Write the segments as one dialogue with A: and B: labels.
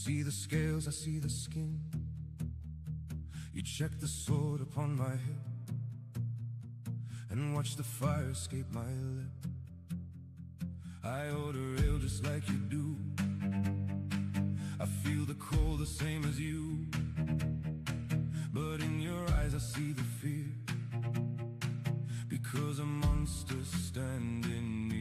A: see the scales, I see the skin. You check the sword upon my hip and watch the fire escape my lip. I order ale just like you do. I feel the cold the same as you, but in your eyes I see the fear, because a monster's standing near.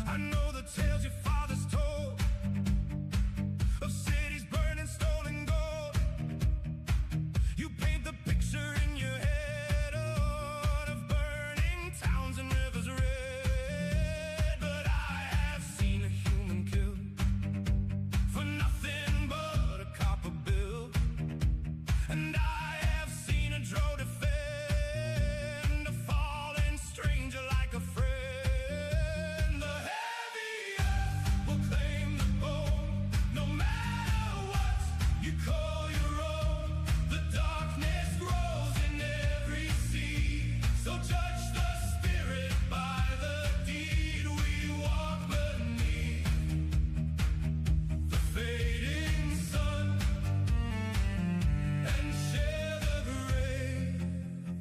A: I know the tales your fathers told of cities burning, stolen gold. You paint the picture in your head of burning towns and rivers red, but I have seen a human killed for nothing but a copper bill, and I have seen a drow defend a fallen stranger like a friend. The heavy earth will claim the bone, no matter what you call your own. The darkness grows in every seed, so judge the spirit by the deed. We walk beneath the fading sun and share the grave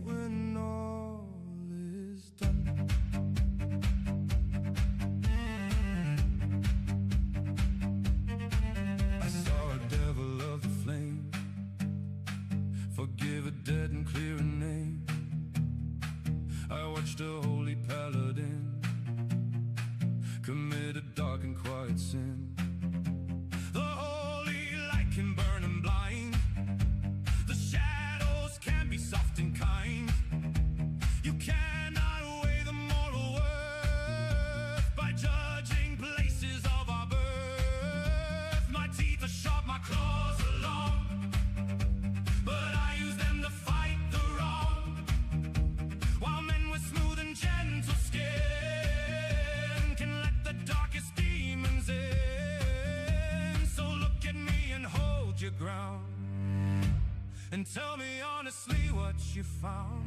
A: when all is done. I saw a devil of the flame, forgive a dead and clear a name. I watched a holy paladin commit a dark and quiet sin. The holy light can burn and blind, the shadows can be soft and kind. You cannot weigh the moral worth by judging places of our birth. My teeth are sharp, my claws are long, but I use them to fight the wrong, while men with smooth and gentle skin can let the darkest demons in. So look at me and hold your ground, and tell me honestly what you found.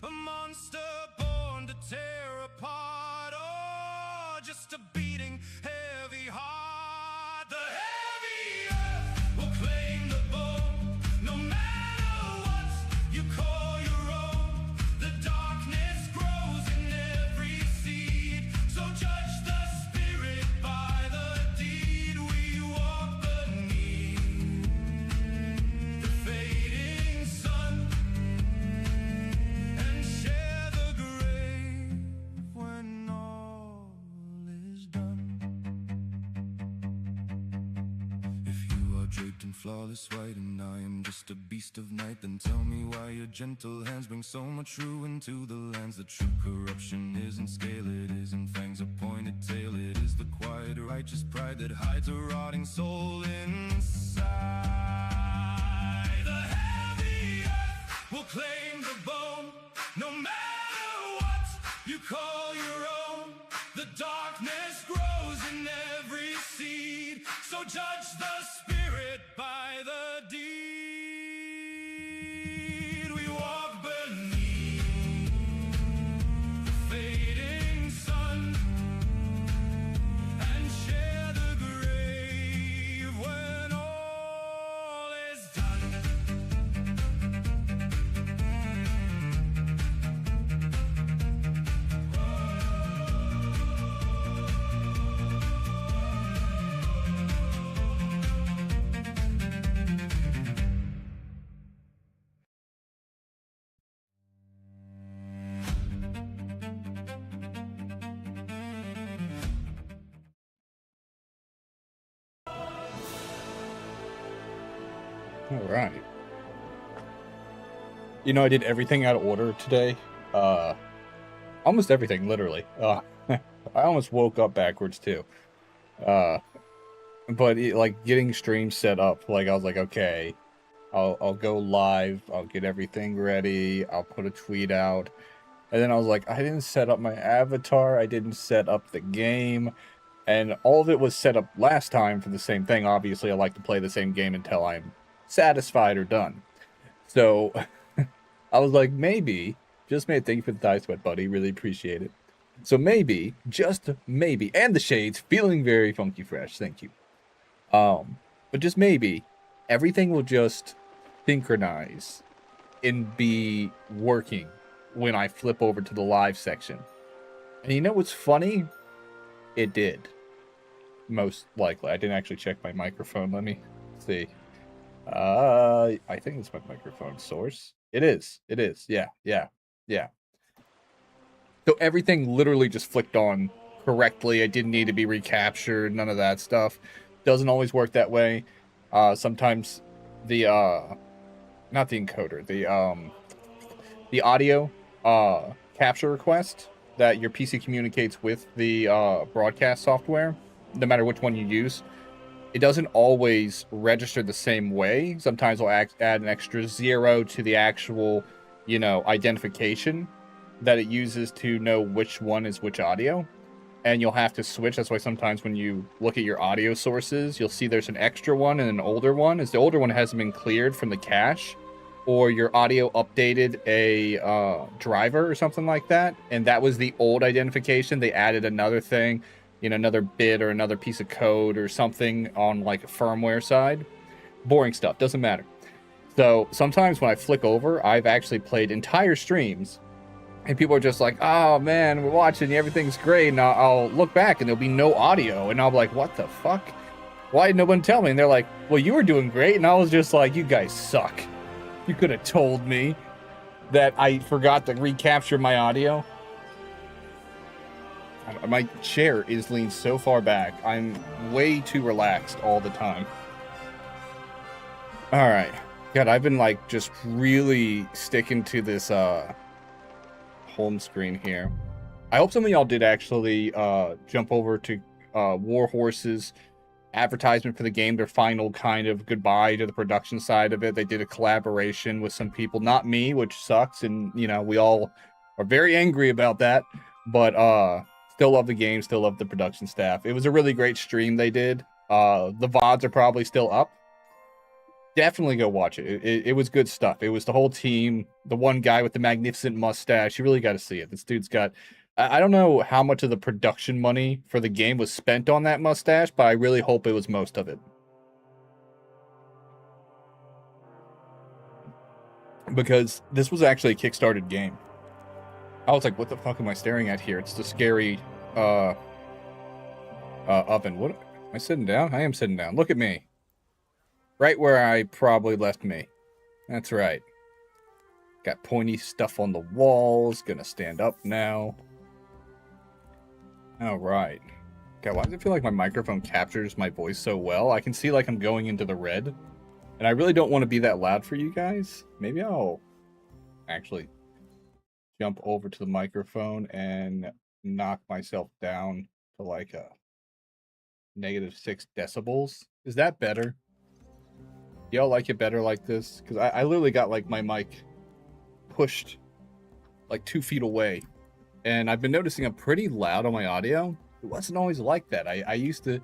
A: A monster born to tear apart, or just a beating heavy heart? The heavy earth will claim the bone, no matter what you call your own. The darkness grows in every seed, so judge the spirit by the deed. We walk beneath the fading sun and share the grave when all is done. If you are draped in flawless white and I am just a beast of night, then tell me why your gentle hands bring so much ruin to the lands. The true corruption isn't scale, it isn't fangs or pointed tail. It is the quiet righteous pride that hides a rotting soul inside. The heavy earth will claim the bone, no matter what you call your own. The darkness grows in every seed, so judge the spirit by the deed. We walk beneath the fading sun and share the grave when all is done.
B: All right. You know, I did everything out of order today. Almost everything, literally. I almost woke up backwards too. But like getting streams set up, like I was like, okay, I'll go live. I'll get everything ready. I'll put a tweet out. And then I was like, I didn't set up my avatar. I didn't set up the game. And all of it was set up last time for the same thing. Obviously, I like to play the same game until I'm satisfied or done. So I was like, maybe Just made. Thank you for the thigh sweat, buddy. Really appreciate it. So maybe, just maybe, and the shades feeling very funky fresh. Thank you. But just maybe, everything will just synchronize and be working when I flip over to the live section. And you know what's funny? It did. Most likely. I didn't actually check my microphone. Let me see. I think it's my microphone source. It is. It is. Yeah. So everything literally just flicked on correctly. It didn't need to be recaptured. None of that stuff. Doesn't always work that way. Sometimes the not the encoder, the audio capture request that your PC communicates with the broadcast software, no matter which one you use, it doesn't always register the same way. Sometimes we'll add an extra 0 to the actual, identification that it uses to know which one is which audio. And you'll have to switch. That's why sometimes when you look at your audio sources, you'll see there's an extra one and an older one. As the older one hasn't been cleared from the cache, or your audio updated a driver or something like that, and that was the old identification. They added another thing, another bit or another piece of code or something on like a firmware side. Boring stuff, doesn't matter. So sometimes when I flick over, I've actually played entire streams and people are just like, oh man, we're watching, everything's great. And I'll look back and there'll be no audio. And I'll be like, what the fuck? Why did no one tell me? And they're like, well, you were doing great. And I was just like, you guys suck. You could have told me that I forgot to recapture my audio. My chair is leaned so far back. I'm way too relaxed all the time. All right. God, I've been like just really sticking to this home screen here. I hope some of y'all did actually jump over to War Horse's advertisement for the game, their final kind of goodbye to the production side of it. They did a collaboration with some people, not me, which sucks, and we all are very angry about that, but still love the game, still love the production staff. It was a really great stream they did. The VODs are probably still up. Definitely go watch it. It was good stuff. It was the whole team, the one guy with the magnificent mustache. You really got to see it. This dude's got, I don't know how much of the production money for the game was spent on that mustache, but I really hope it was most of it. Because this was actually a Kickstarted game. I was like, what the fuck am I staring at here? It's the scary oven. What? Am I sitting down? I am sitting down. Look at me. Right where I probably left me. That's right. Got pointy stuff on the walls. Gonna stand up now. All right. God, why does it feel like my microphone captures my voice so well? I can see like I'm going into the red. And I really don't want to be that loud for you guys. Maybe I'll actually jump over to the microphone and knock myself down to like a -6 decibels. Is that better? Y'all like it better like this? Because I literally got like my mic pushed like 2 feet away. And I've been noticing I'm pretty loud on my audio. It wasn't always like that. I used to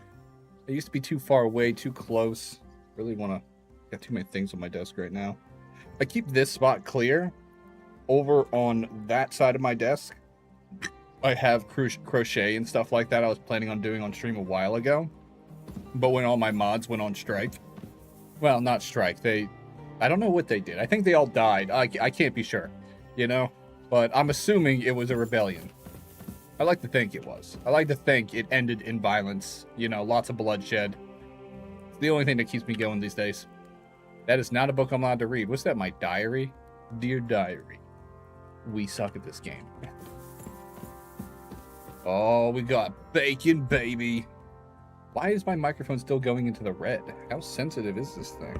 B: be too far away, too close. Really want to, got too many things on my desk right now. I keep this spot clear. Over on that side of my desk, I have crochet and stuff like that I was planning on doing on stream a while ago. But when all my mods went on strike, well, not strike, I don't know what they did. I think they all died. I can't be sure, but I'm assuming it was a rebellion. I like to think it was. I like to think it ended in violence, lots of bloodshed. It's the only thing that keeps me going these days. That is not a book I'm allowed to read. What's that, my diary? Dear diary. We suck at this game. Oh, we got bacon, baby. Why is my microphone still going into the red? How sensitive is this thing?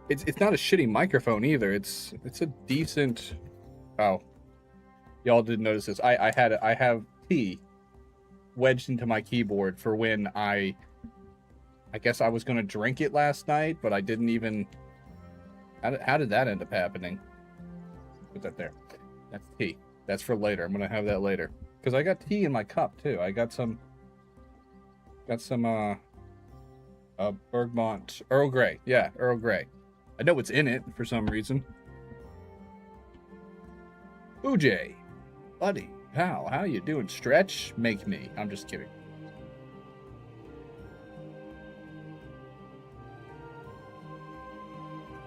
B: It's not a shitty microphone either. It's a decent. Oh, y'all didn't notice this. I have tea wedged into my keyboard for when I guess I was gonna drink it last night, but I didn't even. How did that end up happening? Put that there. That's tea. That's for later. I'm gonna have that later because I got tea in my cup too. I got some Bergmont Earl Grey. Yeah, Earl Grey. I know what's in it for some reason. Boojay, buddy, pal, how you doing? Stretch? Make me. I'm just kidding.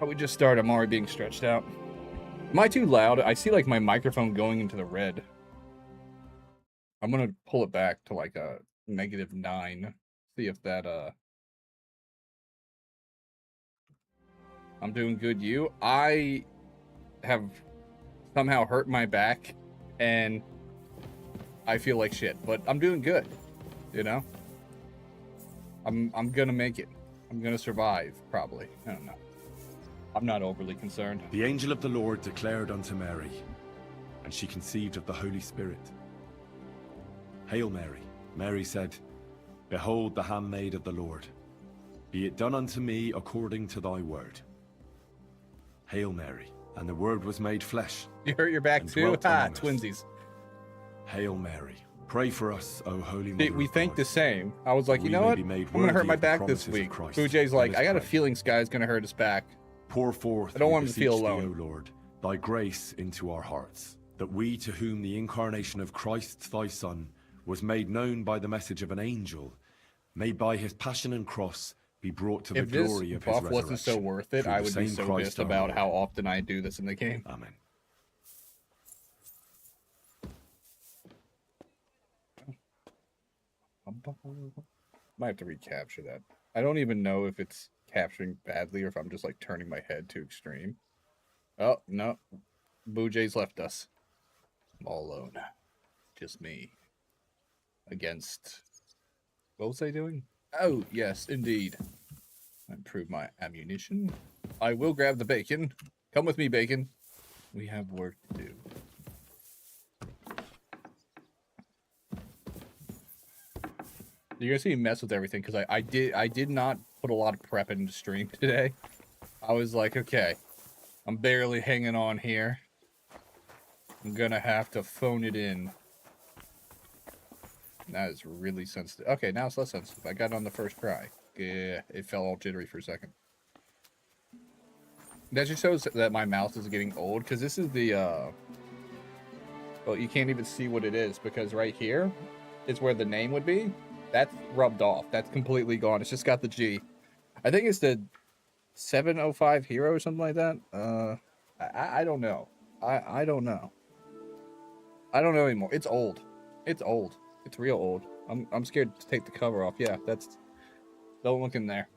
B: Oh, we just started. I'm already being stretched out. Am I too loud? I see like my microphone going into the red. I'm gonna pull it back to like a -9. See if that I'm doing good. You? I have somehow hurt my back and I feel like shit, but I'm doing good. You know? I'm gonna make it. I'm gonna survive, probably. I don't know. I'm not overly concerned.
C: The angel of the Lord declared unto Mary, and she conceived of the Holy Spirit. Hail Mary. Mary said, Behold the handmaid of the Lord. Be it done unto me according to thy word. Hail Mary. And the word was made flesh.
B: You hurt your back
C: and
B: too?
C: dwelt
B: Ha,
C: among us.
B: twinsies.
C: Hail Mary. Pray for us, O Holy
B: See,
C: Mother
B: we
C: of
B: think
C: God,
B: the same. I was like, you
C: we
B: know
C: may
B: what?
C: be made
B: I'm gonna hurt
C: worthy
B: my
C: of the
B: back this
C: promises of
B: week.
C: Christ.
B: Boojay's
C: Let
B: like,
C: us
B: I got a
C: pray.
B: feeling Sky's gonna hurt his back.
C: Pour forth,
B: I don't
C: we
B: want him to feel
C: beseech
B: alone.
C: thee, O Lord, thy grace into our hearts, that we to whom the incarnation of Christ thy Son was made known by the message of an angel, may by his passion and cross be brought to
B: If
C: the
B: this
C: glory of his
B: buff
C: resurrection.
B: wasn't so worth it,
C: through
B: I
C: the
B: would be
C: same
B: so
C: Christ
B: pissed
C: our
B: about
C: Lord.
B: how often I do this in the game.
C: Amen.
B: Might have to recapture that. I don't even know if it's capturing badly or if I'm just like turning my head to extreme. Oh, no. Boojay's left us. I'm all alone. Just me. Against... What was I doing? Oh, yes, indeed. Improve my ammunition. I will grab the bacon. Come with me, bacon. We have work to do. You're gonna see me mess with everything because I did not put a lot of prep into stream today. I was like, okay, I'm barely hanging on here. I'm gonna have to phone it in. That is really sensitive. Okay, now it's less sensitive. I got it on the first try. Yeah, it felt all jittery for a second. That just shows that my mouse is getting old because this is the well, you can't even see what it is because right here is where the name would be. That's rubbed off. That's completely gone. It's just got the G. I think it's the 705 Hero or something like that. I don't know. I don't know. I don't know anymore. It's old. It's old. It's real old. I'm scared to take the cover off. Yeah, that's... Don't look in there.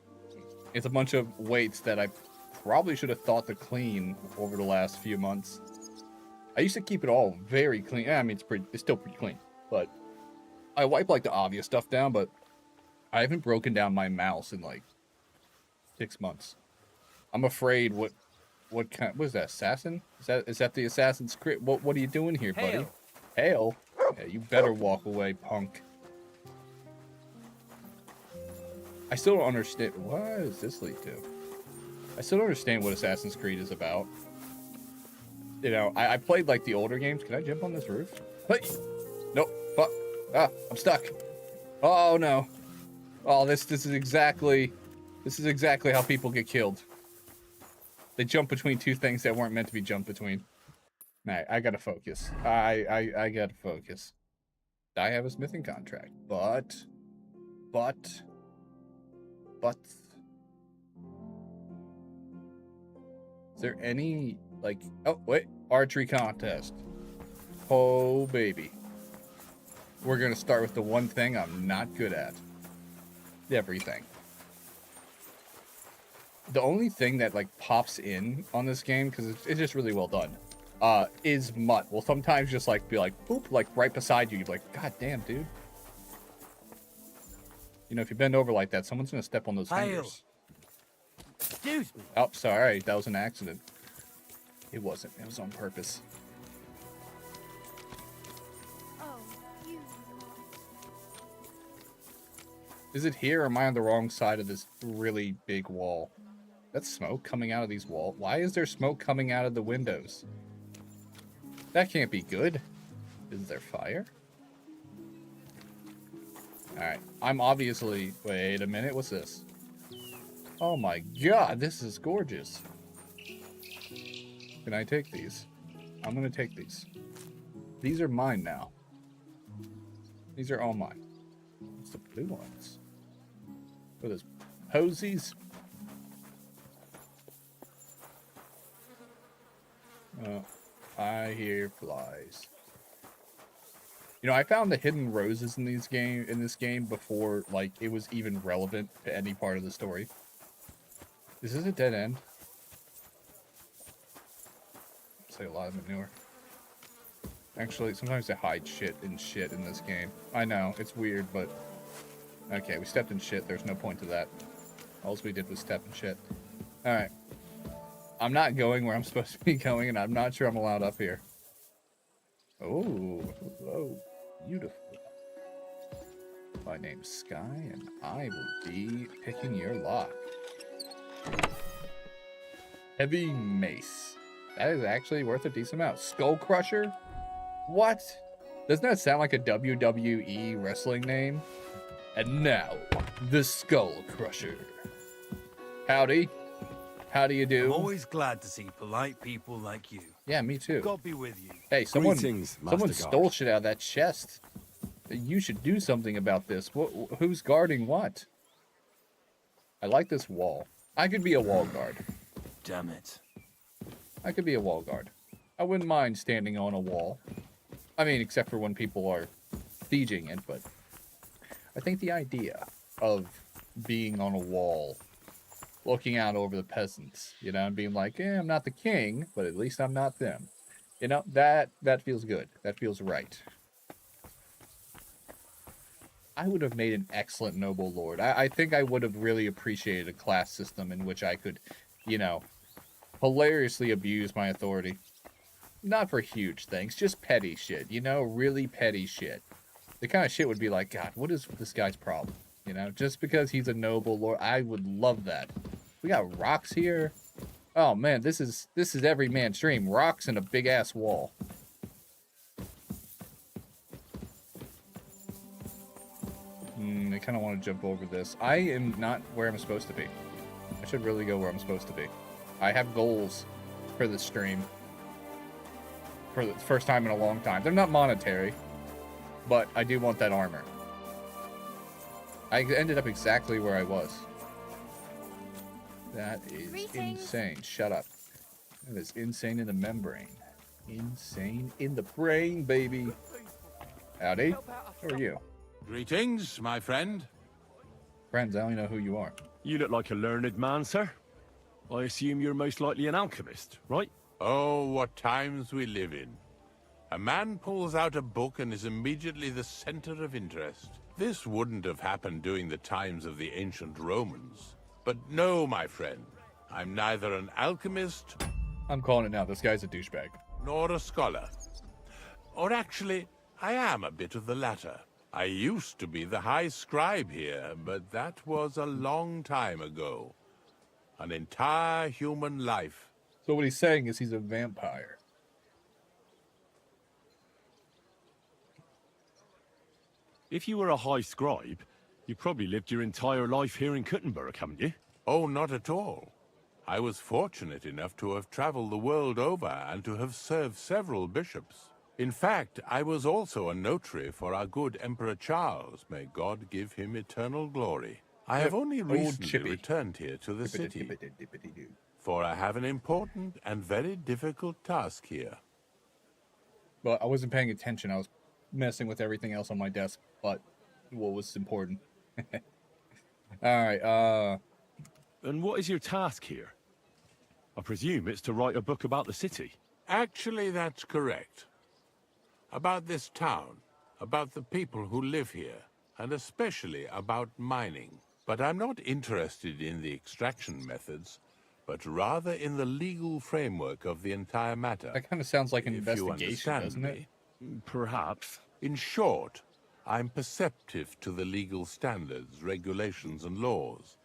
B: It's a bunch of weights that I probably should have thought to clean over the last few months. I used to keep it all very clean. I mean, it's still pretty clean, but I wipe like the obvious stuff down, but I haven't broken down my mouse in like 6 months. I'm afraid what is that, assassin? Is that the Assassin's Creed? What are you doing here, buddy? Hail? Yeah, you better walk away, punk. I still don't understand. What does this lead to? I still don't understand what Assassin's Creed is about. You know, I played like the older games. Can I jump on this roof? Hey! Nope. Fuck. Ah, I'm stuck. Oh no. Oh, this is exactly how people get killed. They jump between two things that weren't meant to be jumped between. Alright, I gotta focus. I gotta focus. I have a smithing contract, but is there any like, oh wait, archery contest? Oh baby, we're gonna start with the one thing I'm not good at. Everything. The only thing that like pops in on this game, because it's just really well done, is mutt. Will sometimes just like be like boop, like right beside you. You're like, God damn, dude. You know, if you bend over like that, someone's gonna step on those fingers.
D: Excuse me.
B: Oh, sorry, that was an accident. It wasn't. It was on purpose.
E: Oh, you.
B: Is it here or am I on the wrong side of this really big wall? That's smoke coming out of these walls. Why is there smoke coming out of the windows? That can't be good. Is there fire? Alright, I'm obviously... Wait a minute, what's this? Oh my god, this is gorgeous. Can I take these? I'm gonna take these. These are mine now. These are all mine. It's the blue ones. What are those? Posies? Oh, I hear flies. You know, I found the hidden roses in this game before, like, it was even relevant to any part of the story. Is this a dead end? It's like a lot of manure. Actually, sometimes they hide shit in this game. I know, it's weird, but... Okay, we stepped in shit. There's no point to that. All we did was step in shit. Alright. I'm not going where I'm supposed to be going, and I'm not sure I'm allowed up here. Oh, hello. Beautiful. My name's Sky, and I will be picking your lock. Heavy mace. That is actually worth a decent amount. Skull Crusher? What? Doesn't that sound like a WWE wrestling name? And now, the Skull Crusher. Howdy. How do you do?
F: I'm always glad to see polite people like you.
B: Yeah, me too.
F: God be with you.
B: Hey, someone
C: Greetings, Master
B: stole
C: Guard.
B: shit out of that chest. You should do something about this. Who's guarding what? I like this wall. I could be a wall guard.
F: Damn it.
B: I could be a wall guard. I wouldn't mind standing on a wall. I mean, except for when people are sieging it, but I think the idea of being on a wall, looking out over the peasants, you know, and being like, I'm not the king, but at least I'm not them. You know, that feels good. That feels right. I would have made an excellent noble lord. I think I would have really appreciated a class system in which I could, you know, hilariously abuse my authority. Not for huge things, just petty shit, you know, really petty shit. The kind of shit would be like, God, what is this guy's problem? You know, just because he's a noble lord, I would love that. We got rocks here. Oh man, this is every man's dream. Rocks and a big ass wall. I kind of want to jump over this. I am not where I'm supposed to be. I should really go where I'm supposed to be. I have goals for this stream. For the first time in a long time. They're not monetary, but I do want that armor. I ended up exactly where I was. That is insane. Shut up. That is insane in the membrane. Insane in the brain, baby. Howdy. Who are you?
G: Greetings, my friend.
B: Friends, I only know who you are.
H: You look like a learned man, sir. I assume you're most likely an alchemist, right?
G: Oh, what times we live in. A man pulls out a book and is immediately the center of interest. This wouldn't have happened during the times of the ancient Romans. But no, my friend. I'm neither an alchemist
B: I'm calling it now. This guy's a douchebag.
G: nor a scholar. Or actually, I am a bit of the latter. I used to be the high scribe here, but that was a long time ago. An entire human life.
B: So what he's saying is he's a vampire.
H: If you were a high scribe, you probably lived your entire life here in Kuttenberg, haven't you?
G: Oh, not at all. I was fortunate enough to have traveled the world over and to have served several bishops. In fact, I was also a notary for our good Emperor Charles. May God give him eternal glory. I have only
B: Old
G: recently
B: Chippy.
G: returned here to the city, for I have an important and very difficult task here.
B: Well, I wasn't paying attention. I was messing with everything else on my desk, but what was important? Alright,
H: And what is your task here? I presume it's to write a book about the city.
G: Actually, that's correct. About this town, about the people who live here, and especially about mining. But I'm not interested in the extraction methods, but rather in the legal framework of the entire matter.
B: that kind of sounds like an
G: If you
B: investigation,
G: understand
B: doesn't it?
G: me.
H: Perhaps.
G: In short, I'm perceptive to the legal standards, regulations, and laws.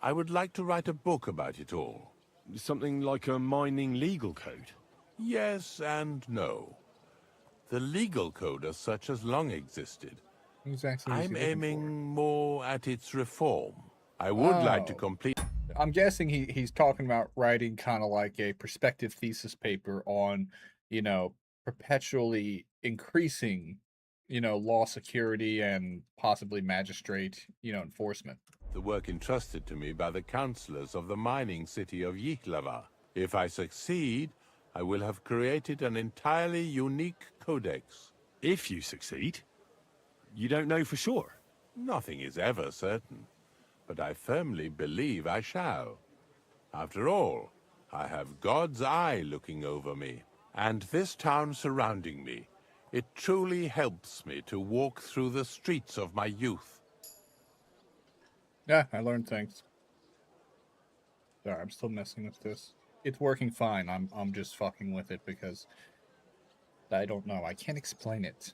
G: I would like to write a book about it all.
H: Something like a mining legal code.
G: Yes and no. The legal code as such has long existed.
B: Exactly.
G: I'm aiming more at its reform. I would like to
B: Oh.
G: complete...
B: I'm guessing he's talking about writing kind of like a perspective thesis paper on, you know, perpetually increasing, you know, law security and possibly magistrate, you know, enforcement.
G: The work entrusted to me by the councillors of the mining city of Yihlava. If I succeed, I will have created an entirely unique codex.
H: If you succeed, you don't know for sure.
G: Nothing is ever certain, but I firmly believe I shall. After all, I have God's eye looking over me, and this town surrounding me. It truly helps me to walk through the streets of my youth.
B: Yeah, I learned things. Sorry, I'm still messing with this. It's working fine. I'm just fucking with it because I don't know. I can't explain it.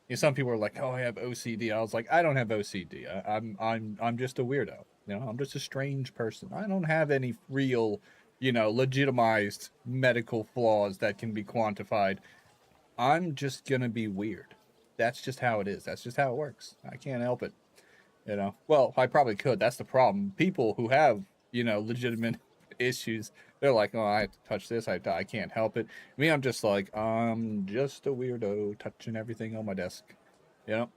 B: You know, some people are like, "Oh, I have OCD." I was like, "I don't have OCD. I'm just a weirdo. You know, I'm just a strange person. I don't have any real, you know, legitimized medical flaws that can be quantified. I'm just gonna be weird. That's just how it is. That's just how it works. I can't help it. You know. Well, I probably could. That's the problem. People who have, you know, legitimate issues, they're like, "Oh, I have to touch this. I can't help it." Me, I'm just like, I'm just a weirdo touching everything on my desk. You know.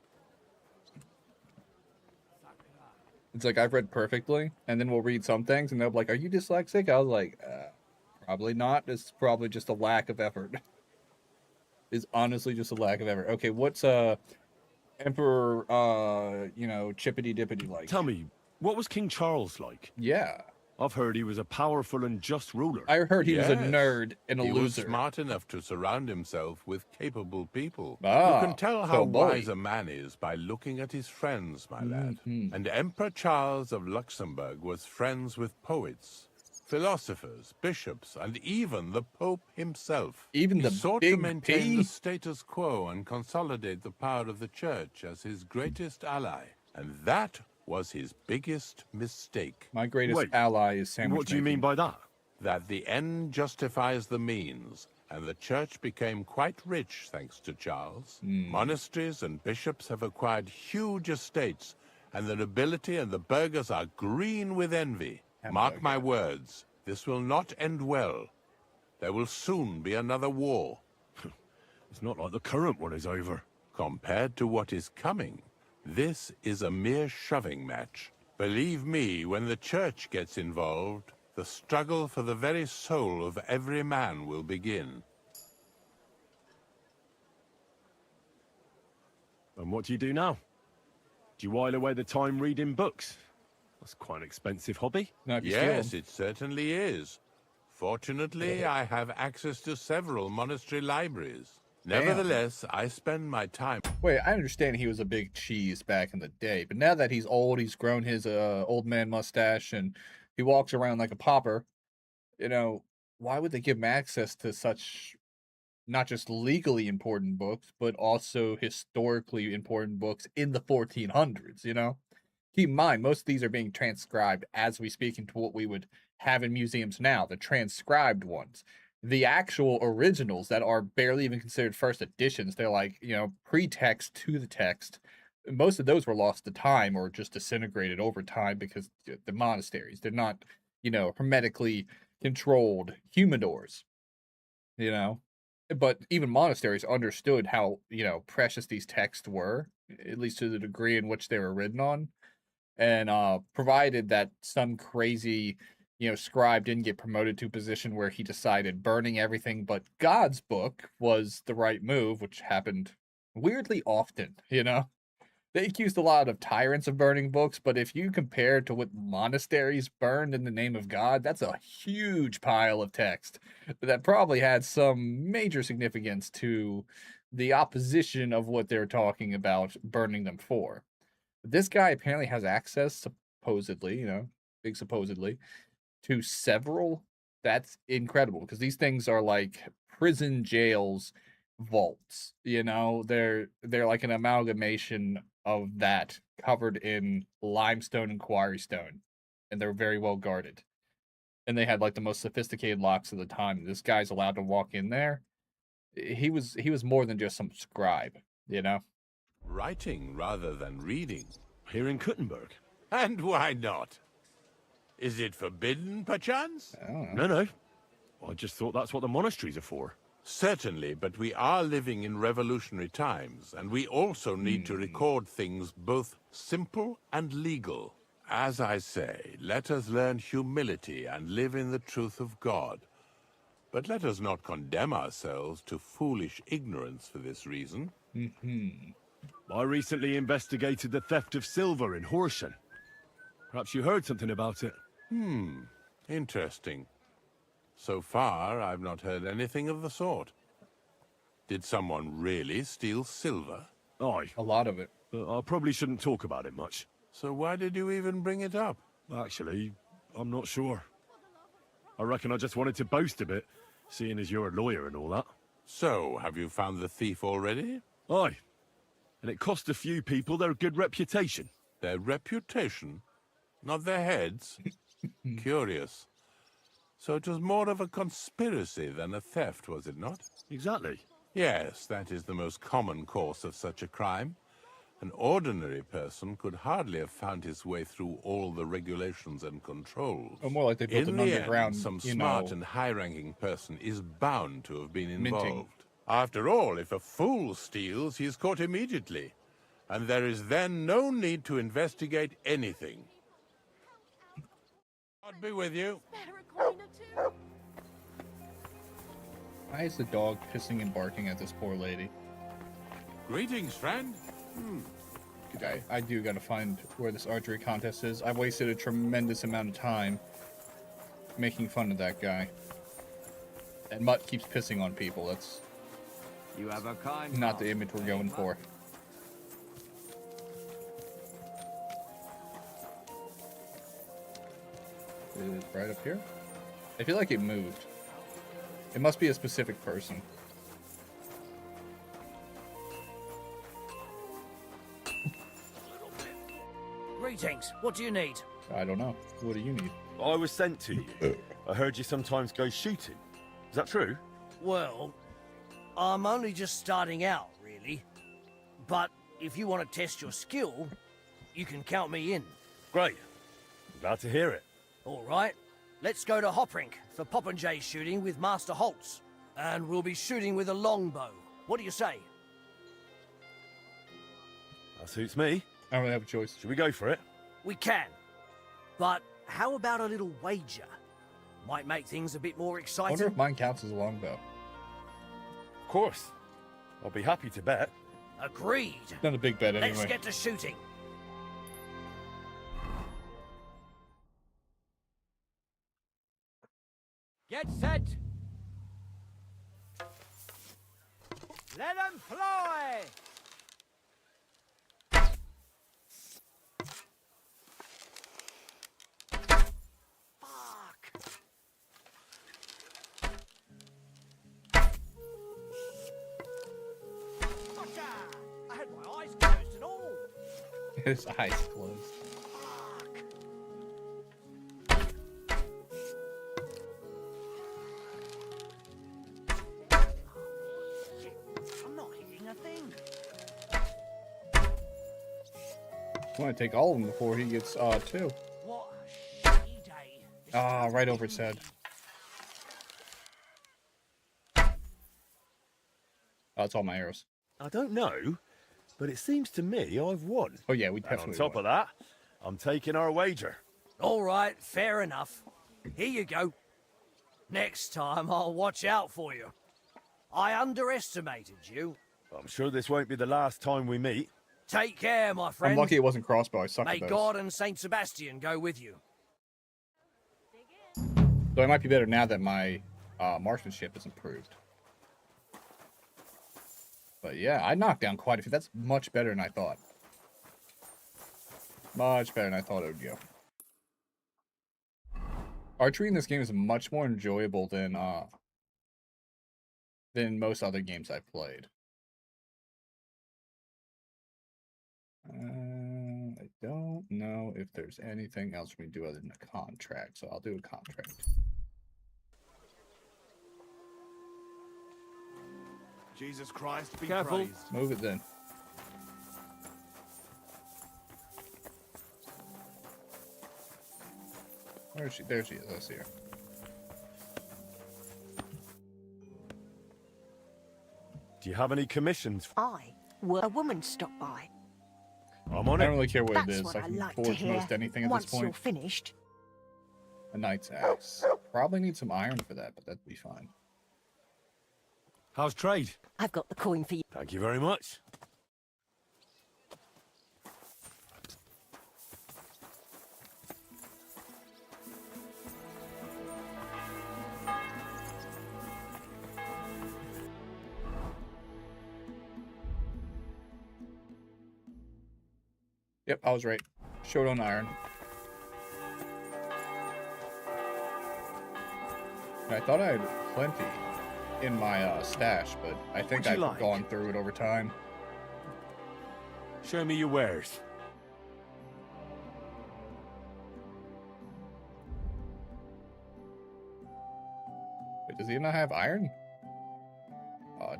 B: It's like I've read perfectly, and then we'll read some things, and they'll be like, "Are you dyslexic?" I was like, "Probably not. It's probably just a lack of effort." Is honestly just a lack of effort. Okay, what's Emperor you know, Chippity Dippity like?
H: Tell me, what was King Charles like?
B: Yeah.
H: I've heard he was a powerful and just ruler.
B: I heard he was a
G: Yes,
B: nerd and a
G: he
B: loser.
G: was smart enough to surround himself with capable people.
B: Ah,
G: You can tell
B: so
G: how
B: boy.
G: wise a man is by looking at his friends, my lad.
B: Mhm.
G: And Emperor Charles of Luxembourg was friends with poets, philosophers, bishops, and even the Pope himself.
B: Even
G: He
B: the
G: sought
B: big
G: to maintain
B: P?
G: the status quo and consolidate the power of the church as his greatest ally. And that was his biggest mistake.
B: My greatest
H: Wait,
B: ally is sandwich
H: What do you mean
B: making.
H: by that?
G: That the end justifies the means, and the church became quite rich thanks to Charles. Monasteries and bishops have acquired huge estates, and the nobility and the burghers are green with envy. Mark my words, this will not end well. There will soon be another war.
H: It's not like the current one is over.
G: Compared to what is coming, this is a mere shoving match. Believe me, when the church gets involved, the struggle for the very soul of every man will begin.
H: And what do you do now? Do you while away the time reading books? That's quite an expensive hobby.
B: No, if you steal
G: Yes,
B: them.
G: it certainly is. Fortunately, I have access to several monastery libraries. Nevertheless, I spend my time...
B: Wait, I understand he was a big cheese back in the day, but now that he's old, he's grown his old man mustache, and he walks around like a pauper, you know, why would they give him access to such not just legally important books, but also historically important books in the 1400s, you know? Keep in mind, most of these are being transcribed as we speak into what we would have in museums now, the transcribed ones. The actual originals that are barely even considered first editions, they're like, you know, pretext to the text. Most of those were lost to time or just disintegrated over time because the monasteries, they're not, you know, hermetically controlled humidors, you know? But even monasteries understood how, you know, precious these texts were, at least to the degree in which they were written on. And provided that some crazy, you know, scribe didn't get promoted to a position where he decided burning everything but God's book was the right move, which happened weirdly often, you know? They accused a lot of tyrants of burning books, but if you compare to what monasteries burned in the name of God, that's a huge pile of text that probably had some major significance to the opposition of what they're talking about burning them for. This guy apparently has access, supposedly, you know, big supposedly, to several. That's incredible because these things are like prison jails vaults, you know, they're like an amalgamation of that covered in limestone and quarry stone, and they're very well guarded, and they had like the most sophisticated locks of the time. This guy's allowed to walk in there. He was more than just some scribe, you know.
G: Writing rather than reading.
H: Here in Kuttenberg.
G: And why not? Is it forbidden, perchance?
B: I don't know.
H: No. I just thought that's what the monasteries are for.
G: Certainly, but we are living in revolutionary times, and we also need to record things both simple and legal. As I say, let us learn humility and live in the truth of God. But let us not condemn ourselves to foolish ignorance for this reason.
H: I recently investigated the theft of silver in Horsham. Perhaps you heard something about it.
G: Interesting. So far, I've not heard anything of the sort. Did someone really steal silver?
H: Aye,
B: A lot of it.
H: but I probably shouldn't talk about it much.
G: So why did you even bring it up?
H: Actually, I'm not sure. I reckon I just wanted to boast a bit, seeing as you're a lawyer and all that.
G: So, have you found the thief already?
H: Aye. And it cost a few people their good reputation.
G: Their reputation? Not their heads? Curious. So it was more of a conspiracy than a theft, was it not?
H: Exactly.
G: Yes, that is the most common course of such a crime. An ordinary person could hardly have found his way through all the regulations and controls.
B: Or more like they built
G: In
B: an
G: the
B: underground,
G: end, some
B: you
G: smart
B: know,
G: and high-ranking person is bound to have been
B: minting.
G: involved. After all, if a fool steals, he is caught immediately. And there is then no need to investigate anything. God be with you.
E: Better a coin or two.
B: Why is the dog pissing and barking at this poor lady?
G: Greetings, friend.
B: I do gotta find where this archery contest is. I've wasted a tremendous amount of time making fun of that guy. And Mutt keeps pissing on people. That's
D: You have a kind
B: not the
D: heart,
B: image we're going for. Is it right up here? I feel like it moved. It must be a specific person.
D: Greetings. What do you need?
B: I don't know. What do you need?
H: I was sent to you. I heard you sometimes go shooting. Is that true?
D: Well, I'm only just starting out, really. But if you want to test your skill, you can count me in.
H: Great. I'm glad to hear it.
D: All right. Let's go to Hoprink for popinjay shooting with Master Holtz. And we'll be shooting with a longbow. What do you say?
H: That suits me.
B: I don't really have a choice.
H: Should we go for it?
D: We can. But how about a little wager? Might make things a bit more
B: I
D: exciting.
B: wonder if mine counts as a longbow.
H: Of course. I'll be happy to bet.
D: Agreed.
B: Not a big bet anyway.
D: Let's get to shooting.
I: Get set. Let them fly.
D: Fuck. Gotcha! I had my eyes closed and all.
B: His eyes closed.
D: Fuck. Shit, I'm not hitting a thing.
B: I want to take all of them before he gets two.
D: What a shitty day.
B: Ah, right over its head. Oh, that's all my arrows.
H: I don't know, but it seems to me I've won.
B: Oh yeah, we
H: And on
B: definitely
H: top
B: won.
H: of that, I'm taking our wager.
D: All right, fair enough. Here you go. Next time I'll watch out for you. I underestimated you.
H: I'm sure this won't be the last time we meet.
D: Take care, my
B: I'm
D: friend.
B: lucky it wasn't crossbow. I suck
D: May
B: at those.
D: God and Saint Sebastian go with you.
B: So I might be better now that my marksmanship is improved. But yeah, I knocked down quite a few. That's much better than I thought. Much better than I thought it would go. Archery in this game is much more enjoyable than most other games I've played. I don't know if there's anything else for me to do other than a contract, so I'll do a contract.
C: Jesus Christ, be
H: Careful.
C: praised.
B: Move it then. Where is she? There she is. I see her.
H: Do you have any commissions?
J: A woman stopped by.
H: I'm on
B: I
H: it.
B: don't really care what it
J: That's
B: is.
J: what
B: I
J: I
B: can
J: like to
B: forge
J: hear.
B: most anything at
J: Once
B: this point.
J: you're finished.
B: A knight's axe. Probably need some iron for that, but that'd be fine.
H: How's trade?
J: I've got the coin for you.
H: Thank you very much.
B: Yep, I was right. Short on iron. I thought I had plenty in my stash, but I think
H: What'd
B: I've
H: you like?
B: gone through it over time.
H: Show me your wares.
B: Wait, does he not have iron? Odd.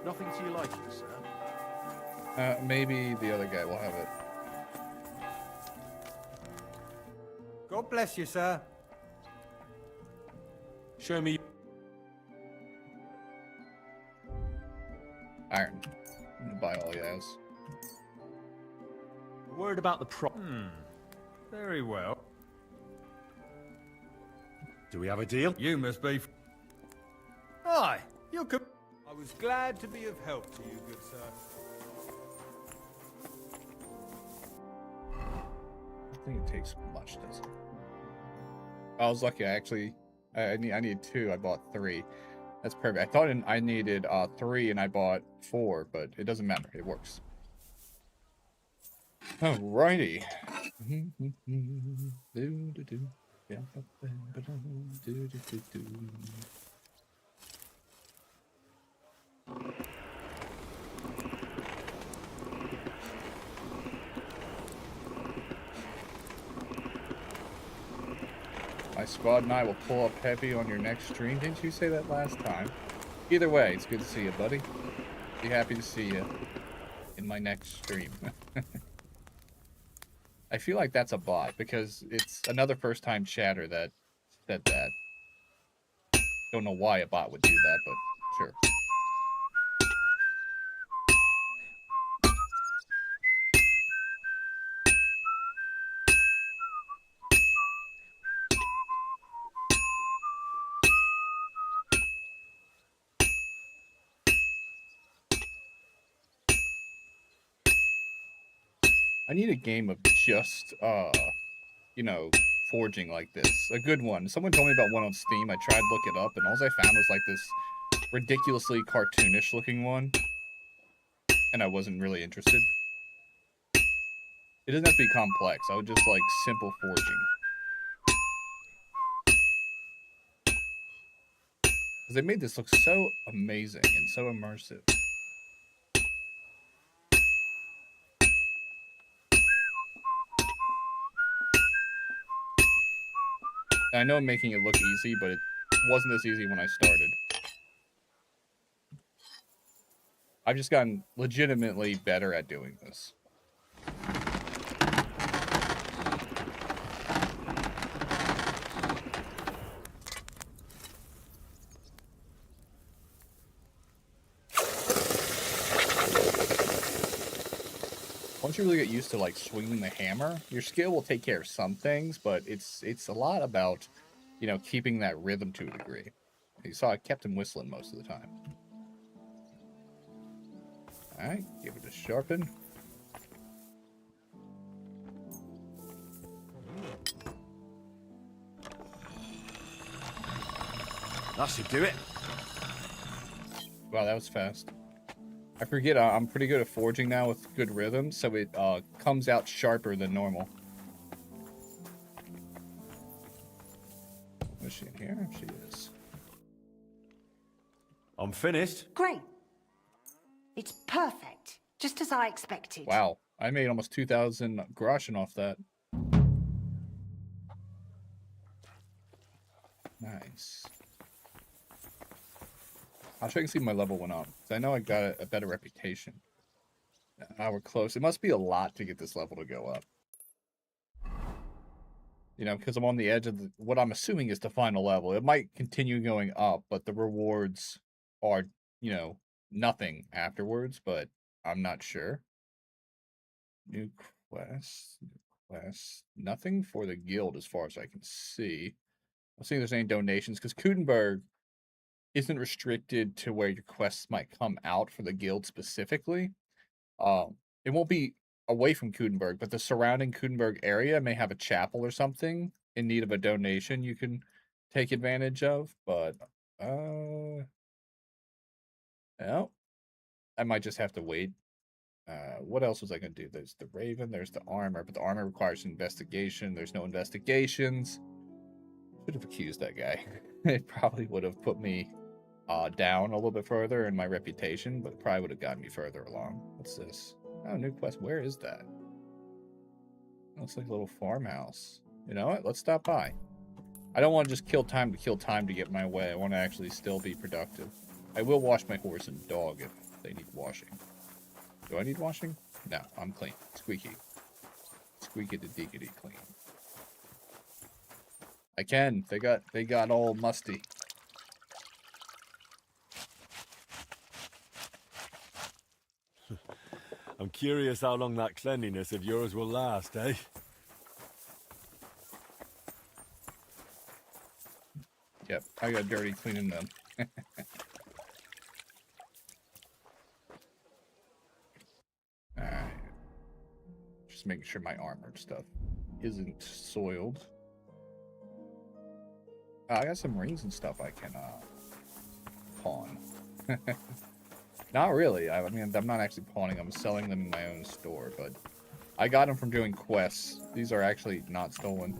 F: Nothing to your liking, sir.
B: Maybe the other guy will have it.
I: God bless you, sir.
H: Show me.
B: Iron. I'm gonna buy all he has.
I: Word about the Very well.
H: Do we have a deal?
I: You must be. Aye, you're good. I was glad to be of help to you, good sir.
B: I think it takes much, does it? I was lucky. I needed 2. I bought 3. That's perfect. I thought I needed 3 and I bought 4, but it doesn't matter. It works. Alrighty. My squad and I will pull up heavy on your next stream. Didn't you say that last time? Either way, it's good to see you, buddy. Be happy to see you in my next stream. I feel like that's a bot because it's another first-time chatter that said that. Don't know why a bot would do that, but sure. I need a game of just, you know, forging like this. A good one. Someone told me about one on Steam. I tried to look it up, and all I found was like this ridiculously cartoonish looking one. And I wasn't really interested. It doesn't have to be complex. I would just like simple forging. Because they made this look so amazing and so immersive. I know I'm making it look easy, but it wasn't this easy when I started. I've just gotten legitimately better at doing this. Once you really get used to like swinging the hammer, your skill will take care of some things, but it's a lot about, you know, keeping that rhythm to a degree. You saw I kept him whistling most of the time. All right, give it a sharpen.
H: That should do it.
B: Wow, that was fast. I forget, I'm pretty good at forging now with good rhythm, so it comes out sharper than normal. Is she in here? She is.
H: I'm finished.
J: Great. It's perfect. Just as I expected.
B: Wow, I made almost 2,000 groschen off that. Nice. I'll check and see if my level went up, because I know I got a better reputation. We're close. It must be a lot to get this level to go up. You know, because I'm on the edge of what I'm assuming is the final level. It might continue going up, but the rewards are, you know, nothing afterwards, but I'm not sure. New quest. Nothing for the guild as far as I can see. I'm seeing there's any donations, because Kudenberg isn't restricted to where your quests might come out for the guild specifically. It won't be away from Kudenberg, but the surrounding Kudenberg area may have a chapel or something in need of a donation you can take advantage of. But well, I might just have to wait. What else was I gonna do? There's the Raven, there's the armor, but the armor requires investigation. There's no investigations. Should have accused that guy. It probably would have put me down a little bit further in my reputation, but it probably would have gotten me further along. What's this? Oh, new quest. Where is that? Looks like a little farmhouse. You know what? Let's stop by. I don't want to just kill time to get my way. I want to actually still be productive. I will wash my horse and dog if they need washing. Do I need washing? No, I'm clean. Squeaky. Squeaky the diggity clean. I can. They got all musty.
C: I'm curious how long that cleanliness of yours will last, eh?
B: Yep, I got dirty cleaning them. Alright. Just making sure my armored stuff isn't soiled. I got some rings and stuff I can pawn. Not really. I mean, I'm not actually pawning them. I'm selling them in my own store, but I got them from doing quests. These are actually not stolen.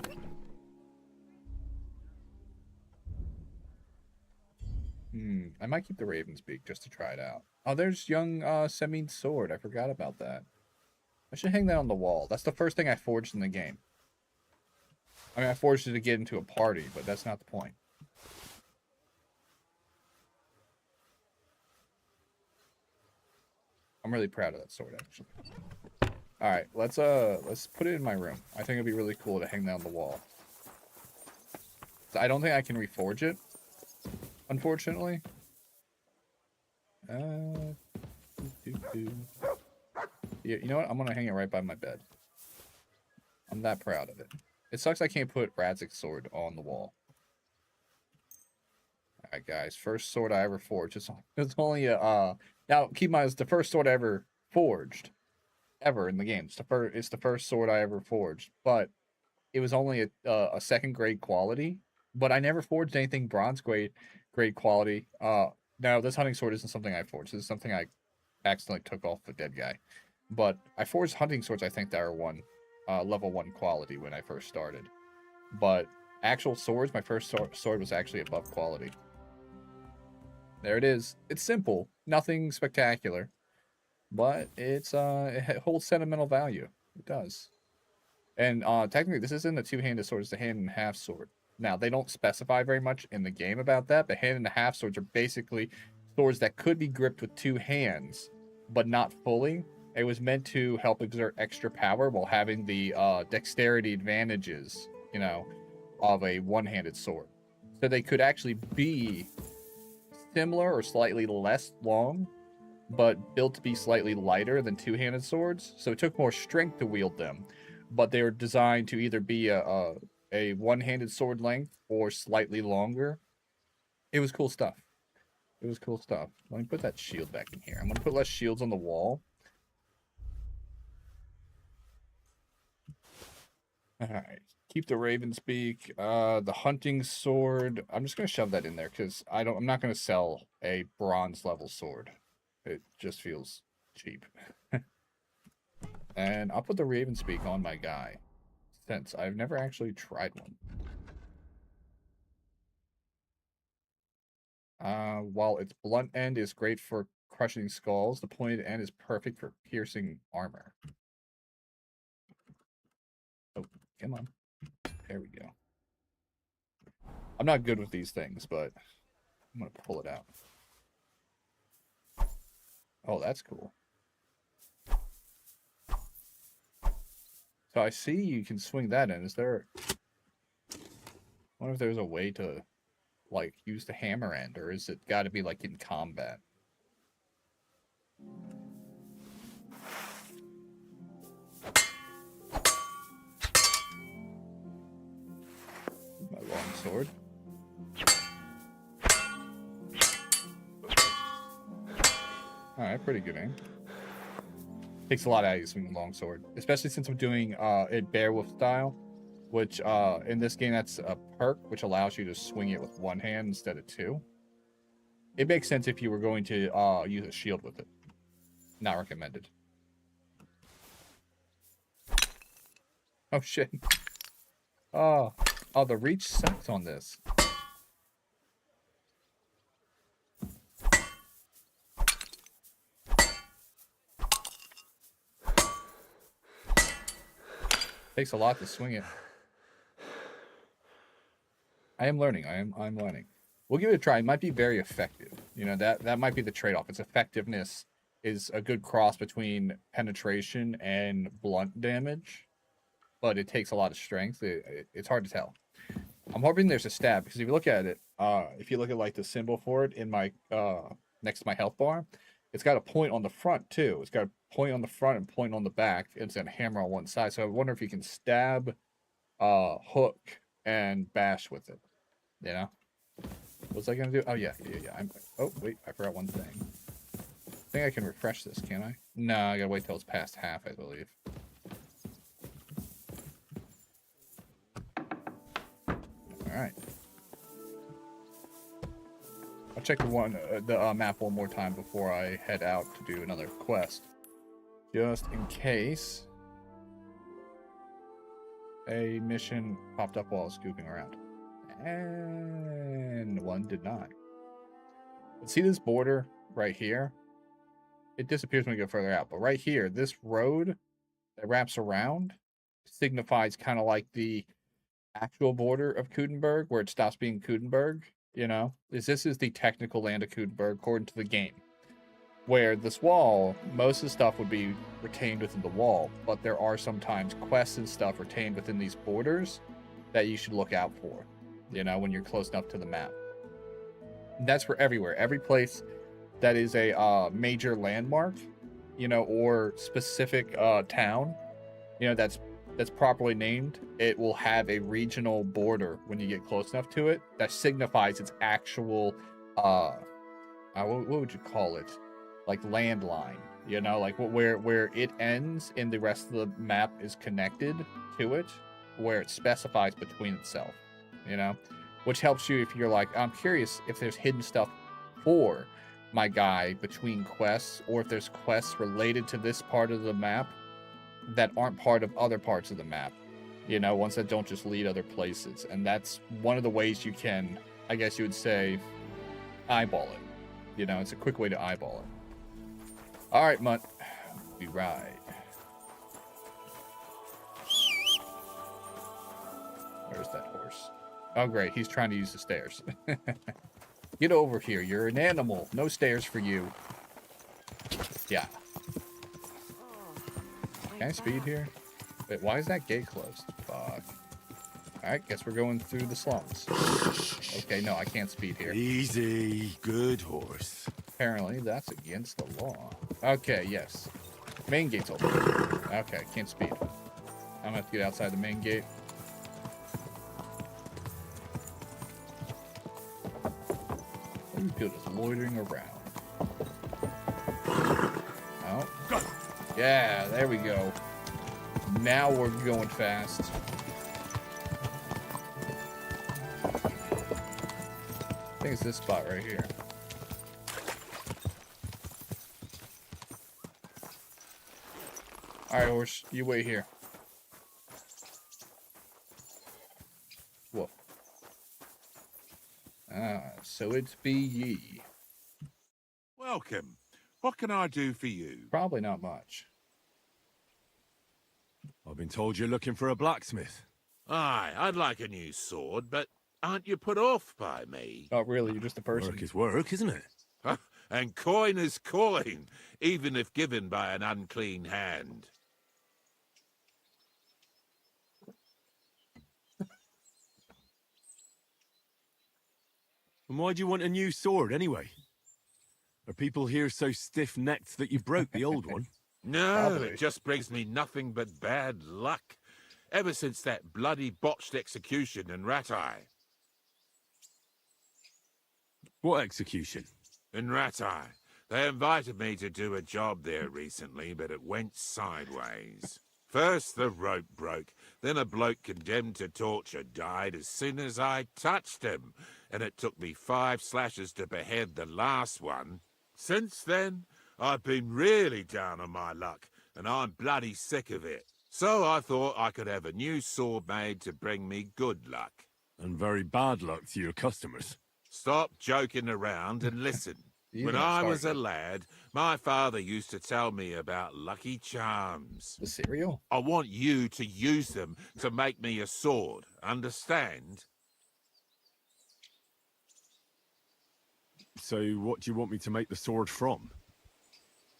B: I might keep the Raven's Beak just to try it out. Oh, there's young Semin's sword. I forgot about that. I should hang that on the wall. That's the first thing I forged in the game. I mean, I forged it to get into a party, but that's not the point. I'm really proud of that sword, actually. All right, let's put it in my room. I think it'd be really cool to hang that on the wall. So I don't think I can reforge it, unfortunately. Yeah, you know what? I'm gonna hang it right by my bed. I'm that proud of it. It sucks I can't put Radzik's sword on the wall. Alright, guys. First sword I ever forged. It's only a, now, keep in mind, it's the first sword I ever forged. Ever in the game. It's the first sword I ever forged. But it was only a second grade quality. But I never forged anything bronze grade quality. Now, this hunting sword isn't something I forged. This is something I accidentally took off the dead guy. But I forged hunting swords, I think, that are level 1 quality when I first started. But actual swords, my first sword was actually above quality. There it is. It's simple. Nothing spectacular. But it holds sentimental value. It does. And technically, this isn't a two-handed sword. It's a hand-and-a-half sword. Now, they don't specify very much in the game about that, but hand-and-a-half swords are basically swords that could be gripped with two hands, but not fully. It was meant to help exert extra power while having the dexterity advantages, you know, of a one-handed sword. So they could actually be similar or slightly less long, but built to be slightly lighter than two-handed swords. So it took more strength to wield them, but they were designed to either be a one-handed sword length or slightly longer. It was cool stuff. It was cool stuff. Let me put that shield back in here. I'm going to put less shields on the wall. Alright. Keep the Raven's Beak. The hunting sword. I'm just going to shove that in there because I'm not going to sell a bronze level sword. It just feels cheap. And I'll put the Raven's Beak on my guy, since I've never actually tried one. While its blunt end is great for crushing skulls, the pointed end is perfect for piercing armor. Oh, come on. There we go. I'm not good with these things, but I'm going to pull it out. Oh, that's cool. So I see you can swing that in. Is there... I wonder if there's a way to, like, use the hammer end, or is it got to be, like, in combat? My long sword. Alright, pretty good aim. Takes a lot out of you swinging a long sword. Especially since I'm doing it Beowulf style. Which, in this game, that's a perk, which allows you to swing it with one hand instead of two. It makes sense if you were going to use a shield with it. Not recommended. Oh, shit. Oh, the reach sucks on this. Takes a lot to swing it. I am learning. I'm learning. We'll give it a try. It might be very effective. You know, that might be the trade-off. Its effectiveness is a good cross between penetration and blunt damage, but it takes a lot of strength. It's hard to tell. I'm hoping there's a stab, because if you look at it, if you look at like the symbol for it in my next to my health bar, it's got a point on the front too. It's got a point on the front and point on the back. It's a hammer on one side. So I wonder if you can stab, hook, and bash with it. You know? What's I gonna do? Oh yeah. Oh wait, I forgot one thing. I think I can refresh this, can I? No, I gotta wait till it's past half, I believe. Alright. I'll check the map one more time before I head out to do another quest. Just in case a mission popped up while I was scooping around. And one did not. But see this border right here? It disappears when we go further out. But right here, this road that wraps around signifies kind of like the actual border of Kudenberg, where it stops being Kudenberg, you know? This is the technical land of Kudenberg according to the game. Where this wall, most of the stuff would be retained within the wall, but there are sometimes quests and stuff retained within these borders that you should look out for, you know, when you're close enough to the map. And that's for everywhere. Every place that is a major landmark, you know, or specific town, you know, that's properly named, it will have a regional border when you get close enough to it that signifies its actual, what would you call it? Like landline, you know, like where it ends and the rest of the map is connected to it, where it specifies between itself, you know, which helps you if you're like, I'm curious if there's hidden stuff for my guy between quests, or if there's quests related to this part of the map that aren't part of other parts of the map, you know, ones that don't just lead other places. And that's one of the ways you can, I guess you would say, eyeball it. You know, it's a quick way to eyeball it. All right, Mutt, we ride. Where's that horse? Oh, great. He's trying to use the stairs. Get over here. You're an animal. No stairs for you. Yeah. Can I speed here? Wait, why is that gate closed? Fuck. Alright, guess we're going through the slums. Okay, no, I can't speed here.
C: Easy. Good horse.
B: Apparently, that's against the law. Okay, yes. Main gate's open. Okay, can't speed. I'm gonna have to get outside the main gate. What do you feel just loitering around? Oh. Yeah, there we go. Now we're going fast. I think it's this spot right here. Alright, horse, you wait here. Whoa. So it's be ye.
G: Welcome. What can I do for you?
B: Probably not much.
C: I've been told you're looking for a blacksmith.
G: Aye, I'd like a new sword, but aren't you put off by me?
B: Oh, really? You're just a person?
C: Work is work, isn't it?
G: Huh? And coin is coin, even if given by an unclean hand.
H: And why do you want a new sword, anyway? Are people here so stiff-necked that you broke the old one?
K: No,
B: Probably.
K: it just brings me nothing but bad luck. Ever since that bloody botched execution in Ratai.
H: What execution?
K: In Ratai. They invited me to do a job there recently, but it went sideways. First the rope broke, then a bloke condemned to torture died as soon as I touched him, and it took me 5 slashes to behead the last one. Since then, I've been really down on my luck, and I'm bloody sick of it. So I thought I could have a new sword made to bring me good luck.
H: And very bad luck to your customers.
K: Stop joking around and listen.
B: You
K: When
B: don't
K: I
B: start
K: was a
B: good.
K: lad, my father used to tell me about lucky charms.
B: The cereal?
K: I want you to use them to make me a sword, understand?
H: So what do you want me to make the sword from?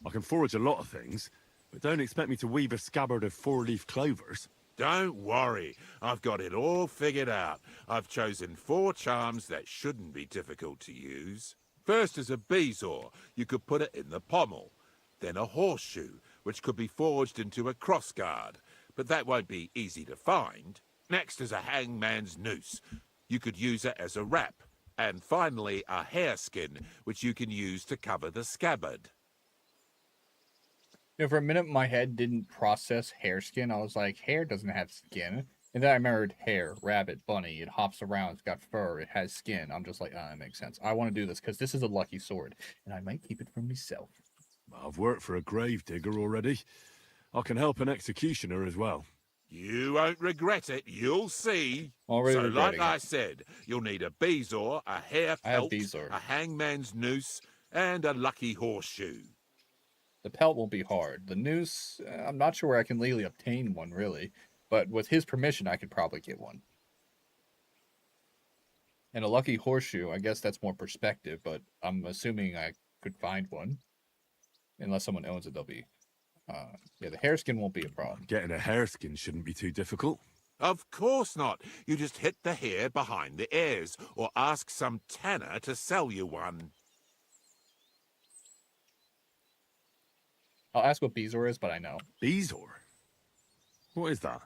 H: I can forge a lot of things, but don't expect me to weave a scabbard of 4-leaf clovers.
K: Don't worry, I've got it all figured out. I've chosen 4 charms that shouldn't be difficult to use. First is a bezoar. You could put it in the pommel. Then a horseshoe, which could be forged into a crossguard, but that won't be easy to find. Next is a hangman's noose. You could use it as a wrap. And finally, a hareskin, which you can use to cover the scabbard.
B: You know, for a minute, my head didn't process hare skin. I was like, hair doesn't have skin. And then I remembered hare, rabbit, bunny. It hops around. It's got fur. It has skin. I'm just like, ah, that makes sense. I want to do this because this is a lucky sword, and I might keep it for myself.
H: I've worked for a gravedigger already. I can help an executioner as well.
K: You won't regret it, you'll see.
B: Already
K: So like
B: regretting
K: I
B: it.
K: said, you'll need a bezoar, a hare
B: I have
K: pelt,
B: bezoar.
K: a hangman's noose, and a lucky horseshoe.
B: The pelt will be hard. The noose, I'm not sure where I can legally obtain one, really. But with his permission, I could probably get one. And a lucky horseshoe, I guess that's more perspective, but I'm assuming I could find one. Unless someone owns it, they'll be... yeah, the hareskin won't be a problem.
H: Getting a hareskin shouldn't be too difficult.
K: Of course not. You just hit the hair behind the ears, or ask some tanner to sell you one.
B: I'll ask what bezoar is, but I know.
H: Bezoar? What is that?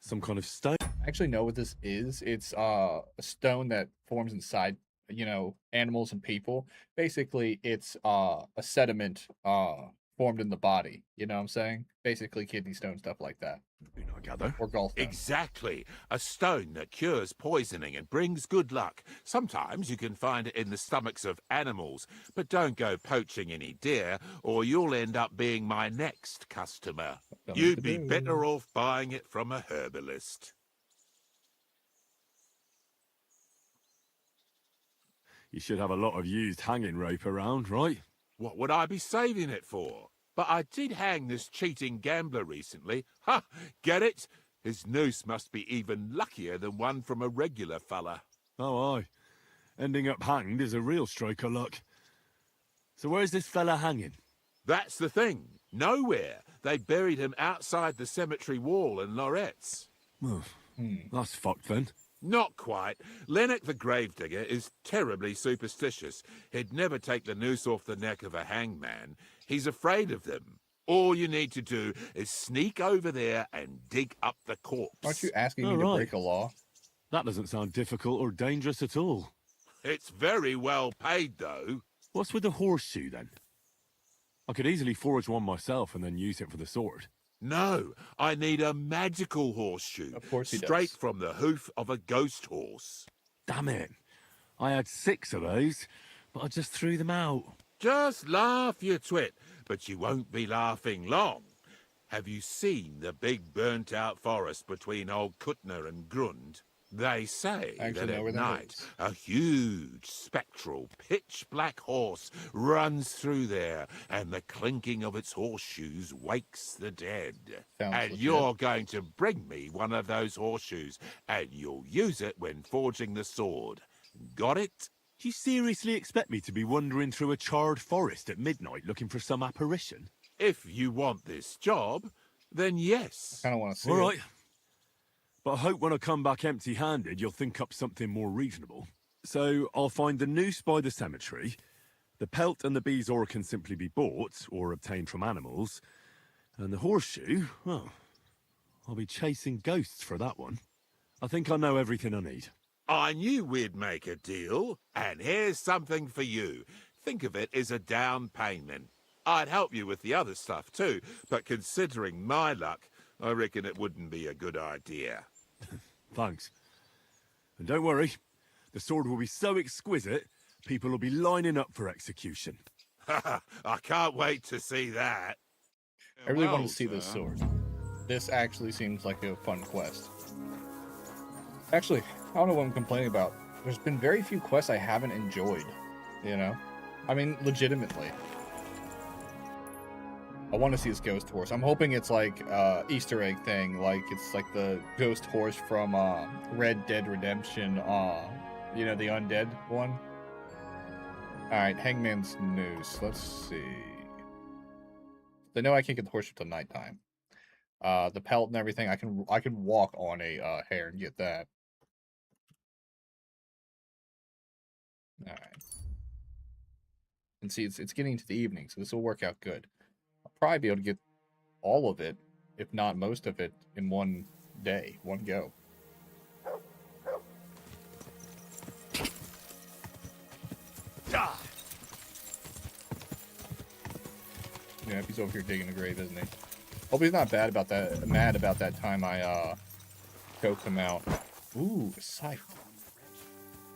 H: Some kind of stone?
B: I actually know what this is. It's a stone that forms inside, you know, animals and people. Basically, it's a sediment formed in the body. You know what I'm saying? Basically, kidney stone, stuff like that.
H: I gather.
B: Or gallstone.
K: Exactly. A stone that cures poisoning and brings good luck. Sometimes you can find it in the stomachs of animals, but don't go poaching any deer, or you'll end up being my next customer.
B: Something
K: You'd
B: to
K: be
B: do.
K: better off buying it from a herbalist.
H: You should have a lot of used hanging rope around, right?
K: What would I be saving it for? But I did hang this cheating gambler recently. Ha! Get it? His noose must be even luckier than one from a regular fella.
H: Oh, aye. Ending up hanged is a real stroke of luck. So where's this fella hanging?
K: That's the thing. Nowhere. They buried him outside the cemetery wall in Loretz.
H: Oh, that's fucked then.
K: Not quite. Lennox the gravedigger is terribly superstitious. He'd never take the noose off the neck of a hangman. He's afraid of them. All you need to do is sneak over there and dig up the corpse.
B: Aren't you asking me
H: Oh,
B: to
H: right.
B: break a law?
H: That doesn't sound difficult or dangerous at all.
K: It's very well paid, though.
H: What's with the horseshoe, then? I could easily forge one myself and then use it for the sword.
K: No, I need a magical horseshoe.
B: Of course he
K: Straight
B: does.
K: from the hoof of a ghost horse.
H: Damn it. I had 6 of those, but I just threw them out.
K: Just laugh, you twit, but you won't be laughing long. Have you seen the big burnt-out forest between Old Kuttner and Grund? They say
B: I actually
K: that
B: know where
K: at
B: that
K: night
B: is.
K: a huge, spectral, pitch-black horse runs through there, and the clinking of its horseshoes wakes the dead.
B: Sounds
K: And
B: legit.
K: you're going to bring me one of those horseshoes, and you'll use it when forging the sword. Got it?
H: Do you seriously expect me to be wandering through a charred forest at midnight looking for some apparition?
K: If you want this job, then yes.
B: I kind of want to see
H: All
B: it.
H: right. But I hope when I come back empty-handed, you'll think up something more reasonable. So I'll find the noose by the cemetery. The pelt and the bezoar can simply be bought or obtained from animals. And the horseshoe, well, I'll be chasing ghosts for that one. I think I know everything I need.
K: I knew we'd make a deal, and here's something for you. Think of it as a down payment. I'd help you with the other stuff too, but considering my luck, I reckon it wouldn't be a good idea.
H: Thanks. And don't worry, the sword will be so exquisite, people will be lining up for execution.
K: I can't wait to see that.
B: I really want to see this sword. This actually seems like a fun quest. Actually, I don't know what I'm complaining about. There's been very few quests I haven't enjoyed, you know? I mean, legitimately. I want to see this ghost horse. I'm hoping it's like Easter egg thing, like it's like the ghost horse from Red Dead Redemption, you know, the undead one. Alright, Hangman's Noose. Let's see. I know I can't get the horse until nighttime. The pelt and everything, I can walk on a hare and get that. Alright. And see, it's getting to the evening, so this will work out good. I'll probably be able to get all of it, if not most of it, in one day, one go. Yeah, he's over here digging a grave, isn't he? Hope he's not mad about that time I choked him out. Ooh, a scythe.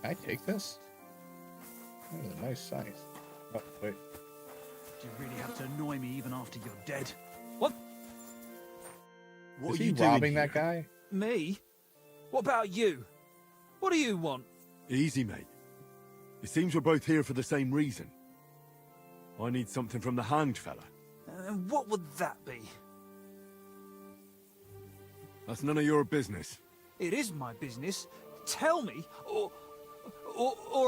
B: Can I take this? That is a nice scythe. Oh, wait.
F: Do you really have to annoy me even after you're dead?
D: What?
H: What
B: Is
H: are
B: he
H: you doing
B: robbing
H: here?
B: that guy?
D: Me? What about you? What do you want?
H: Easy, mate. It seems we're both here for the same reason. I need something from the hanged fella.
D: And what would that be?
H: That's none of your business.
D: It is my business. Tell me, or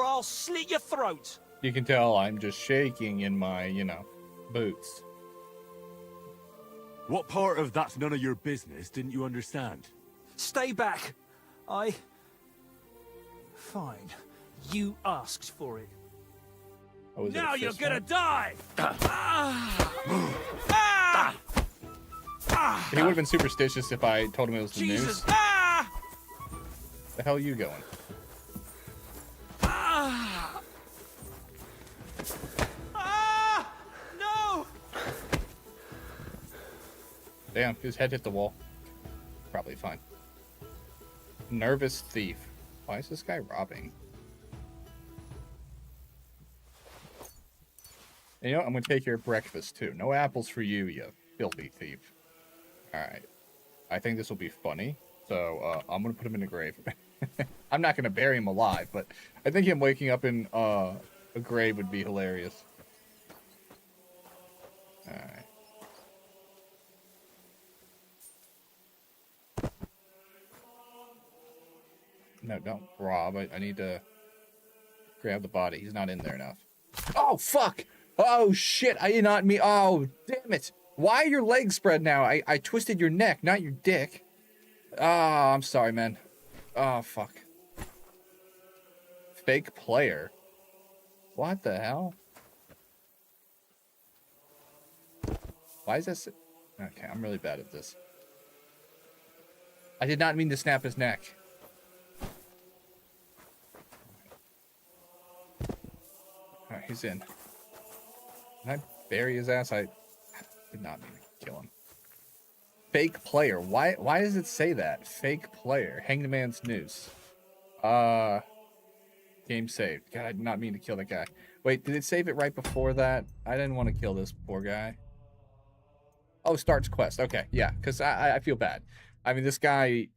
D: I'll slit your throat.
B: You can tell I'm just shaking in my, you know, boots.
H: What part of that's none of your business didn't you understand?
D: Stay back. Fine. You asked for it.
B: Oh, is it a
D: Now you're
B: fist
D: gonna
B: fight?
D: die!
B: He would have been superstitious if I told him it was the
D: Jesus!
B: news.
D: Ah!
B: The hell are you going?
D: Ah! Ah! No!
B: Damn, his head hit the wall. Probably fine. Nervous thief. Why is this guy robbing? And you know what? I'm gonna take your breakfast too. No apples for you, you filthy thief. Alright. I think this will be funny. So I'm gonna put him in a grave. I'm not gonna bury him alive, but I think him waking up in a grave would be hilarious. Alright. No, don't rob. I need to grab the body. He's not in there enough. Oh, fuck! Oh, shit! I did not mean... Oh, damn it! Why are your legs spread now? I twisted your neck, not your dick. Oh, I'm sorry, man. Oh, fuck. Fake player. What the hell? Why is this... Okay, I'm really bad at this. I did not mean to snap his neck. Alright, he's in. Can I bury his ass? I did not mean to kill him. Fake player. Why does it say that? Fake player. Hanged Man's Noose. Game saved. God, I did not mean to kill that guy. Wait, did it save it right before that? I didn't want to kill this poor guy. Oh, starts quest. Okay, yeah, because I feel bad. I mean, this guy,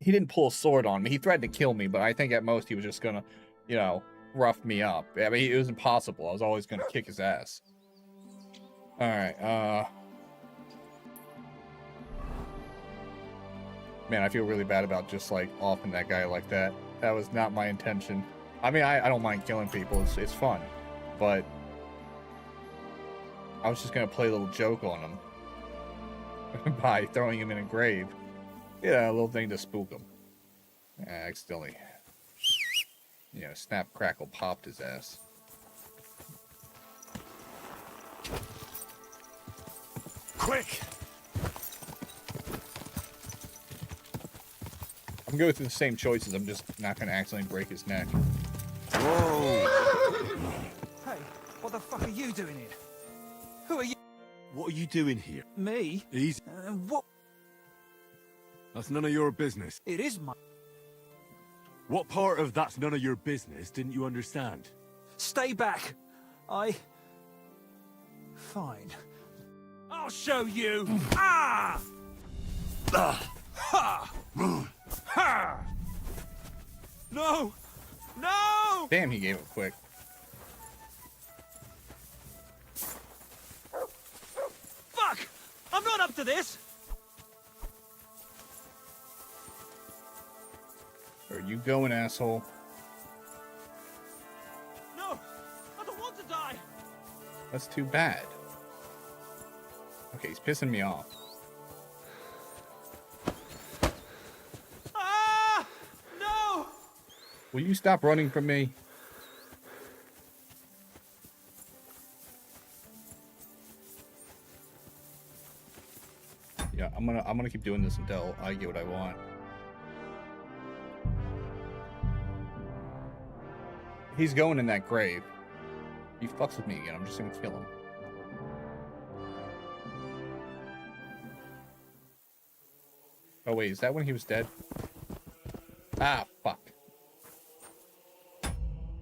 B: he didn't pull a sword on me. He threatened to kill me, but I think at most he was just gonna, you know, rough me up. I mean, it was impossible. I was always gonna kick his ass. Alright, man, I feel really bad about just, like, offing that guy like that. That was not my intention. I mean, I don't mind killing people. It's fun. But I was just gonna play a little joke on him by throwing him in a grave. Yeah, a little thing to spook him. Accidentally. you know, snap, crackle, popped his ass.
I: Quick!
B: I'm going through the same choices. I'm just not going to accidentally break his neck.
H: Whoa!
F: Hey, what the fuck are you doing here? Who are you?
H: What are you doing here?
F: Me?
H: Easy.
F: What?
H: That's none of your business.
F: It is my...
H: What part of that's none of your business didn't you understand?
F: Stay back. Fine. I'll show you. Ah! Ha! Ha! No! No!
B: Damn, he gave it quick.
F: Fuck! I'm not up to this!
B: Where are you going, asshole?
F: No! I don't want to die!
B: That's too bad. Okay, he's pissing me off.
F: Ah! No!
B: Will you stop running from me? Yeah, I'm gonna keep doing this until I get what I want. He's going in that grave. He fucks with me again. I'm just gonna kill him. Oh wait, is that when he was dead? Ah, fuck.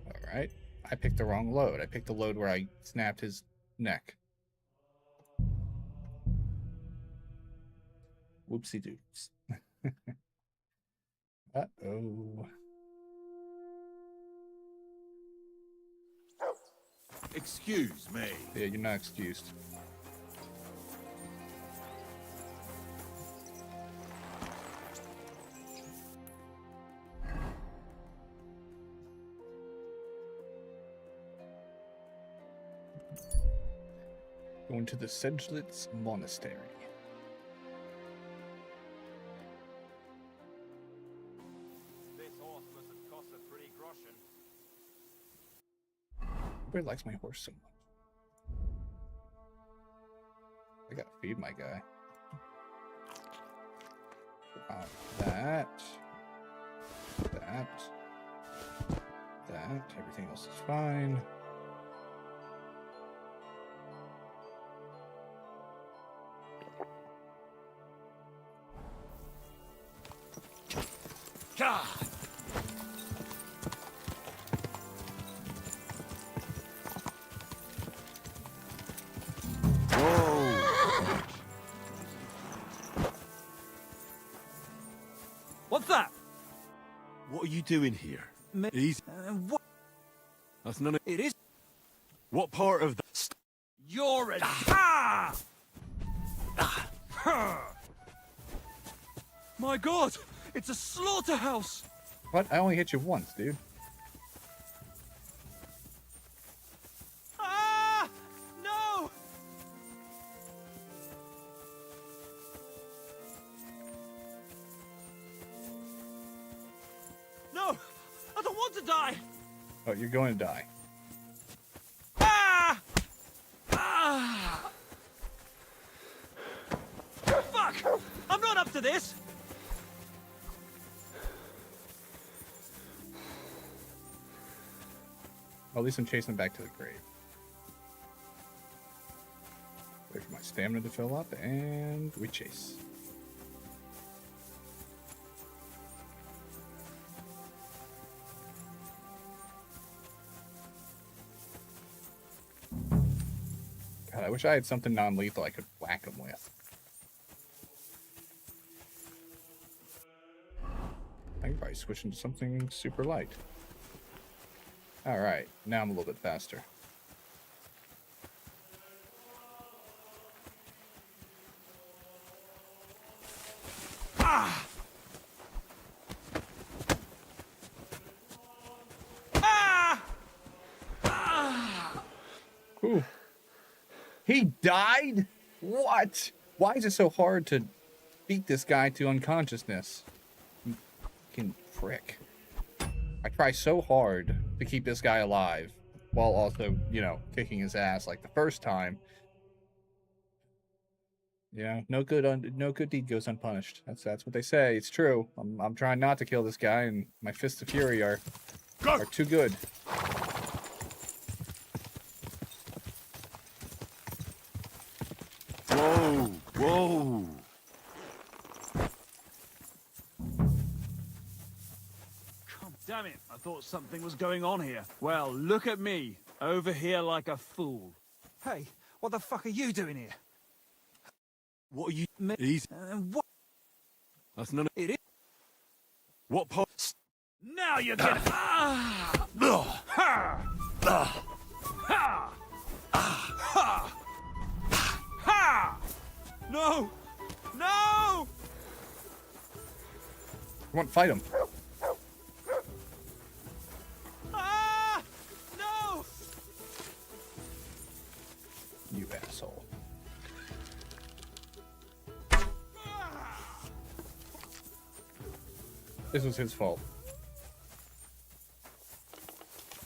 B: Alright. I picked the wrong load. I picked the load where I snapped his neck. Whoopsie doops. Uh-oh.
K: Excuse me.
B: Yeah, you're not excused. Going to the Sedglitz Monastery.
I: This horse must have cost a pretty groschen.
B: Everybody likes my horse so much. I gotta feed my guy. That. Everything else is fine.
F: God!
H: Whoa!
F: What's that?
H: What are you doing here?
F: Me?
H: Easy.
F: What?
H: That's none of...
F: It is...
H: What part of that...
F: You're a... Ah! My God! It's a slaughterhouse!
B: What? I only hit you once, dude.
F: Ah! No! No! I don't want to die!
B: Oh, you're going to die.
F: Ah! Ah! Fuck! I'm not up to this!
B: Well, at least I'm chasing him back to the grave. Wait for my stamina to fill up, and we chase. God, I wish I had something non-lethal I could whack him with. I can probably switch into something super light. Alright, now I'm a little bit faster.
F: Ah! Ah! Ah!
B: Ooh. He died? What? Why is it so hard to beat this guy to unconsciousness? Fucking prick. I try so hard to keep this guy alive while also, you know, kicking his ass like the first time. Yeah, no good deed goes unpunished. That's what they say. It's true. I'm trying not to kill this guy, and my fists of fury are too good.
H: Whoa, whoa.
F: God damn it, I thought something was going on here. Well, look at me, over here like a fool.
I: Hey, what the fuck are you doing here?
H: What are you... Easy.
I: What?
H: That's none of...
I: It is.
H: What part...
F: Now you're getting... Ha! Ha! Ha! Ha!
I: No! No!
B: Come on, fight him.
I: Ah! No!
B: You asshole. This was his fault.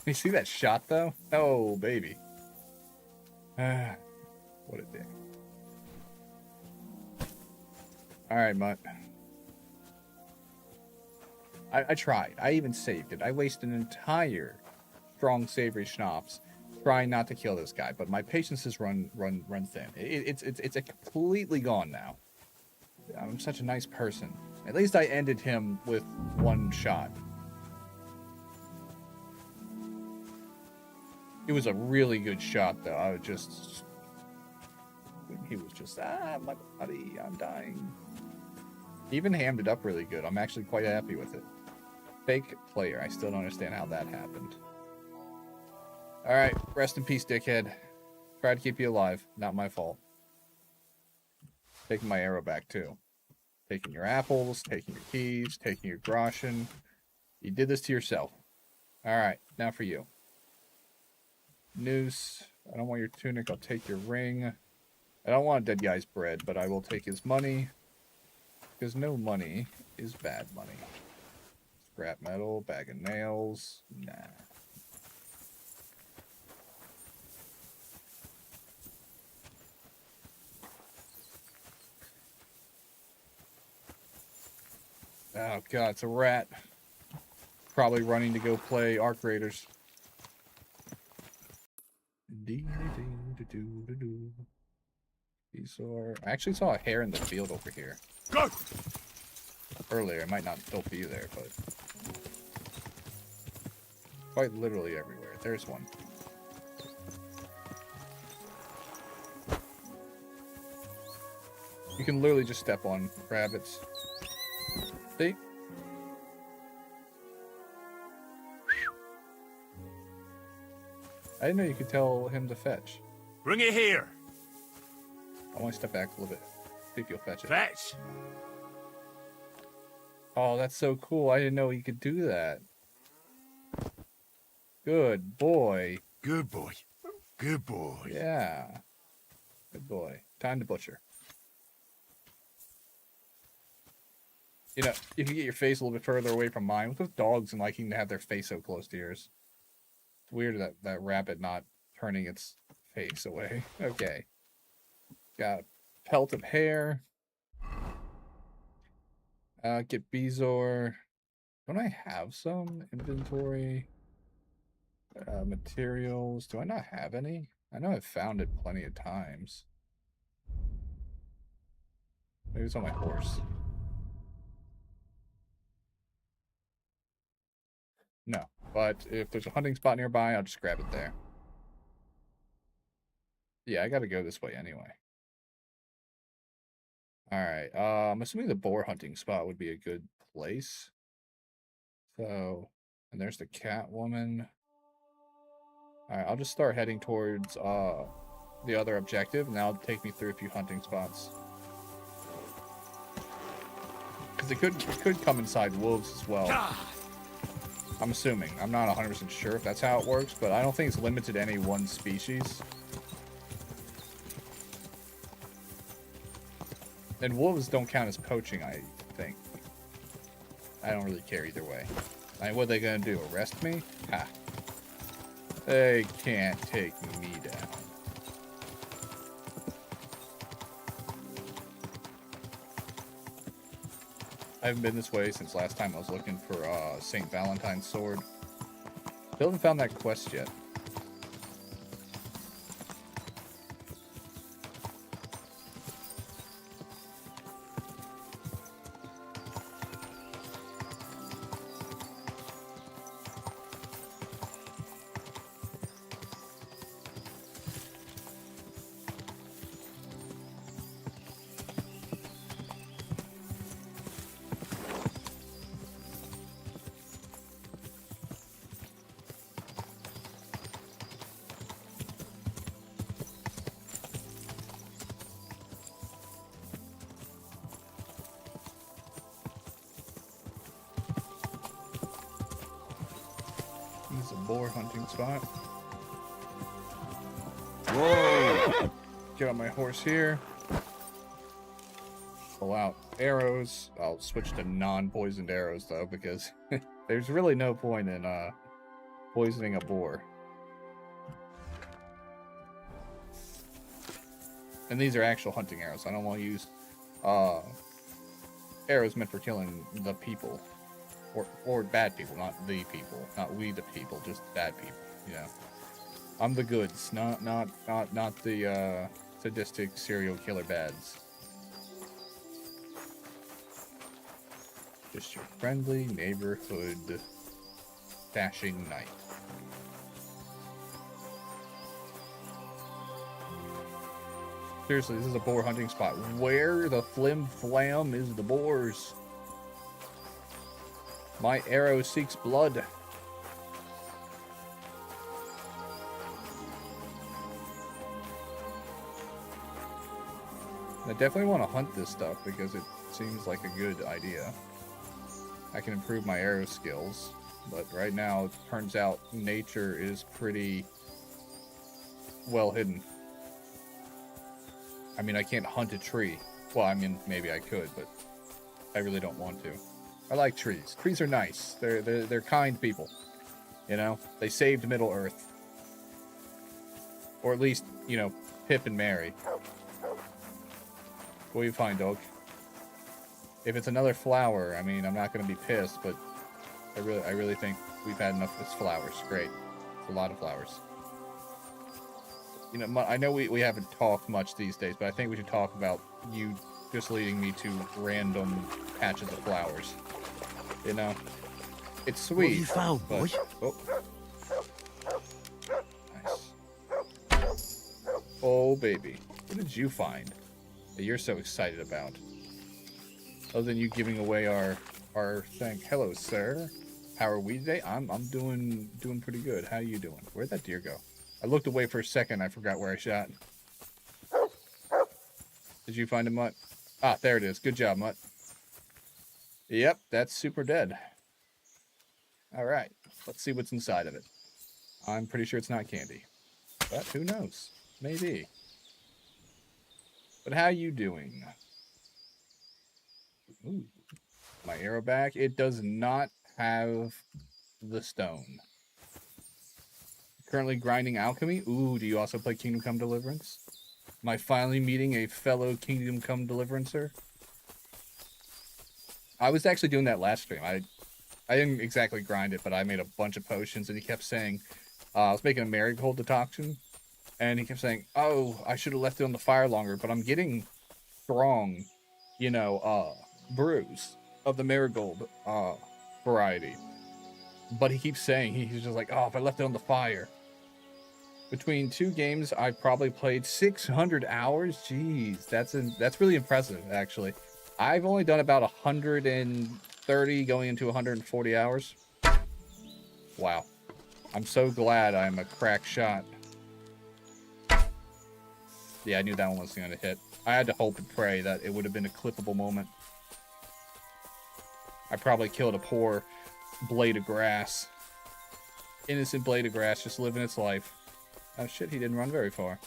B: You see that shot, though? Oh, baby. Ah, what a dick. Alright, Mutt. I tried. I even saved it. I wasted an entire strong savory schnapps trying not to kill this guy, but my patience has run thin. It's completely gone now. I'm such a nice person. At least I ended him with one shot. It was a really good shot, though. I was just... He was just, my body, I'm dying. He even hammed it up really good. I'm actually quite happy with it. Fake player. I still don't understand how that happened. Alright, rest in peace, dickhead. Tried to keep you alive. Not my fault. Taking my arrow back, too. Taking your apples, taking your keys, taking your groschen. You did this to yourself. Alright, now for you. Noose. I don't want your tunic. I'll take your ring. I don't want a dead guy's bread, but I will take his money. Because no money is bad money. Scrap metal, bag of nails. Nah. Oh god, it's a rat. Probably running to go play Arc Raiders. These are... I actually saw a hare in the field over here.
H: Go!
B: Earlier, it might not still be there, but... Quite literally everywhere. There's one. You can literally just step on rabbits. See? I didn't know you could tell him to fetch.
H: Bring it here.
B: I want to step back a little bit. See if you'll fetch it.
H: Fetch.
B: Oh, that's so cool. I didn't know he could do that. Good boy.
H: Good boy. Good boy.
B: Yeah. Good boy. Time to butcher. You know, you can get your face a little bit further away from mine. With those dogs and liking to have their face so close to yours. It's weird that rabbit not turning its face away. Okay. Got a pelt of hair. Get Bezor. Don't I have some inventory? Materials. Do I not have any? I know I've found it plenty of times. Maybe it's on my horse. No, but if there's a hunting spot nearby, I'll just grab it there. Yeah, I gotta go this way anyway. Alright, I'm assuming the boar hunting spot would be a good place. So, and there's the cat woman. Alright, I'll just start heading towards the other objective, and that'll take me through a few hunting spots. Because it could come inside wolves as well. I'm assuming. I'm not 100% sure if that's how it works, but I don't think it's limited to any one species. And wolves don't count as poaching, I think. I don't really care either way. what are they gonna do? Arrest me? Ha. They can't take me down. I haven't been this way since last time I was looking for St. Valentine's sword. Still haven't found that quest yet. He's a boar hunting spot. Whoa! Get on my horse here. Pull out arrows. I'll switch to non-poisoned arrows though, because there's really no point in poisoning a boar. And these are actual hunting arrows. I don't want to use arrows meant for killing the people. Or bad people, not the people. Not we the people, just bad people. Yeah. I'm the goods, not the sadistic serial killer bads. Just your friendly neighborhood dashing knight. Seriously, this is a boar hunting spot. Where the flim flam is the boars? My arrow seeks blood. I definitely want to hunt this stuff because it seems like a good idea. I can improve my arrow skills, but right now it turns out nature is pretty well hidden. I mean, I can't hunt a tree. Well, I mean, maybe I could, but I really don't want to. I like trees. Trees are nice. They're kind people. You know, they saved Middle Earth. Or at least, you know, Pip and Mary. What do you find, dog? If it's another flower, I mean, I'm not going to be pissed, but I really think we've had enough of this flowers. Great. It's a lot of flowers. You know, I know we haven't talked much these days, but I think we should talk about you just leading me to random patches of flowers. You know? It's sweet.
H: What have you found,
B: but,
H: boy?
B: Oh. Nice. Oh, baby. What did you find that you're so excited about? Other than you giving away our thing. Hello, sir. How are we today? I'm doing pretty good. How are you doing? Where'd that deer go? I looked away for a second. I forgot where I shot. Did you find a mutt? Ah, there it is. Good job, mutt. Yep, that's super dead. All right, let's see what's inside of it. I'm pretty sure it's not candy, but who knows? Maybe. But how you doing? Ooh, my arrow back. It does not have the stone. Currently grinding alchemy. Ooh, do you also play Kingdom Come Deliverance? Am I finally meeting a fellow Kingdom Come Deliverancer? I was actually doing that last stream. I didn't exactly grind it, but I made a bunch of potions, and he kept saying, I was making a marigold decoction, and he kept saying, oh, I should have left it on the fire longer, but I'm getting strong, you know, brews of the marigold variety. But he keeps saying, he's just like, oh, if I left it on the fire. Between two games, I probably played 600 hours. Jeez, that's really impressive, actually. I've only done about 130 going into 140 hours. Wow. I'm so glad I'm a crack shot. Yeah, I knew that one was going to hit. I had to hope and pray that it would have been a clippable moment. I probably killed a poor blade of grass. Innocent blade of grass just living its life. Oh shit, he didn't run very far.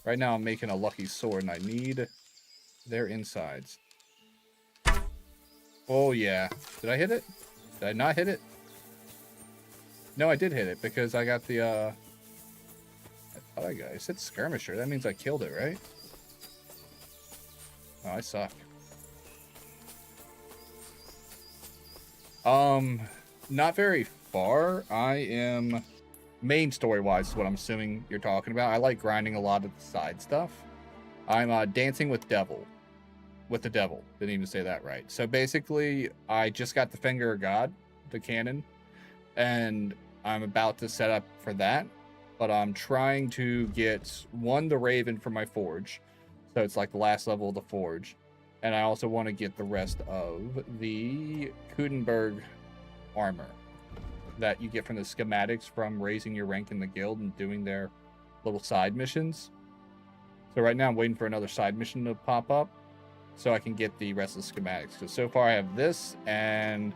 B: Right now I'm making a lucky sword and I need their insides. Oh yeah. Did I hit it? Did I not hit it? No, I did hit it because I got the, I thought I said skirmisher. That means I killed it, right? Oh, I suck. Not very far. I am, main story-wise is what I'm assuming you're talking about. I like grinding a lot of the side stuff. I'm, dancing with the devil. Didn't even say that right. So basically, I just got the Finger of God, the cannon, and I'm about to set up for that. But I'm trying to get, the Raven for my forge. So it's like the last level of the forge. And I also want to get the rest of the Kudenberg armor that you get from the schematics from raising your rank in the guild and doing their little side missions. So right now I'm waiting for another side mission to pop up so I can get the rest of the schematics. Because so far I have this and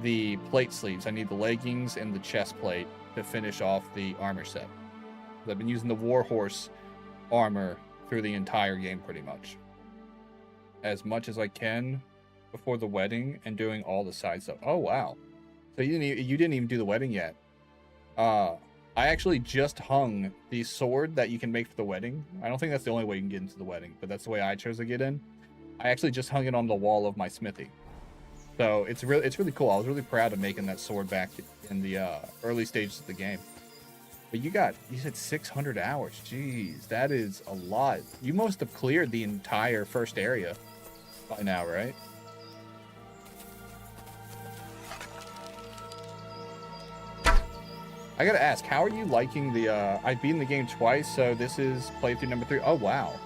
B: the plate sleeves. I need the leggings and the chest plate to finish off the armor set. I've been using the Warhorse armor through the entire game pretty much. As much as I can before the wedding and doing all the side stuff. Oh, wow. So you didn't even do the wedding yet. I actually just hung the sword that you can make for the wedding. I don't think that's the only way you can get into the wedding, but that's the way I chose to get in. I actually just hung it on the wall of my smithy. So it's really cool. I was really proud of making that sword back in the early stages of the game. But you said 600 hours. Jeez, that is a lot. You must have cleared the entire first area by now, right? I gotta ask, how are you liking the, I've beaten the game twice, so this is playthrough number 3. Oh, wow.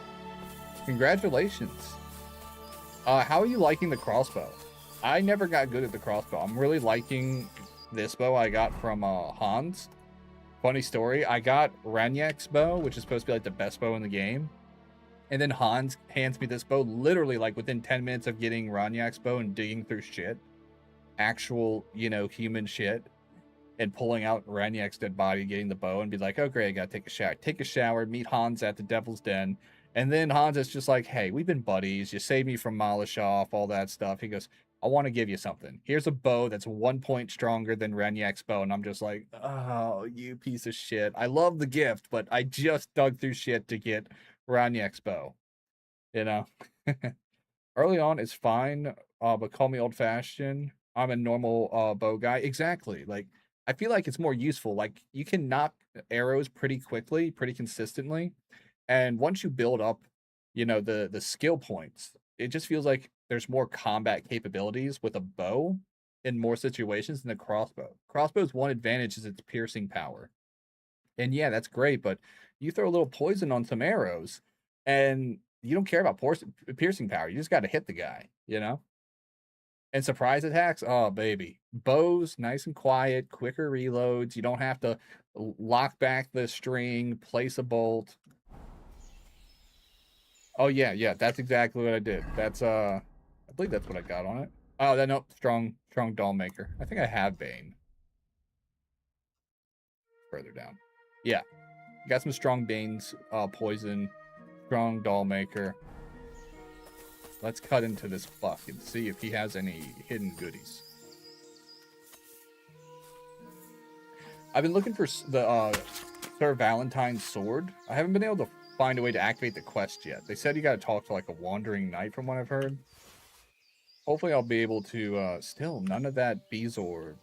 B: Congratulations. How are you liking the crossbow? I never got good at the crossbow. I'm really liking this bow I got from, Hans. Funny story, I got Ranyak's bow, which is supposed to be like the best bow in the game. And then Hans hands me this bow literally like within 10 minutes of getting Ranyak's bow and digging through shit. Actual, human shit. And pulling out Ranyak's dead body, getting the bow, and be like, oh, great, I gotta take a shower. Take a shower, meet Hans at the Devil's Den. And then Hans is just like, hey, we've been buddies. You saved me from Malashov, all that stuff. He goes, I want to give you something. Here's a bow that's 1 point stronger than Ranyak's bow. And I'm just like, oh, you piece of shit. I love the gift, but I just dug through shit to get Ranyak's bow. Early on, it's fine, but call me old-fashioned. I'm a normal bow guy. Exactly. Like, I feel like it's more useful. Like, you can knock arrows pretty quickly, pretty consistently. And once you build up, the skill points, it just feels like there's more combat capabilities with a bow in more situations than a crossbow. Crossbow's one advantage is its piercing power. And yeah, that's great, but you throw a little poison on some arrows and you don't care about piercing power. You just got to hit the guy, And surprise attacks, oh, baby. Bows, nice and quiet, quicker reloads. You don't have to lock back the string, place a bolt. Oh, yeah, that's exactly what I did. That's, I believe that's what I got on it. Oh, no, strong doll maker. I think I have Bane. Further down. Yeah, got some strong Bane's, poison, strong doll maker. Let's cut into this fuck and see if he has any hidden goodies. I've been looking for the Sir Valentine's sword. I haven't been able to find a way to activate the quest yet. They said you gotta talk to like a wandering knight from what I've heard. Hopefully I'll be able to, still none of that Bezos or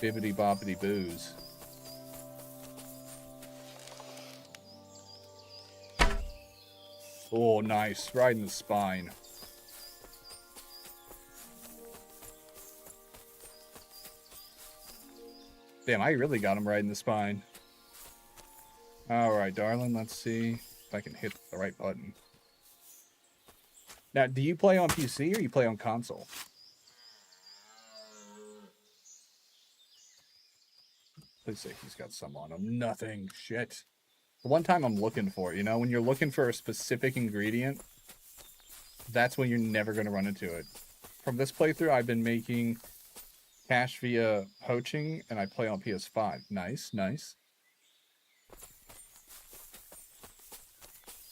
B: bibbity boppity boos. Oh, nice. Right in the spine. Damn, I really got him right in the spine. Alright, darling. Let's see if I can hit the right button. Now, do you play on PC or you play on console? Let's see if he's got some on him. Nothing. Shit. The one time I'm looking for it, when you're looking for a specific ingredient, that's when you're never going to run into it. From this playthrough, I've been making cash via poaching, and I play on PS5. Nice, nice.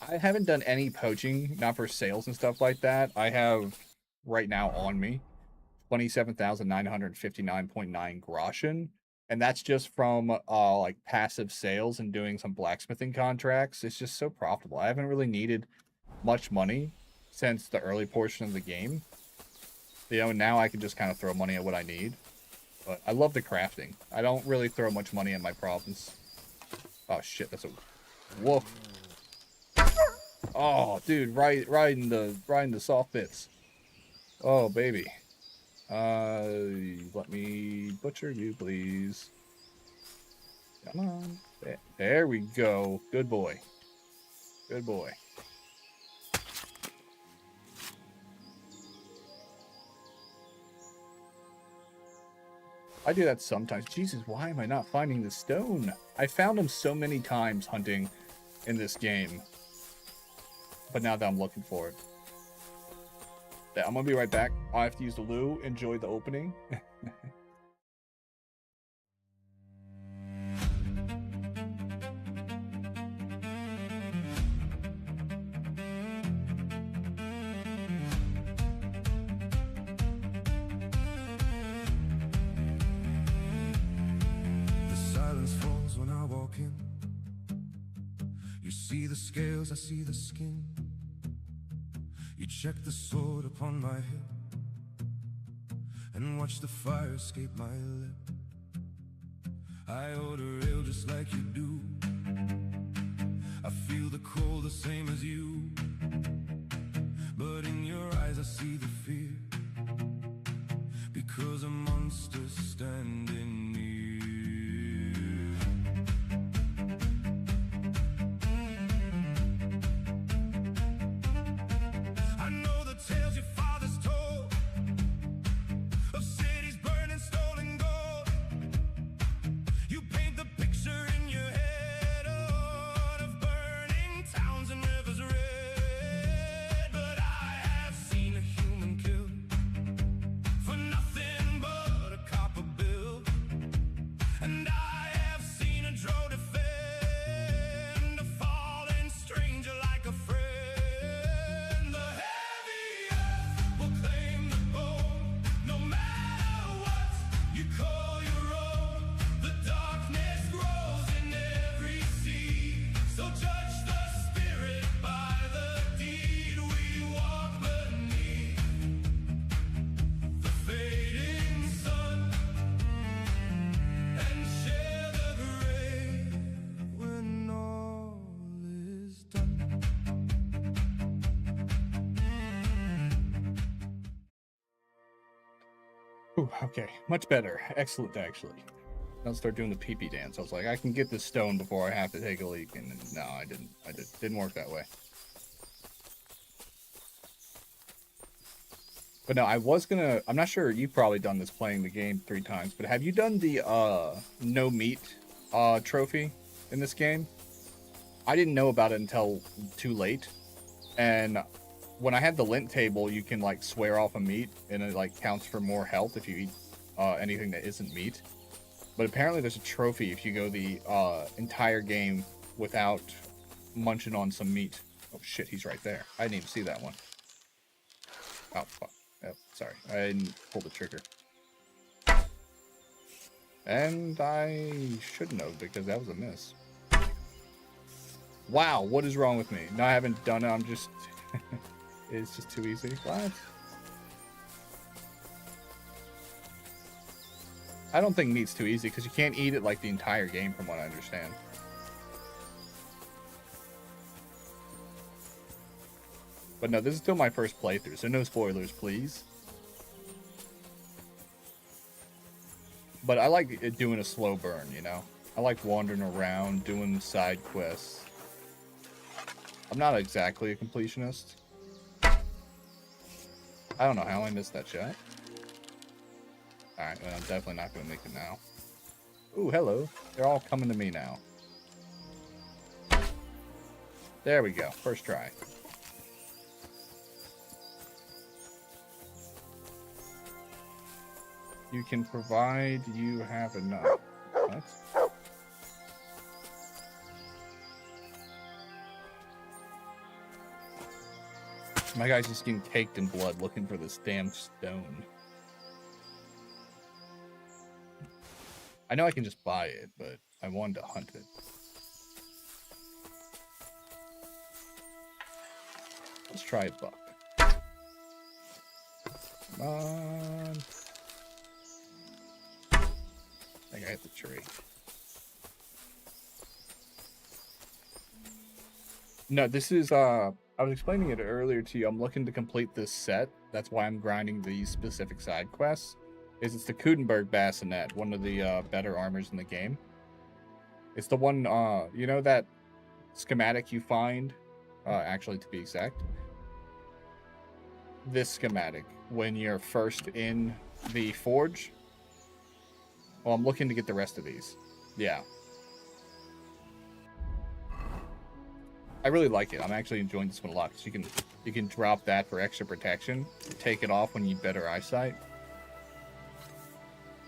B: I haven't done any poaching, not for sales and stuff like that. I have right now on me 27,959.9 groschen. And that's just from like passive sales and doing some blacksmithing contracts. It's just so profitable. I haven't really needed much money since the early portion of the game. You know, now I can just kind of throw money at what I need. But I love the crafting. I don't really throw much money at my problems. Oh shit, that's a wolf. Oh, dude, right in the soft bits. Oh, baby. Let me butcher you, please. Come on. There we go. Good boy. Good boy. I do that sometimes. Jesus, why am I not finding the stone? I found them so many times hunting in this game. But now that I'm looking for it. Yeah, I'm gonna be right back. I have to use the loo. Enjoy the opening.
A: The silence falls when I walk in. You see the scales, I see the skin. You check the sword upon my hip and watch the fire escape my lip. I order ale just like you do. I feel the cold the same as you. But in your eyes I see the fear, because a monster's standing near. I know the tales your fathers told of cities burning, stolen gold. You paint the picture in your head of burning towns and rivers red. But I have seen a human killed for nothing but a copper bill. And I have seen a drow defend a fallen stranger like a friend. The heavy earth will claim the bone, no matter what you call your own. The darkness grows in every seed, so judge the spirit by the deed. We walk beneath the fading sun and share the grave when all is done.
B: Ooh, okay, much better. Excellent, actually. I'll start doing the pee-pee dance. I was like, I can get this stone before I have to take a leak, and no, I didn't. Didn't work that way. But no, I was gonna. I'm not sure. You've probably done this playing the game 3 times, but have you done the no meat trophy in this game? I didn't know about it until too late, and when I had the lint table, you can like swear off a meat, and it like counts for more health if you eat anything that isn't meat. But apparently, there's a trophy if you go the entire game without munching on some meat. Oh shit, he's right there. I didn't even see that one. Oh fuck. Oh, sorry, I didn't pull the trigger. And I shouldn't have, because that was a miss. Wow, what is wrong with me? No, I haven't done it. I'm just... it's just too easy. What? I don't think meat's too easy, because you can't eat it like the entire game, from what I understand. But no, this is still my first playthrough, so no spoilers, please. But I like doing a slow burn, you know? I like wandering around, doing side quests. I'm not exactly a completionist. I don't know how I missed that shot. Alright, well, I'm definitely not going to make it now. Ooh, hello. They're all coming to me now. There we go. First try. You can provide, you have enough. What? My guy's just getting caked in blood looking for this damn stone. I know I can just buy it, but I wanted to hunt it. Let's try a buck. Come on. I think I hit the tree. No, this is, I was explaining it earlier to you. I'm looking to complete this set. That's why I'm grinding these specific side quests. It's the Kudenberg Bassinet, one of the better armors in the game. It's the one, you know that schematic you find, actually to be exact. This schematic, when you're first in the forge. Well, I'm looking to get the rest of these. Yeah. I really like it. I'm actually enjoying this one a lot because you can drop that for extra protection, take it off when you have better eyesight.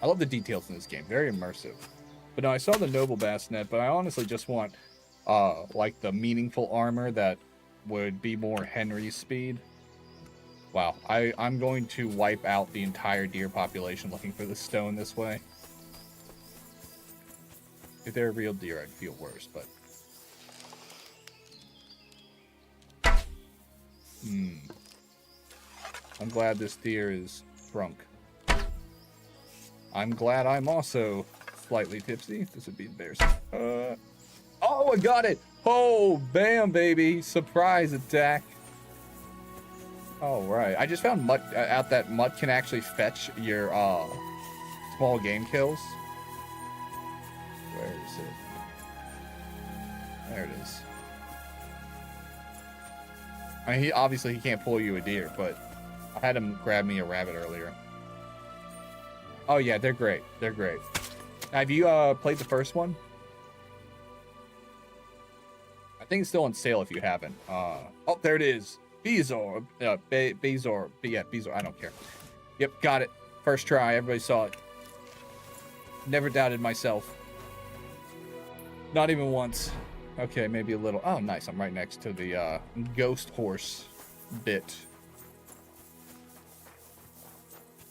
B: I love the details in this game. Very immersive. But no, I saw the Noble Bassinet, but I honestly just want like the meaningful armor that would be more Henry's speed. Wow, I'm going to wipe out the entire deer population looking for the stone this way. If they're a real deer, I'd feel worse, but... I'm glad this deer is drunk. I'm glad I'm also slightly tipsy. This would be embarrassing. Oh, I got it! Oh, bam, baby! Surprise attack. All right. I just found Mutt out that Mutt can actually fetch your small game kills. Where is it? There it is. I mean, he can't pull you a deer, but I had him grab me a rabbit earlier. Oh yeah, they're great. They're great. Have you played the first one? I think it's still on sale if you haven't. Oh, there it is. Beezor. Beezor. Yeah, Beezor. I don't care. Yep, got it. First try. Everybody saw it. Never doubted myself. Not even once. Okay, maybe a little. Oh, nice. I'm right next to the ghost horse bit.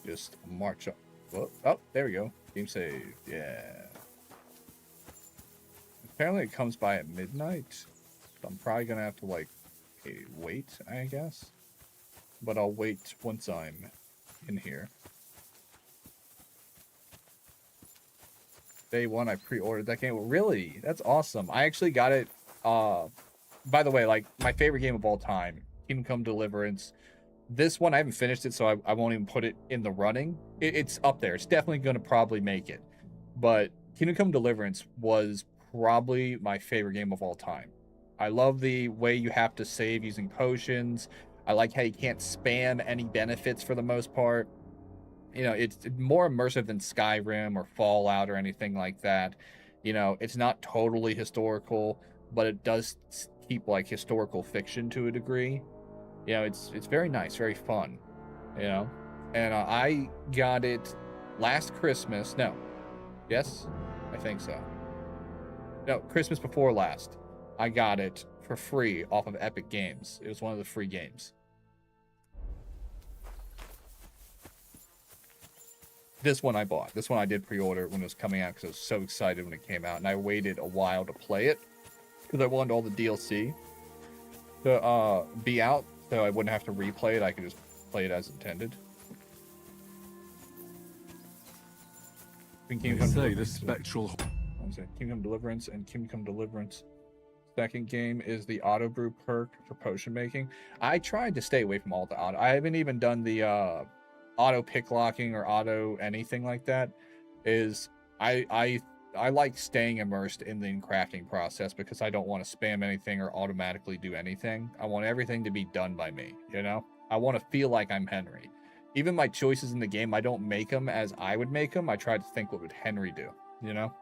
B: Just march up. Whoa. Oh, there we go. Game saved. Yeah. Apparently it comes by at midnight. So I'm probably going to have to, like, wait, I guess. But I'll wait once I'm in here. Day one, I pre-ordered that game. Really? That's awesome. I actually got it. By the way, like, my favorite game of all time, Kingdom Come Deliverance. This one, I haven't finished it, so I won't even put it in the running. It's up there. It's definitely going to probably make it. But Kingdom Come Deliverance was probably my favorite game of all time. I love the way you have to save using potions. I like how you can't spam any benefits for the most part. You know, it's more immersive than Skyrim or Fallout or anything like that. You know, it's not totally historical, but it does keep, like, historical fiction to a degree. You know, it's very nice, very fun, you know. And I got it last Christmas. No. Yes? I think so. No, Christmas before last. I got it for free off of Epic Games. It was one of the free games. This one I bought. This one I did pre-order when it was coming out because I was so excited when it came out. And I waited a while to play it because I wanted all the DLC to be out. So I wouldn't have to replay it. I could just play it as intended.
H: They say the spectral...
B: Kingdom Come Deliverance and Kingdom Come Deliverance. Second game is the auto brew perk for potion making. I tried to stay away from all the auto. I haven't even done the auto pick locking or auto anything like that. I like staying immersed in the crafting process because I don't want to spam anything or automatically do anything. I want everything to be done by me, you know? I want to feel like I'm Henry. Even my choices in the game, I don't make them as I would make them. I try to think what would Henry do, you know?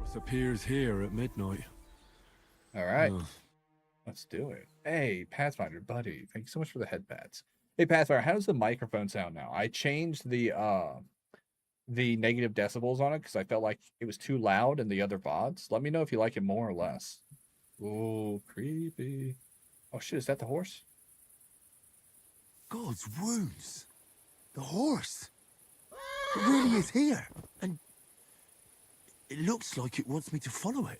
H: It appears here at midnight.
B: All right. Let's do it. Hey, Pathfinder, buddy. Thank you so much for the head pats. Hey, Pathfinder, how does the microphone sound now? I changed the negative decibels on it because I felt like it was too loud in the other VODs. Let me know if you like it more or less. Ooh, creepy. Oh, shit, is that the horse?
H: God's wounds. The horse. It really is here. And It looks like it wants me to follow it.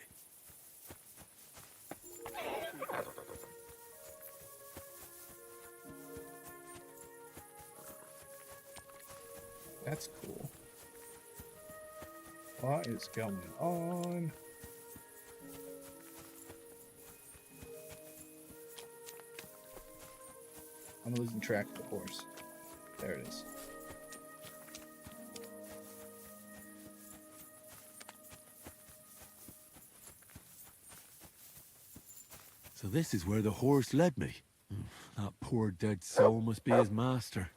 B: That's cool. What is going on? I'm losing track of the horse. There it is.
H: So this is where the horse led me. That poor dead soul must be his master.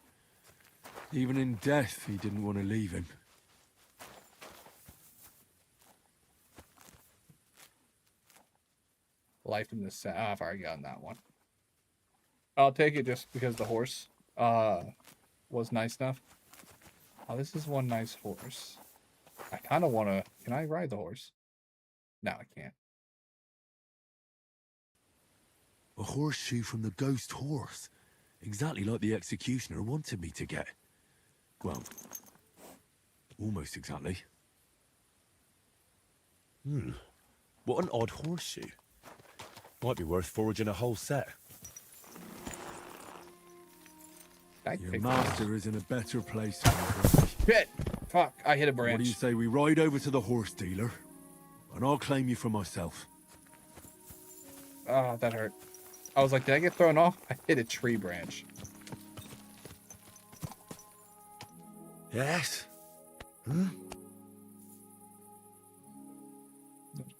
H: Even in death, he didn't want to leave him.
B: Life in the Sand. I've already gotten that one. I'll take it just because the horse was nice enough. Oh, this is one nice horse. I kind of want to... Can I ride the horse? No, I can't.
H: A horseshoe from the ghost horse. Exactly like the executioner wanted me to get. Well, almost exactly.
C: What an odd horseshoe. Might be worth forging a whole set.
H: Your master is in a better place.
B: Shit! Fuck, I hit a branch.
H: What do you say we ride over to the horse dealer, and I'll claim you for myself?
B: Oh, that hurt. I was like, did I get thrown off? I hit a tree branch.
C: Yes.
B: That's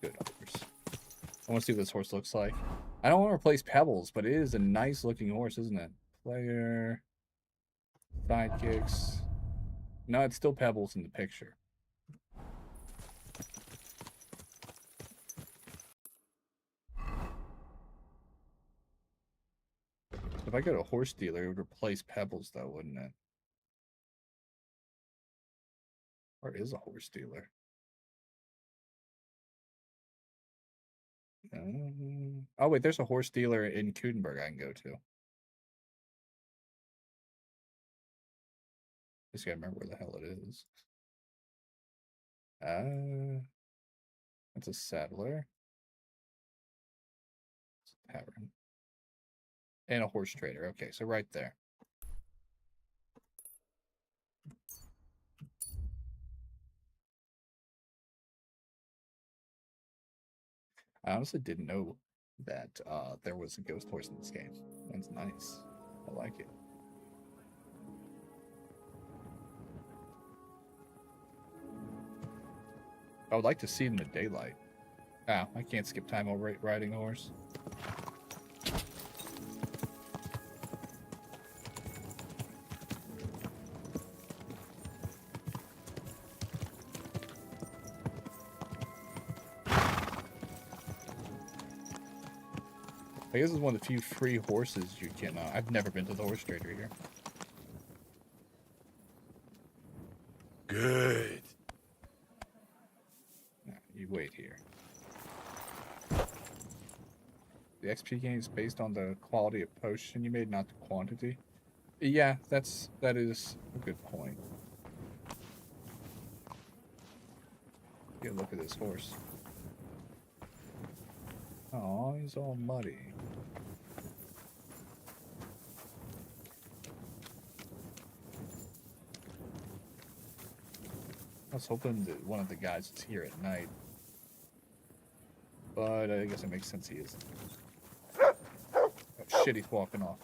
B: good horse. I want to see what this horse looks like. I don't want to replace Pebbles, but it is a nice looking horse, isn't it? Player. Sidekicks. No, it's still Pebbles in the picture. If I go to a horse dealer, it would replace Pebbles, though, wouldn't it? Where is a horse dealer? Oh, wait, there's a horse dealer in Kudenberg I can go to. Just gotta remember where the hell it is. That's a saddler. It's a tavern. And a horse trader. Okay, so right there. I honestly didn't know that there was a ghost horse in this game. That's nice. I like it. I would like to see it in the daylight. Oh, I can't skip time while riding a horse. I guess it's one of the few free horses you can... I've never been to the horse trader here.
C: Good.
B: No, you wait here. The XP gain is based on the quality of potion you made, not the quantity. Yeah, that is a good point. Get a look at this horse. Oh, he's all muddy. I was hoping that one of the guys is here at night. But I guess it makes sense he isn't. Oh shit, he's walking off.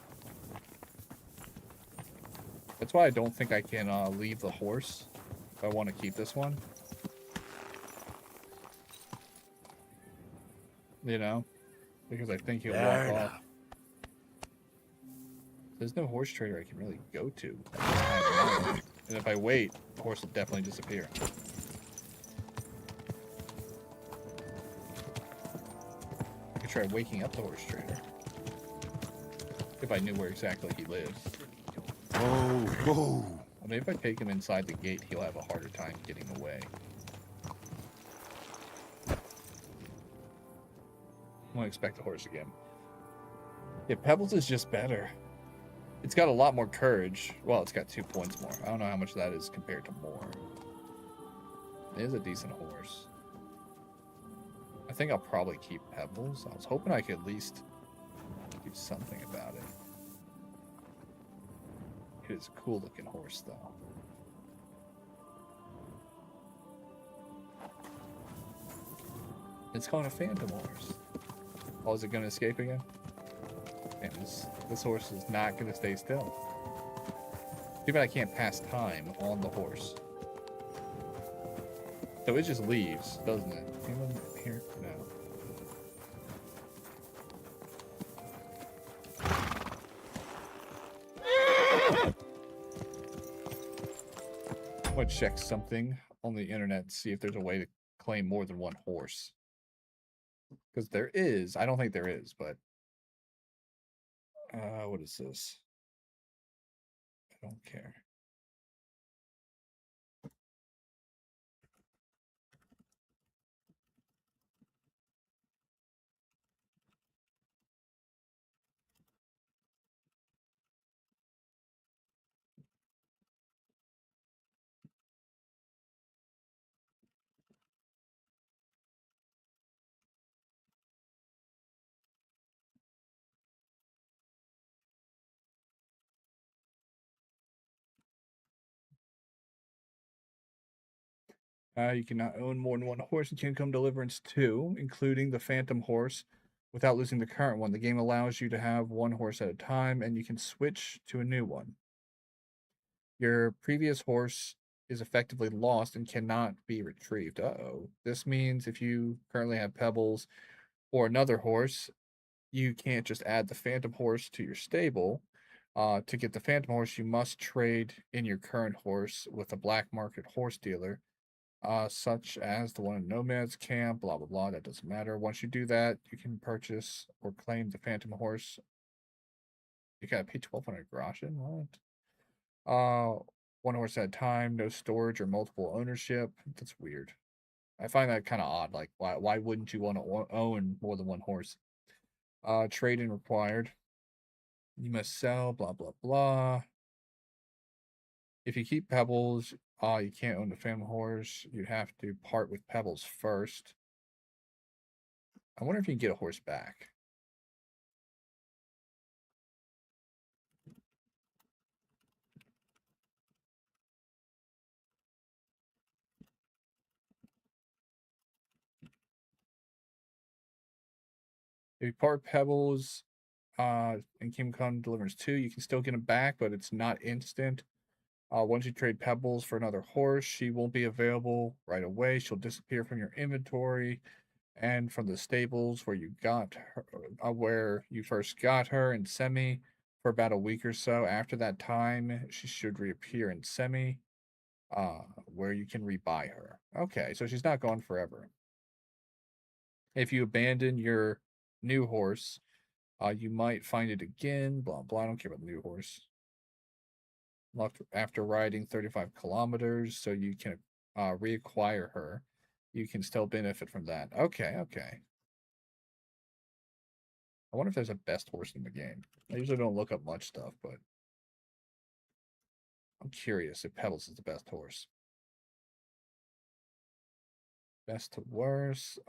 B: That's why I don't think I can leave the horse if I want to keep this one. You know? Because I think he'll walk off. There's no horse trader I can really go to. And if I wait, the horse will definitely disappear. I could try waking up the horse trader. If I knew where exactly he lived.
H: Oh, whoa.
B: I mean, if I take him inside the gate, he'll have a harder time getting away. I won't expect the horse again. Yeah, Pebbles is just better. It's got a lot more courage. Well, it's got 2 points more. I don't know how much that is compared to more. It is a decent horse. think I'll probably keep Pebbles. I was hoping I could at least do something about it. It is a cool looking horse, though. It's called a phantom horse. Oh, is it going to escape again? Man, this horse is not going to stay still. Too bad I can't pass time on the horse. So it just leaves, doesn't it? Anyone here? No. I'm going to check something on the internet and see if there's a way to claim more than one horse. Because there is. I don't think there is, but... what is this? I don't care. You cannot own more than one horse in Kingdom Come Deliverance 2, including the Phantom Horse, without losing the current one. The game allows you to have one horse at a time, and you can switch to a new one. Your previous horse is effectively lost and cannot be retrieved. Uh-oh. This means if you currently have Pebbles or another horse, you can't just add the Phantom Horse to your stable. To get the Phantom Horse, you must trade in your current horse with a black market horse dealer, such as the one in Nomad's Camp, blah, blah, blah. That doesn't matter. Once you do that, you can purchase or claim the Phantom Horse. You gotta pay 1,200 groschen? What? One horse at a time, no storage or multiple ownership. That's weird. I find that kind of odd. Like, why wouldn't you want to own more than one horse? Trade-in required. You must sell, blah, blah, blah. If you keep Pebbles, you can't own the Phantom Horse. You'd have to part with Pebbles first. I wonder if you can get a horse back. If you part Pebbles in Kingdom Come Deliverance 2, you can still get him back, but it's not instant. Once you trade Pebbles for another horse, she won't be available right away. She'll disappear from your inventory and from the stables where you got her, where you first got her in Semi for about a week or so. After that time, she should reappear in Semi, where you can rebuy her. Okay, so she's not gone forever. If you abandon your new horse, you might find it again. Blah blah. I don't care about the new horse. After riding 35 kilometers, so you can reacquire her. You can still benefit from that. Okay, okay. I wonder if there's a best horse in the game. I usually don't look up much stuff, but I'm curious if Pebbles is the best horse. Best to worst.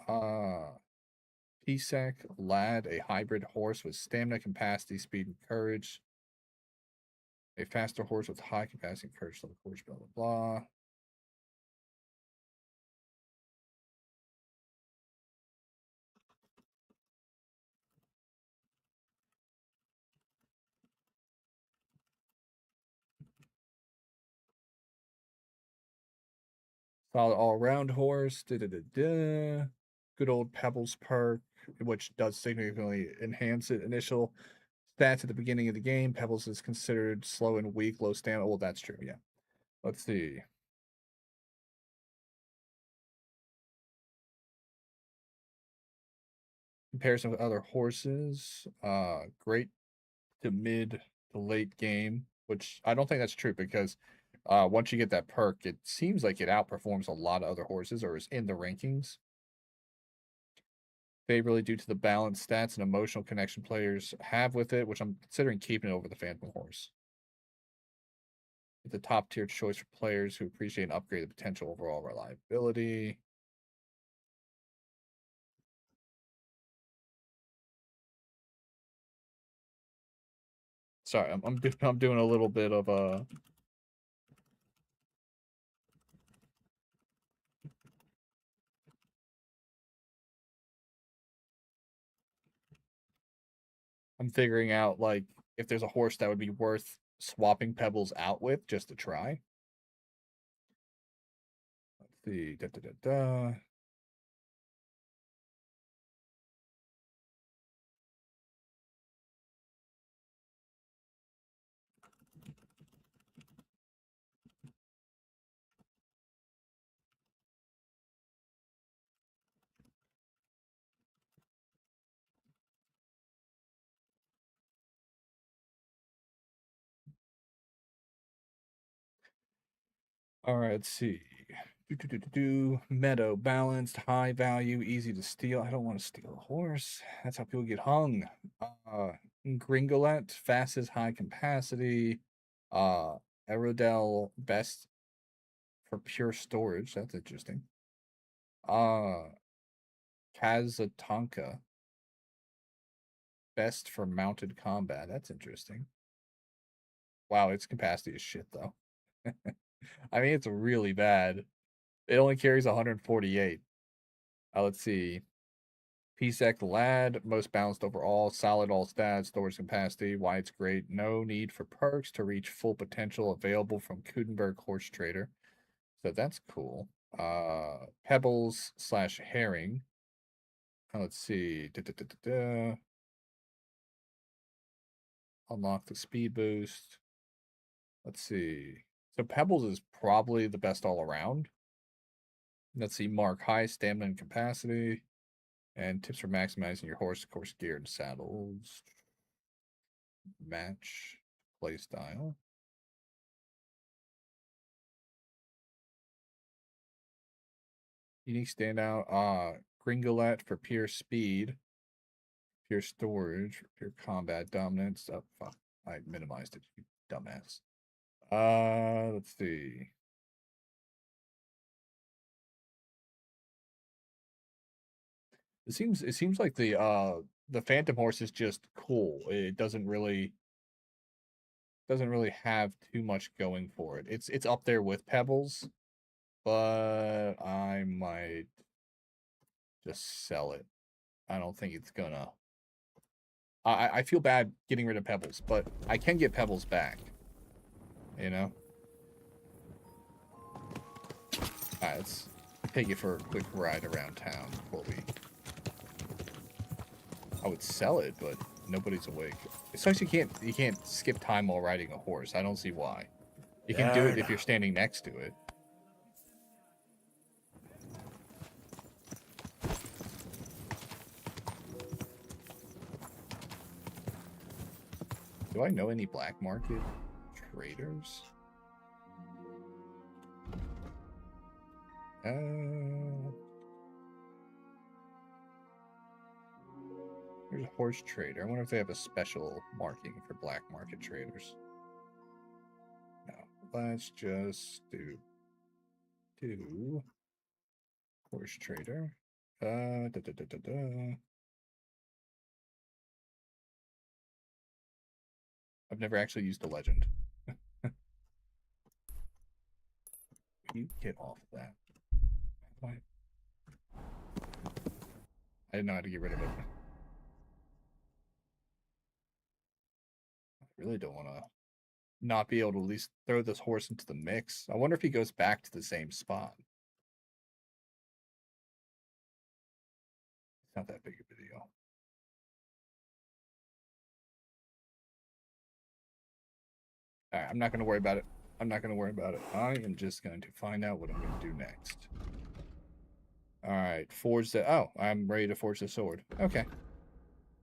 B: Pisek, Lad, a hybrid horse with stamina, capacity, speed, and courage. A faster horse with high capacity and courage, level courage, blah, blah, blah. Solid all-around horse. Da, da, da, da. Good old Pebbles perk, which does significantly enhance it. Initial stats at the beginning of the game. Pebbles is considered slow and weak, low stamina. Well, that's true, yeah. Let's see. Comparison with other horses. Great to mid to late game, which I don't think that's true because once you get that perk, it seems like it outperforms a lot of other horses or is in the rankings. Favorably due to the balanced stats and emotional connection players have with it, which I'm considering keeping over the Phantom Horse. It's a top tier choice for players who appreciate and upgrade the potential overall reliability. Sorry, I'm doing a little bit of I'm figuring out like if there's a horse that would be worth swapping Pebbles out with just to try. Let's see. Da, da, da, da. All right, let's see. Meadow, balanced, high value, easy to steal. I don't want to steal a horse. That's how people get hung. Gringolet, fastest, high capacity. Aerodel, best for pure storage. That's interesting. Kazatonka, best for mounted combat. That's interesting. Wow, its capacity is shit though. I mean, it's really bad. It only carries 148. Let's see. PSEC Lad, most balanced overall, solid all stats, storage capacity, why it's great. No need for perks to reach full potential available from Kudenberg Horse Trader. So that's cool. Pebbles / Herring. Let's see. Unlock the speed boost. Let's see. So Pebbles is probably the best all around. Let's see. Mark high stamina and capacity. And tips for maximizing your horse, course, gear, and saddles. Match playstyle. Unique standout. Gringolet for pure speed. Pure storage. Pure combat dominance. Oh, fuck. I minimized it, you dumbass. Let's see. It seems like the Phantom horse is just cool. It doesn't really have too much going for it. It's up there with Pebbles, but I might just sell it. I don't think it's gonna. I feel bad getting rid of Pebbles, but I can get Pebbles back. You know? Alright, let's take it for a quick ride around town before we... I would sell it, but nobody's awake. It's like you can't skip time while riding a horse. I don't see why. You can do it if you're standing next to it. Do I know any black market traders? There's a horse trader. I wonder if they have a special marking for black market traders. No, let's just do horse trader. I've never actually used a legend. You get off of that. Why? I didn't know how to get rid of it. I really don't want to not be able to at least throw this horse into the mix. I wonder if he goes back to the same spot. It's not that big of a deal. Alright, I'm not going to worry about it. I am just going to find out what I'm going to do next. Alright, forge the... Oh, I'm ready to forge the sword. Okay.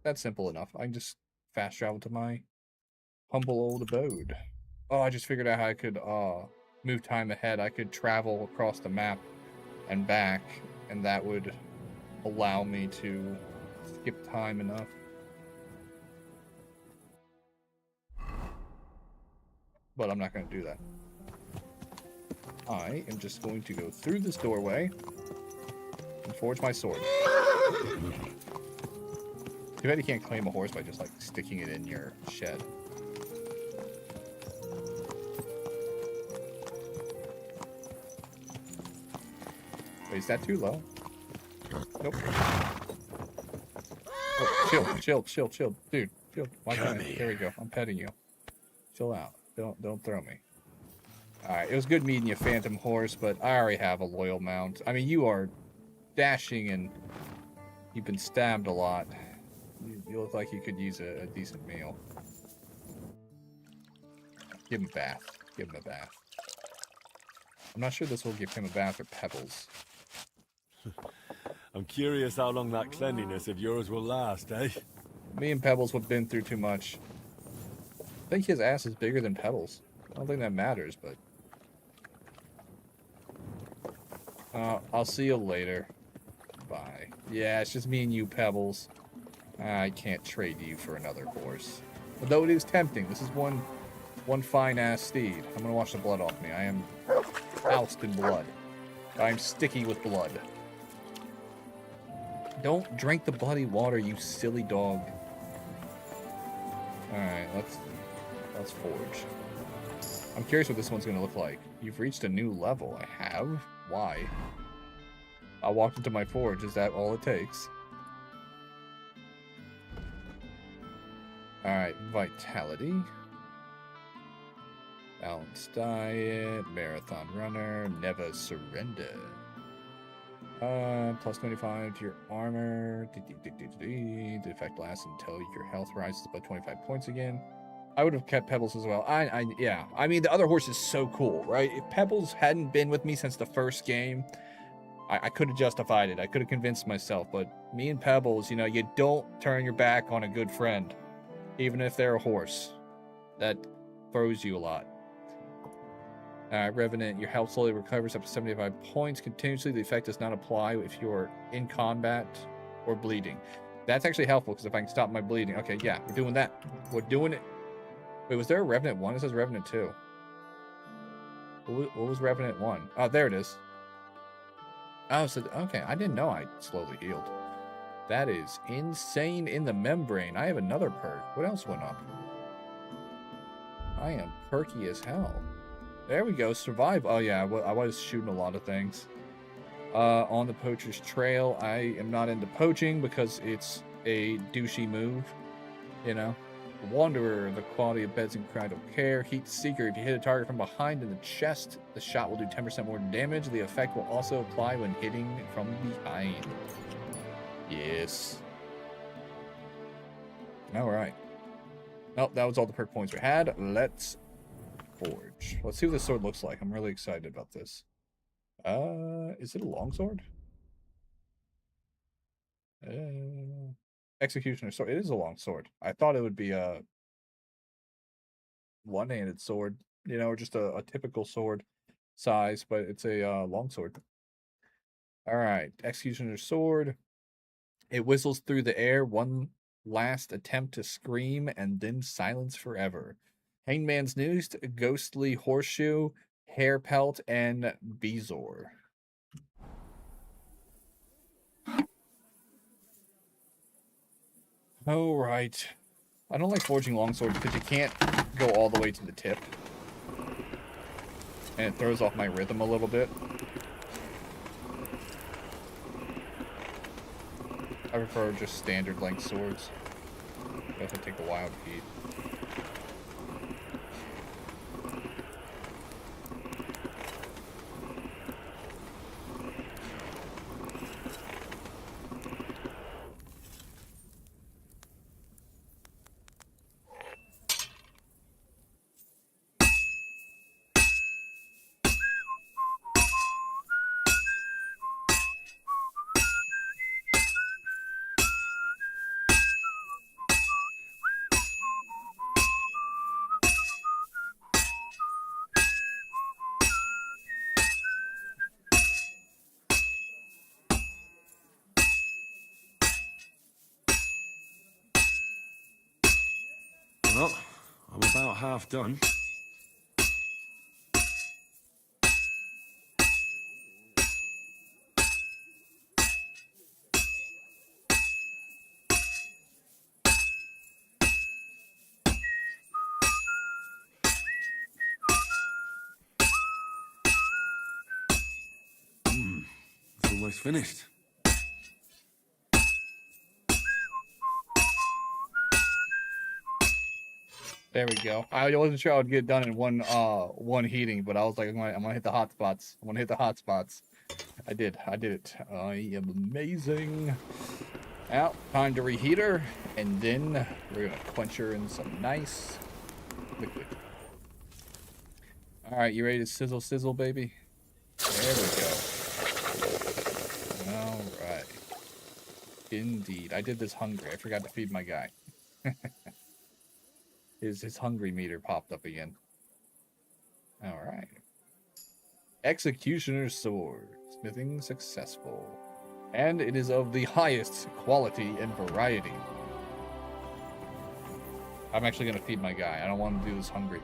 B: That's simple enough. I can just fast travel to my humble old abode. Oh, I just figured out how I could move time ahead. I could travel across the map and back, and that would allow me to skip time enough. But I'm not going to do that. I am just going to go through this doorway and forge my sword. Too bad you can't claim a horse by just like sticking it in your shed. Wait, is that too low? Nope. Oh, chill. Dude, chill. Why can't I? There we go. I'm petting you. Chill out. Don't throw me. Alright, it was good meeting you, Phantom Horse, but I already have a loyal mount. I mean, you are dashing and you've been stabbed a lot. You look like you could use a decent meal. Give him a bath. Give him a bath. I'm not sure this will give him a bath or pebbles.
H: I'm curious how long that cleanliness of yours will last, eh?
B: Me and Pebbles have been through too much. I think his ass is bigger than Pebbles. I don't think that matters, but... I'll see you later. Bye. Yeah, it's just me and you, Pebbles. I can't trade you for another horse. Although it is tempting. This is one fine-ass steed. I'm gonna wash the blood off me. I am doused in blood. I'm sticky with blood. Don't drink the bloody water, you silly dog. Alright, let's forge. I'm curious what this one's gonna look like. You've reached a new level. I have? Why? I walked into my forge. Is that all it takes? Alright, vitality. Balanced diet, marathon runner, never surrender. Plus 25 to your armor. The effect lasts until your health rises by 25 points again. I would have kept Pebbles as well. Yeah. I mean, the other horse is so cool, right? If Pebbles hadn't been with me since the first game, I could have justified it. I could have convinced myself. But me and Pebbles, you know, you don't turn your back on a good friend, even if they're a horse. That throws you a lot. Revenant, your health slowly recovers up to 75 points continuously. The effect does not apply if you're in combat or bleeding. That's actually helpful, because if I can stop my bleeding. Okay, yeah, we're doing that. We're doing it. Wait, was there a Revenant 1? It says Revenant 2. What was Revenant 1? Oh, there it is. Oh, so, okay, I didn't know I slowly healed. That is insane in the membrane. I have another perk. What else went up? I am perky as hell. There we go. Survive. Oh, yeah. I was shooting a lot of things. On the poacher's trail. I am not into poaching because it's a douchey move. You know? Wanderer. The quality of beds and crowd don't care. Heat Seeker. If you hit a target from behind in the chest, the shot will do 10% more damage. The effect will also apply when hitting from behind. Yes. Alright. Nope, that was all the perk points we had. Let's forge. Let's see what this sword looks like. I'm really excited about this. Is it a longsword? Executioner sword. It is a long sword. I thought it would be a one-handed sword, you know, or just a typical sword size, but it's a long sword. All right, executioner sword. It whistles through the air, one last attempt to scream, and then silence forever. Hangman's Noose, Ghostly Horseshoe, Hair Pelt, and Bezoar. Oh, right. I don't like forging longswords because you can't go all the way to the tip. And it throws off my rhythm a little bit. I prefer just standard length swords. That would take a while to heat.
H: Well, I'm about half done. almost finished.
B: There we go. I wasn't sure I would get it done in one heating, but I was like, I'm gonna hit the hot spots. I'm gonna hit the hot spots. I did it. I am amazing. Now, time to reheat her, and then we're gonna quench her in some nice liquid. All right, you ready to sizzle, sizzle, baby? There we go. All right. Indeed, I did this hungry. I forgot to feed my guy. His hungry meter popped up again. All right. Executioner's sword. Smithing successful. And it is of the highest quality and variety. I'm actually going to feed my guy. I don't want to do this hungry.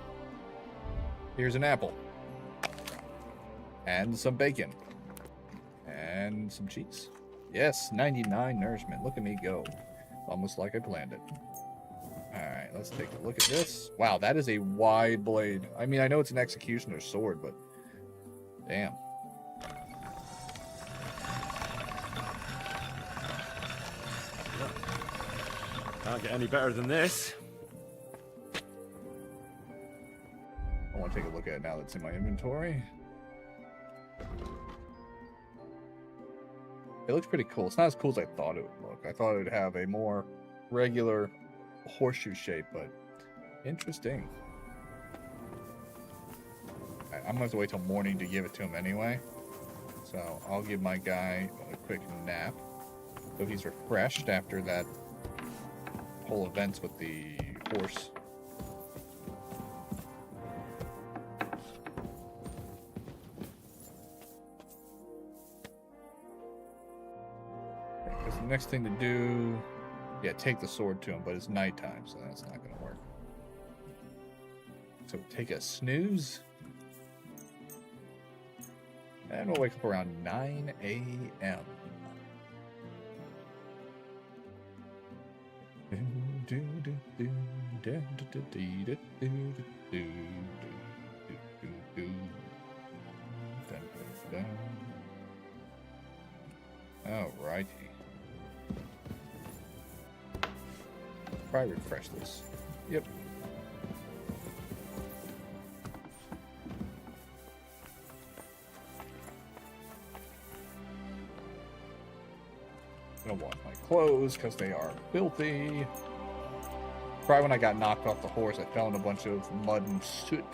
B: Here's an apple. And some bacon. And some cheese. Yes, 99 nourishment. Look at me go. Almost like I planned it. Alright, let's take a look at this. Wow, that is a wide blade. I mean, I know it's an executioner's sword, but... damn.
H: Can't get any better than this.
B: I want to take a look at it now that's in my inventory. It looks pretty cool. It's not as cool as I thought it would look. I thought it would have a more regular horseshoe shape, but interesting. I'm gonna have to wait till morning to give it to him anyway. So I'll give my guy a quick nap. So he's refreshed after that whole events with the horse. Because the next thing to do, yeah, take the sword to him, but it's nighttime, so that's not going to work. So take a snooze. And we'll wake up around 9 a.m. Alrighty. Probably refresh this. Yep. Gonna wash my clothes because they are filthy. Probably when I got knocked off the horse, I fell in a bunch of mud and soot.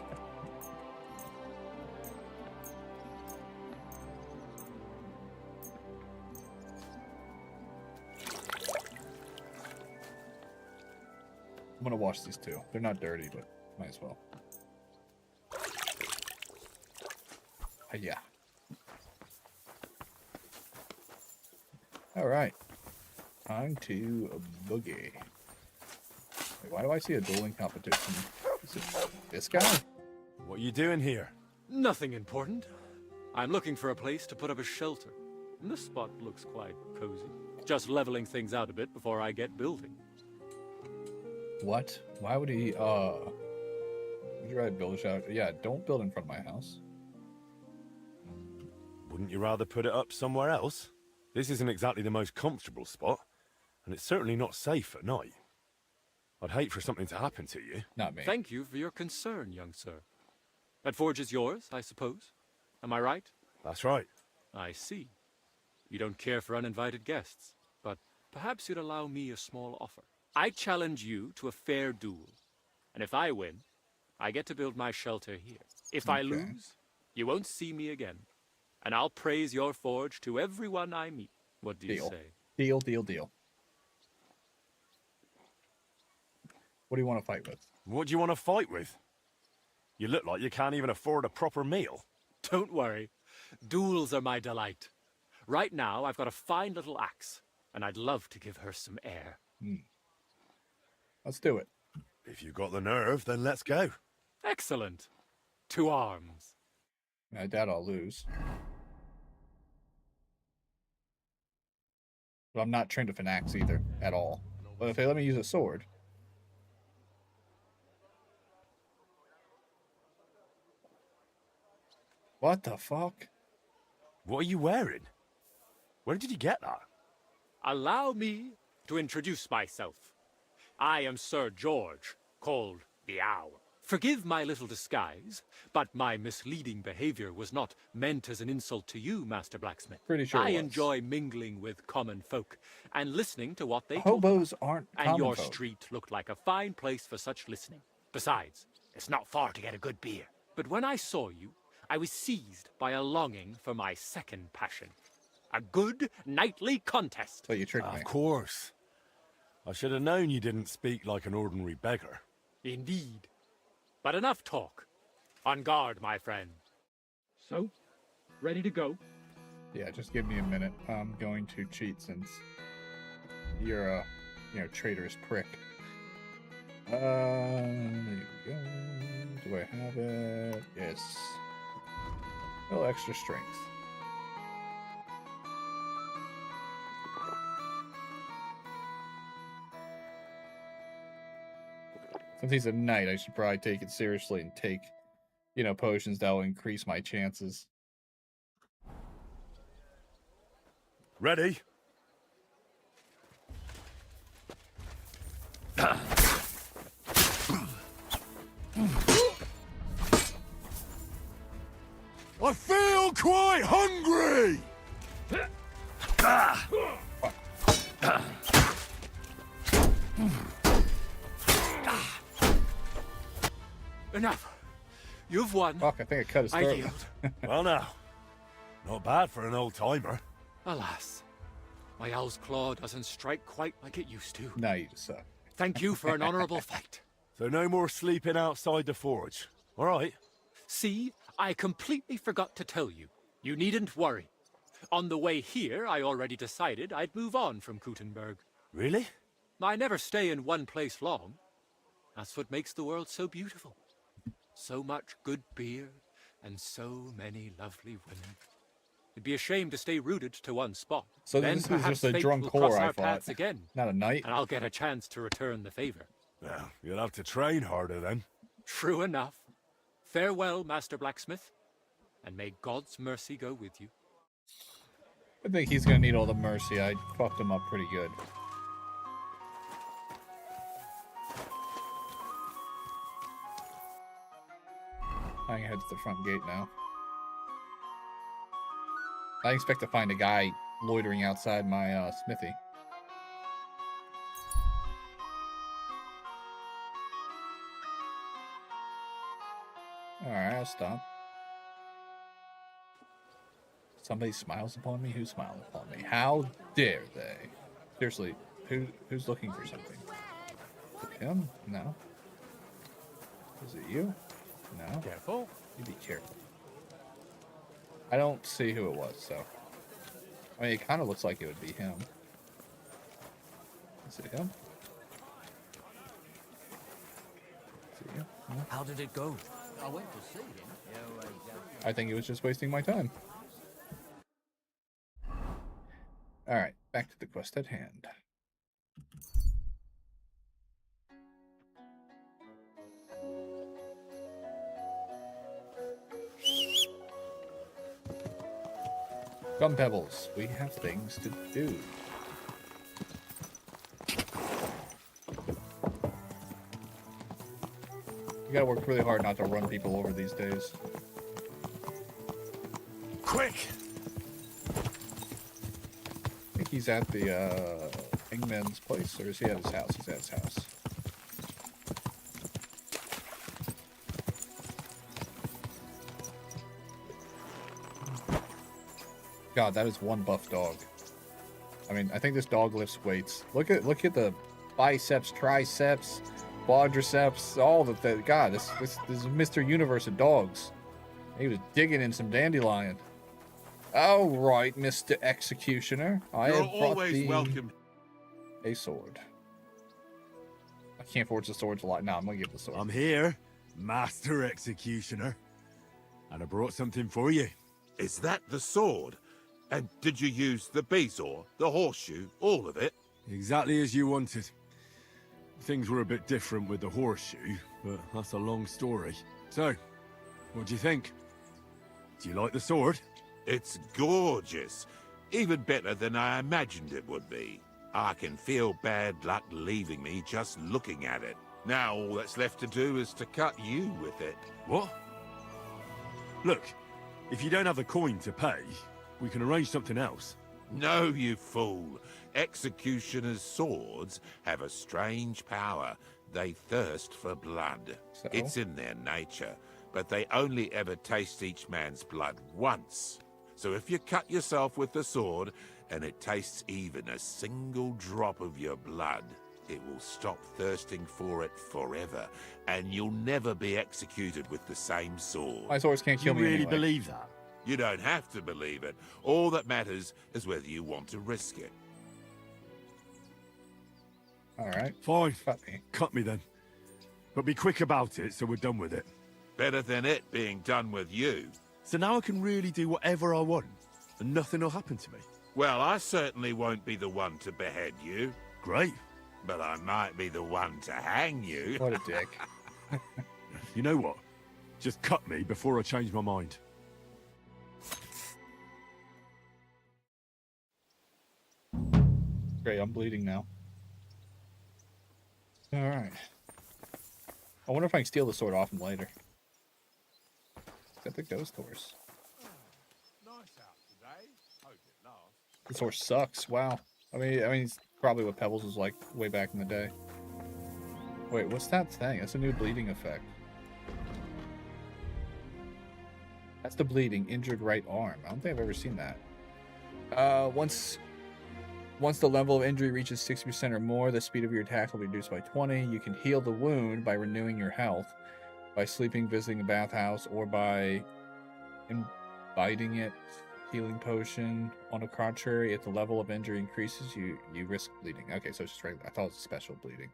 B: I'm gonna wash these too. They're not dirty, but might as well. Yeah. All right. Time to boogie. Wait, why do I see a dueling competition? Is it this guy?
H: What are you doing here?
L: Nothing important. I'm looking for a place to put up a shelter. And this spot looks quite cozy. Just leveling things out a bit before I get building.
B: What? Why would he, would you rather build a shelter? Yeah, don't build in front of my house.
H: Wouldn't you rather put it up somewhere else? This isn't exactly the most comfortable spot, and it's certainly not safe at night. I'd hate for something to happen to you.
B: Not me.
L: Thank you for your concern, young sir. That forge is yours, I suppose? Am I right?
H: That's right.
L: I see. You don't care for uninvited guests, but perhaps you'd allow me a small offer. I challenge you to a fair duel, and if I win, I get to build my shelter here. If I lose, you won't see me again, and I'll praise your forge to everyone I meet. What do you say?
B: Deal, deal, deal. What do you want to fight with?
H: What do you want to fight with? You look like you can't even afford a proper meal.
L: Don't worry. Duels are my delight. Right now, I've got a fine little axe, and I'd love to give her some air.
B: Let's do it.
H: If you've got the nerve, then let's go.
L: Excellent. To arms.
B: I doubt I'll lose. But I'm not trained with an axe either, at all. But if they let me use a sword... What the fuck?
H: What are you wearing? Where did you get that?
L: Allow me to introduce myself. I am Sir George, called the Owl. Forgive my little disguise, but my misleading behavior was not meant as an insult to you, Master Blacksmith.
B: Pretty sure
L: I
B: it was.
L: enjoy mingling with common folk and listening to what they talk
B: Hobos
L: about.
B: aren't
L: And
B: common
L: your
B: folk.
L: street looked like a fine place for such listening. Besides, it's not far to get a good beer. But when I saw you, I was seized by a longing for my second passion. A good nightly contest.
B: So you tricked me.
H: Of course. I should have known you didn't speak like an ordinary beggar.
L: Indeed. But enough talk. On guard, my friend. So, ready to go?
B: Yeah, just give me a minute. I'm going to cheat since you're a, traitorous prick. There you go. Do I have it? Yes. A little extra strength. Since he's a knight, I should probably take it seriously and take, potions that will increase my chances.
H: Ready? I feel quite hungry!
L: Enough. You've won.
B: Fuck, I think I cut his
L: I
B: throat.
L: yield.
H: Well now, not bad for an old-timer.
L: Alas, my owl's claw doesn't strike quite like it used to.
B: Now you just suck.
L: Thank you for an honorable fight.
H: So no more sleeping outside the forge. All right.
L: See, I completely forgot to tell you. You needn't worry. On the way here, I already decided I'd move on from Kuttenberg.
H: Really?
L: I never stay in one place long. That's what makes the world so beautiful. So much good beer, and so many lovely women. It'd be a shame to stay rooted to one spot.
B: So
L: then
B: this was
L: perhaps
B: just a
L: fate
B: drunk
L: will
B: whore,
L: cross
B: I
L: our
B: thought.
L: paths again,
B: Not a knight.
L: and I'll get a chance to return the favor.
H: Well, you'll have to train harder then.
L: True enough. Farewell, Master Blacksmith, and may God's mercy go with you.
B: I think he's gonna need all the mercy. I fucked him up pretty good. I can head to the front gate now. I expect to find a guy loitering outside my smithy. Alright, I'll stop. Somebody smiles upon me? Who smiled upon me? How dare they? Seriously, who's looking for something? Is it him? No. Is it you? No.
L: Careful.
B: You be careful. I don't see who it was, so. I mean, it kind of looks like it would be him. Is it him? Is it you? No?
D: How did it go? I went to see him.
B: I think it was just wasting my time. Alright, back to the quest at hand. Gum pebbles, we have things to do. You gotta work really hard not to run people over these days.
H: Quick!
B: I think he's at the Ingman's place, or is he at his house? He's at his house. God, that is one buff dog. I mean, I think this dog lifts weights. Look at the biceps, triceps, quadriceps, all the God, this is Mr. Universe of dogs. He was digging in some dandelion. All right, Mr. Executioner. I
K: You're
B: have brought
K: always
B: thee
K: welcome.
B: a sword. I can't forge the swords a lot. No, I'm gonna give the sword.
H: I'm here, Master Executioner. And I brought something for you.
K: Is that the sword? And did you use the bezoar, the horseshoe, all of it?
H: Exactly as you wanted. Things were a bit different with the horseshoe, but that's a long story. So, what do you think? Do you like the sword?
K: It's gorgeous. Even better than I imagined it would be. I can feel bad luck leaving me just looking at it. Now all that's left to do is to cut you with it.
H: What? Look, if you don't have the coin to pay, we can arrange something else.
K: No, you fool. Executioners' swords have a strange power. They thirst for blood.
B: So?
K: It's in their nature, but they only ever taste each man's blood once. So if you cut yourself with the sword, and it tastes even a single drop of your blood, it will stop thirsting for it forever, and you'll never be executed with the same sword.
B: My swords can't kill me
H: You really
B: anyway.
H: believe that?
K: You don't have to believe it. All that matters is whether you want to risk it.
B: Alright.
H: Fine.
B: Cut me.
H: Cut me then. But be quick about it so we're done with it.
K: Better than it being done with you.
H: So now I can really do whatever I want, and nothing will happen to me.
K: Well, I certainly won't be the one to behead you.
H: Great.
K: But I might be the one to hang you.
B: What a dick.
H: You know what? Just cut me before I change my mind.
B: Great, I'm bleeding now. Alright. I wonder if I can steal the sword off him later. Is that the ghost horse?
K: Nice out today. Hope it lasts.
B: This horse sucks. Wow. I mean, it's probably what Pebbles was like way back in the day. Wait, what's that thing? That's a new bleeding effect. That's the bleeding, injured right arm. I don't think I've ever seen that. Once the level of injury reaches 60% or more, the speed of your attack will be reduced by 20. You can heal the wound by renewing your health, by sleeping, visiting a bathhouse, or by imbibing it. Healing potion. On the contrary, if the level of injury increases, you risk bleeding. Okay, so it's just regular. I thought it was special bleeding.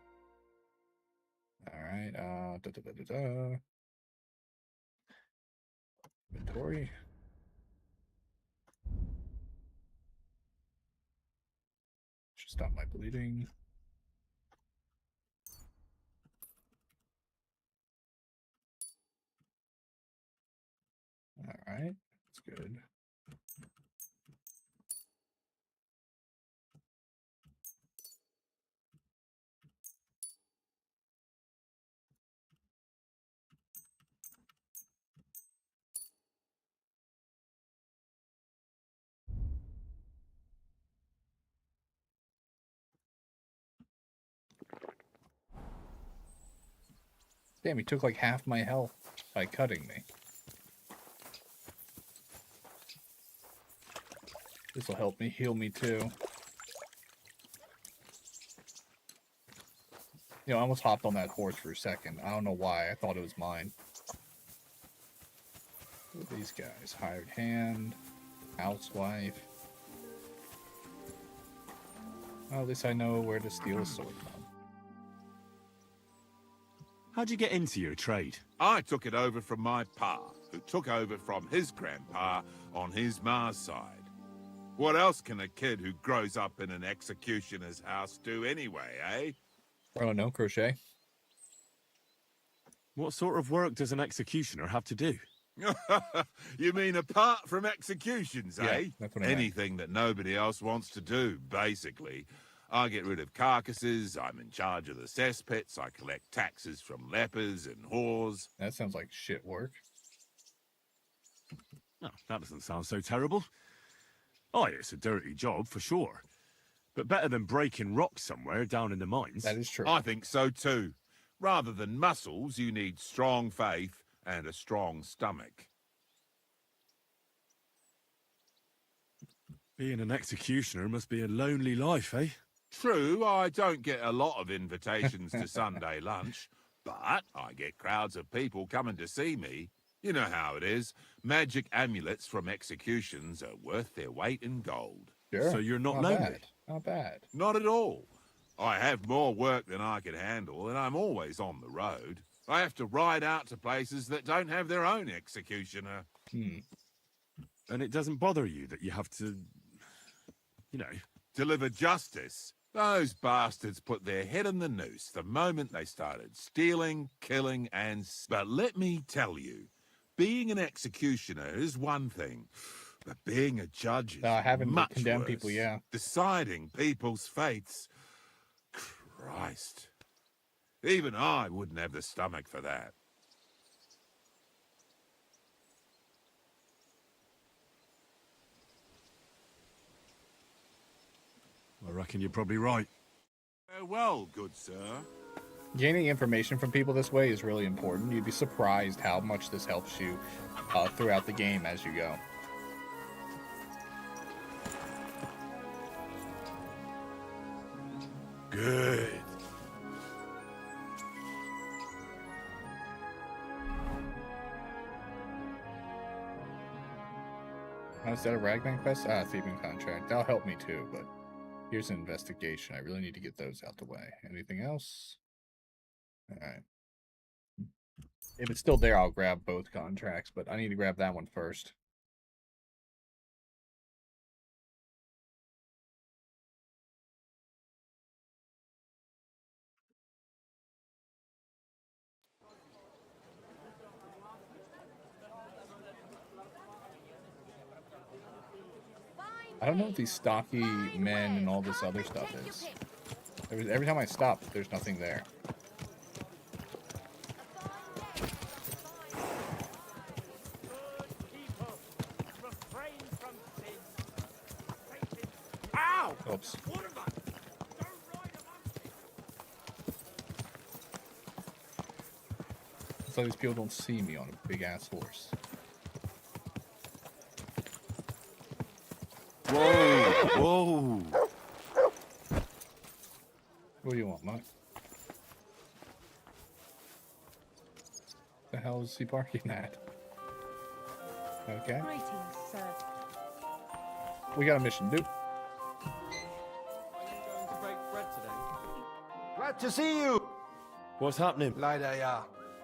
B: Alright, Inventory. Should stop my bleeding. Alright, that's good. Damn, he took like half my health by cutting me. This will help me heal me too. You know, I almost hopped on that horse for a second. I don't know why. I thought it was mine. Who are these guys? Hired hand, housewife. Well, at least I know where to steal a sword from.
H: How'd you get into your trade?
K: I took it over from my pa, who took over from his grandpa on his ma's side. What else can a kid who grows up in an executioner's house do anyway, eh?
B: I don't know, crochet.
H: What sort of work does an executioner have to do?
K: You mean apart from executions,
B: Yeah,
K: eh?
B: that's what I meant.
K: Anything that nobody else wants to do, basically. I get rid of carcasses, I'm in charge of the cesspits, I collect taxes from lepers and whores.
B: That sounds like shit work.
H: Oh, that doesn't sound so terrible. Oh, it's a dirty job, for sure. But better than breaking rocks somewhere down in the mines.
B: That is true.
K: I think so too. Rather than muscles, you need strong faith and a strong stomach.
H: Being an executioner must be a lonely life, eh?
K: True, I don't get a lot of invitations to Sunday lunch, but I get crowds of people coming to see me. You know how it is. Magic amulets from executions are worth their weight in gold.
B: Sure.
H: So you're not
B: Not
H: lonely?
B: bad. Not bad.
K: Not at all. I have more work than I can handle, and I'm always on the road. I have to ride out to places that don't have their own executioner.
H: And it doesn't bother you that you have to, you know...
K: Deliver justice. Those bastards put their head in the noose the moment they started stealing, killing, and... But let me tell you, being an executioner is one thing, But being a judge is
B: having to
K: much
B: condemn
K: worse.
B: people, yeah.
K: Deciding people's fates. Christ. Even I wouldn't have the stomach for that.
H: I reckon you're probably right.
K: Farewell, good sir.
B: Gaining information from people this way is really important. You'd be surprised how much this helps you throughout the game as you go.
H: Good.
B: Is that a Ragman quest? Thieving contract. That'll help me too, but here's an investigation. I really need to get those out the way. Anything else? Alright. If it's still there, I'll grab both contracts, but I need to grab that one first. I don't know what these stocky men and all this other stuff is. Every time I stop, there's nothing there. Oops. So these people don't see me on a big ass horse.
H: Whoa! Whoa!
B: What do you want, Mike? The hell is he barking at? Okay.
E: Greetings, sir.
B: We got a mission, dude.
I: Glad to see you.
H: What's happening?
I: Leider, ja.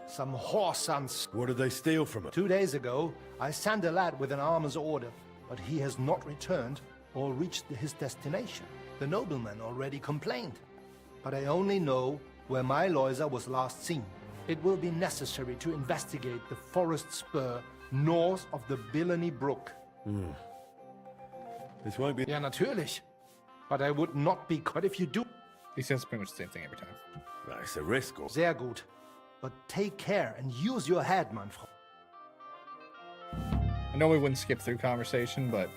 I: Some whoreson.
H: What did they steal from us?
I: 2 days ago, I sent a lad with an armor's order, but he has not returned or reached his destination. The nobleman already complained, but I only know where my Loiser was last seen. It will be necessary to investigate the forest spur north of the Billany Brook.
H: This won't be...
I: Ja, natürlich. But I would not be caught if you do.
B: He says pretty much the same thing every time.
H: It's a risk. Or...
I: Sehr gut. But take care and use your head, mein Freund.
B: I know we wouldn't skip through conversation, but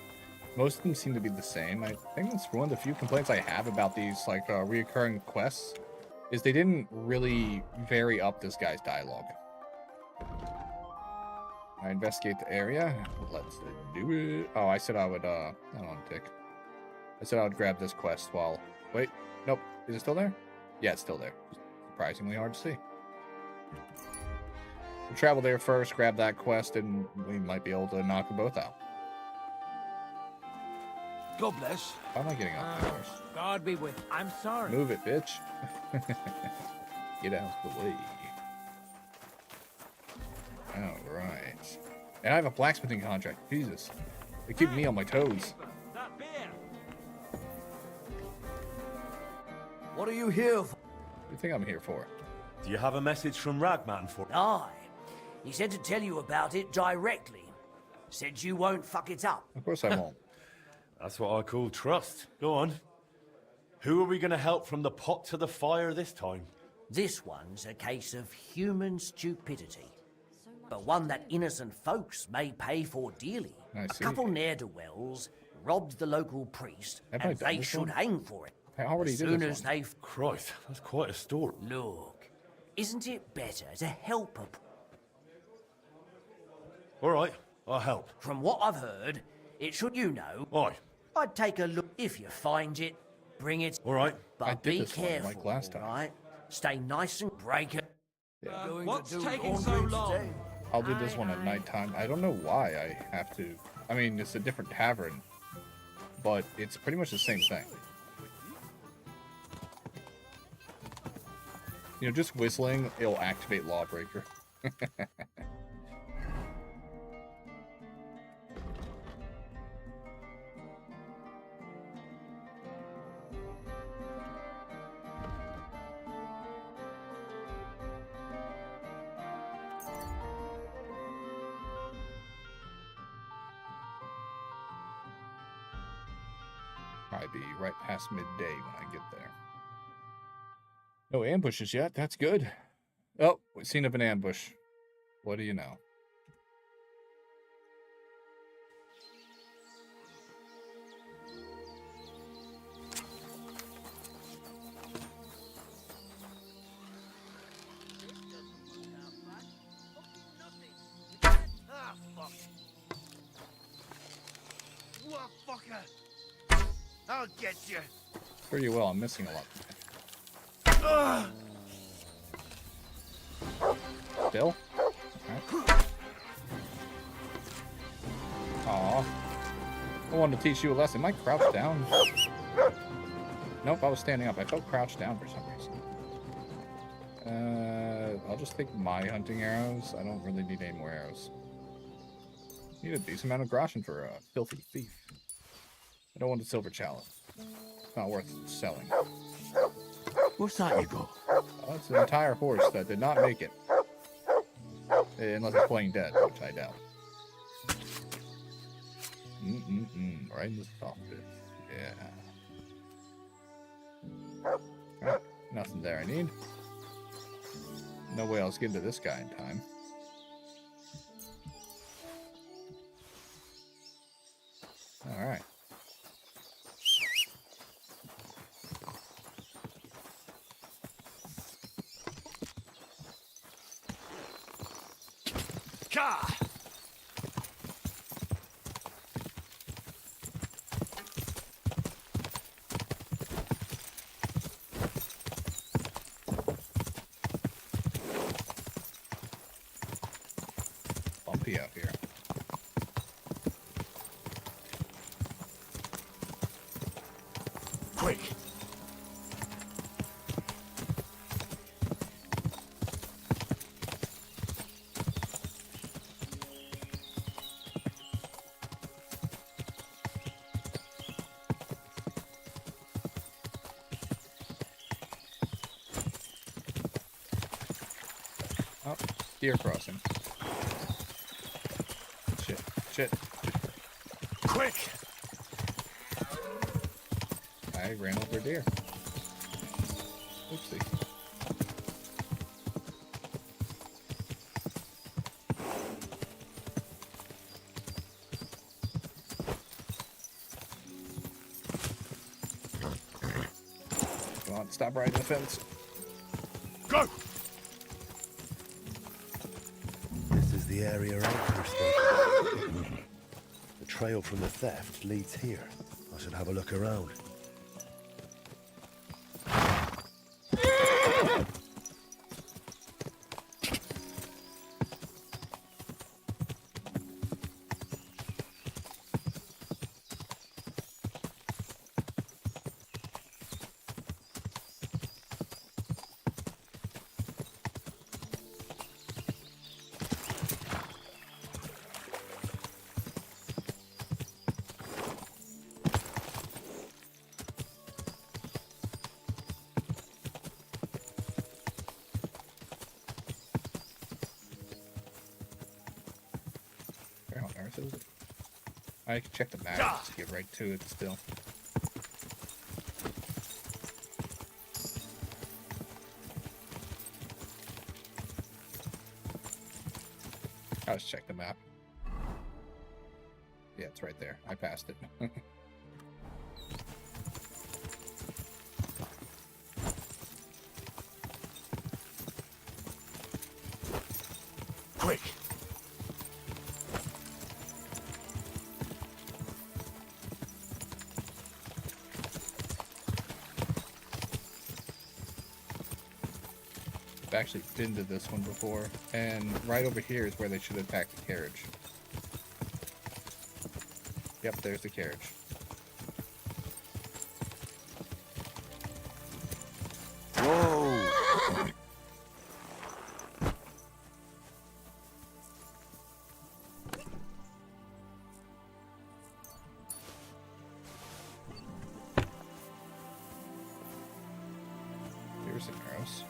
B: most of them seem to be the same. I think that's one of the few complaints I have about these like reoccurring quests, is they didn't really vary up this guy's dialogue. I investigate the area. Let's do it. Oh, I said I would, I don't want to tick. I said I would grab this quest while... Wait, nope. Is it still there? Yeah, it's still there. Surprisingly hard to see. We'll travel there first, grab that quest, and we might be able to knock them both out.
D: God bless.
B: How am I getting off the horse?
D: God be with. I'm sorry.
B: Move it, bitch. Get out of the way. Alright. And I have a blacksmithing contract. Jesus. They keep me on my toes.
D: That beer. What are you here for?
B: What do you think I'm here for?
H: Do you have a message from Ragman for...
D: Aye. He said to tell you about it directly. Said you won't fuck it up.
B: Of course I won't.
H: That's what I call trust. Go on. Who are we going to help from the pot to the fire this time?
D: This one's a case of human stupidity. But one that innocent folks may pay for dearly.
B: I see.
D: A couple ne'er-do-wells robbed the local priest,
B: Have I
D: and
B: done
D: they
B: this
D: should
B: one?
D: hang for it.
B: I already
D: as
B: did
D: soon
B: this
D: as
B: one.
D: they've...
H: Christ, that's quite a story.
D: Look, isn't it better to help a...
H: All right, I'll help.
D: From what I've heard, it should, you know...
H: Aye.
D: I'd take a look. If you find it, bring it.
H: All right.
D: But
B: I did
D: be
B: this one,
D: careful,
B: like last time.
D: all right? Stay nice and break it.
F: What's taking so long?
B: I'll do this one at nighttime. I don't know why I have to. I mean, it's a different tavern, but it's pretty much the same thing. You know, just whistling, it'll activate Lawbreaker. probably be right past midday when I get there. No ambushes yet. That's good. Oh, we've seen of an ambush. What do you know?
D: Ah, fuck. What fucker? I'll get you.
B: Pretty well. I'm missing a lot. Still? Okay. Aw. I wanted to teach you a lesson. Am I crouched down? Nope, I was standing up. I felt crouched down for some reason. I'll just take my hunting arrows. I don't really need any more arrows. Need a decent amount of groschen for a filthy thief. I don't want a silver chalice. It's not worth selling.
H: What's that you got?
B: It's an entire horse that did not make it. Unless it's playing dead, which I doubt. Right in the soft bit. Yeah. Alright, nothing there I need. No way I'll get into this guy in time. Alright.
D: Car!
B: Bumpy out here.
D: Quick!
B: Oh, deer crossing. Shit.
D: Quick!
B: I ran over a deer. Oopsie. Come on, stop riding the fence.
D: Go!
M: This is the area Anchor spoke of. The trail from the theft leads here. I should have a look around.
B: Where on earth is it? I can check the map just to get right to it still. I'll just check the map. Yeah, it's right there. I passed it.
D: Quick!
B: I've actually been to this one before, and right over here is where they should attack the carriage. Yep, there's the carriage.
H: Whoa!
B: Here's an arrows.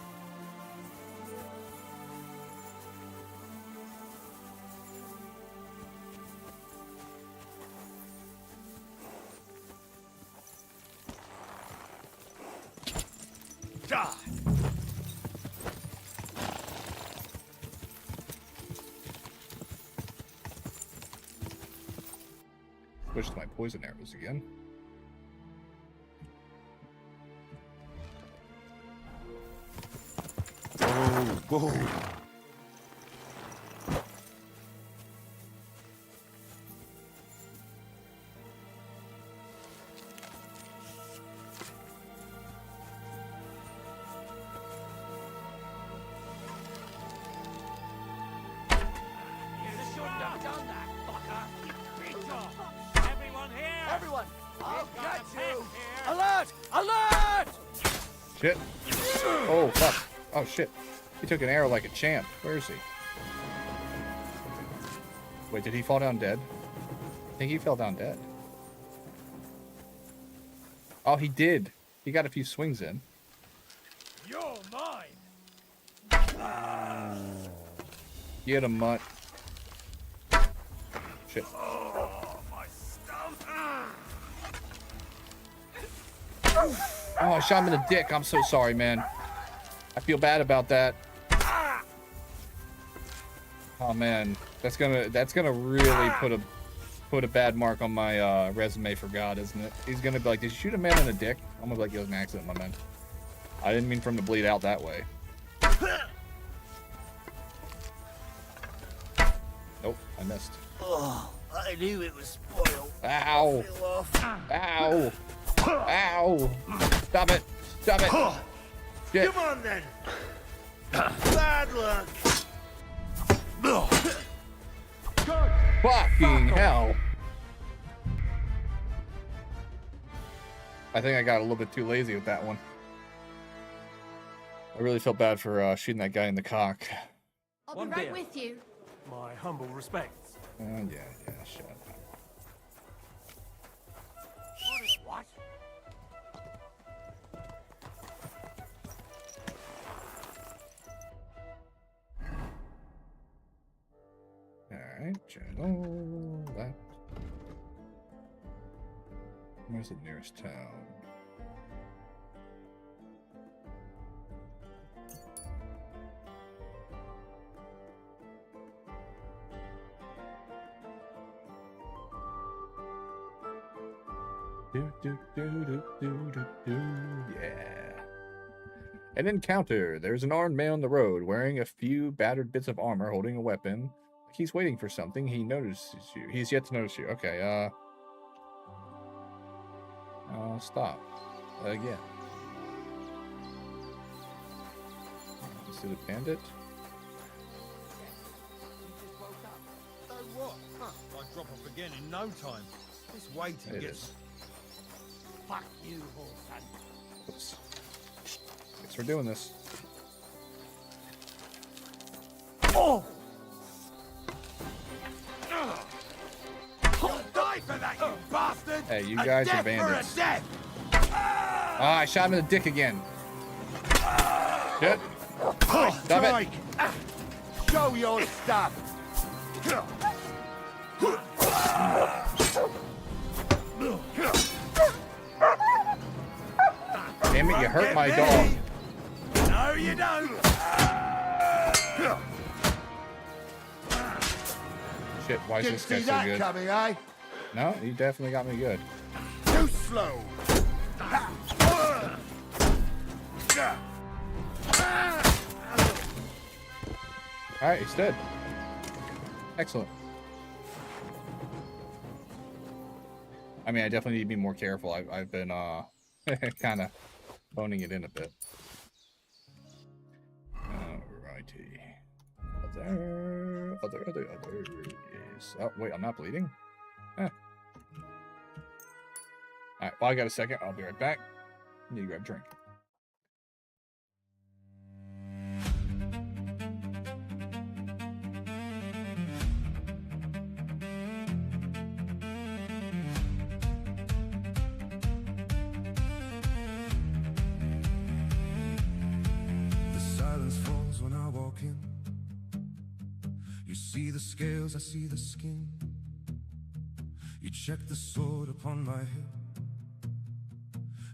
B: Switch to my poison arrows again.
H: Whoa.
D: Everyone, I'll get you! Alert! Alert!
B: Shit. Oh, fuck. Oh, shit. He took an arrow like a champ. Where is he? Wait, did he fall down dead? I think he fell down dead. Oh, he did. He got a few swings in.
D: You're mine!
B: Get him, mutt. Shit.
D: Oh, my stomach!
B: Oh, I shot him in the dick. I'm so sorry, man. I feel bad about that. Oh man, that's gonna really put a bad mark on my resume for God, isn't it? He's gonna be like, "Did you shoot a man in the dick?" I'm gonna be like, "It was an accident, my man. I didn't mean for him to bleed out that way." Nope, I missed.
D: Oh, I knew it was spoiled.
B: Ow! Ow! Ow! Stop it! Stop it! Shit.
D: Come on then! Bad luck!
B: Fucking hell! I think I got a little bit too lazy with that one. I really felt bad for shooting that guy in the cock.
E: I'll be right with you.
D: My humble respects.
B: Yeah, shut up.
D: What?
B: Alright, channel that. Where's the nearest town? Yeah. An encounter. There's an armed man on the road wearing a few battered bits of armor, holding a weapon. He's waiting for something. He notices you. He's yet to notice you. Okay, stop. Again. Is it a bandit?
N: So what? Huh, I drop off again in no time. This waiting
B: It
N: gets...
B: is.
D: Fuck you, Horsan.
B: Oops. Thanks for doing this.
D: Oh! You'll die for that, you bastard!
B: Hey, you guys are bandits.
D: For a death!
B: Ah, I shot him in the dick again. Shit. Stop it.
D: Show your stuff!
B: Damn it, you hurt my dog.
D: No, you don't!
B: Shit, why is
D: Didn't
B: this guy
D: see
B: so
D: that
B: good?
D: coming, eh?
B: No, he definitely got me good.
D: Too slow!
B: Alright, he's dead. Excellent. I mean, I definitely need to be more careful. I've been kind of phoning it in a bit. Alrighty. Other. Yes. Oh, wait, I'm not bleeding? Alright, well, I got a second. I'll be right back. I need to grab a drink.
A: The silence falls when I walk in. You see the scales, I see the skin. You check the sword upon my hip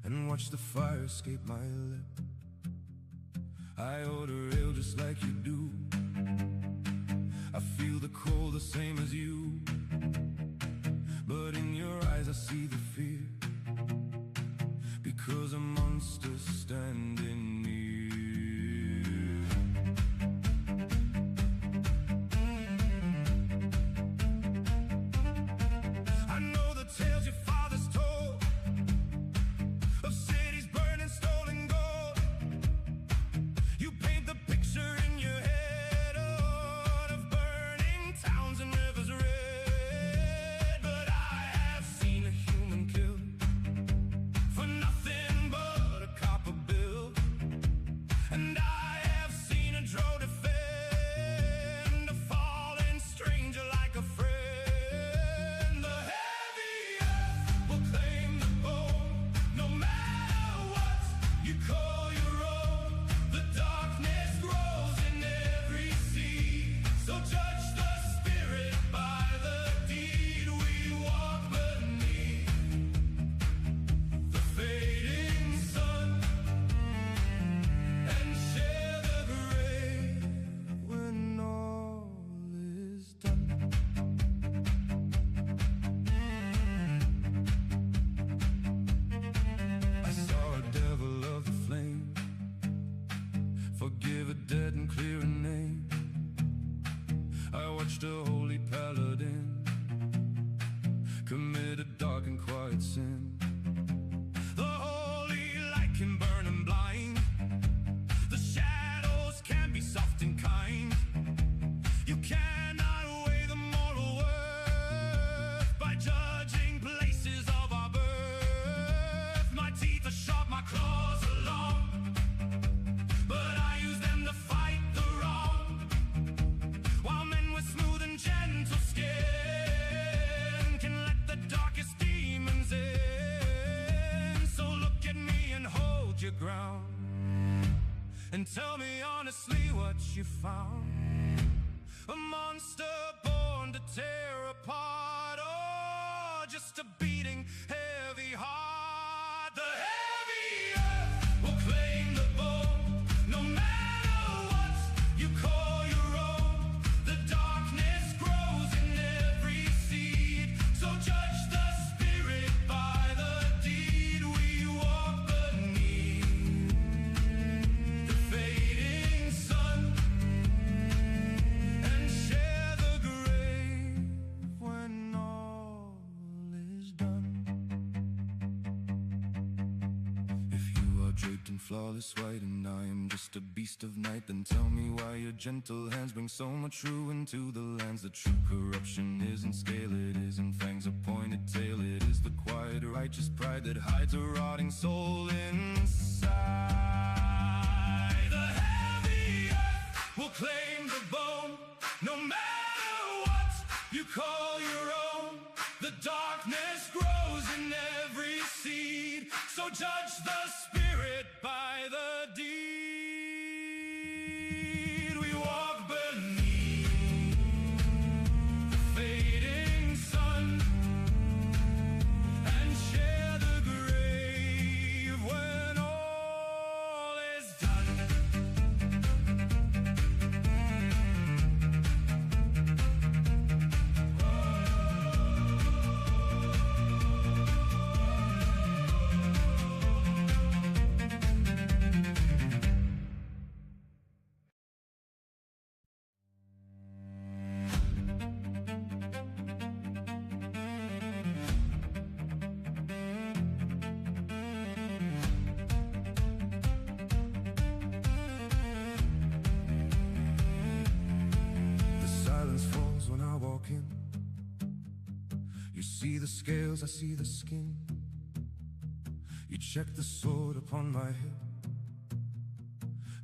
A: and watch the fire escape my lip. I order ale just like you do. I feel the cold the same as you, but in your your eyes I see the fear, because a monster's standing near. I know the tales your fathers told of cities burning, stolen gold. You paint the picture in your head of burning towns and rivers red, but I have seen a human killed for nothing but a copper bill, and I have seen a drow defend a fallen stranger like a friend. The heavy earth will claim the bone, no matter what you call your own. The darkness grows in every seed, so judge the spirit by the deed. We walk beneath the fading sun and share the grave when all is done. I saw a devil of the flame, forgive a dead and clear a name. I watched a holy paladin commit a dark and quiet sin. The holy light can burn and blind, the shadows can be soft and kind. You cannot weigh the moral worth by judging places of our birth. My teeth are sharp, my claws are long, but I use them to fight the wrong. While men with smooth and gentle skin can let the darkest demons in. So look at me and hold your ground, and tell me honestly what you found. A monster born to tear apart, or just a beating heavy heart. The heavy earth will claim the bone, no matter what you call your own. The darkness grows in every seed, so judge the spirit by the deed. We walk beneath the fading sun and share the grave when all is done. If you are draped in flawless white and I am just a beast of night, then tell me why your gentle hands bring so much ruin to the lands. The true corruption isn't scale, it isn't fangs or pointed tail. It is the quiet righteous pride that hides a rotting soul inside. The heavy earth will claim the bone, no matter what you call your own. The darkness grows in every seed, so judge the spirit by the deed. We walk beneath the fading sun and share the grave when all is done. The silence falls when I walk in. You see the scales, I see the skin. You check the sword upon my hip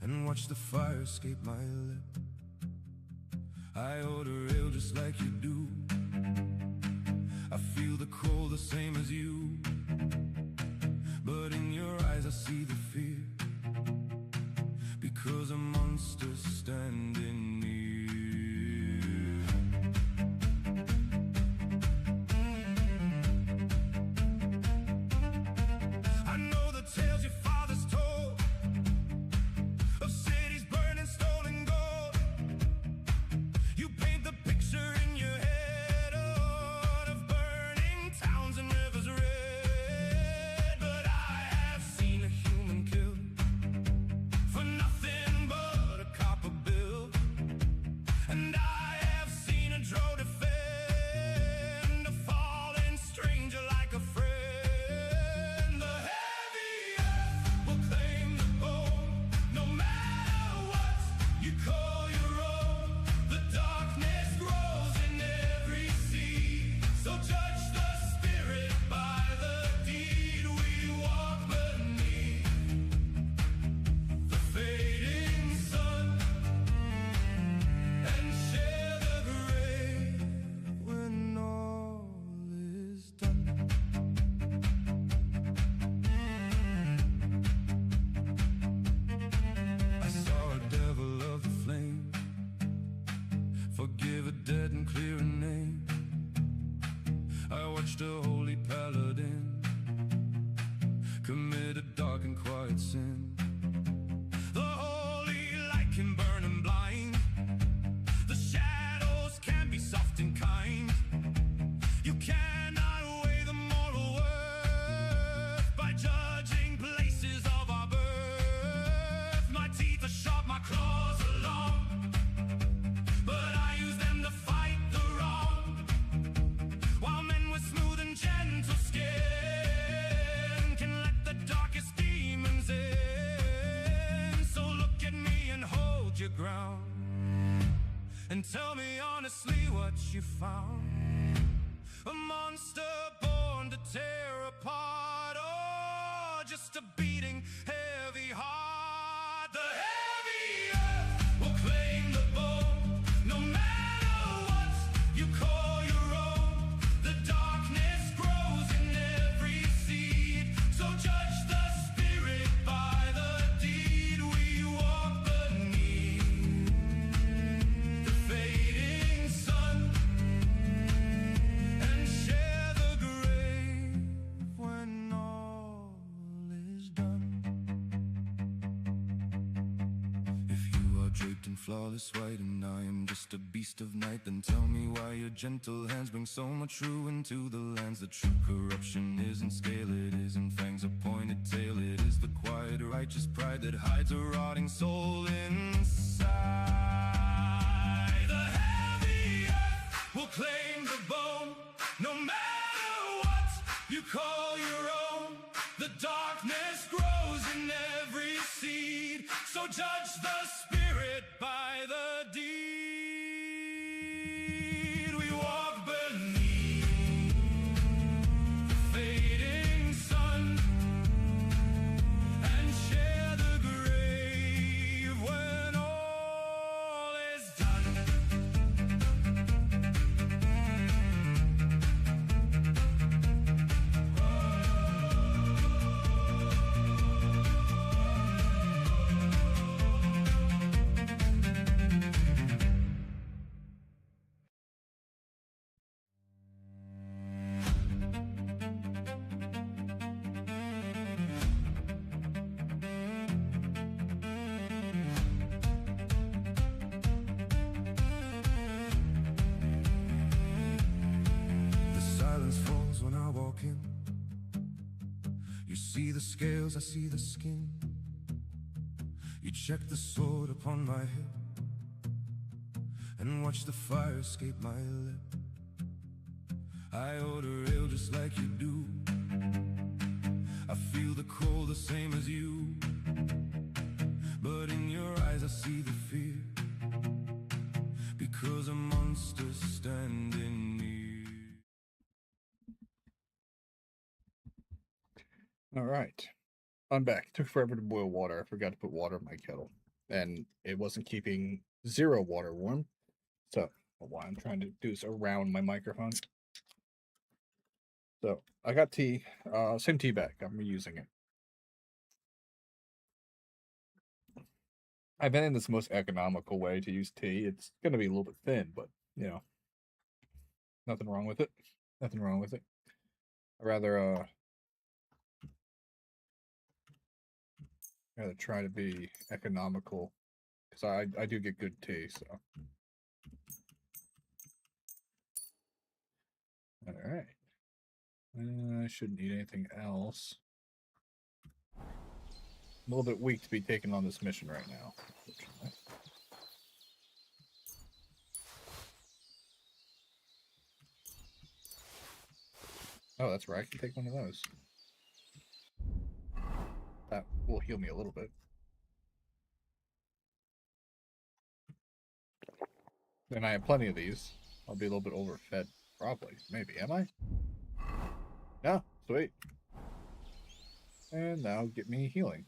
A: and watch the fire escape my lip. I order ale just like you do. I feel the cold the same as you, but in your eyes I see the fear, because a monster's standing near. I know the tales your fathers told of cities burning, stolen gold. You paint the picture in your head of burning towns forgive a dead and clear a name. I watched a holy paladin commit a dark and quiet sin. The holy light can burn and blind. The shadows can be soft and kind. You cannot weigh the moral worth by judging places of our birth. My teeth are sharp, my claws are long, but I use them to fight the wrong. While men with smooth and gentle skin can let the darkest demons in. So look at me and hold your ground, and tell me honestly what you found. A monster born to tear apart, or just a beating heavy heart. The heavy earth will claim the bone, no matter what you call your own. The darkness grows in every seed, so judge the spirit by the deed. We walk beneath the fading sun and share the grave when all is done. If you are draped in flawless white and I am just a beast of night, then tell me why your gentle hands bring so much ruin to the lands. The true corruption isn't scale, it isn't fangs or pointed tail. It is the quiet righteous pride that hides a rotting soul inside. The heavy earth will claim the bone, no matter what you call your own. The darkness grows in every seed, so judge the spirit by the deed. We walk beneath the fading sun and share the grave when all is done. The silence falls when I walk in. You see the scales, I see the skin. You check the sword upon my hip and watch the fire escape my lip. I order ale just like you do. I feel the cold the same as you, but in your eyes I see the fear, because a monster's standing near.
B: All right, I'm back. It took forever to boil water. I forgot to put water in my kettle, and it wasn't keeping 0 water warm. So what I'm trying to do is around my microphone. So I got tea, same tea bag. I'm reusing it. I've been in this most economical way to use tea. It's going to be a little bit thin, but you know, nothing wrong with it. Nothing wrong with it. I'd rather try to be economical, because I do get good tea. So all right. I shouldn't need anything else. I'm a little bit weak to be taking on this mission right now, unfortunately. Oh, that's right. I can take one of those. That will heal me a little bit. And I have plenty of these. I'll be a little bit overfed, probably. Maybe. Am I? Yeah, sweet. And now get me healing.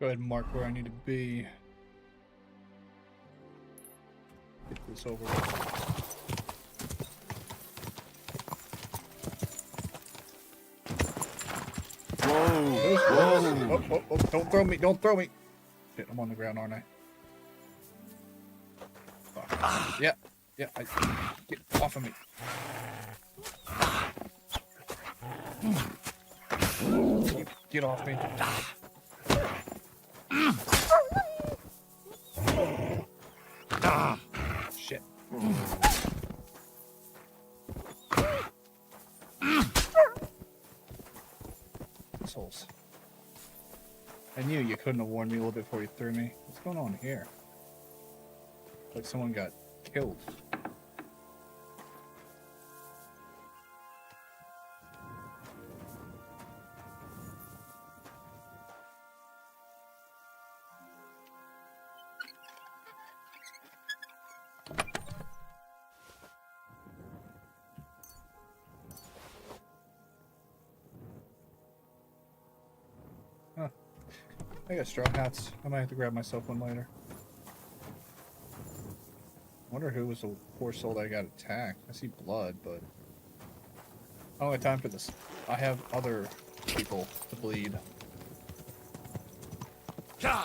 B: Go ahead and mark where I need to be. Get this over with.
H: Whoa!
B: Whoa! Oh, don't throw me! Don't throw me! Shit, I'm on the ground, aren't I? Fuck. Yeah. Get off of me. Get off me. Shit. Assholes. I knew you couldn't have warned me a little bit before you threw me. What's going on here? Like someone got killed. Huh. I got straw hats. I might have to grab myself one later. Wonder who was the poor soul that got attacked. I see blood, but I don't have time for this. I have other people to bleed.
K: Go!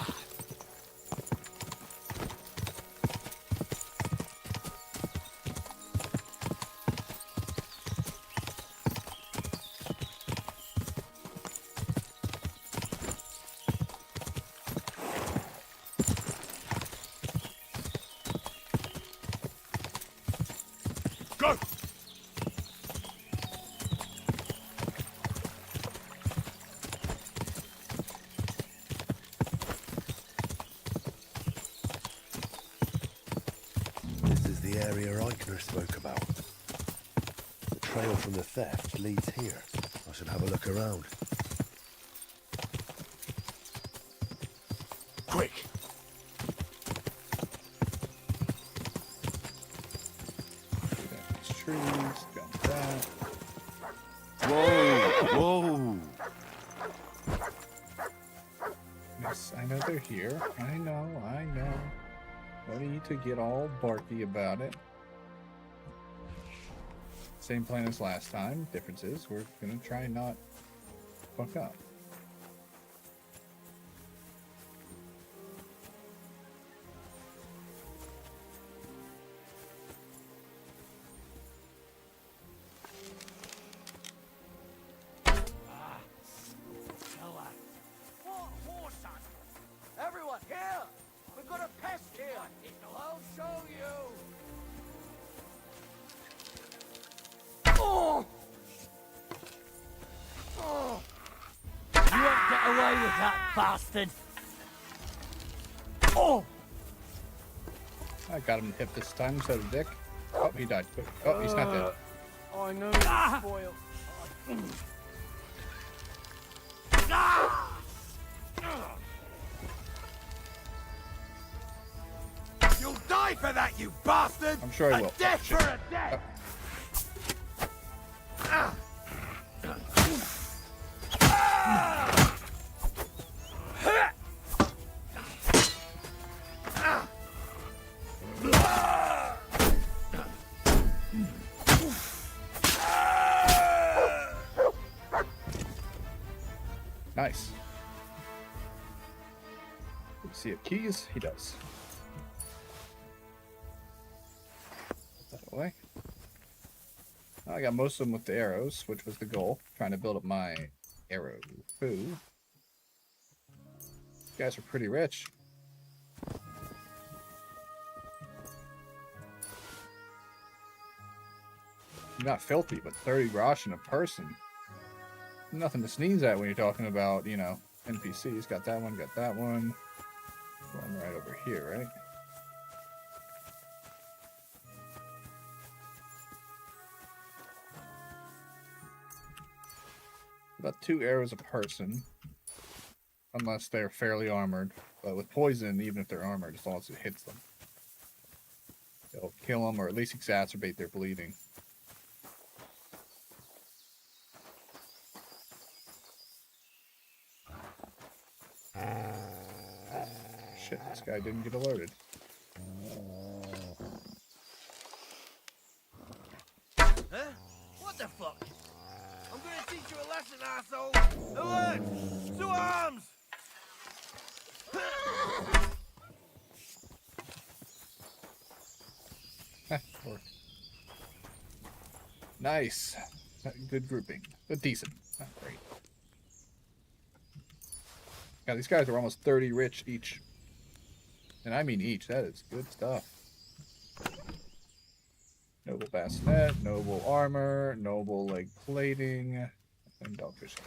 M: This is the area Eichner spoke about. The trail from the theft leads here. I should have a look around.
K: Quick!
B: These trees, got that.
H: Whoa! Whoa!
B: Yes, I know they're here. I know. No need to get all barky about it. Same plan as last time. Difference is we're gonna try and not fuck up.
D: Everyone, here! We've got a pest here! I'll show you! Oh! Oh! You won't get away with that, bastard! Oh!
B: I got him hip this time instead of dick. Oh, he died. Oh, he's not dead.
D: I know you're spoiled.
K: You'll die for that, you bastard!
B: I'm sure I will.
K: A death
B: Shit.
K: for a death!
B: Nice. Does he have keys? He does. Put that away. I got most of them with the arrows, which was the goal. Trying to build up my arrow foo. You guys are pretty rich. Not filthy, but 30 groschen a person. Nothing to sneeze at when you're talking about, you know, NPCs. Got that one, got that one. One right over here, right? About 2 arrows a person. Unless they're fairly armored. But with poison, even if they're armored, as long as it hits them, it'll kill them or at least exacerbate their bleeding. shit, this guy didn't get alerted.
D: Huh? What the fuck? I'm gonna teach you a lesson, asshole! Alert! To arms!
B: Nice. Good grouping. But decent. Not great. Yeah, these guys are almost 30 rich each. And I mean each. That is good stuff. Noble bassinet, noble armor, noble leg plating, and dogfishing.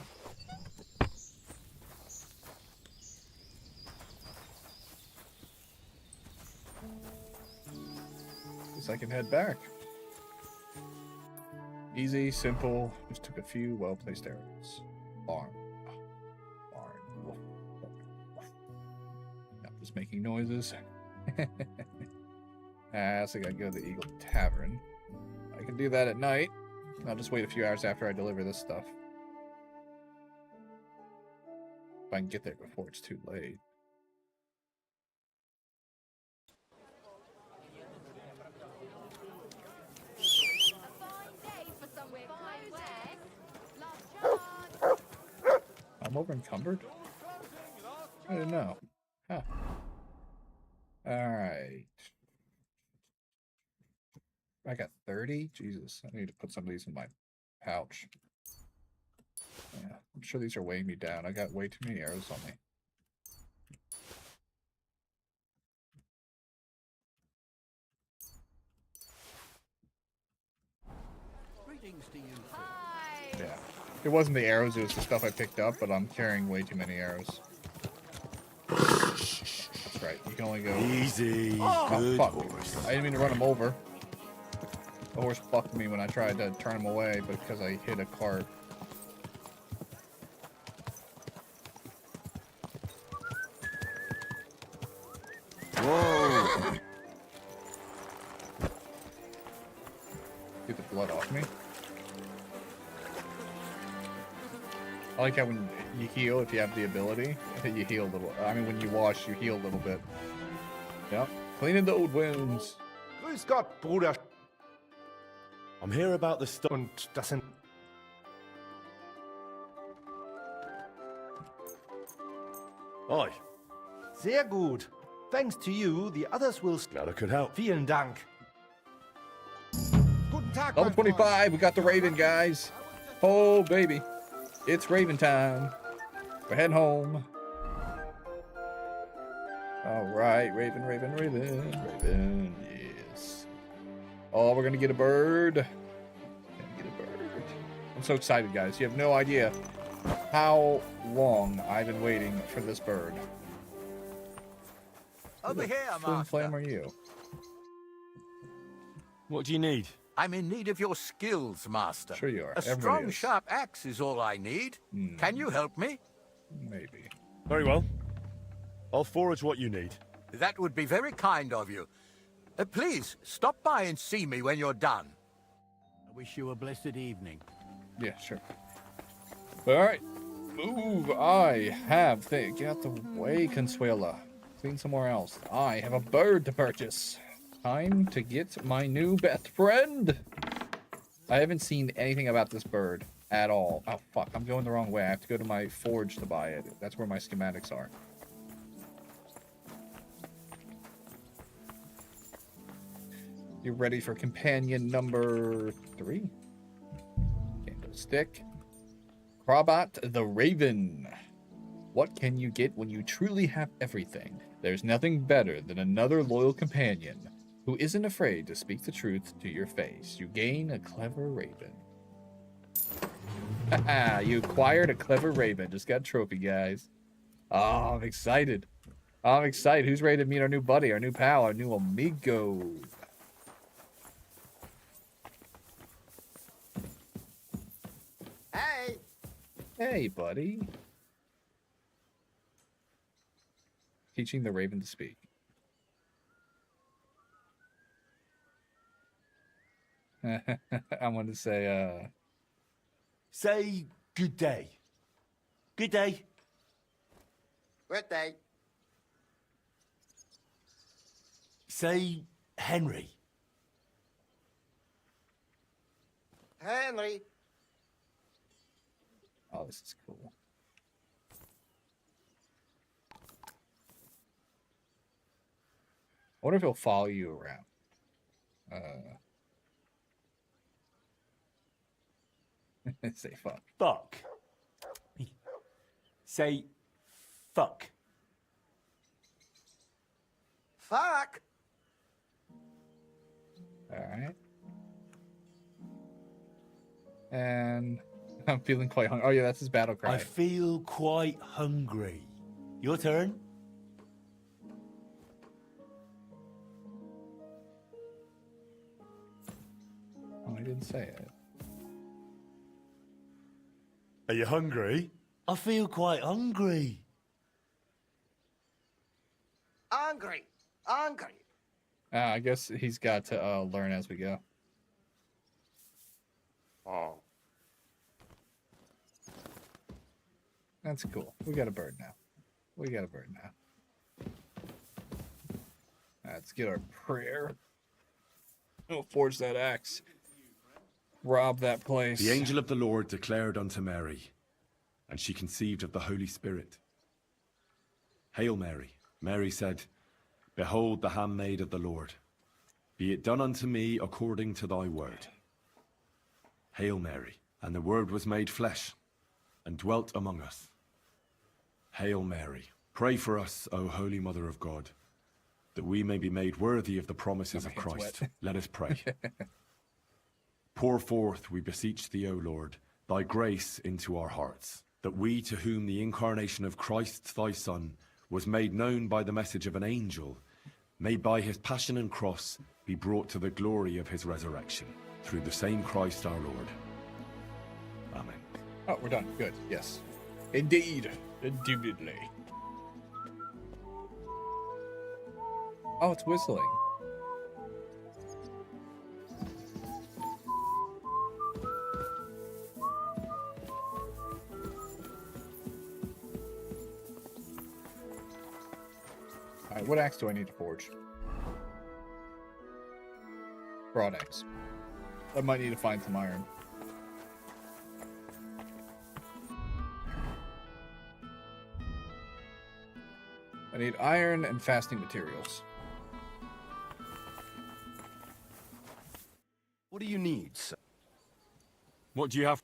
B: Guess I can head back. Easy, simple, just took a few well-placed arrows. Barn. Barn. Not just making noises. So I gotta go to the Eagle Tavern. I can do that at night. I'll just wait a few hours after I deliver this stuff. If I can get there before it's too late. I'm over encumbered? I didn't know. Huh. Alright. I got 30? Jesus. I need to put some of these in my pouch. Yeah, I'm sure these are weighing me down. I got way too many arrows on me.
D: Greetings to you.
B: Yeah. It wasn't the arrows, it was the stuff I picked up, but I'm carrying way too many arrows. That's right. You can only go...
H: Easy.
B: Oh,
H: Good
B: fuck.
H: horse.
B: I didn't mean to run him over. The horse fucked me when I tried to turn him away, but because I hit a cart.
H: Whoa!
B: Get the blood off me. I like how when you heal, if you have the ability, you heal a little. I mean, when you wash, you heal a little bit. Yep. Cleaning the old wounds.
I: Grüß Gott, Bruder.
H: I'm here about the stuff.
I: Und das sind...
H: Oi.
I: Sehr gut. Thanks to you, the others will...
H: Glad I could help.
I: Vielen Dank.
N: Guten Tag,
B: Level
N: mein Freund.
B: 25, we got the Raven, guys. Oh, baby. It's Raven time. We're heading home. Alright, Raven, Raven, Raven, Raven, yes. Oh, we're gonna get a bird. Gonna get a bird. I'm so excited, guys. You have no idea how long I've been waiting for this bird.
O: Over here,
B: Twin
O: master.
B: flame are you?
H: What do you need?
O: I'm in need of your skills, master.
B: Sure you are.
O: A
B: Everybody
O: strong,
B: is.
O: sharp axe is all I need. Can you help me?
B: Maybe.
H: Very well. I'll forage what you need.
O: That would be very kind of you. Please, stop by and see me when you're done. I wish you a blessed evening.
B: Yeah, sure. Alright. Move. I have thing. Get out the way, Consuela. Clean somewhere else. I have a bird to purchase. Time to get my new best friend. I haven't seen anything about this bird at all. Oh, fuck. I'm going the wrong way. I have to go to my forge to buy it. That's where my schematics are. You ready for companion number 3? Candlestick. Krabat the Raven. What can you get when you truly have everything? There's nothing better than another loyal companion who isn't afraid to speak the truth to your face. You gain a clever raven. Haha, you acquired a clever raven. Just got a trophy, guys. Oh, I'm excited. I'm excited. Who's ready to meet our new buddy, our new pal, our new amigo?
O: Hey!
B: Hey, buddy. Teaching the raven to speak. I want to say,
H: Say good day. Good day.
O: Good day.
M: Say Henry.
O: Henry.
B: Oh, this is cool. I wonder if he'll follow you around. Say fuck.
M: Fuck. Say fuck.
O: Fuck.
B: All right. And I'm feeling quite hungry. Oh yeah, that's his battle cry.
M: I feel quite hungry. Your turn.
B: Oh, I didn't say it.
M: Are you hungry? I feel quite hungry.
O: Hungry. Hungry.
B: I guess he's got to learn as we go.
O: Oh.
B: That's cool. We got a bird now. We got a bird now. Let's get our prayer. Oh, forge that axe. Rob that place.
C: The angel of the Lord declared unto Mary, and she conceived of the Holy Spirit. Hail Mary. Mary said, Behold the handmaid of the Lord. Be it done unto me according to thy word. Hail Mary. And the word was made flesh, and dwelt among us. Hail Mary. Pray for us, O Holy Mother of God, that we may be made worthy of the promises of Christ. Let us pray. Pour forth, we beseech thee, O Lord, thy grace into our hearts, that we, to whom the incarnation of Christ thy Son was made known by the message of an angel, may by his passion and cross be brought to the glory of his resurrection, through the same Christ our Lord. Amen.
B: Oh, we're done. Good. Yes. Indeed. Indubitably. Oh, it's whistling. Alright, what axe do I need to forge? Broadaxe. I might need to find some iron. I need iron and fasting materials.
H: What do you need, sir?
F: What do you have?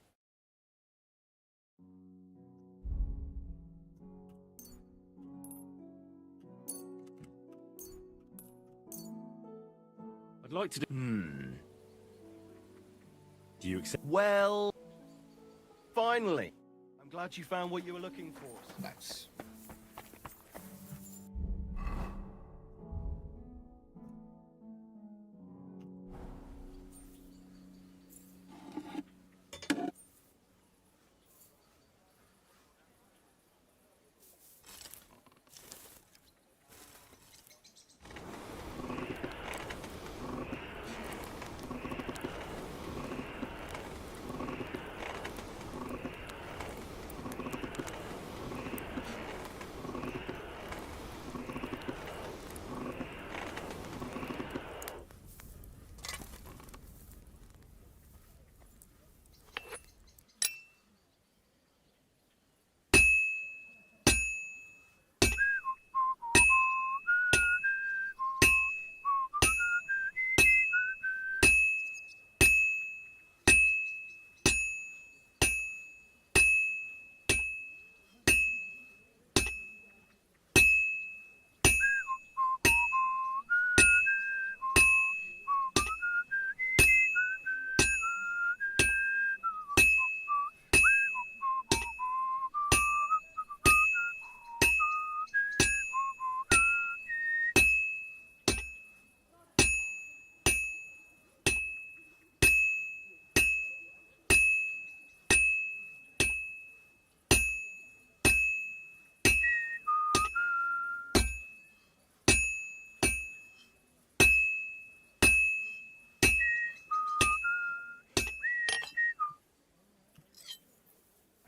H: I'd like to do... Do you accept... Well... Finally! I'm glad you found what you were looking for.
B: Nice.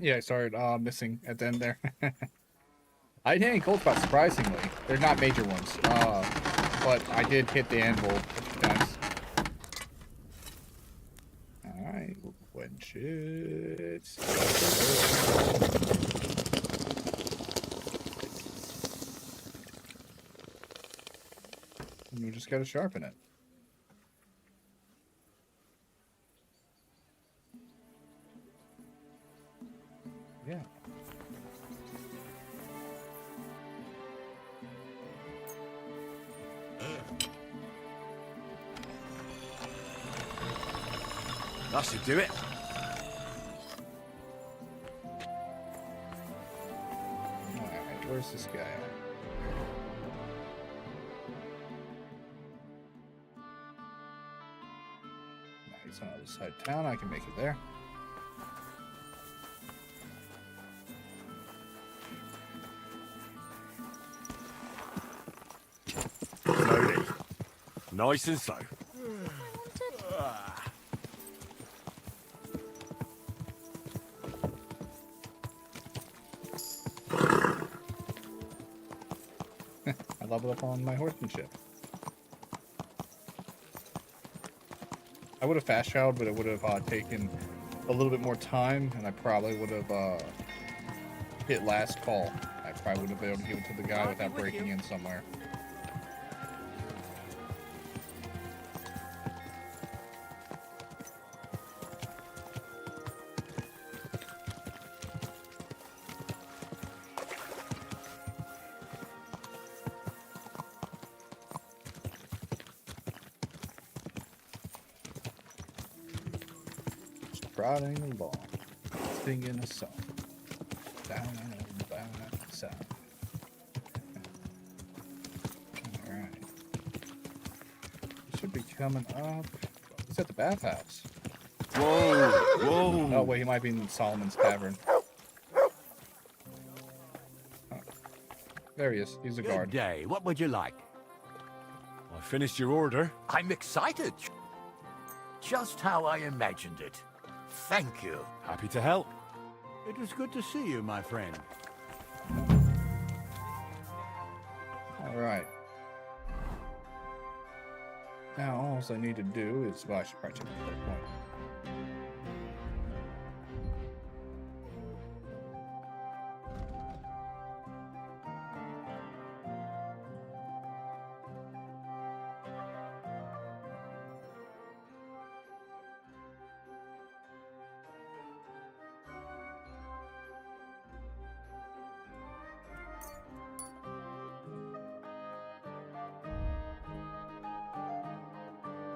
B: Yeah, I started missing at the end there. I didn't hit any cold spots, surprisingly. They're not major ones. But I did hit the anvil a few times. Alright, quench it. You just gotta sharpen it. Yeah.
H: That should do it.
B: Alright, where's this guy at? Nah, he's on the other side of town. I can make it there.
H: Slowly. Nice and slow.
B: I leveled up on my horsemanship. I would have fast traveled, but it would have taken a little bit more time, and I probably would have hit last call. I probably would have been able to give it to the guy without breaking in somewhere. Striding along, singing a song, down the south. Alright. Should be coming up. He's at the bathhouse.
H: Whoa! Whoa!
B: Oh, wait, he might be in Solomon's Tavern. Oh. There he is. He's a guard.
O: Good day. What would you like?
H: I finished your order.
O: I'm excited. Just how I imagined it. Thank you.
H: Happy to help.
O: It was good to see you, my friend.
B: Alright. Now, all I need to do is... Well, I should probably check the third point.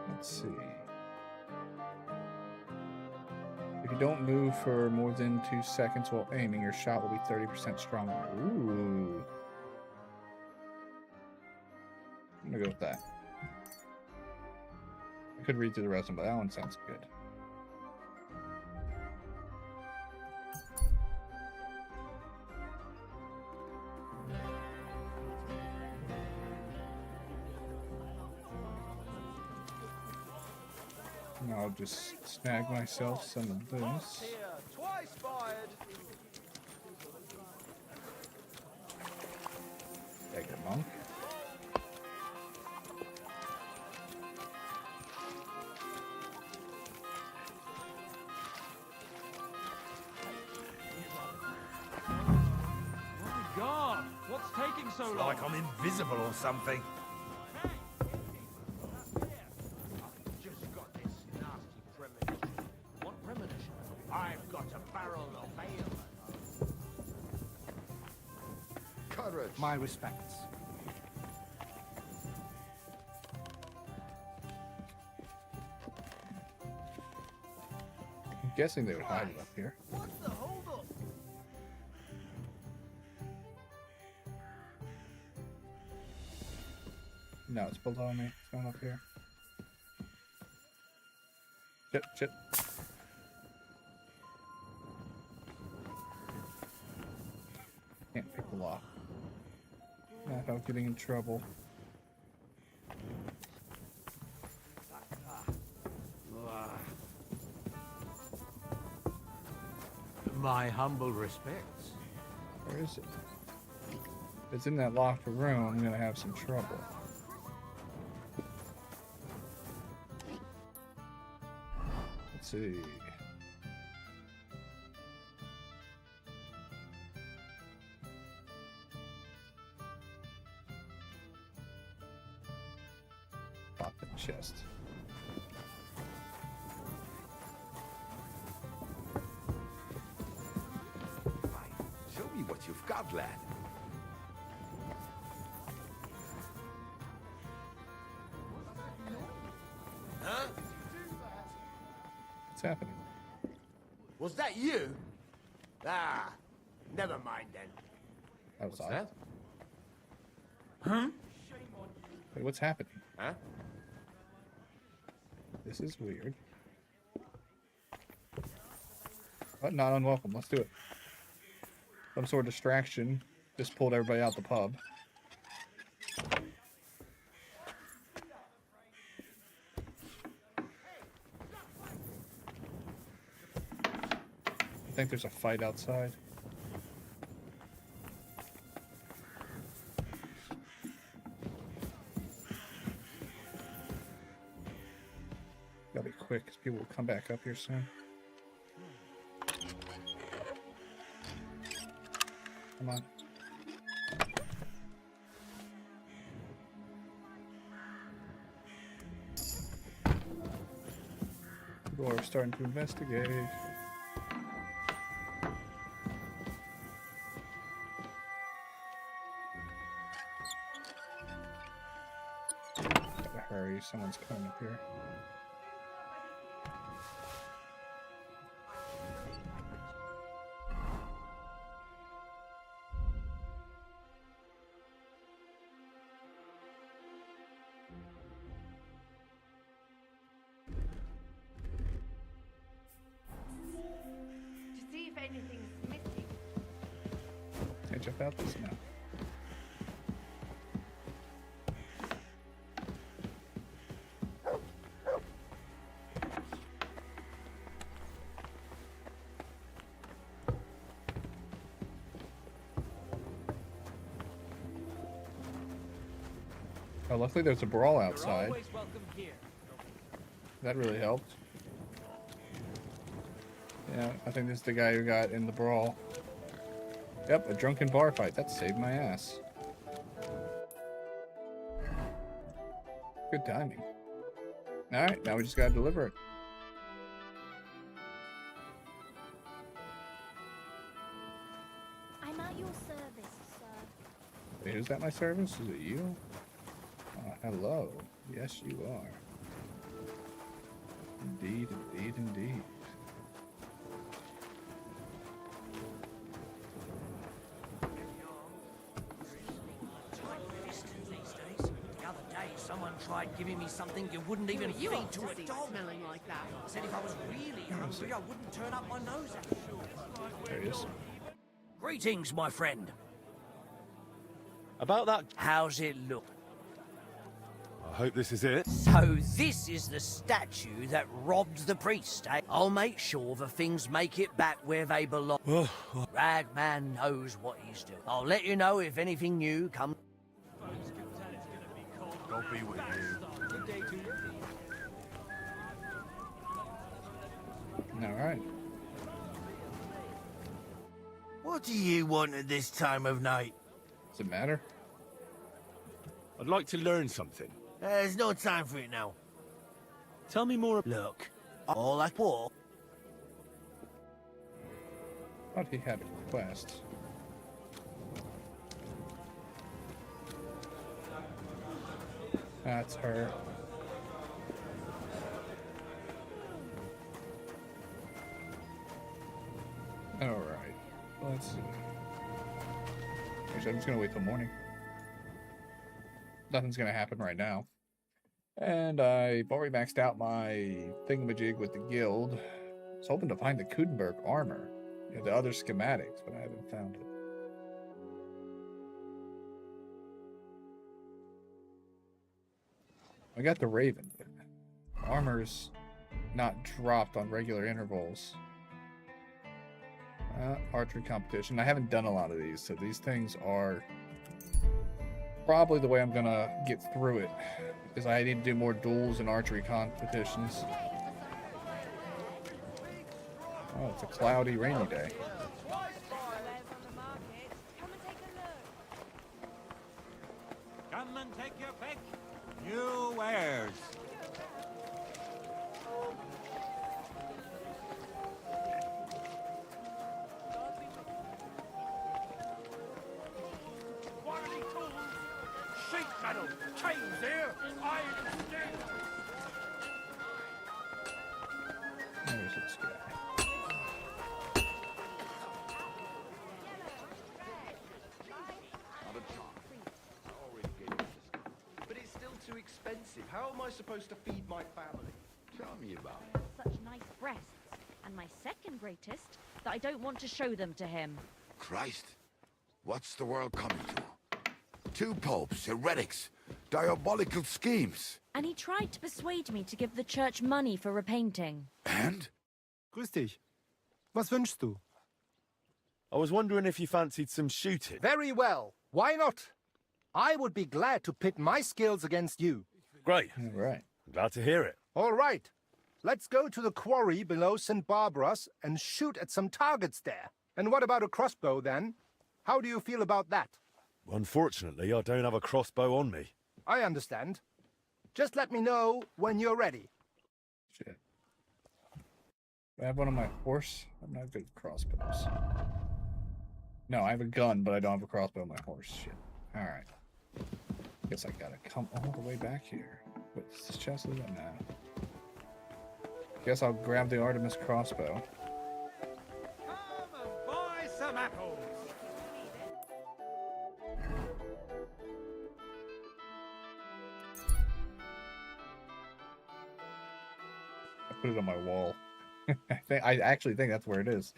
B: Let's see. If you don't move for more than 2 seconds while aiming, your shot will be 30% stronger. Ooh. I'm gonna go with that. I could read through the rest of them, but that one sounds good. And I'll just snag myself some of this.
N: Twice fired.
B: Beggar monk.
F: My God, what's taking so long?
N: Like I'm invisible or something.
I: My respects.
B: I'm guessing they would hide it up here.
N: What's the hold up?
B: No, it's below me. It's going up here. Shit, shit. Can't pick the lock. Without getting in trouble.
O: My humble respects.
B: Where is it? If it's in that locked room, I'm gonna have some trouble. Let's see. Pop the chest.
P: Show me what you've got, lad.
O: Huh?
B: What's happening?
O: Was that you? Ah, never mind then.
B: Outside.
O: Huh?
B: Wait, what's happening?
O: Huh?
B: This is weird. But not unwelcome. Let's do it. Some sort of distraction. Just pulled everybody out the pub. I think there's a fight outside. Gotta be quick, because people will come back up here soon. Come on. People are starting to investigate. Gotta hurry, someone's coming up here.
E: To see if anything's missing.
B: Can I jump out this now? Oh, luckily there's a brawl outside.
D: Always welcome here.
B: That really helped. Yeah, I think this is the guy who got in the brawl. Yep, a drunken bar fight. That saved my ass. Good timing. Alright, now we just gotta deliver it.
E: I'm at your service, sir.
B: Wait, is that my service? Is it you? Hello. Yes, you are. Indeed, indeed, indeed.
D: The other day, someone tried giving me something you wouldn't even
E: You
D: feed
E: ought
D: to
E: to
D: a
E: see
D: dog.
E: smelling like that.
D: Said if I was really hungry, I wouldn't turn up my nose at it.
B: There he is.
D: Greetings, my friend.
H: About that,
D: How's it look?
H: I hope this is it.
D: So this is the statue that robbed the priest, eh? I'll make sure the things make it back where they belong. Ragman knows what he's doing. I'll let you know if anything new comes.
H: God be with you.
D: Good day to you.
B: Alright.
O: What do you want at this time of night?
B: Does it matter?
H: I'd like to learn something.
O: There's no time for it now.
H: Tell me more.
O: Look, all I want.
B: Thought he had a quest. That's her. Alright. Let's see. Actually, I'm just gonna wait till morning. Nothing's gonna happen right now. And I've already maxed out my thingamajig with the guild. I was hoping to find the Kudenberg armor. You know, the other schematics, but I haven't found it. I got the Raven, but armor's not dropped on regular intervals. Archery competition. I haven't done a lot of these, so these things are probably the way I'm gonna get through it, because I need to do more duels and archery competitions. Oh, it's a cloudy, rainy day.
F: Come and take your pick. New wares. Quality tools, sheet metal, chains here, iron and steel.
B: Where's this guy?
Q: But it's still too expensive. How am I supposed to feed my family?
P: Tell me about it.
R: Such nice breasts. And my second greatest, that I don't want to show them to him.
P: Christ, what's the world coming to? 2 popes, heretics, diabolical schemes.
R: And he tried to persuade me to give the church money for repainting.
P: And?
I: Grüß dich. Was wünschst du?
H: I was wondering if you fancied some shooting.
I: Very well. Why not? I would be glad to pit my skills against you.
H: Great.
B: All right.
H: Glad to hear it.
I: All right. Let's go to the quarry below St. Barbara's and shoot at some targets there. And what about a crossbow, then? How do you feel about that?
H: Unfortunately, I don't have a crossbow on me.
I: I understand. Just let me know when you're ready.
B: Shit. I have one on my horse. I'm not good with crossbows. No, I have a gun, but I don't have a crossbow on my horse. Shit. Alright. Guess I gotta come all the way back here. Wait, is this chest in it now? Guess I'll grab the Artemis crossbow.
F: Come and buy some apples.
B: I put it on my wall. I actually think that's where it is.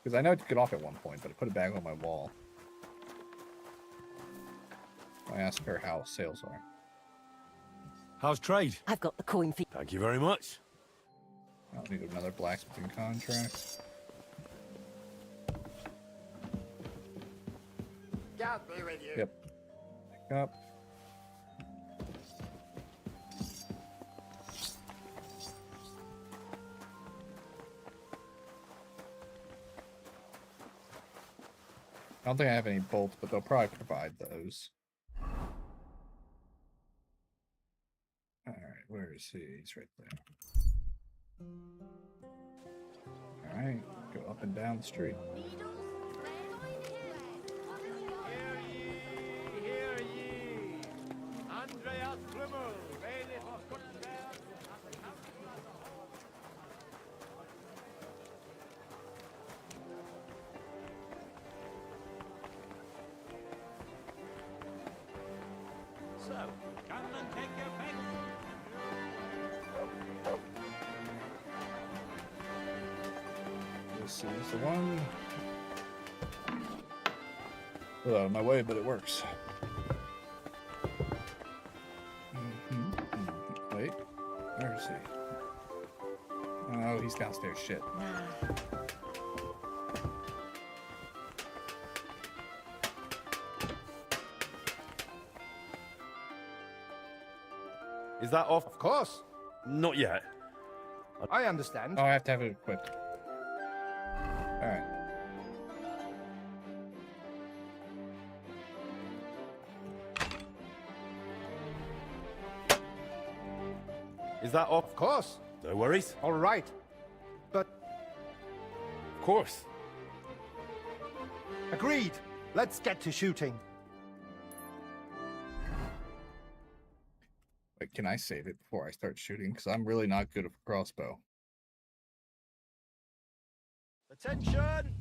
B: Because I know it took it off at one point, but I put it back on my wall. I asked her how sales are.
H: How's trade?
J: I've got the coin for you.
H: Thank you very much.
B: I'll need another blacksmithing contract.
O: God be with you.
B: Yep. Pick up. I don't think I have any bolts, but they'll probably provide those. Alright, where is he? He's right there. Alright, go up and down the street.
F: Hear ye! Andreas Grimmel, bailiff of Gutenberg, at the council of the hall. So, come and take your pick.
B: This is the one. A little out of my way, but it works. Wait, where is he? Oh, he's downstairs. Shit.
H: Is that off?
I: Of course.
H: Not yet.
I: I understand.
B: Oh, I have to have it equipped. Alright.
H: Is that off?
I: Of course.
H: No worries.
I: All right. But...
H: Of course.
I: Agreed. Let's get to shooting.
B: Wait, can I save it before I start shooting? Because I'm really not good with a crossbow.
H: Attention!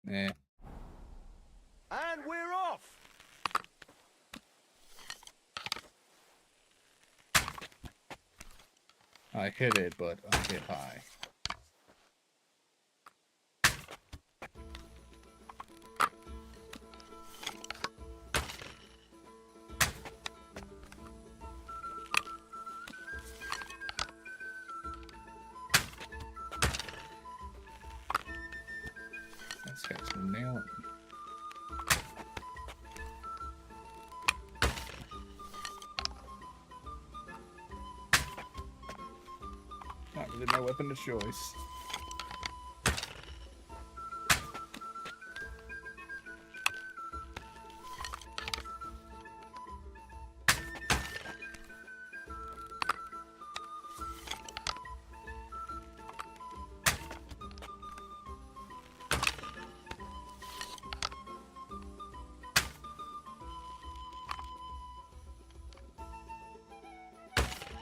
B: Eh.
H: And we're off!
B: I hit it, but I hit high. This guy's nailing me. Not really my weapon of choice.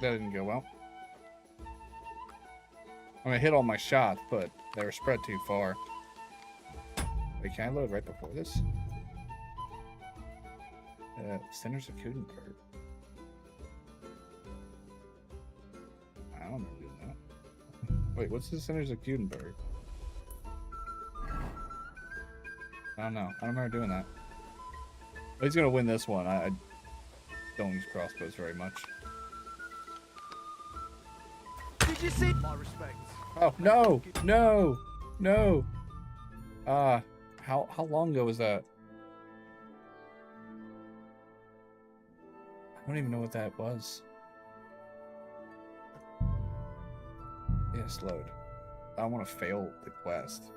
B: That didn't go well. I mean, I hit all my shots, but they were spread too far. Wait, can I load right before this? Sinners of Kudenberg. I don't remember doing that. Wait, what's the Sinners of Kudenberg? I don't know. I don't remember doing that. But he's gonna win this one. I don't use crossbows very much.
N: Did you see my respects?
B: Oh no! No! No! How long ago was that? I don't even know what that was. Yes, load. I don't want to fail the quest.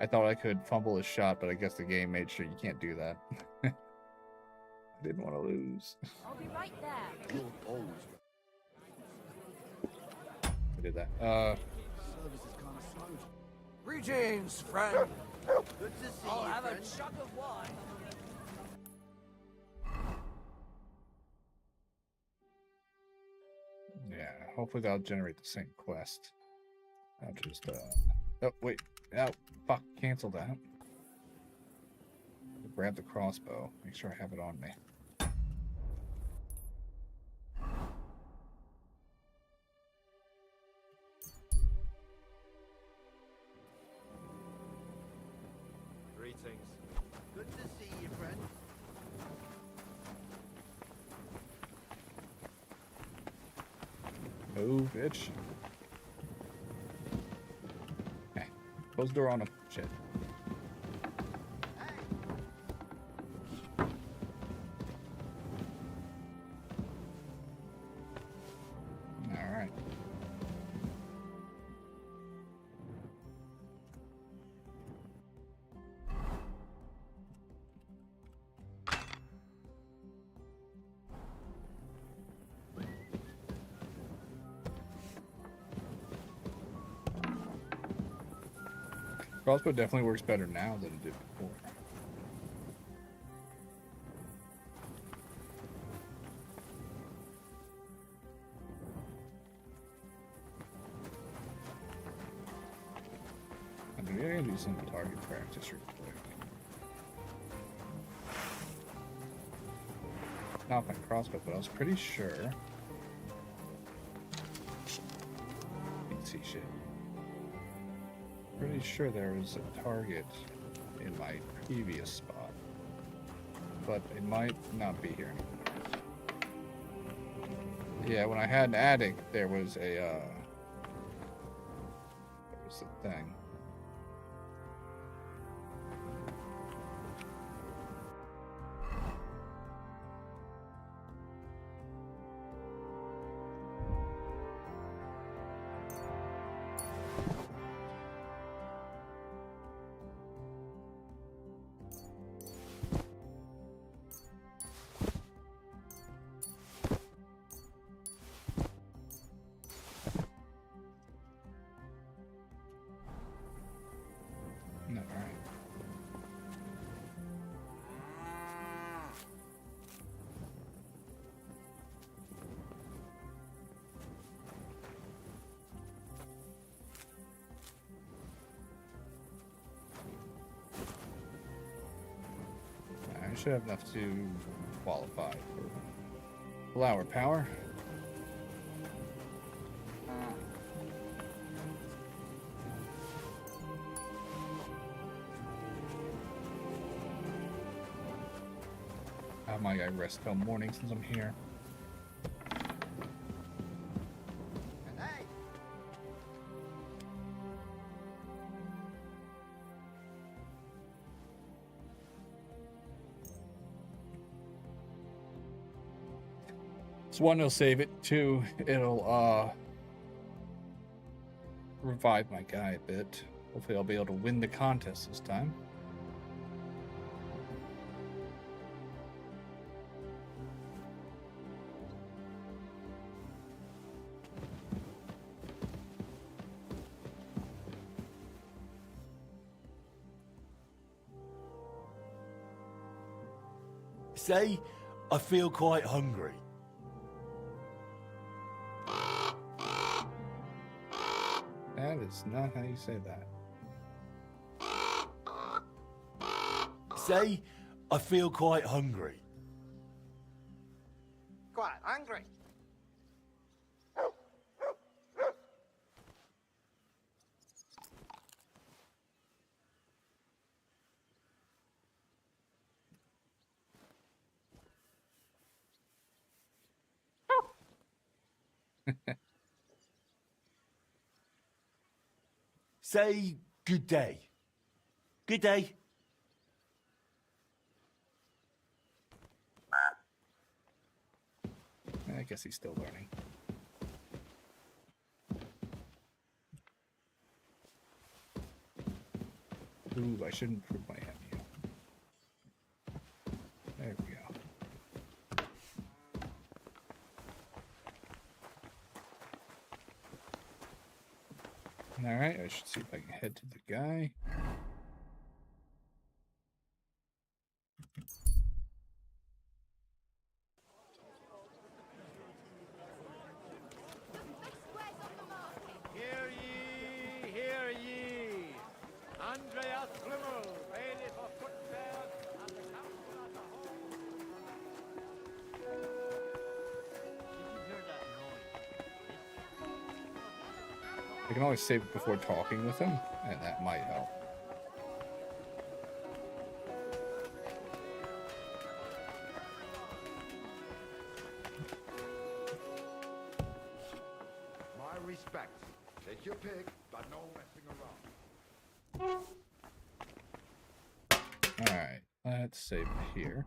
B: I thought I could fumble a shot, but I guess the game made sure you can't do that. I didn't want to lose.
R: I'll be right there.
P: You're always
B: I did that.
N: Service is kind of slow.
D: Greetings, friend.
N: Good to see
D: I'll
N: you,
D: have
N: friend.
D: a jug of wine.
B: Yeah, hopefully that'll generate the same quest. I'll just, oh, wait. Oh, fuck, cancel that. Grab the crossbow. Make sure I have it on me.
N: Greetings. Good to see you, friend.
B: Move, bitch. Okay. Close the door on him. Shit. Alright. Crossbow definitely works better now than it did before. I'm gonna do some target practice real quick. Not my crossbow, but I was pretty sure. Can't see shit. Pretty sure there was a target in my previous spot, but it might not be here anymore. Yeah, when I had an attic, there was a thing. No, all right. I should have enough to qualify for flower power. I might rest till morning since I'm here. So one, it'll save it. Two, it'll revive my guy a bit. Hopefully I'll be able to win the contest this time.
S: Say, I feel quite hungry.
B: That is not how you say that.
S: Say, I feel quite hungry.
Q: Quite hungry.
S: Say, good day. Good day.
B: I guess he's still learning. Ooh, I should improve my ammo. There we go. Alright, I should see if I can head to the guy.
O: Hear ye, hear ye. Andreas Glimmel, bailiff of Footfair, and the council as a whole. Did you hear that noise?
B: I can always save it before talking with him, and that might help.
P: My respects. Take your pick, but no messing around.
B: Alright, let's save it here.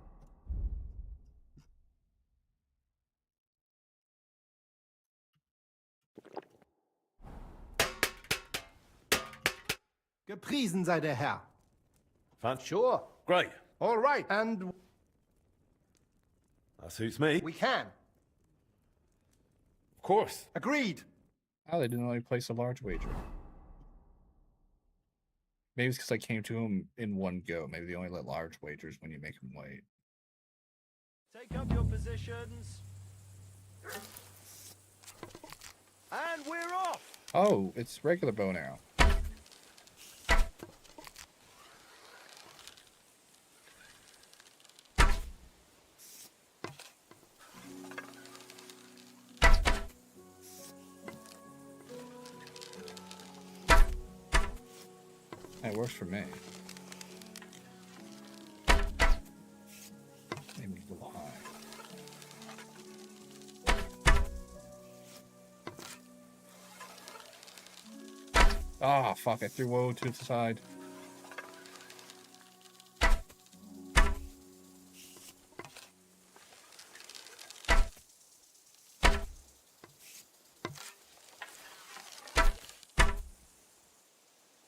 I: Gepriesen sei der Herr.
H: Sure. Great.
I: All right, and
H: That suits me.
I: we can.
H: Of course.
I: Agreed.
B: Oh, they didn't let me place a large wager. Maybe it's because I came to him in one go. Maybe they only let large wagers when you make them wait.
F: Take up your positions. And we're off!
B: Oh, it's regular bow and arrow. That works for me. Maybe a little high. Ah, fuck, I threw woe to the side.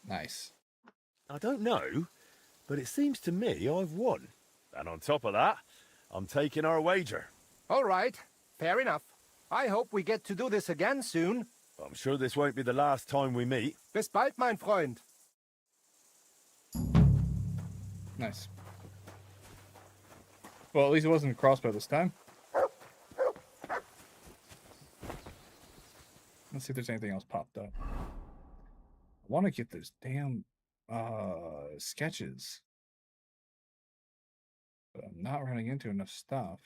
B: Nice.
H: I don't know, but it seems to me I've won. And on top of that, I'm taking our wager.
I: All right, fair enough. I hope we get to do this again soon.
H: I'm sure this won't be the last time we meet.
I: Bis bald, mein Freund.
B: Nice. Well, at least it wasn't a crossbow this time. Let's see if there's anything else popped up. I want to get those damn sketches. But I'm not running into enough stuff.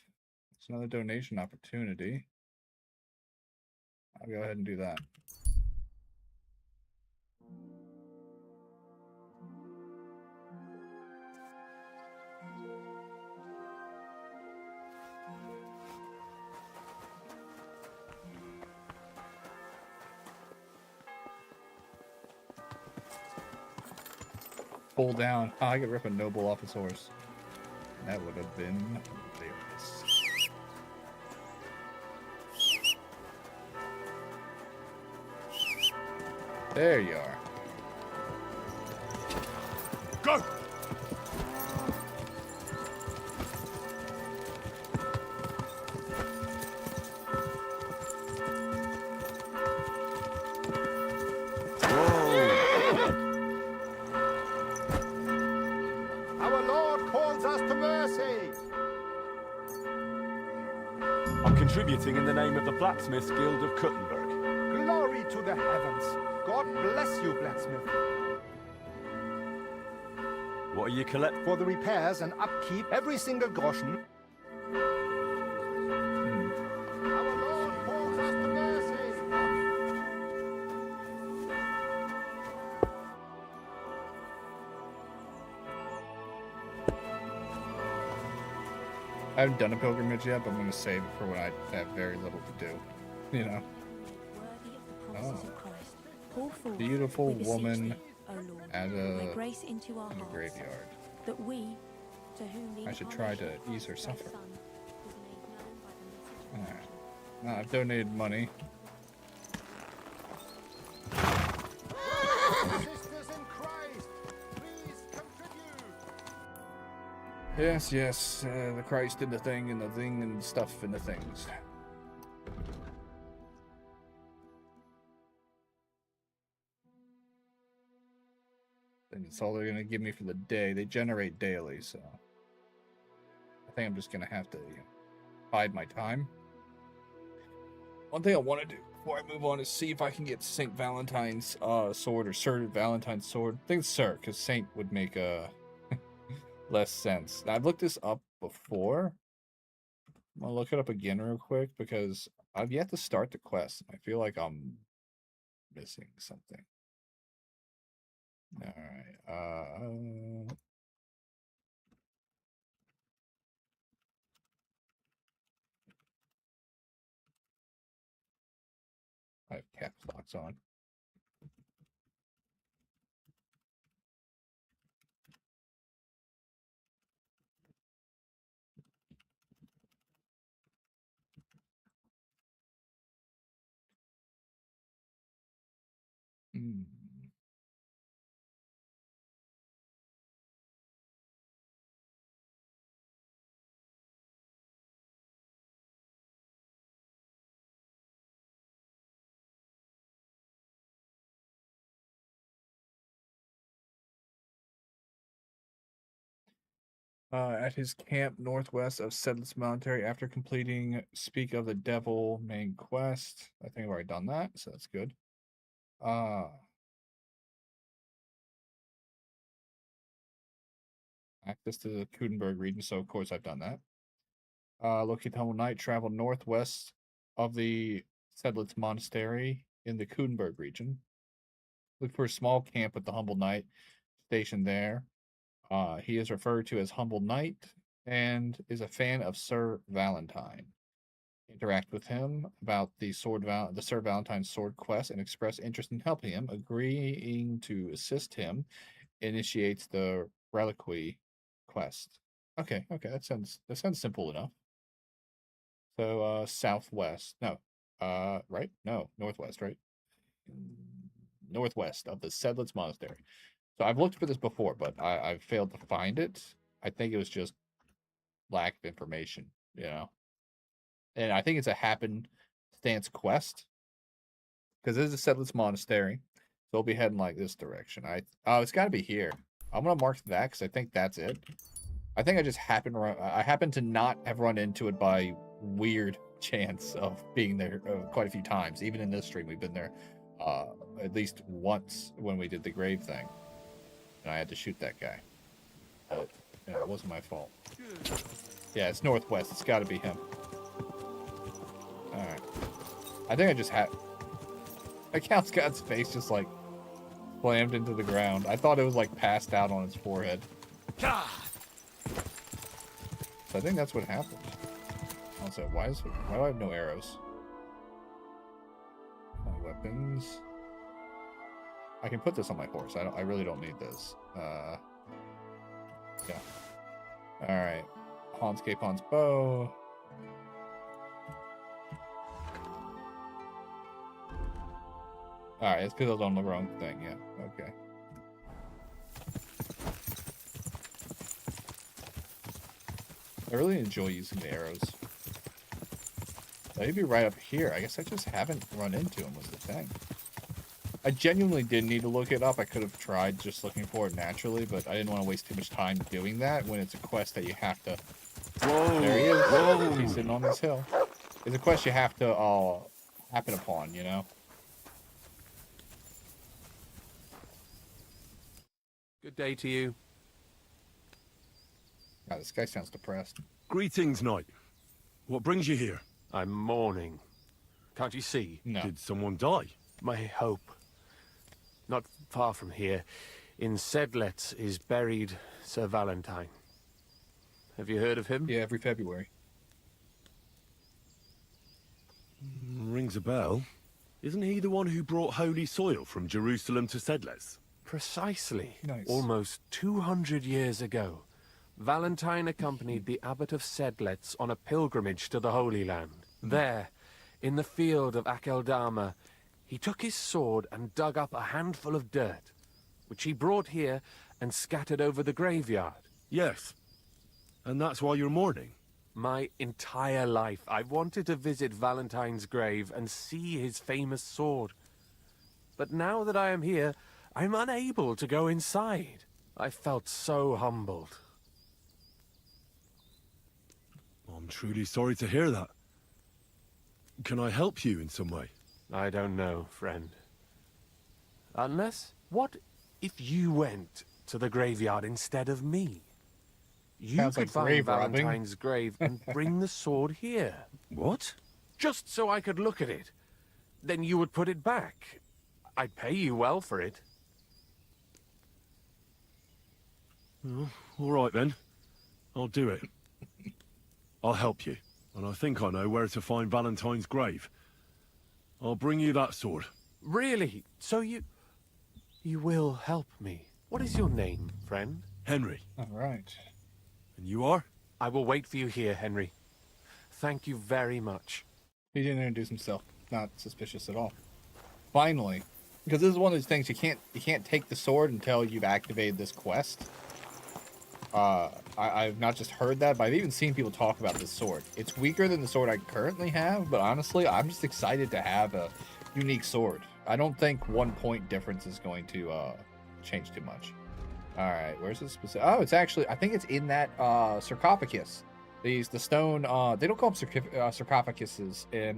B: It's another donation opportunity. I'll go ahead and do that. Pull down. Ah, I could rip a noble off his horse. That would have been hilarious. There you are.
H: Go!
I: Our Lord calls us to mercy.
H: I'm contributing in the name of the Blacksmiths Guild of Kuttenberg.
I: Glory to the heavens. God bless you, blacksmith.
H: What are you collect?
I: For the repairs and upkeep, every single groschen. Our Lord calls us to mercy.
B: I haven't done a pilgrimage yet, but I'm going to save it for when I have very little to do. You know. Oh. Beautiful woman at a
T: grace into our hearts,
B: graveyard.
T: That we, to whom the
B: I should try to ease her suffer. Alright. Now I've donated money.
I: Sisters in Christ, please contribute.
B: Yes, yes. The Christ in the thing and the thing and stuff and the things. And it's all they're going to give me for the day. They generate daily, so I think I'm just going to have to bide my time. One thing I want to do before I move on is see if I can get St. Valentine's sword or Sir Valentine's sword. I think it's Sir, because Saint would make less sense. Now, I've looked this up before. I'm going to look it up again real quick because I've yet to start the quest. I feel like I'm missing something. All right. I have caps locks on. Hmm. At his camp northwest of Sedlitz Monastery, after completing Speak of the Devil main quest. I think I've already done that, so that's good. Access to the Kudenberg region, so of course I've done that. Locate the Humble Knight, travel northwest of the Sedlitz Monastery in the Kudenberg region. Look for a small camp with the Humble Knight stationed there. He is referred to as Humble Knight and is a fan of Sir Valentine. Interact with him about the Sir Valentine's sword quest and express interest in helping him. Agreeing to assist him initiates the reliquary quest. Okay, that sounds simple enough. So southwest. No. Right? No, northwest, right? Northwest of the Sedlitz Monastery. So I've looked for this before, but I've failed to find it. I think it was just lack of information, you know. And I think it's a happenstance quest because this is a Sedlitz Monastery, so we'll be heading like this direction. It's got to be here. I'm gonna mark that because I think that's it. I think I happen to not have run into it by weird chance of being there quite a few times. Even in this stream, we've been there at least once when we did the grave thing. And I had to shoot that guy. But it wasn't my fault. Yeah, it's northwest. It's got to be him. Alright. I think I just had... Count Scott's face just, like, slammed into the ground. I thought it was, like, passed out on his forehead. So I think that's what happened. Also, why do I have no arrows? My weapons... I can put this on my horse. I really don't need this. Yeah. Alright. Hans Capon's bow. Alright, it's because I was on the wrong thing, yeah. Okay. I really enjoy using the arrows. They'd be right up here. I guess I just haven't run into them was the thing. I genuinely did need to look it up. I could have tried just looking for it naturally, but I didn't want to waste too much time doing that when it's a quest that you have to...
H: Whoa!
B: There he is.
H: Whoa!
B: He's sitting on this hill. It's a quest you have to happen upon, you know?
U: Good day to you.
B: God, this guy sounds depressed.
H: Greetings, knight. What brings you here?
U: I'm mourning. Can't you see?
B: No.
H: Did someone die?
U: My hope. Not far from here, in Sedlets, is buried Sir Valentine. Have you heard of him?
B: Yeah, every February.
H: Rings a bell. Isn't he the one who brought holy soil from Jerusalem to Sedles?
U: Precisely.
B: Nice.
U: Almost 200 years ago, Valentine accompanied the abbot of Sedlets on a pilgrimage to the Holy Land. There, in the field of Akeldama, he took his sword and dug up a handful of dirt, which he brought here and scattered over the graveyard.
H: Yes. And that's why you're mourning?
U: My entire life, I've wanted to visit Valentine's grave and see his famous sword. But now that I am here, I'm unable to go inside. I felt so humbled.
H: I'm truly sorry to hear that. Can I help you in some way?
U: I don't know, friend. Unless, what if you went to the graveyard instead of me? You
B: Sounds
U: could
B: like
U: find
B: grave robbing.
U: Valentine's grave and bring the sword here.
H: What?
U: Just so I could look at it. Then you would put it back. I'd pay you well for it.
H: Well, all right then. I'll do it. I'll help you. And I think I know where to find Valentine's grave. I'll bring you that sword.
U: Really? So you will help me? What is your name, friend?
H: Henry.
B: All right.
H: And you are?
U: I will wait for you here, Henry. Thank you very much.
B: He didn't introduce himself. Not suspicious at all. Finally, because this is one of those things you can't take the sword until you've activated this quest. I've not just heard that, but I've even seen people talk about this sword. It's weaker than the sword I currently have, but honestly, I'm just excited to have a unique sword. I don't think 1 point difference is going to change too much. All right, where's the specific? Oh, it's actually, I think it's in that sarcophagus. The stone. They don't call them sarcophaguses in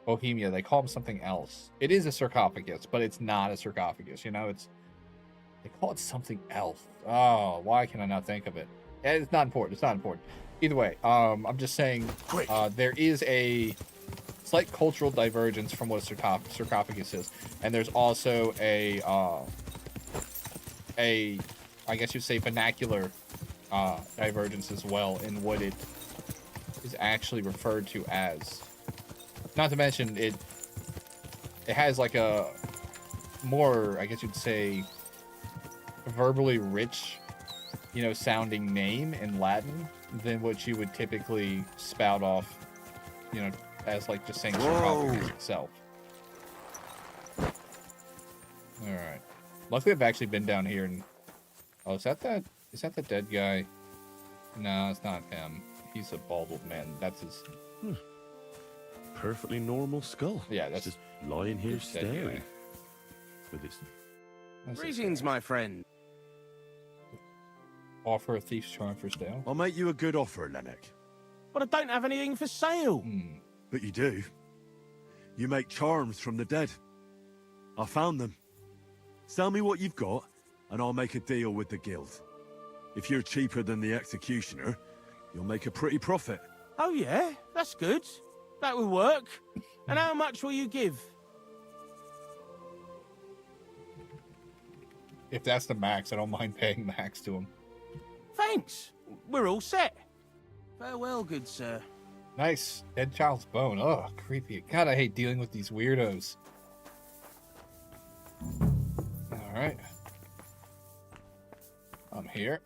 B: Bohemia. They call them something else. It is a sarcophagus, but it's not a sarcophagus. You know, they call it something else. Oh, why can I not think of it? It's not important. It's not important. Either way, I'm just saying there is a slight cultural divergence from what a sarcophagus is, and there's also I guess you'd say vernacular divergence as well in what it is actually referred to as. Not to mention it has like a more, I guess you'd say, verbally rich, you know, sounding name in Latin than what you would typically spout off, you know, as like just saying sarcophagus itself. All right. Luckily, I've actually been down here and oh, is that the dead guy? No, it's not him. He's a bald old man. That's his.
H: Perfectly normal skull.
B: Yeah, that's
H: just lying here staring. With his.
V: Greetings, my friend.
B: Offer a thief's charm for sale.
H: I'll make you a good offer, Lenek.
V: But I don't have anything for sale.
H: But you do. You make charms from the dead. I found them. Sell me what you've got, and I'll make a deal with the guild. If you're cheaper than the executioner, you'll make a pretty profit.
V: Oh yeah, that's good. That will work. And how much will you give?
B: If that's the max, I don't mind paying max to him.
V: Thanks. We're all set. Farewell, good sir.
B: Nice. Dead child's bone. Oh, creepy. God, I hate dealing with these weirdos. Alright. I'm here.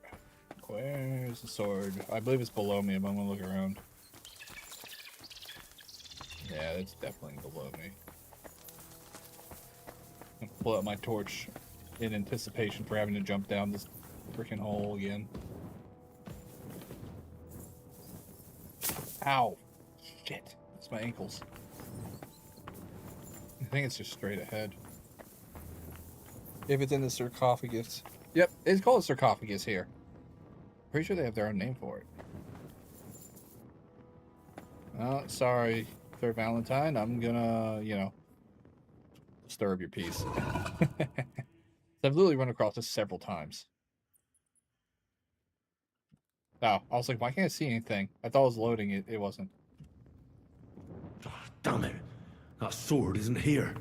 B: Where's the sword? I believe it's below me, but I'm gonna look around. Yeah, it's definitely below me. pull out my torch in anticipation for having to jump down this freaking hole again. Ow. Shit. It's my ankles. I think it's just straight ahead. If it's in the sarcophagus. Yep, it's called a sarcophagus here. Pretty sure they have their own name for it. Oh, sorry, Sir Valentine. I'm gonna, you know, stir up your peace. I've literally run across this several times. Oh, I was like, why can't I see anything? I thought it was loading. It wasn't.
H: Damn it. That sword isn't here.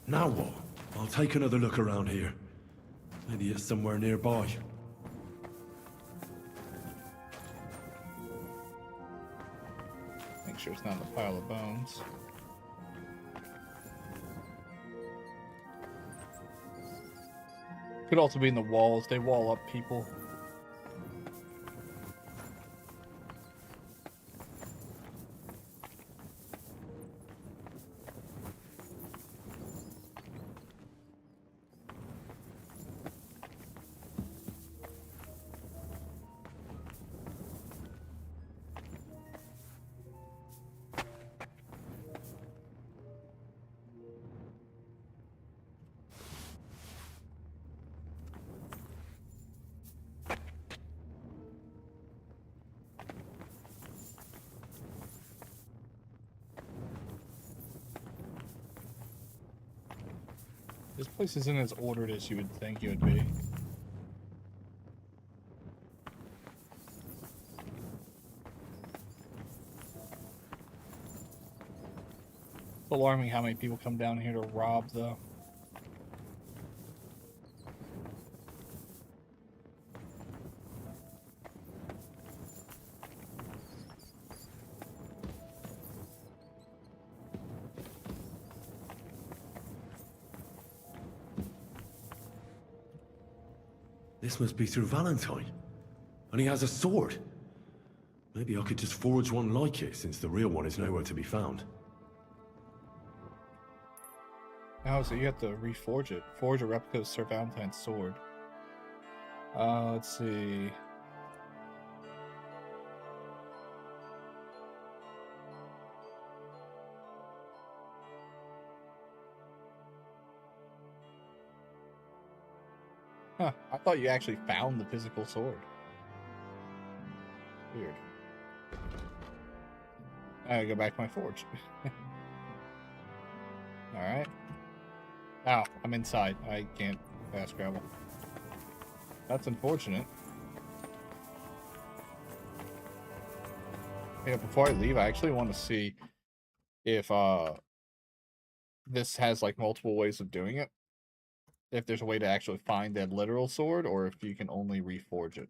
H: Now what? I'll take another look around here. Maybe it's somewhere nearby.
B: Make sure it's not in the pile of bones. Could also be in the walls. They wall up people. This place isn't as ordered as you would think it would be. It's alarming how many people come down here to rob, though.
H: This must be Sir Valentine. And he has a sword. Maybe I could just forge one like it, since the real one is nowhere to be found.
B: Oh, so you have to reforge it. Forge a replica of Sir Valentine's sword. Let's see. Huh, I thought you actually found the physical sword. Weird. I gotta go back to my forge. Alright. Ow, I'm inside. I can't fast travel. That's unfortunate. Yeah, before I leave, I actually want to see if this has like multiple ways of doing it. If there's a way to actually find that literal sword, or if you can only reforge it.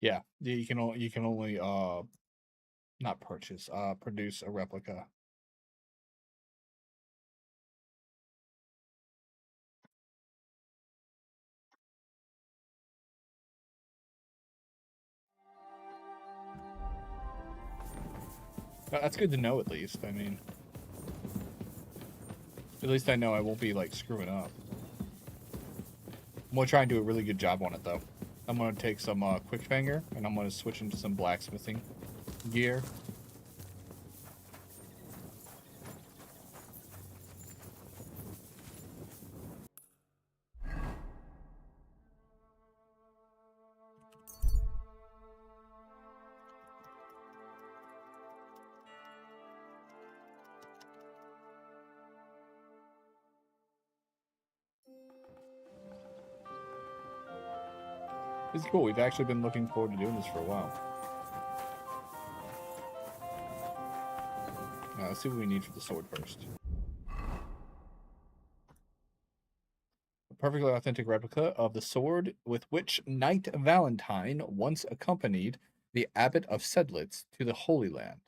B: Yeah, you can only not purchase, produce a replica. That's good to know, at least. I mean, at least I know I won't be like screwing up. I'm gonna try and do a really good job on it, though. I'm gonna take some quick finger, and I'm gonna switch into some blacksmithing gear. It's cool. We've actually been looking forward to doing this for a while. Let's see what we need for the sword first. A perfectly authentic replica of the sword with which Knight Valentine once accompanied the Abbot of Sedlitz to the Holy Land.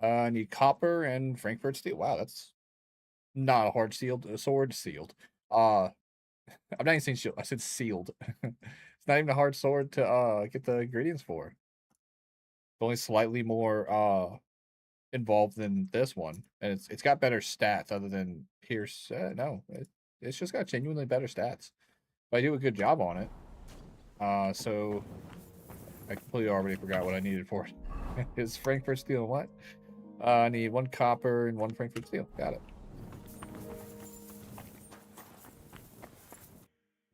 B: I need copper and Frankfurt steel. Wow, that's not a hard sword sealed. I'm not even saying shield. I said sealed. It's not even a hard sword to get the ingredients for. It's only slightly more involved than this one, and it's got better stats other than Pierce. No, it's just got genuinely better stats. But I do a good job on it. So I completely already forgot what I needed for it. Is Frankfurt steel and what? I need 1 copper and 1 Frankfurt steel. Got it.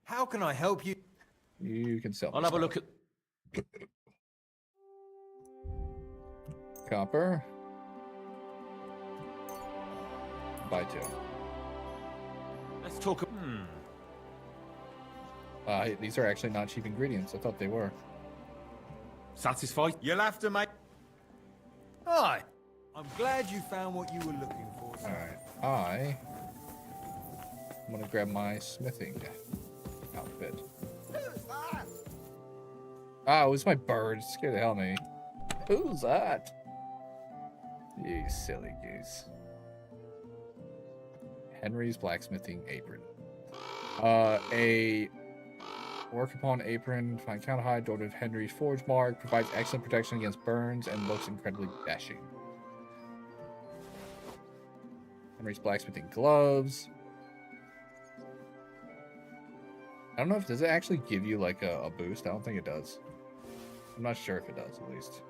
G: How can I help you?
B: You can sell.
G: I'll have a look at.
B: Copper. Buy 2.
G: Let's talk.
B: These are actually not cheap ingredients. I thought they were.
G: Satisfied? You'll have to make. Hi. I'm glad you found what you were looking for.
B: Alright. I'm gonna grab my smithing outfit. Ah, it was my bird. It scared the hell out of me. Who's that? You silly goose. Henry's blacksmithing apron. A work upon apron, find counterhide, order of Henry's forge mark, provides excellent protection against burns and looks incredibly dashing. Henry's blacksmithing gloves. I don't know if does it actually give you like a boost. I don't think it does. I'm not sure if it does, at least.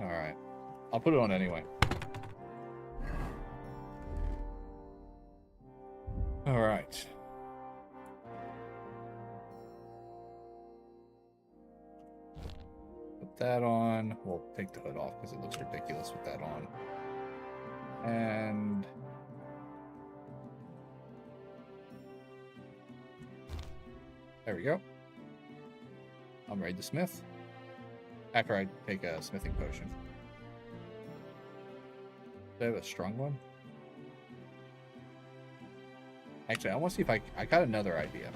B: Alright. I'll put it on anyway. Alright. Put that on. We'll take the hood off because it looks ridiculous with that on. And there we go. I'm ready to smith. After I take a smithing potion. Do I have a strong one? Actually, I want to see if I got another idea.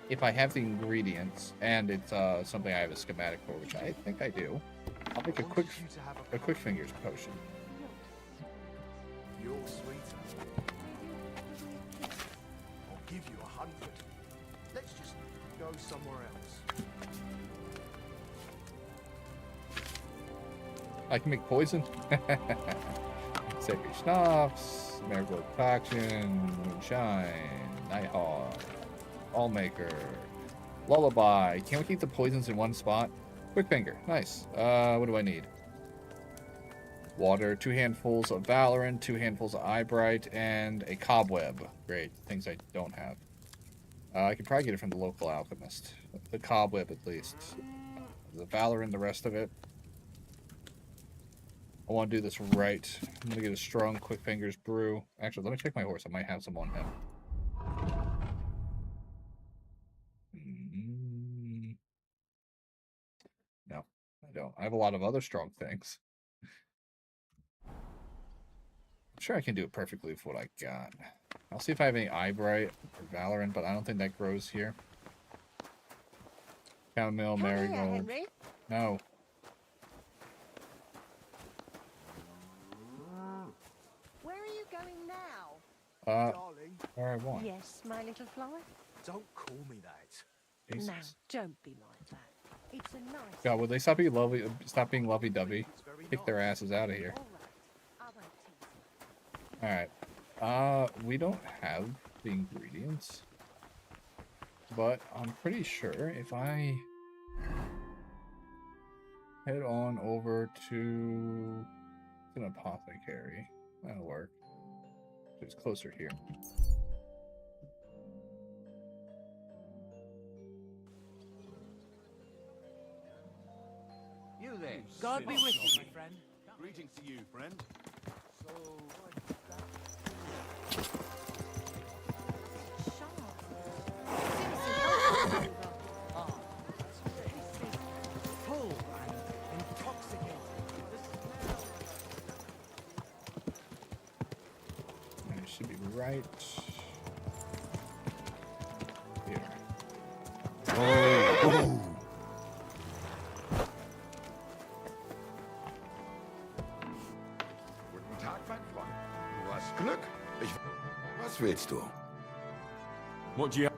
B: If I have the ingredients and it's something I have a schematic for, which I think I do, I'll make a quick fingers potion.
N: You're sweeter. I'll give you 100. Let's just go somewhere else.
B: I can make poison. Savory schnapps, marigold concoction, moonshine, nighthawk, allmaker, lullaby. Can we keep the poisons in one spot? Quick finger, nice. What do I need? Water, 2 handfuls of Valorant, 2 handfuls of Eyebright, and a cobweb. Great, things I don't have. I could probably get it from the local alchemist. The cobweb, at least. The Valorant, the rest of it. I want to do this right. I'm going to get a strong quick fingers brew. Actually, let me check my horse. I might have some on him. No, I don't. I have a lot of other strong things. I'm sure I can do it perfectly with what I got. I'll see if I have any Eyebright or Valorant, but I don't think that grows here. Chamomile, marigold. No.
J: Where are you going now?
B: Where I want.
J: Yes, my little flower.
N: Don't call me that.
B: Jesus.
J: No, don't be like that. It's a nice.
B: God, would they stop being lovey-dovey? Kick their asses out of here. Alright. We don't have the ingredients. But I'm pretty sure if I head on over to an apothecary, that'll work. It's closer here.
O: You there. God be with you, my friend.
H: Greetings to you, friend.
B: right here.
P: Oh. Guten Tag, mein Freund. Du hast Glück. Was willst du?
C: What do you...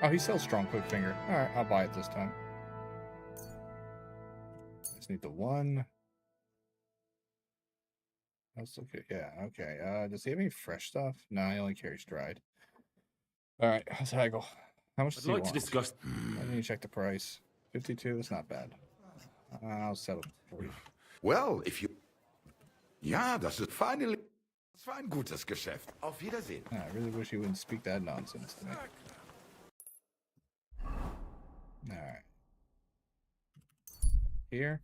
B: Oh, he sells strong quick finger. Alright, I'll buy it this time. Just need the one. Let's look at, yeah, okay. Does he have any fresh stuff? No, he only carries dried. Alright, let's haggle. How much does he
C: I'd like
B: want?
C: to discuss...
B: I need to check the price. 52, that's not bad. I'll settle for you.
P: Well, if you... Ja, das ist finally... Das war ein gutes Geschäft. Auf Wiedersehen.
B: I really wish he wouldn't speak that nonsense to me. Alright. Here.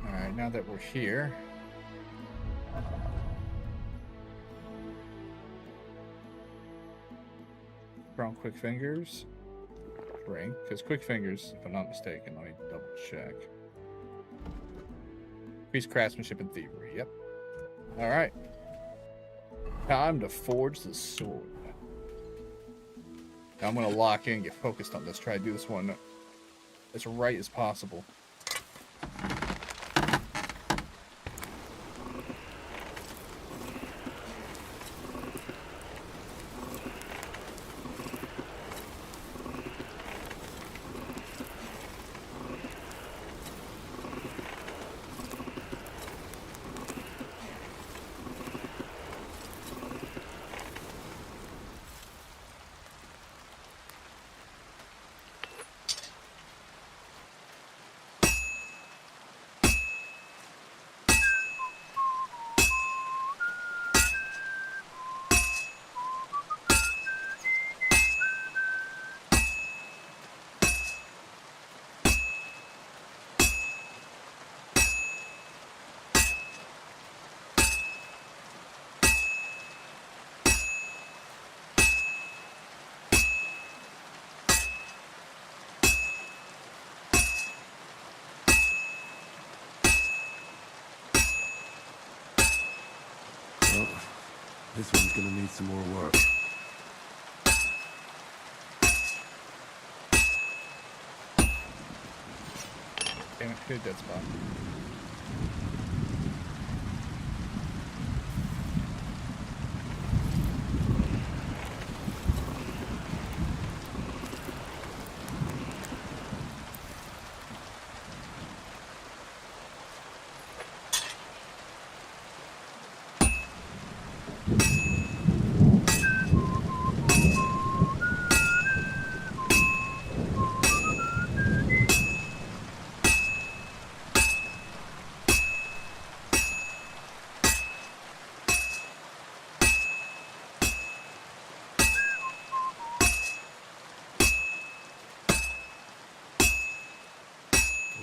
B: Alright, now that we're here. Strong quick fingers. Drink. Because quick fingers, if I'm not mistaken, let me double check. Increase craftsmanship and thievery. Yep. Alright. Time to forge the sword. Now I'm going to lock in and get focused on this. Try to do this one as right as possible.
H: Well, this one's gonna need some more work.
B: Damn it, hit that spot.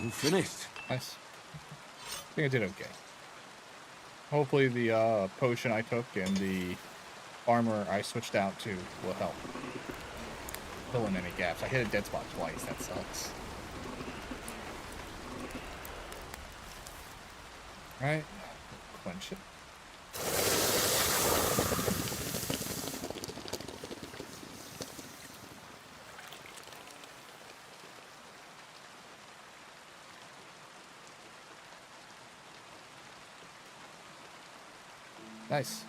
H: All finished.
B: Nice. I think I did okay. Hopefully the potion I took and the armor I switched out to will help fill in any gaps. I hit a dead spot twice. That sucks. Alright. Clench it. Nice.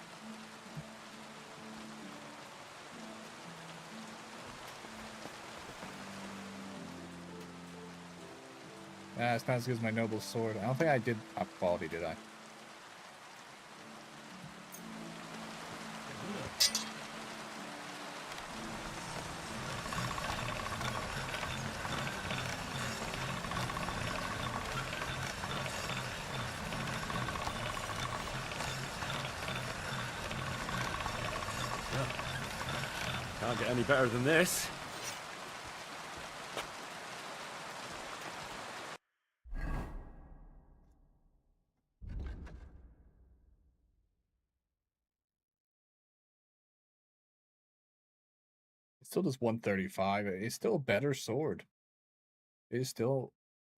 B: It's not as good as my noble sword. I don't think I did top quality, did I?
H: Can't get any better than this.
B: still does 135. It's still a better sword. It is still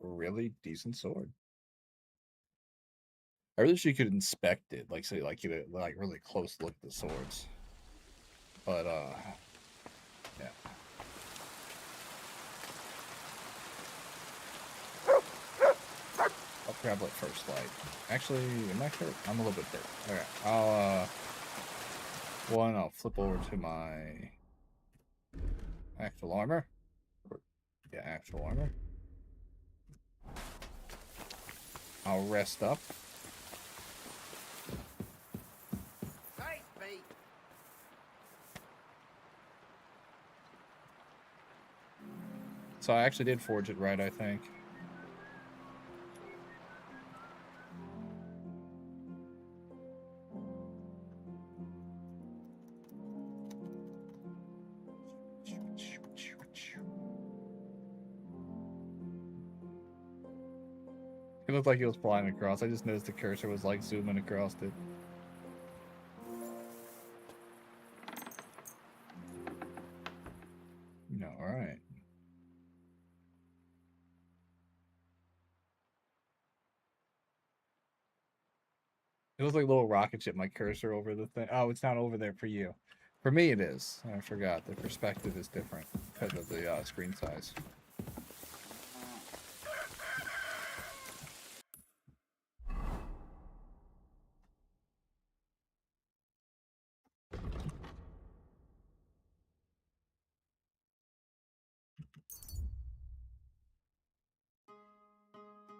B: a really decent sword. I wish you could inspect it, like say, like you like really close look at the swords. But yeah. I'll grab like first light. Actually, am I hurt? I'm a little bit hurt. Okay, I'll flip over to my actual armor. Yeah, actual armor. I'll rest up. So I actually did forge it right, I think. It looked like he was flying across. I just noticed the cursor was like zooming across it. No, alright. It looks like a little rocket ship, my cursor over the thing. Oh, it's not over there for you. For me it is. I forgot. The perspective is different because of the screen size.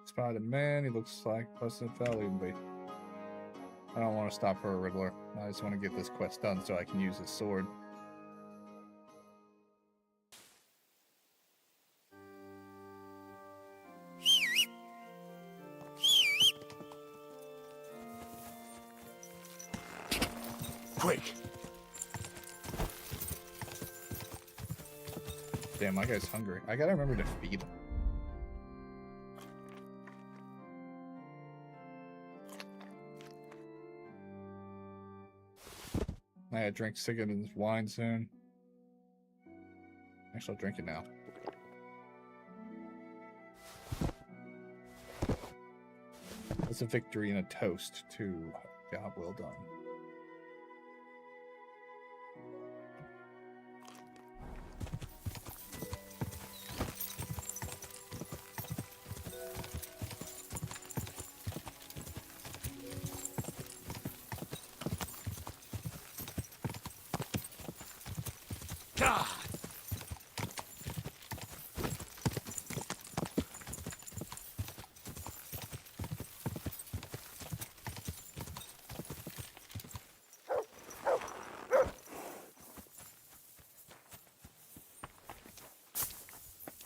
B: Spider-Man, he looks like President Valley. I don't want to stop for a Riddler. I just want to get this quest done so I can use his sword.
O: Quick!
B: Damn, my guy's hungry. I gotta remember to feed him. I gotta drink Sigurd's wine soon. Actually, I'll drink it now. It's a victory and a toast to job well done.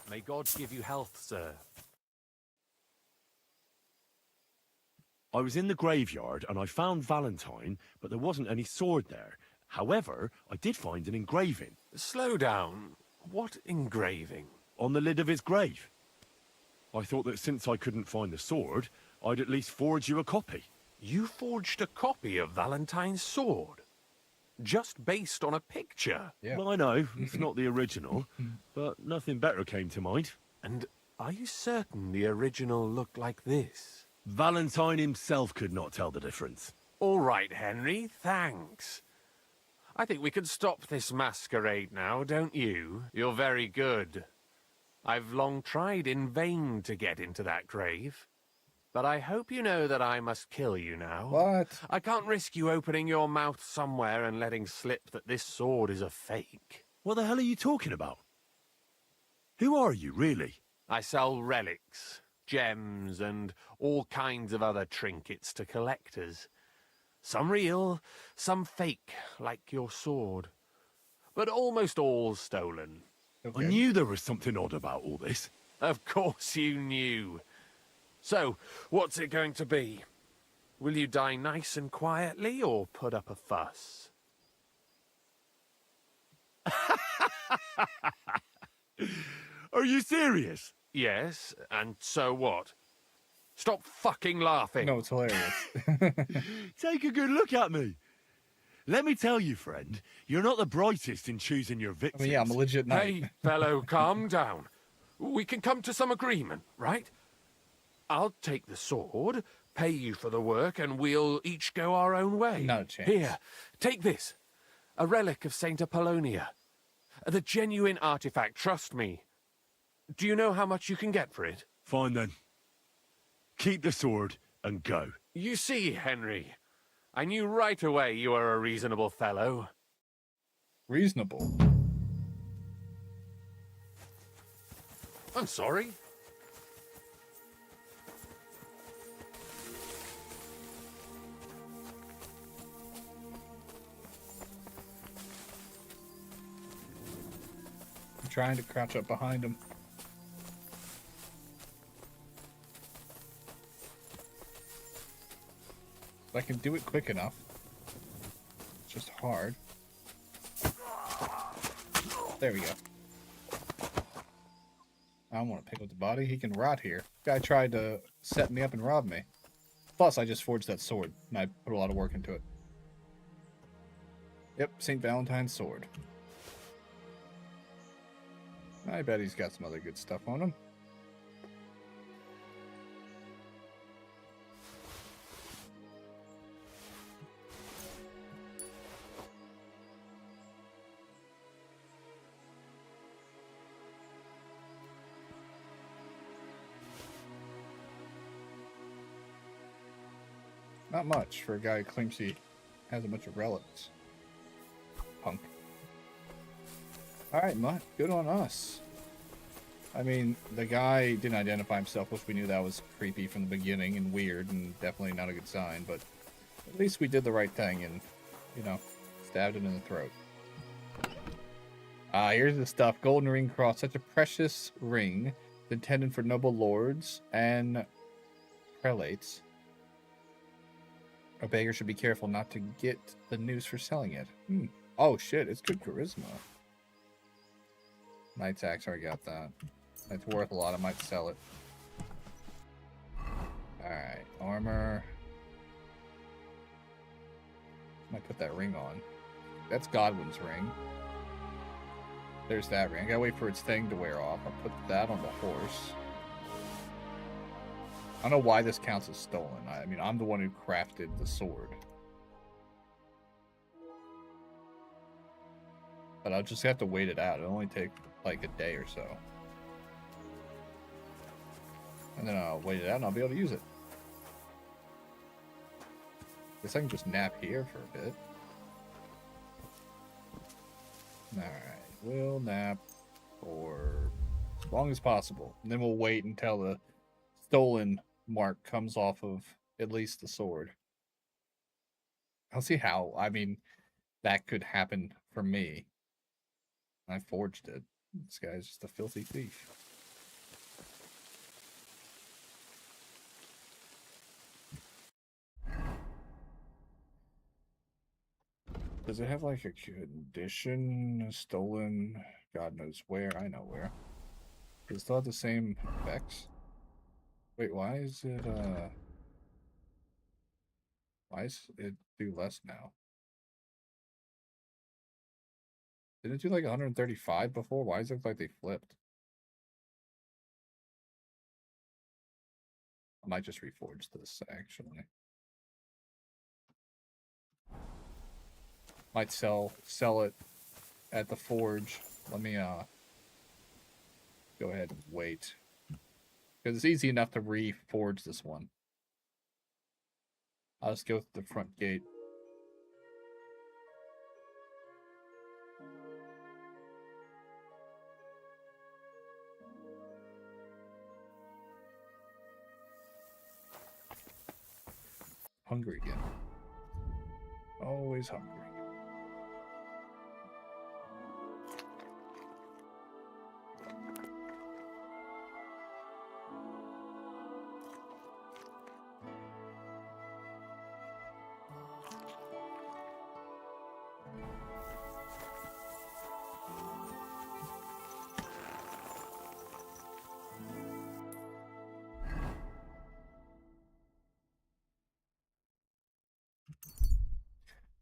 U: May God give you health, sir.
H: I was in the graveyard and I found Valentine, but there wasn't any sword there. However, I did find an engraving.
U: Slow down. What engraving?
H: On the lid of his grave. I thought that since I couldn't find the sword, I'd at least forge you a copy.
U: You forged a copy of Valentine's sword? Just based on a picture?
B: Yeah.
H: Well, I know, it's not the original, but nothing better came to mind.
U: And are you certain the original looked like this?
H: Valentine himself could not tell the difference.
U: All right, Henry, thanks. I think we can stop this masquerade now, don't you? You're very good. I've long tried in vain to get into that grave. But I hope you know that I must kill you now.
B: What?
U: I can't risk you opening your mouth somewhere and letting slip that this sword is a fake.
H: What the hell are you talking about? Who are you, really?
U: I sell relics, gems, and all kinds of other trinkets to collectors. Some real, some fake, like your sword. But almost all stolen.
H: Okay. I knew there was something odd about all this.
U: Of course you knew. So, what's it going to be? Will you die nice and quietly, or put up a fuss?
H: Are you serious?
U: Yes, and so what? Stop fucking laughing.
B: No, it's hilarious.
H: Take a good look at me. Let me tell you, friend, you're not the brightest in choosing your
B: I
H: victims.
B: mean, yeah, I'm a legit knight.
U: Hey, fellow, calm down. We can come to some agreement, right? I'll take the sword, pay you for the work, and we'll each go our own way.
B: Not a chance.
U: Here, take this. A relic of Saint Apollonia. The genuine artifact, trust me. Do you know how much you can get for it?
H: Fine then. Keep the sword and go.
U: You see, Henry, I knew right away you were a reasonable fellow.
B: Reasonable?
U: I'm sorry.
B: I'm trying to crouch up behind him. I can do it quick enough. It's just hard. There we go. I don't want to pick up the body. He can rot here. Guy tried to set me up and rob me. Plus, I just forged that sword, and I put a lot of work into it. Yep, St. Valentine's sword. I bet he's got some other good stuff on him. Not much for a guy who claims he has a bunch of relics. Punk. Alright, Mutt. Good on us. I mean, the guy didn't identify himself, which we knew that was creepy from the beginning and weird and definitely not a good sign, but at least we did the right thing and, you know, stabbed him in the throat. Here's the stuff. Golden ring cross. Such a precious ring. Intended for noble lords and prelates. A beggar should be careful not to get the news for selling it. Oh shit, it's good charisma. Knight's axe, already got that. It's worth a lot, I might sell it. Alright, armor. Might put that ring on. That's Godwin's ring. There's that ring. I gotta wait for its thing to wear off. I'll put that on the horse. I don't know why this counts as stolen. I mean, I'm the one who crafted the sword. But I'll just have to wait it out. It'll only take like a day or so. And then I'll wait it out and I'll be able to use it. Guess I can just nap here for a bit. Alright, we'll nap for as long as possible. And then we'll wait until the stolen mark comes off of at least the sword. I'll see how. I mean, that could happen for me. I forged it. This guy's just a filthy thief. Does it have like a condition? Stolen? God knows where. I know where. Does it still have the same effects? Wait, why is it why is it do less now? Didn't it do like 135 before? Why does it look like they flipped? I might just reforge this actually. Might sell it at the forge. Let me go ahead and wait. Because it's easy enough to reforge this one. I'll just go through the front gate. Hungry again. Always hungry.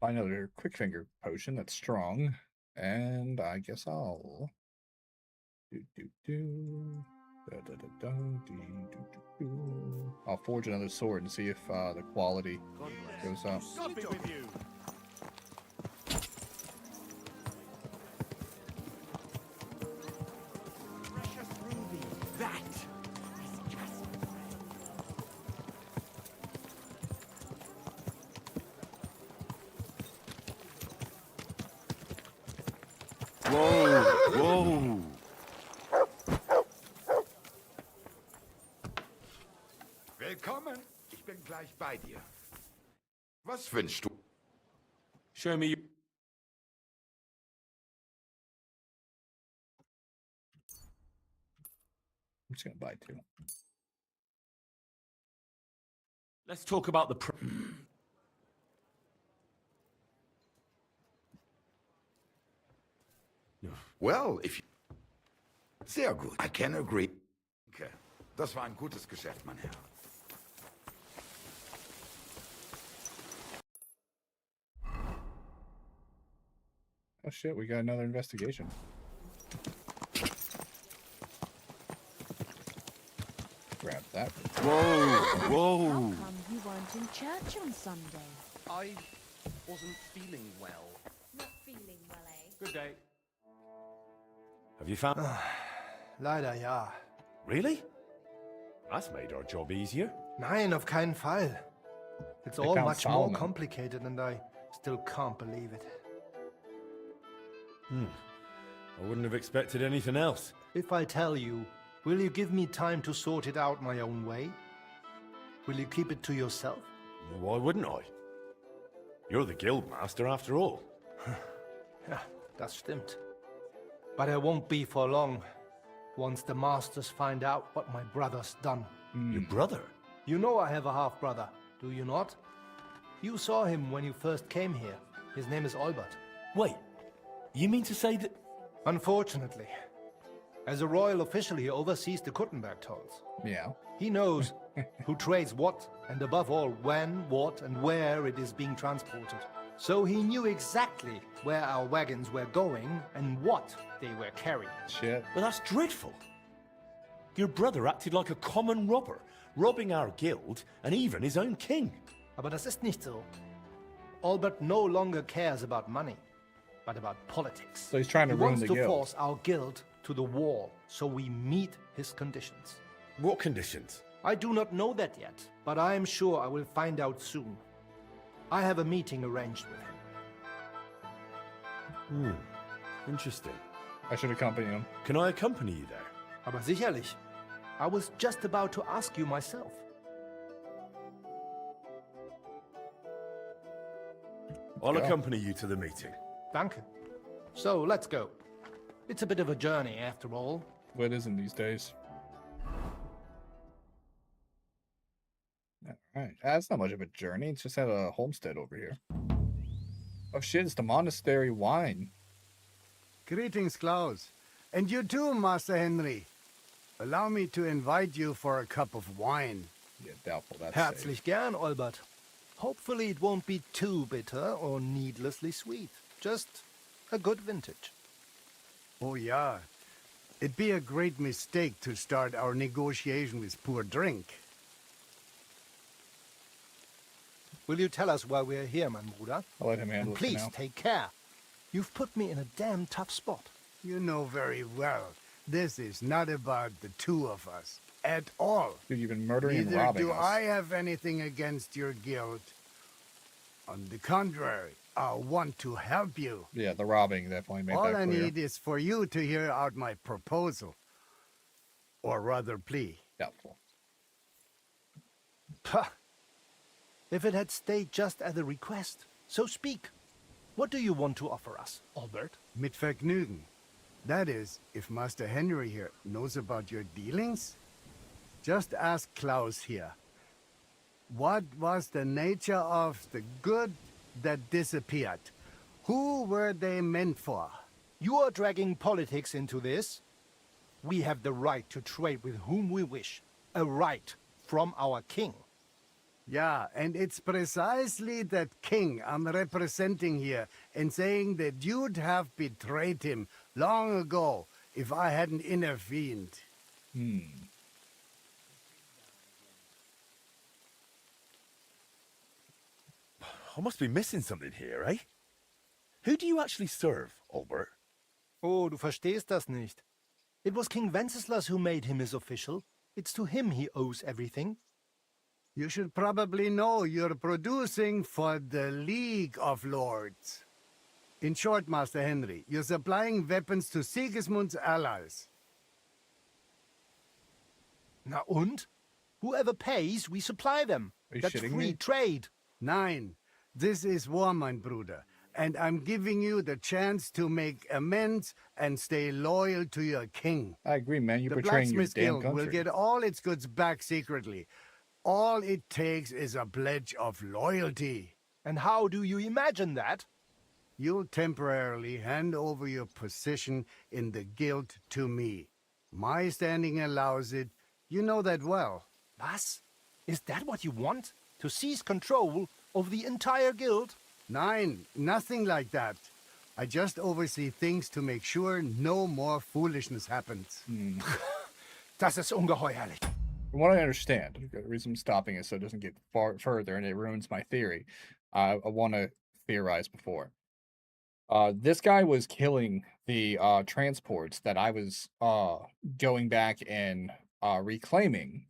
B: Find another quick finger potion that's strong, and I guess I'll I'll forge another sword and see if the quality goes up.
O: God be with you. Precious ruby. That is just
H: Whoa, whoa.
P: Willkommen. Ich bin gleich bei dir. Was wünschst du?
H: Show me.
B: I'm just gonna buy 2.
S: Let's talk about the.
P: Well, if... Sehr gut. I can agree. Okay. Das war ein gutes Geschäft, mein Herr.
B: Oh shit, we got another investigation. Grab that.
H: Whoa, whoa.
R: How come you weren't in church on Sunday?
Q: I wasn't feeling well.
R: Not feeling well, eh?
S: Good day. Have you found...
I: Leider ja.
S: Really? That's made our job easier.
I: Nein, auf keinen Fall. It's
B: They
I: all
B: found
I: much more
B: Solomon.
I: complicated and I still can't believe it.
S: I wouldn't have expected anything else.
I: If I tell you, will you give me time to sort it out my own way? Will you keep it to yourself?
S: Why wouldn't I? You're the guild master after all.
I: Ja, das stimmt. But I won't be for long. Once the masters find out what my brother's done.
S: Your brother?
I: You know I have a half-brother, do you not? You saw him when you first came here. His name is Albert.
S: Wait, you mean to say that...
I: Unfortunately. As a royal official, he oversees the Kuttenberg tolls.
B: Yeah.
I: He knows who trades what, and above all, when, what, and where it is being transported. So he knew exactly where our wagons were going and what they were carrying.
B: Shit.
S: Well, that's dreadful. Your brother acted like a common robber, robbing our guild and even his own king.
I: Aber das ist nicht so. Albert no longer cares about money, but about politics.
B: So he's trying to
I: he
B: ruin
I: wants
B: the
I: to
B: guild.
I: force our guild to the wall, so we meet his conditions.
S: What conditions?
I: I do not know that yet, but I am sure I will find out soon. I have a meeting arranged with him.
S: Interesting.
B: I should accompany him.
S: Can I accompany you there?
I: Aber sicherlich. I was just about to ask you myself.
S: I'll
B: go.
S: accompany you to the meeting.
I: Danke. So, let's go. It's a bit of a journey, after all.
B: What isn't these days? Alright, that's not much of a journey. It's just at a homestead over here. Oh shit, it's the monastery wine.
A: Greetings, Klaus. And you too, Master Henry. Allow me to invite you for a cup of wine.
B: Yeah, doubtful that's safe.
I: Herzlich gern, Albert. Hopefully it won't be too bitter or needlessly sweet. Just a good vintage.
A: Oh, yeah. It'd be a great mistake to start our negotiation with poor drink.
I: Will you tell us why we're here, mein Bruder?
B: I'll let him handle
I: And
B: it for
I: please
B: now.
I: take care. You've put me in a damn tough spot.
A: You know very well, this is not about the two of us. At all.
B: Dude, you've been murdering and
A: Neither
B: robbing
A: do
B: us.
A: I have anything against your guild. On the contrary, I want to help you.
B: Yeah, the robbing definitely made
A: All
B: that
A: I
B: clear.
A: need is for you to hear out my proposal. Or rather, plea.
B: Doubtful.
I: Pah! If it had stayed just at a request, so speak. What do you want to offer us, Albert?
A: Mit Vergnügen. That is, if Master Henry here knows about your dealings? Just ask Klaus here. What was the nature of the good that disappeared? Who were they meant for?
I: You are dragging politics into this? We have the right to trade with whom we wish. A right from our king.
A: Yeah, and it's precisely that king I'm representing here and saying that you'd have betrayed him long ago if I hadn't intervened.
H: I must be missing something here, eh? Who do you actually serve, Albert?
I: Oh, du verstehst das nicht. It was King Wenceslas who made him his official. It's to him he owes everything.
A: You should probably know you're producing for the League of Lords. In short, Master Henry, you're supplying weapons to Sigismund's allies.
I: Na und? Whoever pays, we supply them.
A: Are you
I: That's
A: shitting
I: free
A: me?
I: trade.
A: Nein, this is war, mein Bruder, and I'm giving you the chance to make amends and stay loyal to your king.
B: I agree, man. You're
A: The
B: betraying your
A: blacksmith
B: damn
A: guild
B: country.
A: will get all its goods back secretly. All it takes is a pledge of loyalty.
I: And how do you imagine that?
A: You'll temporarily hand over your position in the guild to me. My standing allows it. You know that well.
I: Was? Is that what you want? To seize control of the entire guild?
A: Nein, nothing like that. I just oversee things to make sure no more foolishness happens.
I: Das ist ungeheuerlich.
B: From what I understand, the reason I'm stopping is so it doesn't get far further and it ruins my theory. I want to theorize before. This guy was killing the transports that I was going back and reclaiming,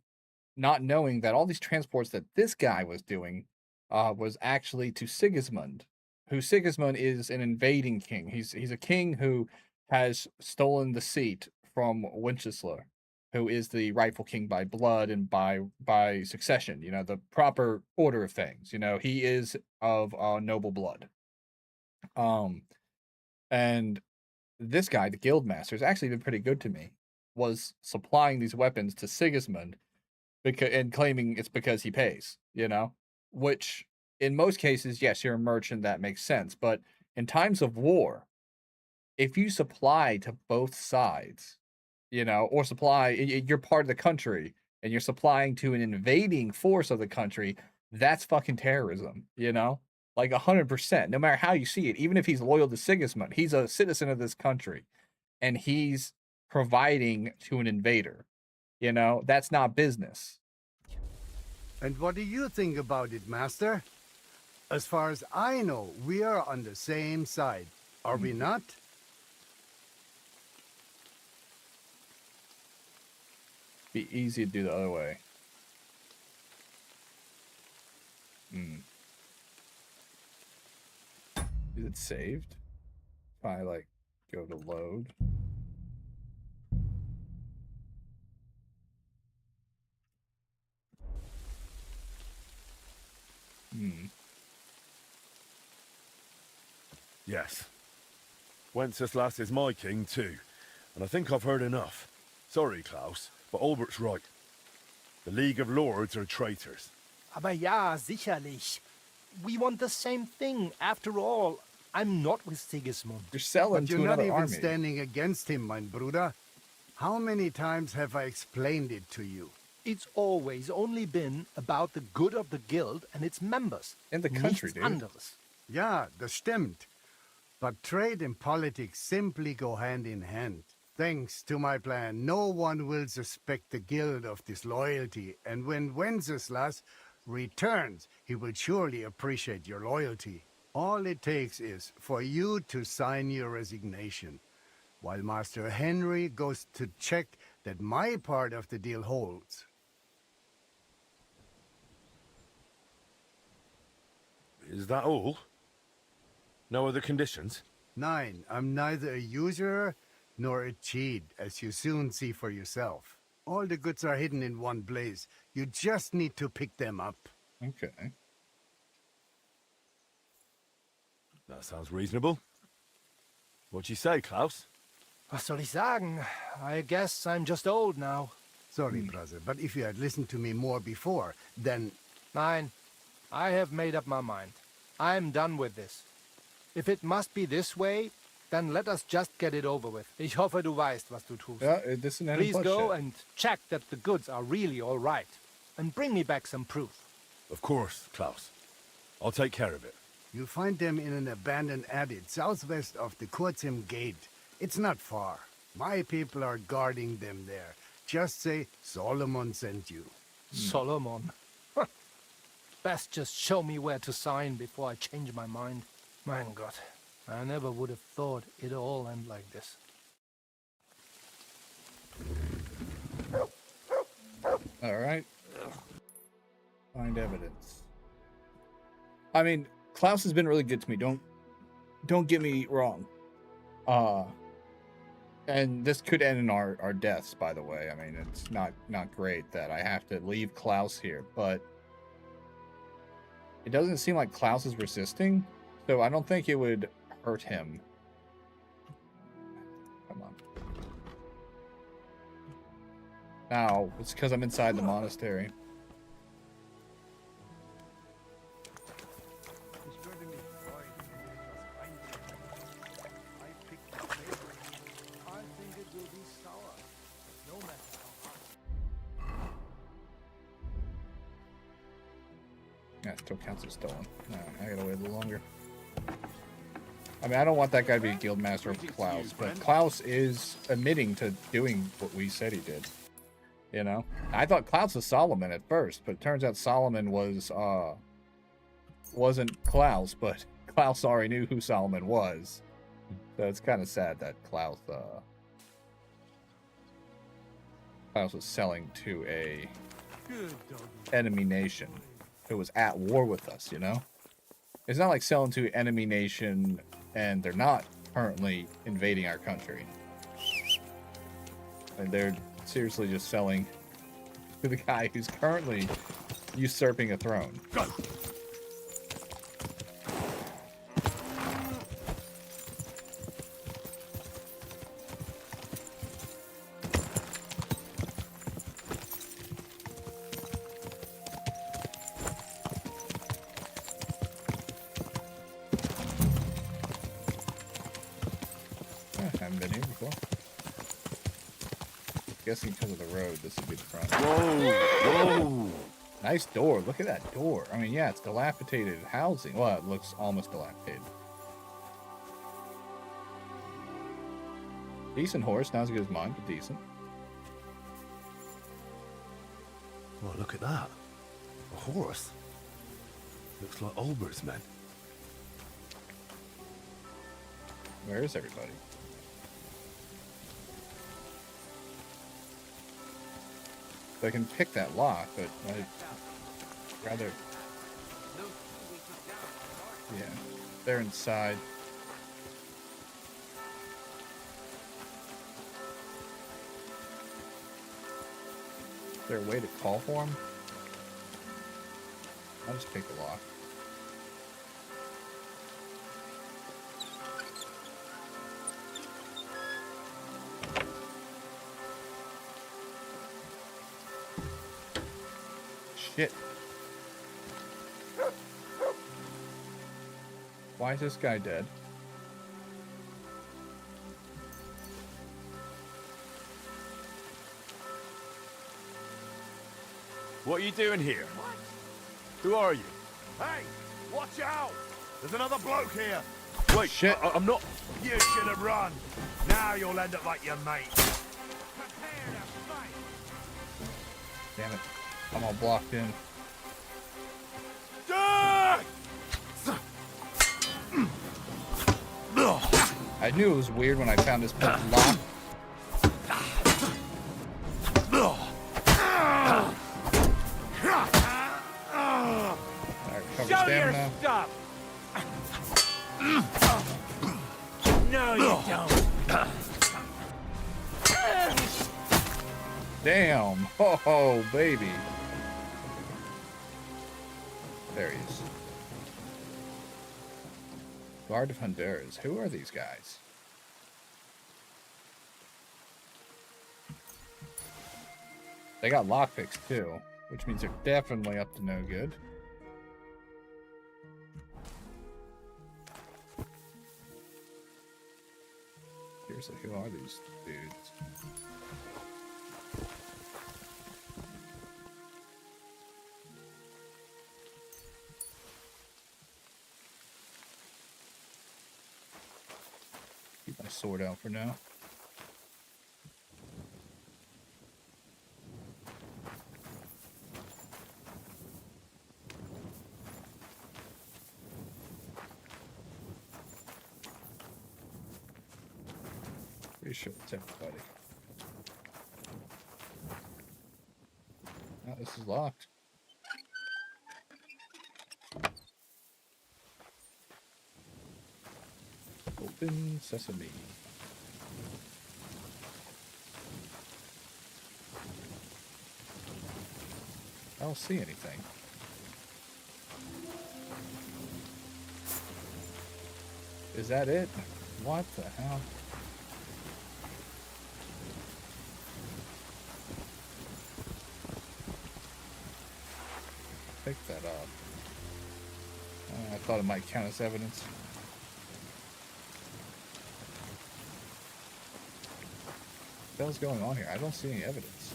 B: not knowing that all these transports that this guy was doing was actually to Sigismund, who Sigismund is an invading king. He's a king who has stolen the seat from Winchester, who is the rightful king by blood and by succession, you know, the proper order of things. You know, he is of noble blood. And this guy, the guild master, has actually been pretty good to me, was supplying these weapons to Sigismund and claiming it's because he pays, you know, which in most cases, yes, you're a merchant, that makes sense. But in times of war, if you supply to both sides, you know, or you're part of the country and you're supplying to an invading force of the country, that's fucking terrorism, you know? Like 100%, no matter how you see it, even if he's loyal to Sigismund, he's a citizen of this country and he's providing to an invader. You know, that's not business.
A: And what do you think about it, Master? As far as I know, we are on the same side. Are we not?
B: Be easy to do the other way. Is it saved? If I like go to load.
H: Yes. Wenceslas is my king too, and I think I've heard enough. Sorry, Klaus, but Albert's right. The League of Lords are traitors.
I: Aber ja, sicherlich. We want the same thing. After all, I'm not with Sigismund.
B: You're selling
A: But you're
B: to
A: not
B: another
A: even
B: army.
A: standing against him, mein Bruder. How many times have I explained it to you?
I: It's always only been about the good of the guild and its members.
B: In the country,
I: Nichts
B: dude.
I: anderes.
A: Ja, das stimmt. But trade and politics simply go hand in hand. Thanks to my plan, no one will suspect the guild of disloyalty, and when Wenceslas returns, he will surely appreciate your loyalty. All it takes is for you to sign your resignation, while Master Henry goes to check that my part of the deal holds.
H: Is that all? No other conditions?
A: Nein, I'm neither a usurer nor a cheat, as you soon see for yourself. All the goods are hidden in one place. You just need to pick them up.
B: Okay.
H: That sounds reasonable. What'd you say, Klaus?
I: Was soll ich sagen? I guess I'm just old now.
A: Sorry, brother, but if you had listened to me more before, then...
I: Nein, I have made up my mind. I'm done with this. If it must be this way, then let us just get it over with. Ich hoffe, du weißt, was du tust.
B: Ja, das ist
I: Please go and check that the goods are really all right. And bring me back some proof.
H: Of course, Klaus. I'll take care of it.
A: You find them in an abandoned abbey southwest of the Kurzim Gate. It's not far. My people are guarding them there. Just say Solomon sent you.
I: Solomon. Best just show me where to sign before I change my mind. My God, I never would have thought it'd all end like this.
B: All right. Find evidence. I mean, Klaus has been really good to me. Don't get me wrong. And this could end in our deaths, by the way. I mean, it's not great that I have to leave Klaus here, but it doesn't seem like Klaus is resisting, so I don't think it would hurt him. Come on. Now, it's because I'm inside the monastery. Yeah, still counts as stolen. No, I gotta wait a little longer. I mean, I don't want that guy to be a guild master of Klaus, but Klaus is admitting to doing what we said he did. You know? I thought Klaus was Solomon at first, but it turns out Solomon wasn't Klaus, but Klaus already knew who Solomon was. So it's kind of sad that Klaus was selling to a enemy nation who was at war with us, you know? It's not like selling to enemy nation and they're not currently invading our country. And they're seriously just selling to the guy who's currently usurping a throne. Go. Guessing because of the road, this would be the front.
H: Whoa!
B: Nice door. Look at that door. I mean, yeah, it's dilapidated housing. Well, it looks almost dilapidated. Decent horse. Not as good as mine, but decent.
H: Oh, look at that. A horse. Looks like Olber's men.
B: Where is everybody? I can pick that lock, but I'd rather... Yeah, they're inside. Is there a way to call for them? I'll just pick the lock. Shit. Why is this guy dead?
H: What are you doing here? Who are you?
N: Hey, watch out! There's another bloke here.
H: Wait, shit! I'm not...
N: You should have run. Now you'll end up like your mate.
B: Damn it. I'm all blocked in. I knew it was weird when I found this place locked. Alright, cover stamina.
V: Stop. No, you don't.
B: Damn! Oh, baby. There he is. Guard of Honduras. Who are these guys? They got lockpicks too, which means they're definitely up to no good. Seriously, who are these dudes? sword out for now. Pretty sure it's everybody. Oh, this is locked. Open sesame. I don't see anything. Is that it? What the hell? Pick that up. I thought it might count as evidence. What the hell's going on here? I don't see any evidence.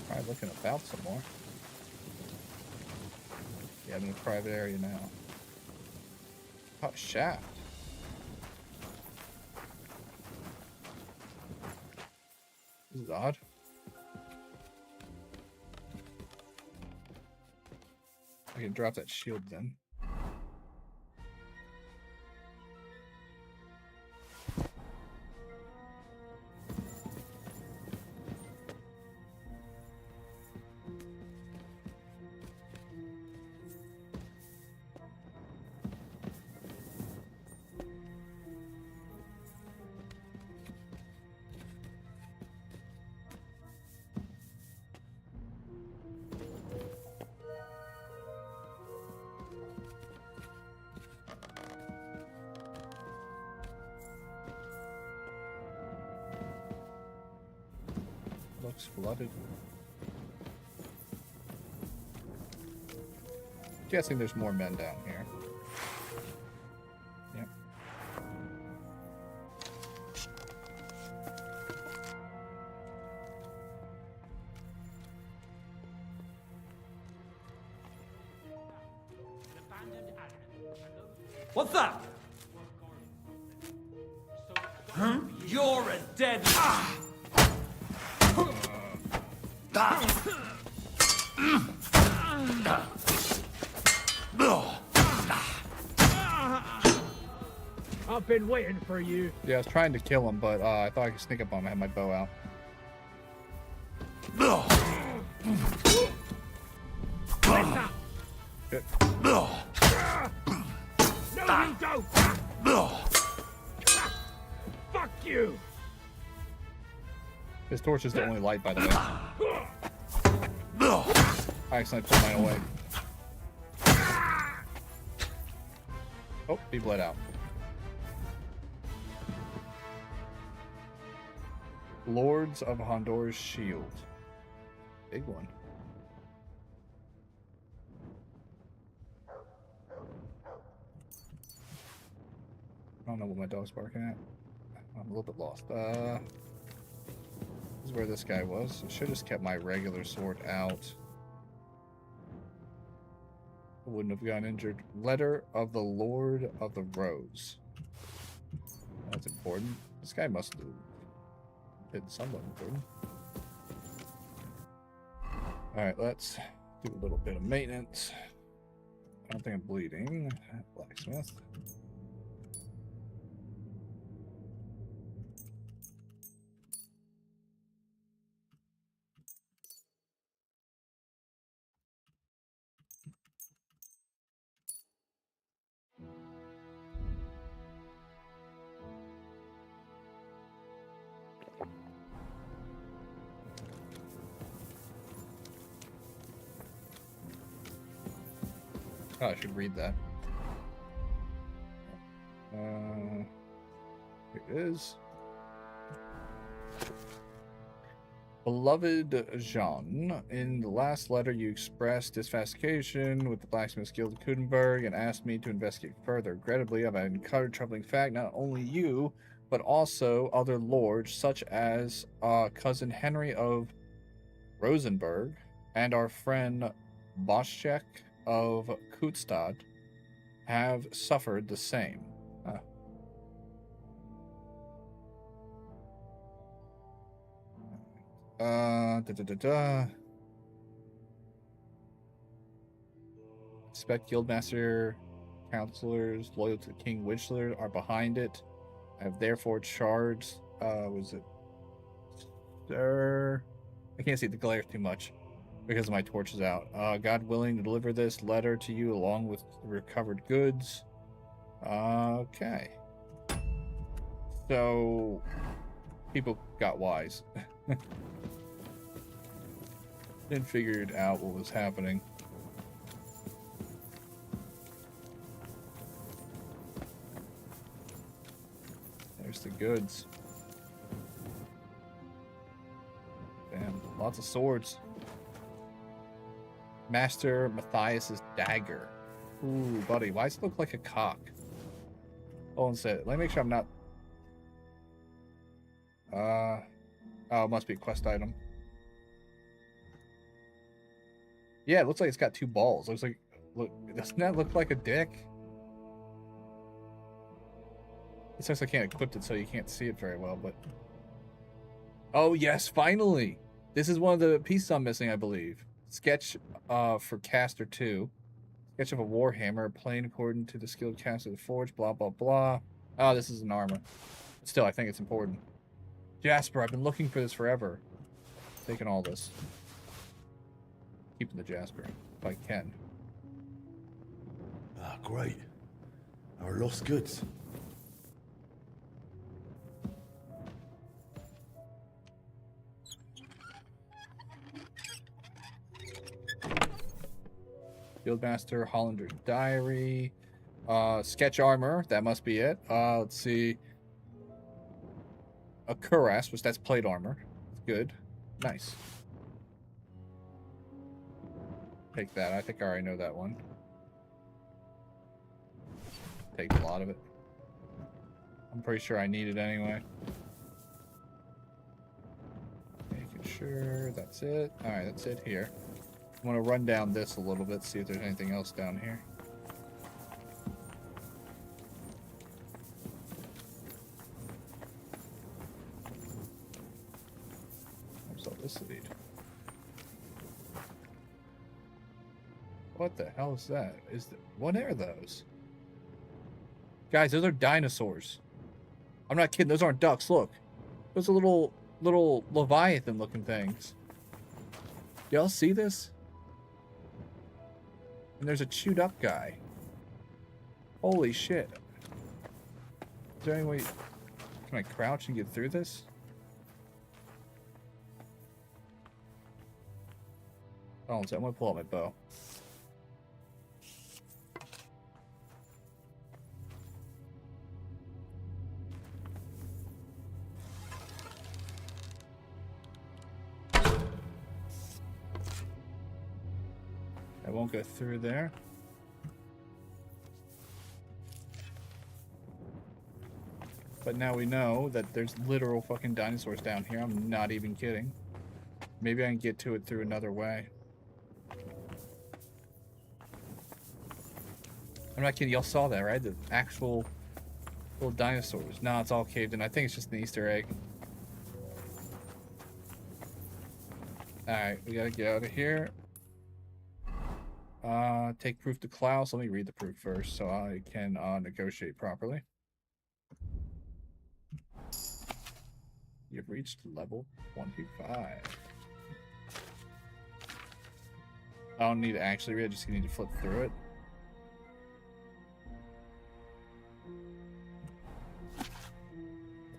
B: Probably looking about some more. Yeah, I'm in a private area now. Oh, shaft. This is odd. I can drop that shield then. Looks flooded. Guessing there's more men down here. Yep.
V: What's that? Huh? You're a dead.
K: I've been waiting for you.
B: Yeah, I was trying to kill him, but I thought I could sneak up on him. I had my bow out. Good.
K: No, you don't. Fuck you.
B: His torch is the only light, by the way. I accidentally put mine away. Oh, he bled out. Lords of Hondor's Shield. Big one. I don't know what my dog's barking at. I'm a little bit lost. This is where this guy was. I should have just kept my regular sword out. I wouldn't have gotten injured. Letter of the Lord of the Rose. That's important. This guy must have been somewhat important. Alright, let's do a little bit of maintenance. I don't think I'm bleeding. Blacksmith. Oh, I should read that. Here it is. Beloved Jean, in the last letter you expressed dissatisfaction with the Blacksmiths Guild of Kudenberg and asked me to investigate further. Regrettably, I've uncovered troubling fact, not only you, but also other lords, such as cousin Henry of Rosenberg and our friend Boschek of Kutstad have suffered the same. Expect Guildmaster counselors loyal to King Witchler are behind it. I have therefore charged. Was it Sir? I can't see the glare too much because my torch is out. God willing to deliver this letter to you along with the recovered goods. Okay. So people got wise. And figured out what was happening. There's the goods. Damn, lots of swords. Master Matthias's dagger. Ooh, buddy, why does it look like a cock? Hold on a second. Let me make sure I'm not... oh, it must be a quest item. Yeah, it looks like it's got two balls. Looks like... Look, doesn't that look like a dick? It says I can't equip it, so you can't see it very well, but... Oh, yes, finally! This is one of the pieces I'm missing, I believe. Sketch for Caster 2. Sketch of a Warhammer, plain according to the skilled caster of the Forge, blah, blah, blah. Oh, this is an armor. But still, I think it's important. Jasper, I've been looking for this forever. Taking all this. Keeping the Jasper, if I can.
S: Ah, great. Our lost goods.
B: Fieldmaster, Hollander's Diary. Sketch armor, that must be it. Let's see. A cuirass, which that's plate armor. Good. Nice. Take that. I think I already know that one. Take a lot of it. I'm pretty sure I need it anyway. Making sure that's it. Alright, that's it here. I'm going to run down this a little bit, see if there's anything else down here. Where's all this lead? What the hell is that? What are those? Guys, those are dinosaurs. I'm not kidding, those aren't ducks, look. Those are little Leviathan looking things. Y'all see this? And there's a chewed up guy. Holy shit. Is there any way... Can I crouch and get through this? Oh, I'm gonna pull out my bow. I won't go through there. But now we know that there's literal fucking dinosaurs down here. I'm not even kidding. Maybe I can get to it through another way. I'm not kidding. Y'all saw that, right? The actual little dinosaurs. No, it's all caved in. I think it's just an Easter egg. Alright, we gotta get out of here. Take proof to Klaus. Let me read the proof first so I can negotiate properly. You've reached level 25. I don't need to actually read, I just need to flip through it.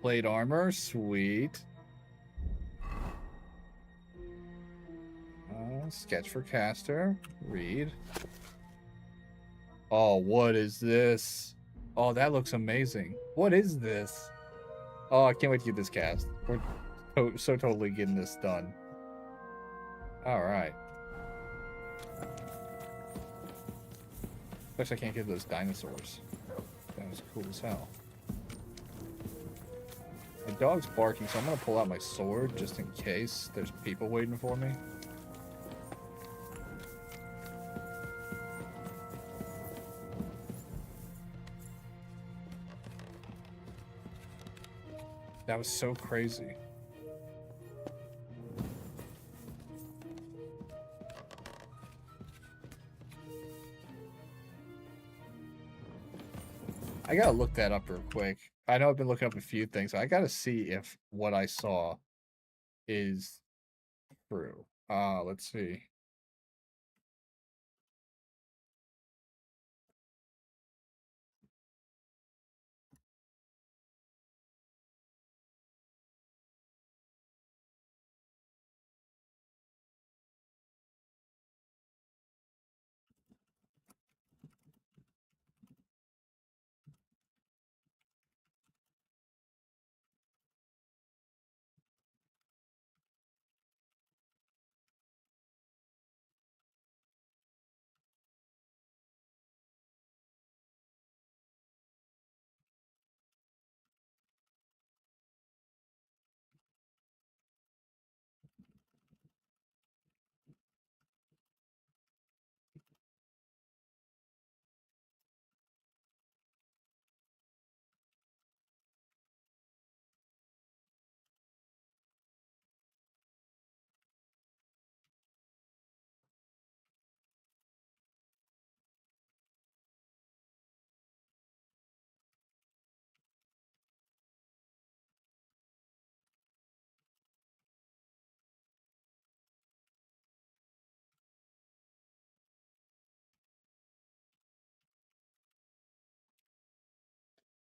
B: Plate armor, sweet. Sketch for caster, read. Oh, what is this? Oh, that looks amazing. What is this? Oh, I can't wait to get this cast. We're so totally getting this done. Alright. Especially I can't get those dinosaurs. That was cool as hell. The dog's barking, so I'm gonna pull out my sword just in case there's people waiting for me. That was so crazy. I gotta look that up real quick. I know I've been looking up a few things. I gotta see if what I saw is true. Let's see.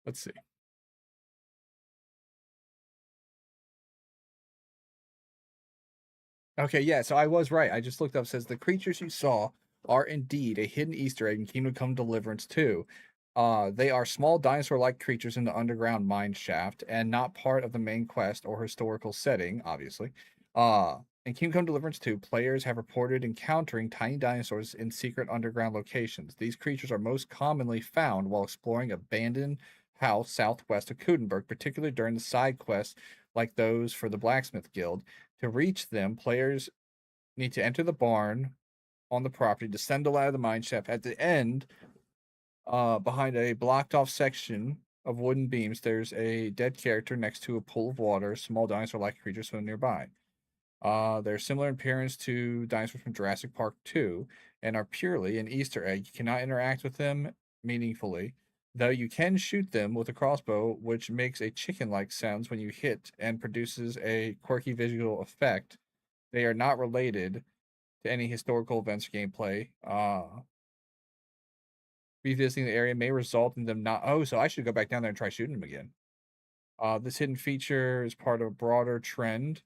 B: Let's see. Okay, yeah, so I was right. I just looked up. It says the creatures you saw are indeed a hidden Easter egg in Kingdom Come Deliverance 2. They are small dinosaur-like creatures in the underground mine shaft and not part of the main quest or historical setting, obviously. In Kingdom Come Deliverance 2, players have reported encountering tiny dinosaurs in secret underground locations. These creatures are most commonly found while exploring abandoned house southwest of Kudenberg, particularly during the side quests like those for the Blacksmith Guild. To reach them, players need to enter the barn on the property, descend a ladder of the mine shaft. At the end, behind a blocked off section of wooden beams, there's a dead character next to a pool of water. Small dinosaur-like creatures swim nearby. They're similar in appearance to dinosaurs from Jurassic Park 2 and are purely an Easter egg. You cannot interact with them meaningfully, though you can shoot them with a crossbow, which makes a chicken-like sounds when you hit and produces a quirky visual effect. They are not related to any historical events or gameplay. Revisiting the area may result in them not... Oh, so I should go back down there and try shooting them again. This hidden feature is part of a broader trend,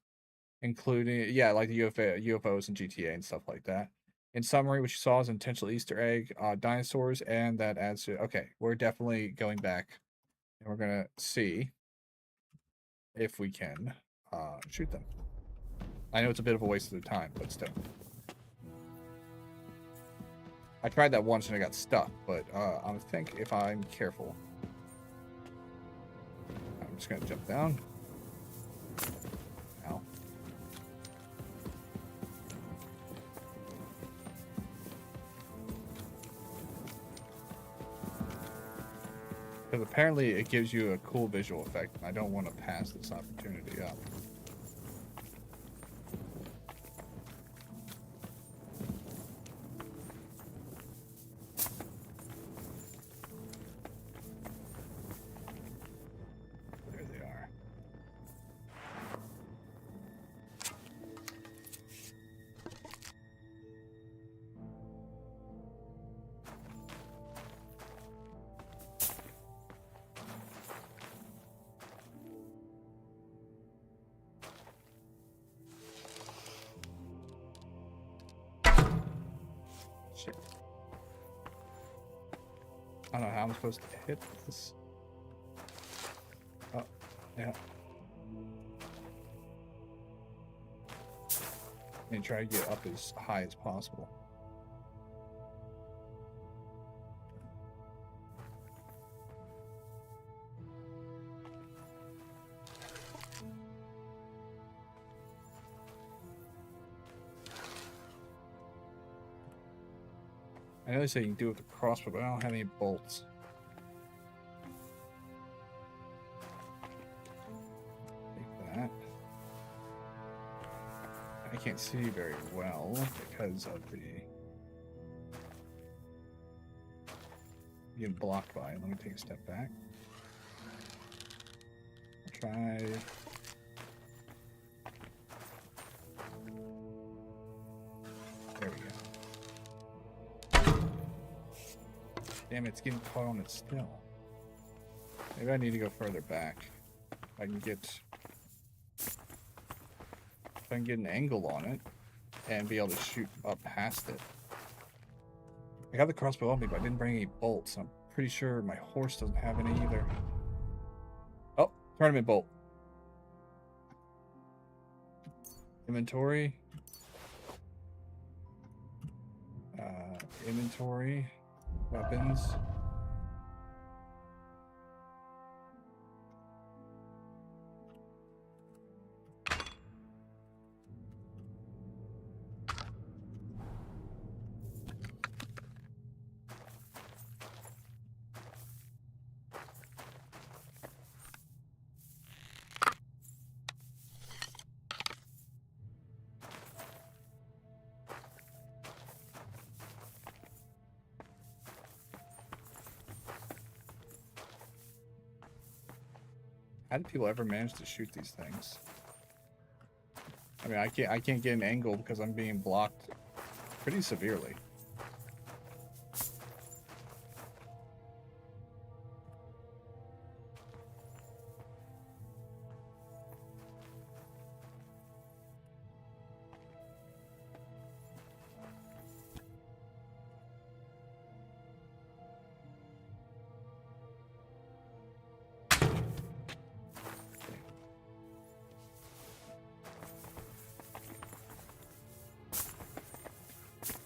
B: including, yeah, like the UFOs and GTA and stuff like that. In summary, what you saw is an intentional Easter egg, dinosaurs, and that adds to... Okay, we're definitely going back, and we're going to see if we can shoot them. I know it's a bit of a waste of their time, but still. I tried that once and I got stuck, but I think if I'm careful... I'm just going to jump down. Ow. Because apparently it gives you a cool visual effect, and I don't want to pass this opportunity up. There they are. Shit. I don't know how I'm supposed to hit this. Oh, yeah. And try to get up as high as possible. I know they say you can do it with a crossbow, but I don't have any bolts. Take that. I can't see very well because of the getting blocked by it. Let me take a step back. I'll try. There we go. Damn it, it's getting caught on it still. Maybe I need to go further back. If I can get an angle on it and be able to shoot up past it. I got the crossbow on me, but I didn't bring any bolts. I'm pretty sure my horse doesn't have any either. Oh, tournament bolt. Inventory. Inventory. Weapons. How do people ever manage to shoot these things? I mean, I can't get an angle because I'm being blocked pretty severely.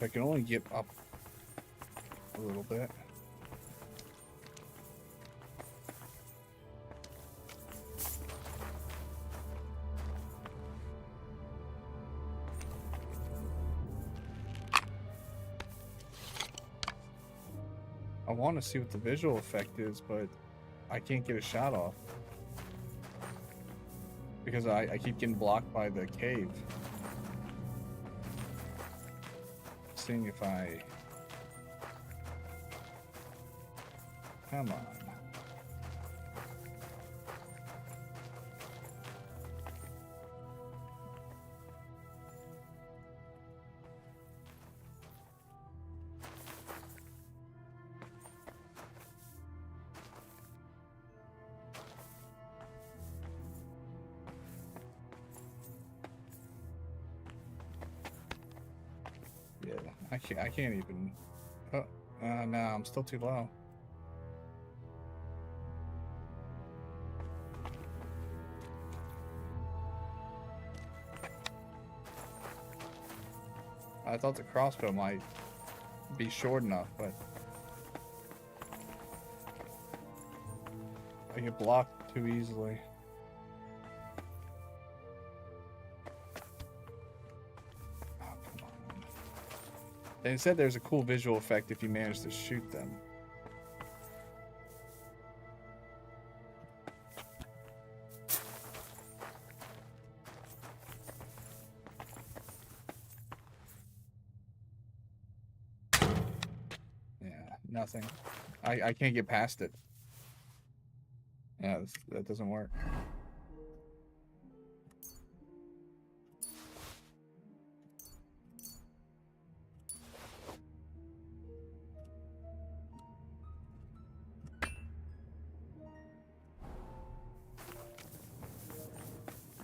B: I can only get up a little bit. I want to see what the visual effect is, but I can't get a shot off because I keep getting blocked by the cave. Seeing if I... Come on. Yeah, I can't even... Oh, no, I'm still too low. I thought the crossbow might be short enough, but I get blocked too easily. Oh, come on. They said there's a cool visual effect if you manage to shoot them. Nothing. I can't get past it. Yeah, that doesn't work.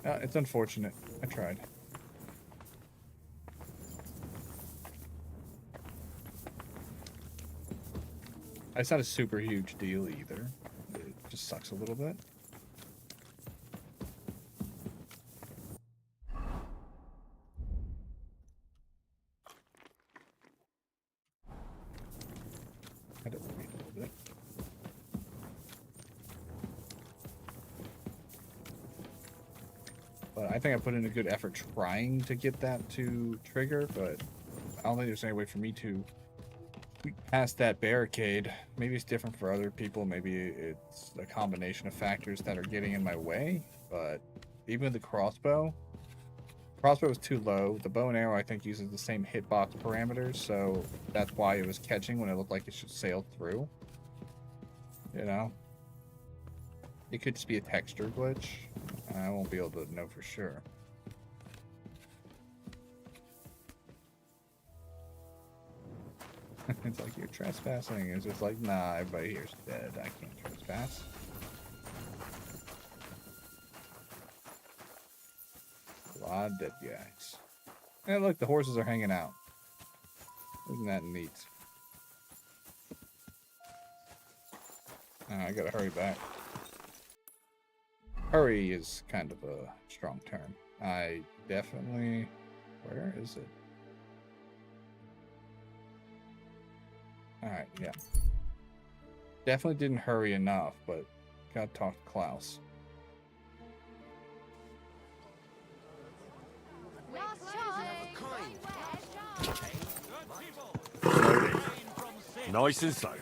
B: It's unfortunate. I tried. It's not a super huge deal either. It just sucks a little bit. I don't wait a little bit. But I think I put in a good effort trying to get that to trigger, but I don't think there's any way for me to past that barricade. Maybe it's different for other people. Maybe it's a combination of factors that are getting in my way. But even the crossbow was too low. The bow and arrow, I think, uses the same hitbox parameters, so that's why it was catching when it looked like it should sail through. You know? It could just be a texture glitch. I won't be able to know for sure. It's like, you're trespassing. It's just like, nah, everybody here's dead. I can't trespass. A lot of dead guys. And look, the horses are hanging out. Isn't that neat? I gotta hurry back. Hurry is kind of a strong term. I definitely... Where is it? Alright, yeah. Definitely didn't hurry enough, but gotta talk to Klaus.
H: Nice and slow.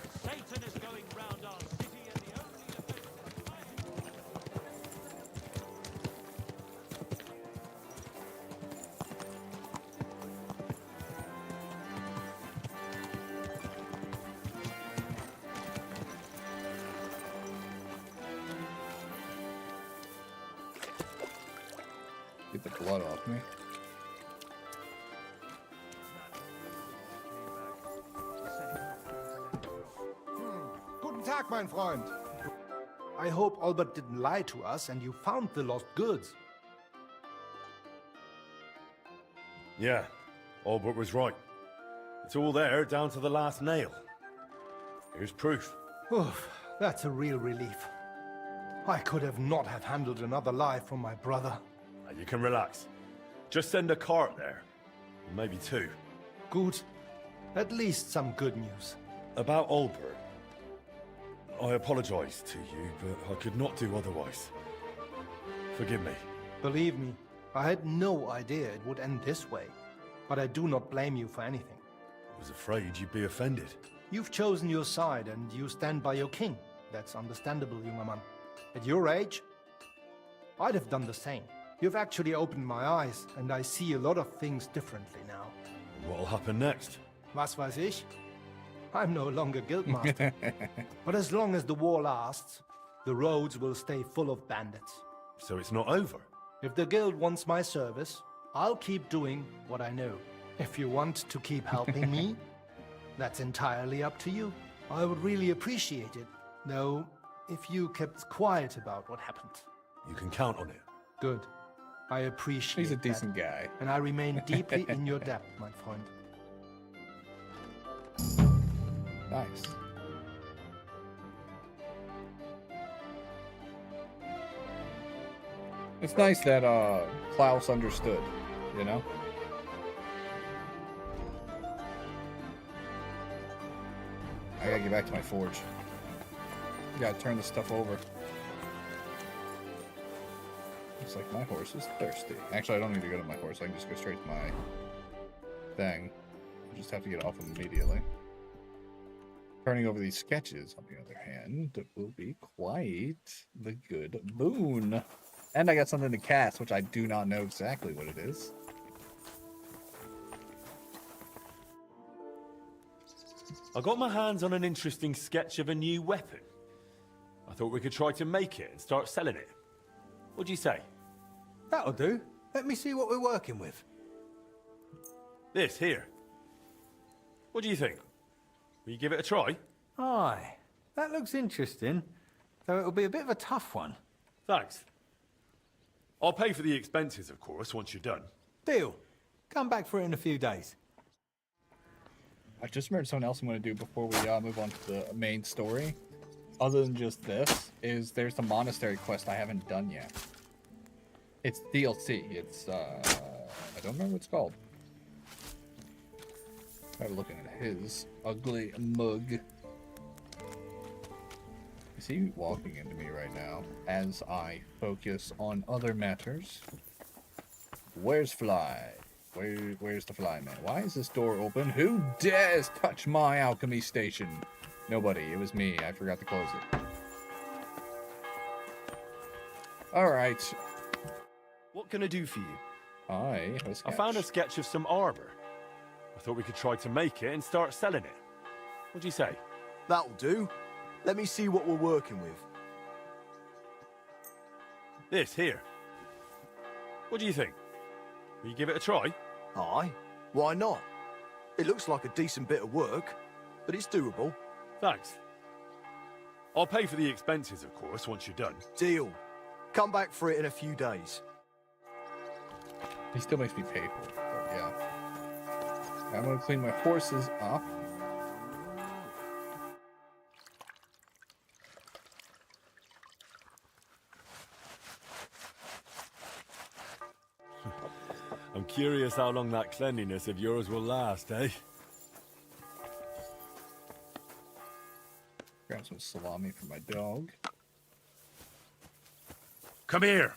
B: Get the blood off me.
I: Guten Tag, mein Freund. I hope Albert didn't lie to us and you found the lost goods.
H: Yeah, Albert was right. It's all there, down to the last nail. Here's proof.
I: Oof, that's a real relief. I could have not have handled another lie from my brother.
H: You can relax. Just send a cart there. Maybe two.
I: Good. At least some good news.
H: About Albert. I apologize to you, but I could not do otherwise. Forgive me.
I: Believe me, I had no idea it would end this way. But I do not blame you for anything.
H: I was afraid you'd be offended.
I: You've chosen your side and you stand by your king. That's understandable, junger man. At your age, I'd have done the same. You've actually opened my eyes, and I see a lot of things differently now.
H: What'll happen next?
I: Was weiß ich? I'm no longer guildmaster. But as long as the war lasts, the roads will stay full of bandits.
H: So it's not over?
I: If the guild wants my service, I'll keep doing what I know. If you want to keep helping me, that's entirely up to you. I would really appreciate it, though, if you kept quiet about what happened.
H: You can count on it.
I: Good. I appreciate
B: He's a decent guy.
I: And I remain deeply in your debt, my friend.
B: Nice. It's nice that Klaus understood, you know? I gotta get back to my forge. Gotta turn this stuff over. Looks like my horse is thirsty. Actually, I don't need to go to my horse. I can just go straight to my thing. I just have to get off him immediately. Turning over these sketches, on the other hand, will be quite the good boon. And I got something to cast, which I do not know exactly what it is.
H: I got my hands on an interesting sketch of a new weapon. I thought we could try to make it and start selling it. What do you say?
G: That'll do. Let me see what we're working with.
H: This, here. What do you think? Will you give it a try?
G: Aye, that looks interesting, though it'll be a bit of a tough one.
H: Thanks. I'll pay for the expenses, of course, once you're done.
G: Deal. Come back for it in a few days.
B: I just remembered something else I'm going to do before we move on to the main story. Other than just this, is there's the monastery quest I haven't done yet. It's DLC. It's, I don't remember what it's called. I'm looking at his ugly mug. Is he walking into me right now as I focus on other matters? Where's Fly? Where's the flyman? Why is this door open? Who dares touch my alchemy station? Nobody. It was me. I forgot to close it. All right.
H: What can I do for you?
B: I
S: found a sketch of some armor. I thought we could try to make it and start selling it. What do you say?
Q: That'll do. Let me see what we're working with.
S: This here. What do you think? Will you give it a try?
Q: Aye. Why not? It looks like a decent bit of work, but it's doable.
S: Thanks. I'll pay for the expenses, of course, once you're done.
Q: Deal. Come back for it in a few days.
B: He still makes me pay for it, but yeah. I'm gonna clean my horses up.
H: I'm curious how long that cleanliness of yours will last, eh?
B: Grab some salami for my dog.
S: Come here.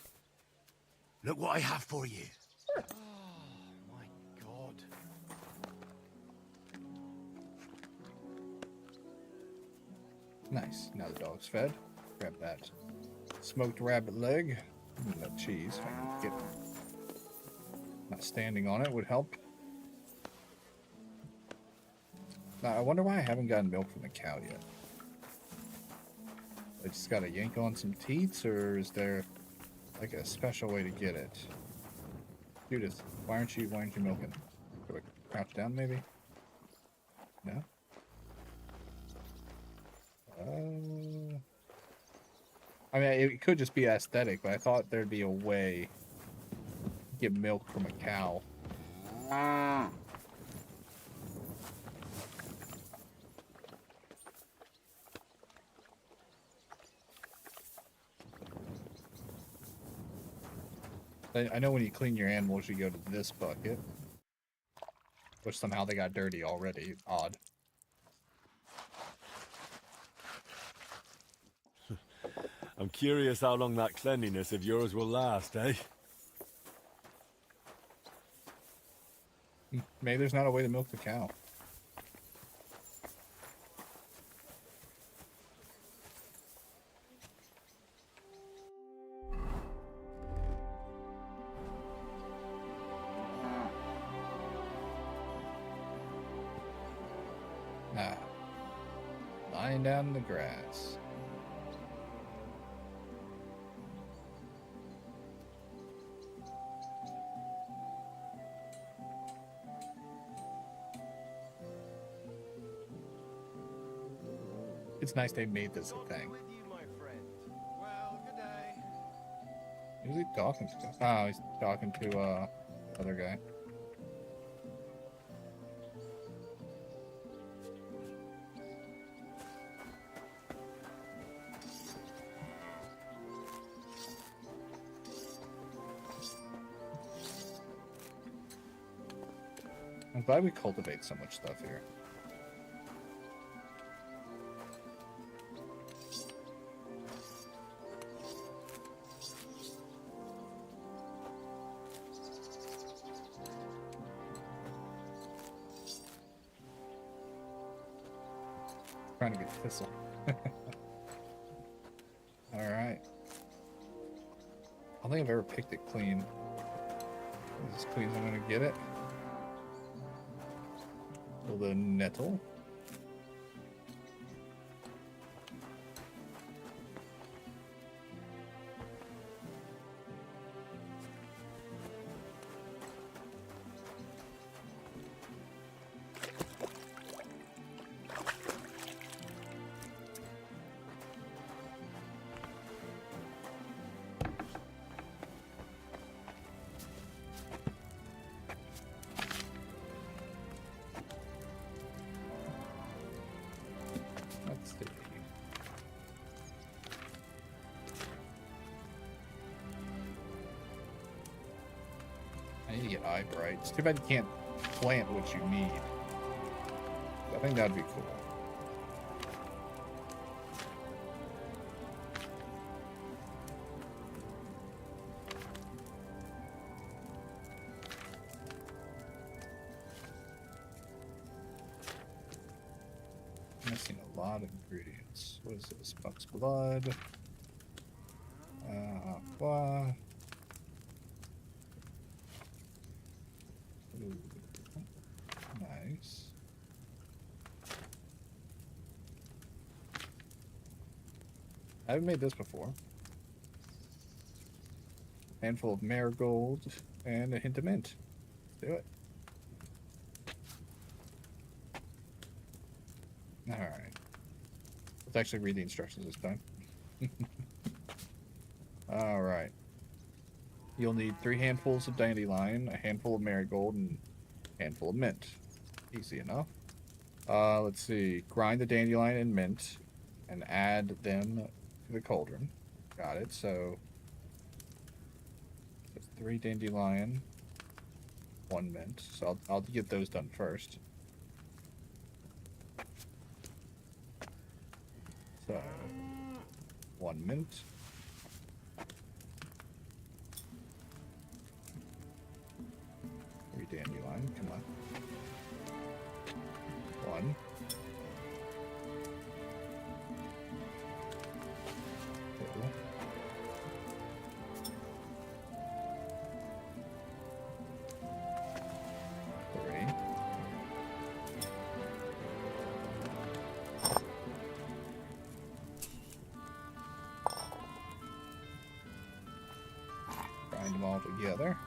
O: Look what I have for you.
B: Nice. Now the dog's fed. Grab that smoked rabbit leg. Ooh, that cheese. If I can get not standing on it would help. Now, I wonder why I haven't gotten milk from the cow yet. I just gotta yank on some teats, or is there like a special way to get it? Judith, why aren't you milking? Do I crouch down maybe? No? I mean, it could just be aesthetic, but I thought there'd be a way to get milk from a cow. I know when you clean your animals, you go to this bucket, which somehow they got dirty already. Odd.
H: I'm curious how long that cleanliness of yours will last, eh?
B: Maybe there's not a way to milk the cow. Ah. Lying down in the grass. It's nice they made this a thing. Who's he talking to? Oh, he's talking to other guy. I'm glad we cultivate so much stuff here. Trying to get thistle. Alright. I don't think I've ever picked it clean. As clean as I'm gonna get it. A little nettle. Let's see. I need to get eye bright. It's too bad you can't plant what you need. I think that'd be cool. Not ingredients. What is this? Buck's blood. Blah. Ooh. Nice. I haven't made this before. Handful of marigold and a hint of mint. Let's do it. Alright. Let's actually read the instructions this time. Alright. You'll need 3 handfuls of dandelion, a handful of marigold, and a handful of mint. Easy enough. Let's see. Grind the dandelion and mint and add them to the cauldron. Got it. So 3 dandelion, 1 mint. So I'll get those done first. So 1 mint. 3 dandelion. Come on. 1. 2. 3. Grind them all together.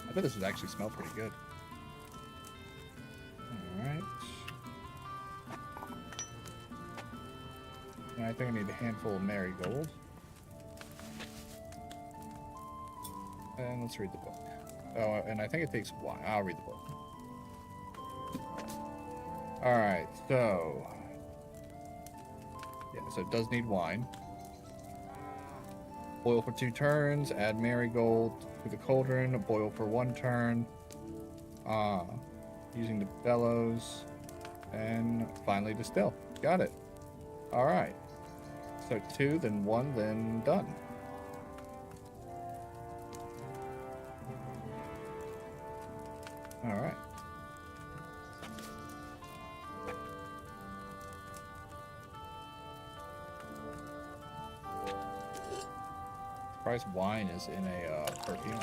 B: I bet this would actually smell pretty good. Alright. I think I need a handful of marigold. And let's read the book. Oh, and I think it takes wine. I'll read the book. Alright, so... yeah, so it does need wine. Boil for 2 turns, add marigold to the cauldron, boil for 1 turn, using the bellows, and finally distill. Got it. Alright. So 2, then 1, then done. Alright. Surprised wine is in a perfume.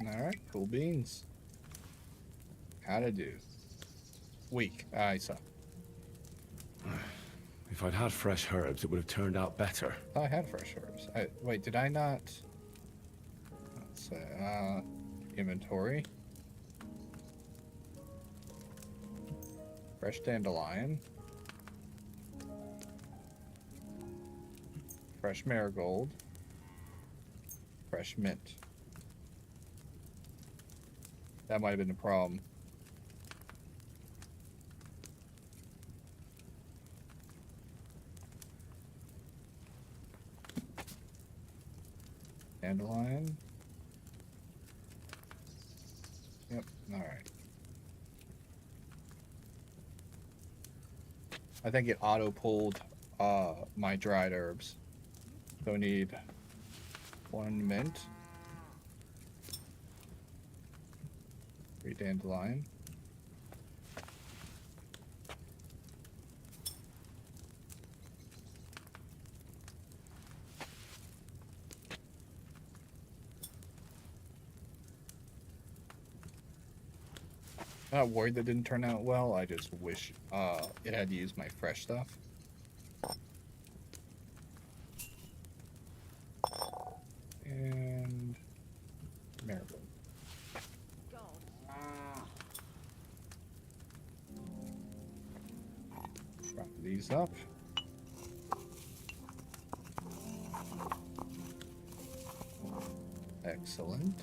B: Alright, cool beans. How to do? Weak. I saw.
C: If I'd had fresh herbs, it would have turned out better.
B: I had fresh herbs. Wait, did I not? Let's say, inventory. Fresh dandelion. Fresh marigold. Fresh mint. That might have been the problem. Dandelion. Yep, alright. I think it auto-pulled my dried herbs. So I need 1 mint. 3 dandelion. I'm not worried that didn't turn out well. I just wish it had used my fresh stuff. And marigold. Wrap these up. Excellent.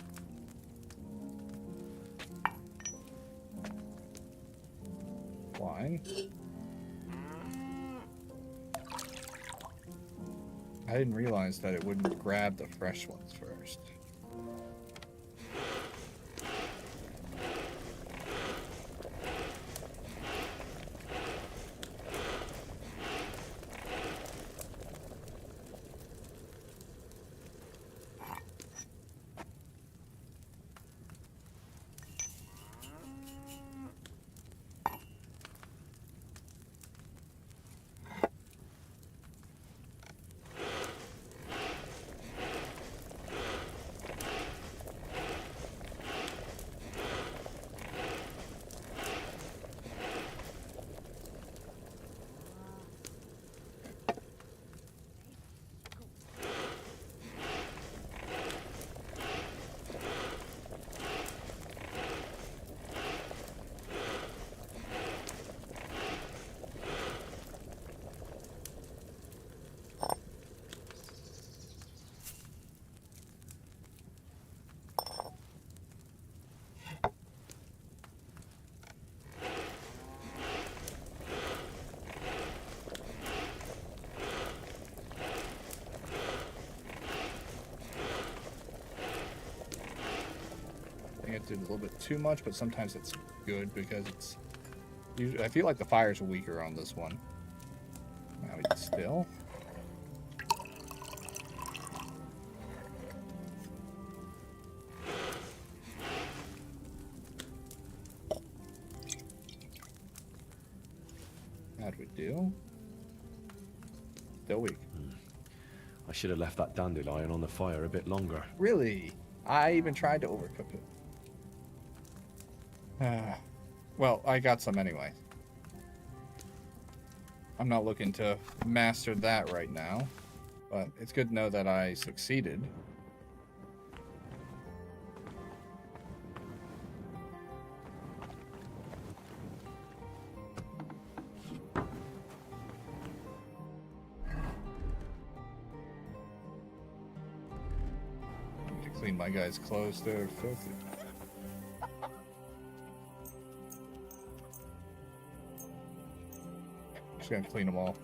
B: Wine. I didn't realize that it wouldn't grab the fresh ones first. I did a little bit too much, but sometimes it's good because it's usually, I feel like the fire's weaker on this one. Now we still. How'd we do? Still weak.
C: I should have left that dandelion on the fire a bit longer.
B: Really? I even tried to overcook it. Well, I got some anyway. I'm not looking to master that right now, but it's good to know that I succeeded. I need to clean my guys' clothes, they're filthy. Just gonna clean them all.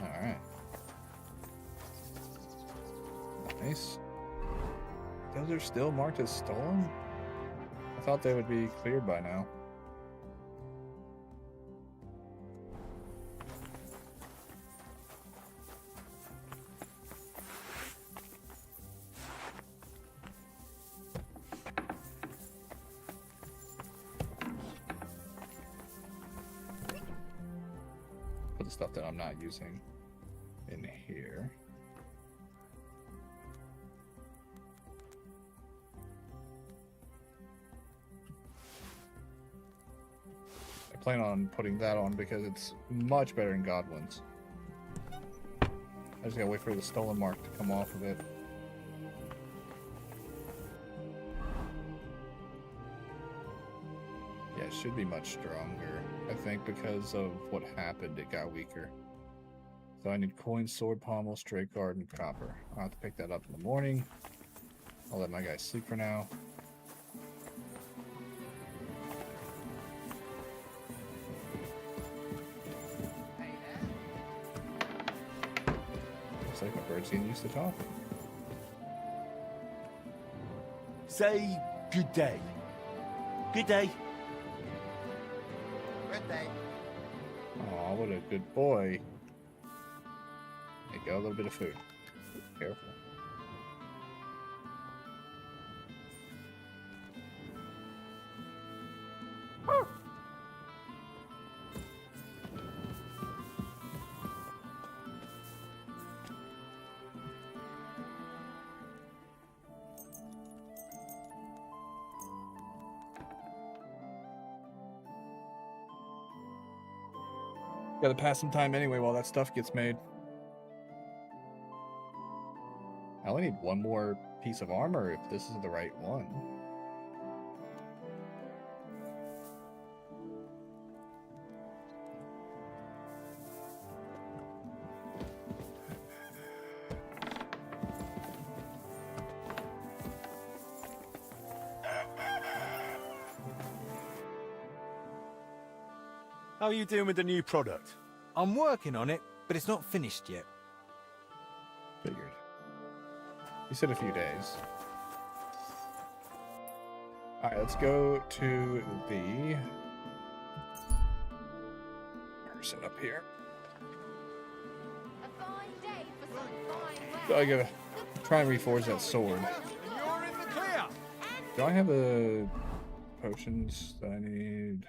B: Alright. Nice. Those are still marked as stolen? I thought they would be cleared by now. Put the stuff that I'm not using in here. I plan on putting that on because it's much better in Godwin's. I just gotta wait for the stolen mark to come off of it. Yeah, it should be much stronger. I think because of what happened, it got weaker. So I need coin, sword, pommel, straight guard, and copper. I'll have to pick that up in the morning. I'll let my guys sleep for now. Looks like my bird's getting used to talking.
S: Say good day. Good day.
O: Good day.
B: Aw, what a good boy. There you go, a little bit of food. Careful. Gotta pass some time anyway while that stuff gets made. I only need one more piece of armor if this is the right one.
S: How are you doing with the new product?
G: I'm working on it, but it's not finished yet.
B: Figured. You said a few days. Alright, let's go to the person up here.
E: A fine day for some fine
B: So I gotta try and reforge that sword.
N: You're in the clear.
B: Do I have the potions that I need?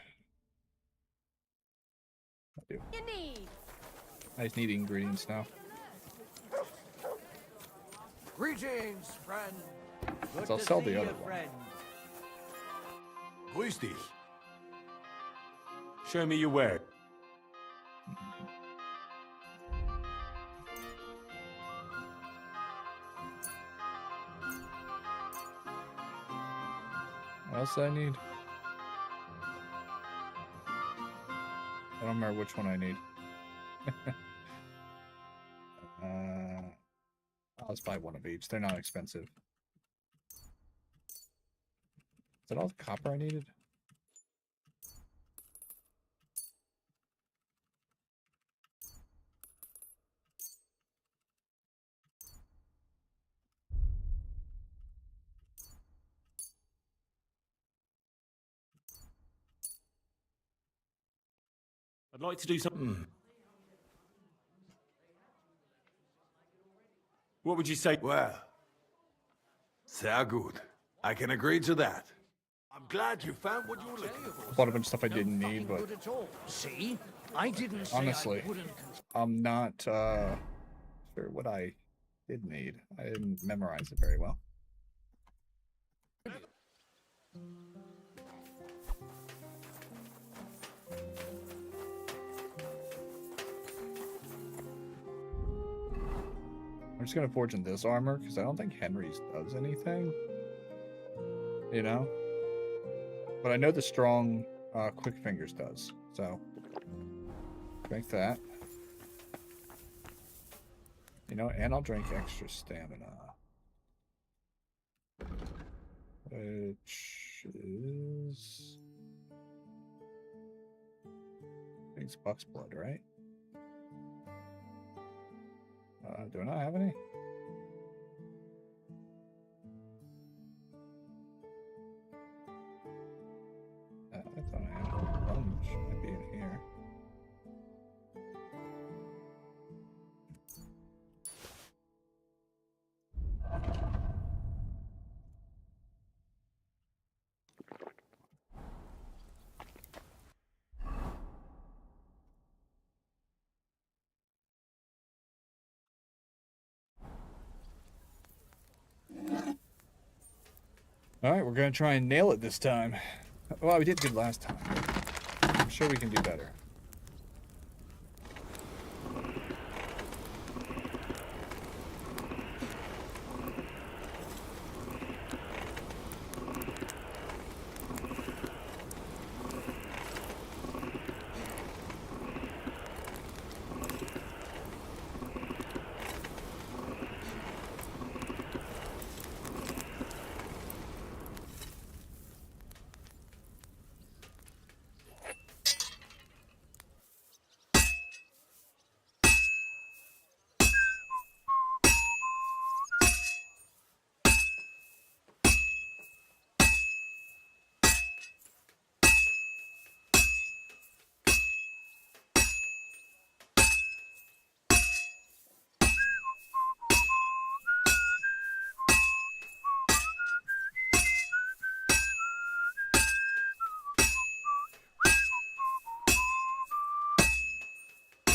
B: I do.
E: You need.
B: I just need ingredients now.
D: Greetings, friend. Good
B: So I'll
D: to
B: sell
D: see
B: the
D: you,
B: other one.
D: friend.
H: Grüß dich.
S: Show me your ware.
B: What else do I need? I don't remember which one I need. I'll just buy one of each. They're not expensive. Is that all the copper I needed?
S: I'd like to do something. What would you say?
P: Well, sehr gut. I can agree to that. I'm glad you found what you were looking for.
B: Bought a bunch of stuff I didn't need, but
D: Good at all. See? I didn't say
B: honestly,
D: I wouldn't.
B: I'm not sure what I did need. I didn't memorize it very well. I'm just gonna forge in this armor because I don't think Henry's does anything. You know? But I know the strong quick fingers does, so drink that. You know, and I'll drink extra stamina. Which is I think it's Buck's blood, right? Do I not have any? I thought I had a bunch. Might be in here. All right, we're gonna try and nail it this time. Well, we did good last time. I'm sure we can do better.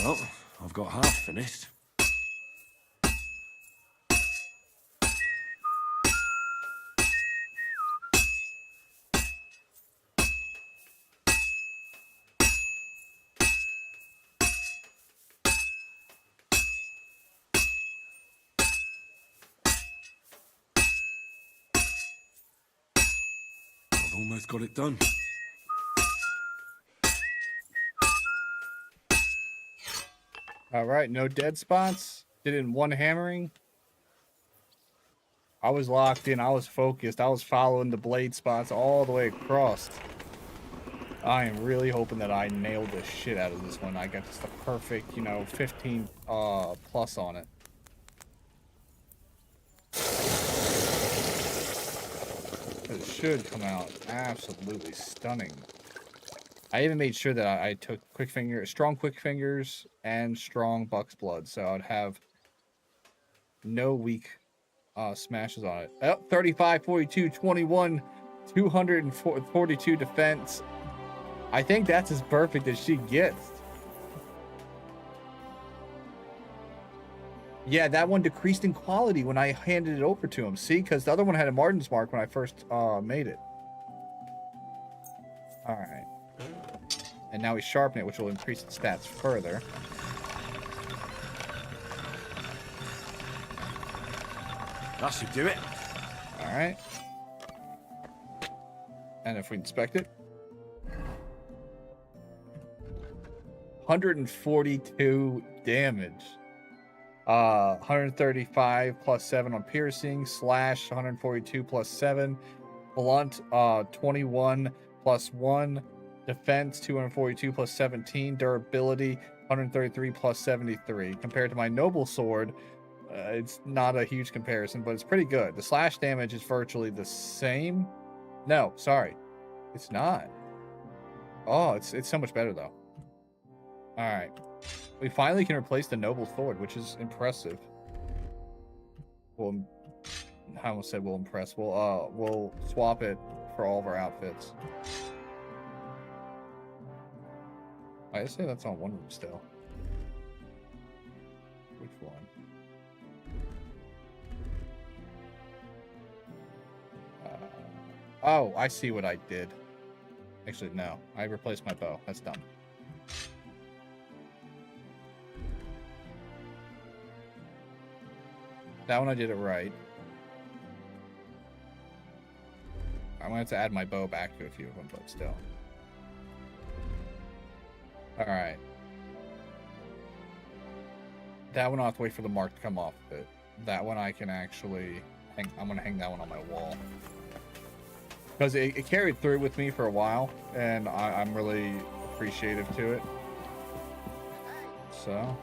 H: Well, I've got half finished. I've almost got it done.
B: All right, no dead spots. Did it in one hammering. I was locked in. I was focused. I was following the blade spots all the way across. I am really hoping that I nailed the shit out of this one. I got just the perfect, 15 plus on it. It should come out absolutely stunning. I even made sure that I took strong quick fingers and strong buck's blood, so I'd have no weak smashes on it. Oh, 35, 42, 21, 242 defense. I think that's as perfect as she gets. Yeah, that one decreased in quality when I handed it over to him. See, because the other one had a Martin's mark when I first made it. All right. And now we sharpen it, which will increase its stats further.
H: That should do it.
B: All right. And if we inspect it, 142 damage. 135 plus 7 on piercing, slash 142 plus 7, blunt 21 plus 1, defense 242 plus 17, durability 133 plus 73. Compared to my noble sword, it's not a huge comparison, but it's pretty good. The slash damage is virtually the same. No, sorry, it's not. Oh, it's so much better though. All right. We finally can replace the noble sword, which is impressive. Well, I almost said we'll impress. We'll swap it for all of our outfits. I say that's on one room still. Which one? Oh, I see what I did. Actually, no. I replaced my bow. That's dumb. That one I did it right. I'm gonna have to add my bow back to a few of them, but still. Alright. That one I'll have to wait for the mark to come off of it. That one I can actually I'm gonna hang that one on my wall. Because it carried through with me for a while, and I'm really appreciative to it. So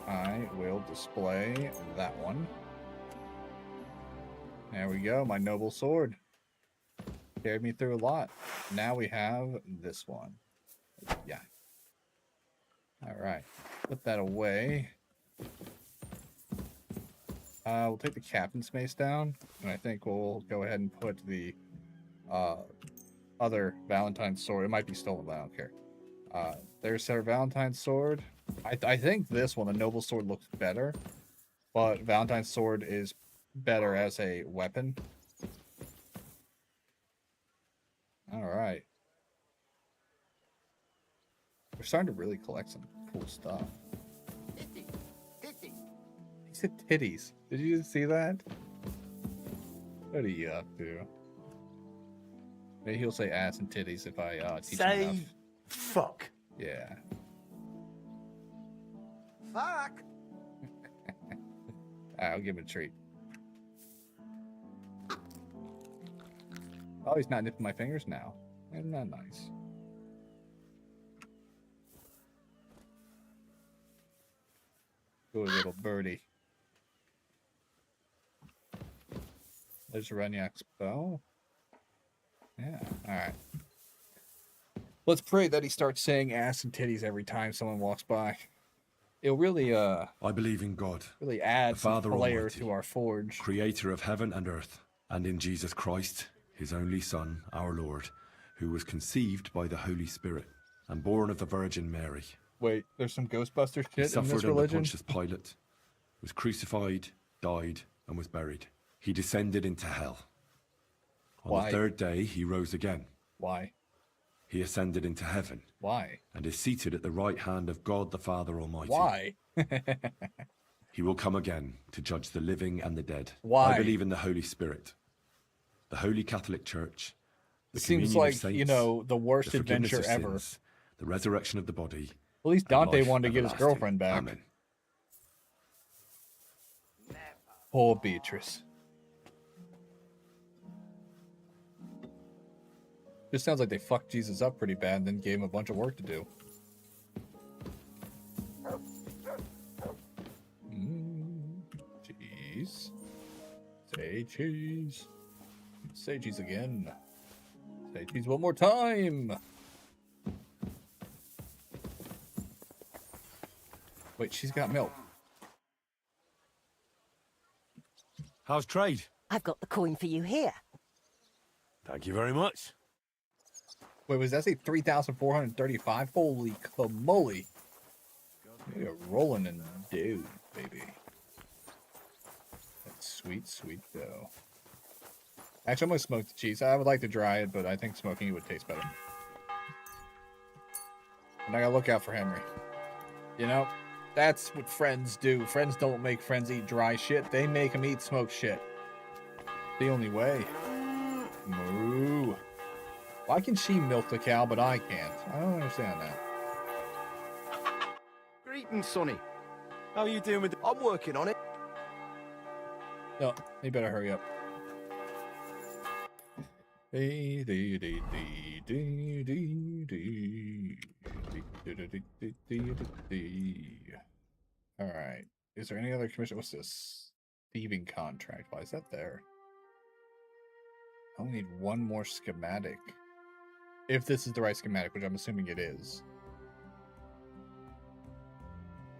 B: I will display that one. There we go, my noble sword. Carried me through a lot. Now we have this one. Yeah. Alright. Put that away. We'll take the captain's mace down, and I think we'll go ahead and put the other Valentine's sword. It might be stolen, but I don't care. There's our Valentine's sword. I think this one, the noble sword, looks better, but Valentine's sword is better as a weapon. All right. We're starting to really collect some cool stuff.
O: Titty. Titty.
B: He said titties. Did you see that? What are you up to? Maybe he'll say ass and titties if I teach him enough.
Q: Fuck.
B: Yeah.
O: Fuck.
B: I'll give him a treat. Oh, he's not nipping my fingers now. Isn't that nice? Good little birdie. There's Reniak's bow. Yeah, alright. Let's pray that he starts saying ass and titties every time someone walks by. It'll really,
C: I believe in God,
B: really add some
C: Father
B: flair
C: Almighty,
B: to our forge.
C: Creator of heaven and earth, and in Jesus Christ, his only Son, our Lord, who was conceived by the Holy Spirit, and born of the Virgin Mary,
B: Wait, there's some Ghostbusters
C: He
B: shit in this
C: suffered under
B: religion?
C: Pontius Pilate, was crucified, died, and was buried. He descended into hell. On
B: Why?
C: the third day, he rose again.
B: Why?
C: He ascended into heaven.
B: Why?
C: And is seated at the right hand of God the Father Almighty.
B: Why?
C: He will come again to judge the living and the dead.
B: Why?
C: I believe in the Holy Spirit, the Holy Catholic Church, the
B: Seems
C: communion
B: like,
C: of saints,
B: you know, the worst
C: the forgiveness
B: adventure
C: of
B: ever.
C: sins, the resurrection of the body.
B: At least
C: and
B: Dante
C: life
B: wanted to get his
C: everlasting.
B: girlfriend back.
C: Amen.
B: Poor Beatrice. Just sounds like they fucked Jesus up pretty bad and then gave him a bunch of work to do. Cheese. Say cheese. Say cheese again. Say cheese one more time. Wait, she's got milk.
H: How's trade?
J: I've got the coin for you here.
H: Thank you very much.
B: Wait, was that say 3,435? Holy moly. You're rolling in dough, baby. That's sweet, sweet dough. Actually, I'm going to smoke the cheese. I would like to dry it, but I think smoking it would taste better. And I gotta look out for Henry. You know, that's what friends do. Friends don't make friends eat dry shit. They make them eat smoked shit. The only way. Moo. Why can she milk the cow, but I can't? I don't understand that.
Q: Greetings, Sonny. How are you doing with I'm working on it.
B: No, you better hurry up. Alright. Is there any other commission? What's this? Thieving contract. Why is that there? I only need one more schematic. If this is the right schematic, which I'm assuming it is.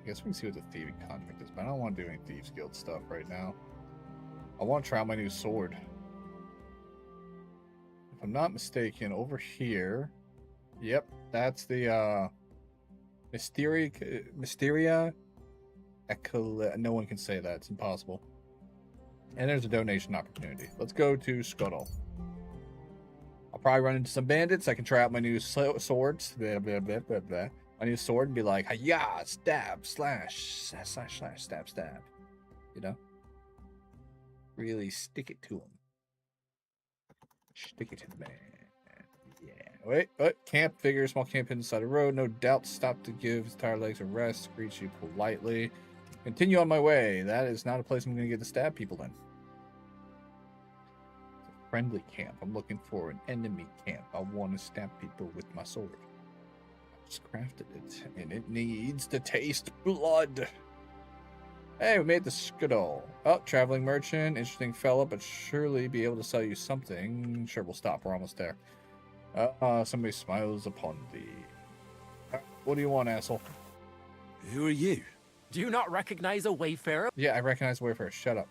B: I guess we can see what the thieving contract is, but I don't want to do any Thieves Guild stuff right now. I want to try out my new sword. If I'm not mistaken, over here... Yep, that's the, Mysteria... No one can say that. It's impossible. And there's a donation opportunity. Let's go to Scuttle. I'll probably run into some bandits. I can try out my new swords. Blah, blah, blah, blah, blah. My new sword and be like, hiya, stab, slash, stab. You know? Really stick it to him. Stick it to the man. Yeah. Wait, what? Camp figure, small camp inside the road. No doubt stop to give his tired legs a rest. Greet you politely. Continue on my way. That is not a place I'm going to get to stab people in. It's a friendly camp. I'm looking for an enemy camp. I want to stab people with my sword. I just crafted it, and it needs to taste blood. Hey, we made the Skittle. Oh, traveling merchant. Interesting fella, but surely be able to sell you something. Sure, we'll stop. We're almost there. Somebody smiles upon thee. What do you want, asshole?
H: Who are you?
V: Do you not recognize a wayfarer?
B: Yeah, I recognize wayfarer. Shut up.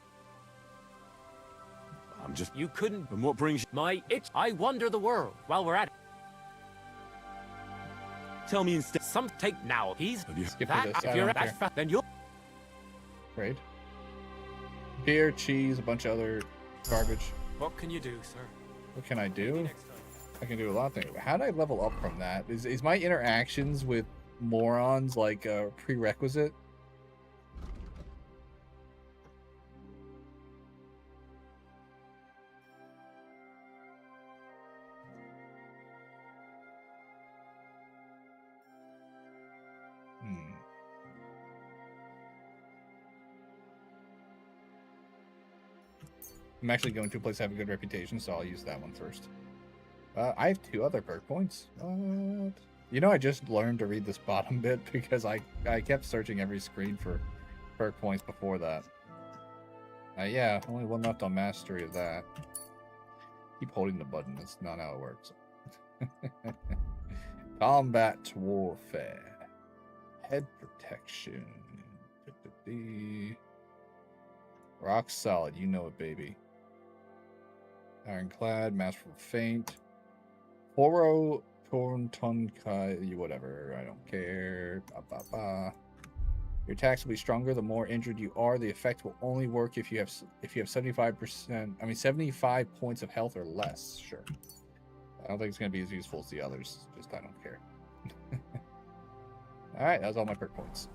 H: I'm just...
V: You couldn't...
H: And what brings you...
V: I wander the world while we're at it.
H: Tell me instead...
V: Some take now. He's...
H: Have you...
B: Skip
V: that,
B: this.
V: if you're that then you'll...
B: Trade. Beer, cheese, a bunch of other garbage.
V: What can you do, sir?
B: What can I do? I can do a lot of things. How do I level up from that? Is my interactions with morons like a prerequisite? I'm actually going to a place that have a good reputation, so I'll use that one first. I have 2 other perk points. What? You know, I just learned to read this bottom bit because I kept searching every screen for perk points before that. Yeah, only 1 left on mastery of that. Keep holding the button. That's not how it works. Combat warfare. Head protection. Rock solid. You know it, baby. Ironclad, masterful feint. Torn ton kai, whatever. I don't care. Ba, ba, ba. Your attacks will be stronger the more injured you are. The effect will only work if you have 75%. I mean 75 points of health or less. Sure. I don't think it's gonna be as useful as the others. Just I don't care. All right, that was all my perk points.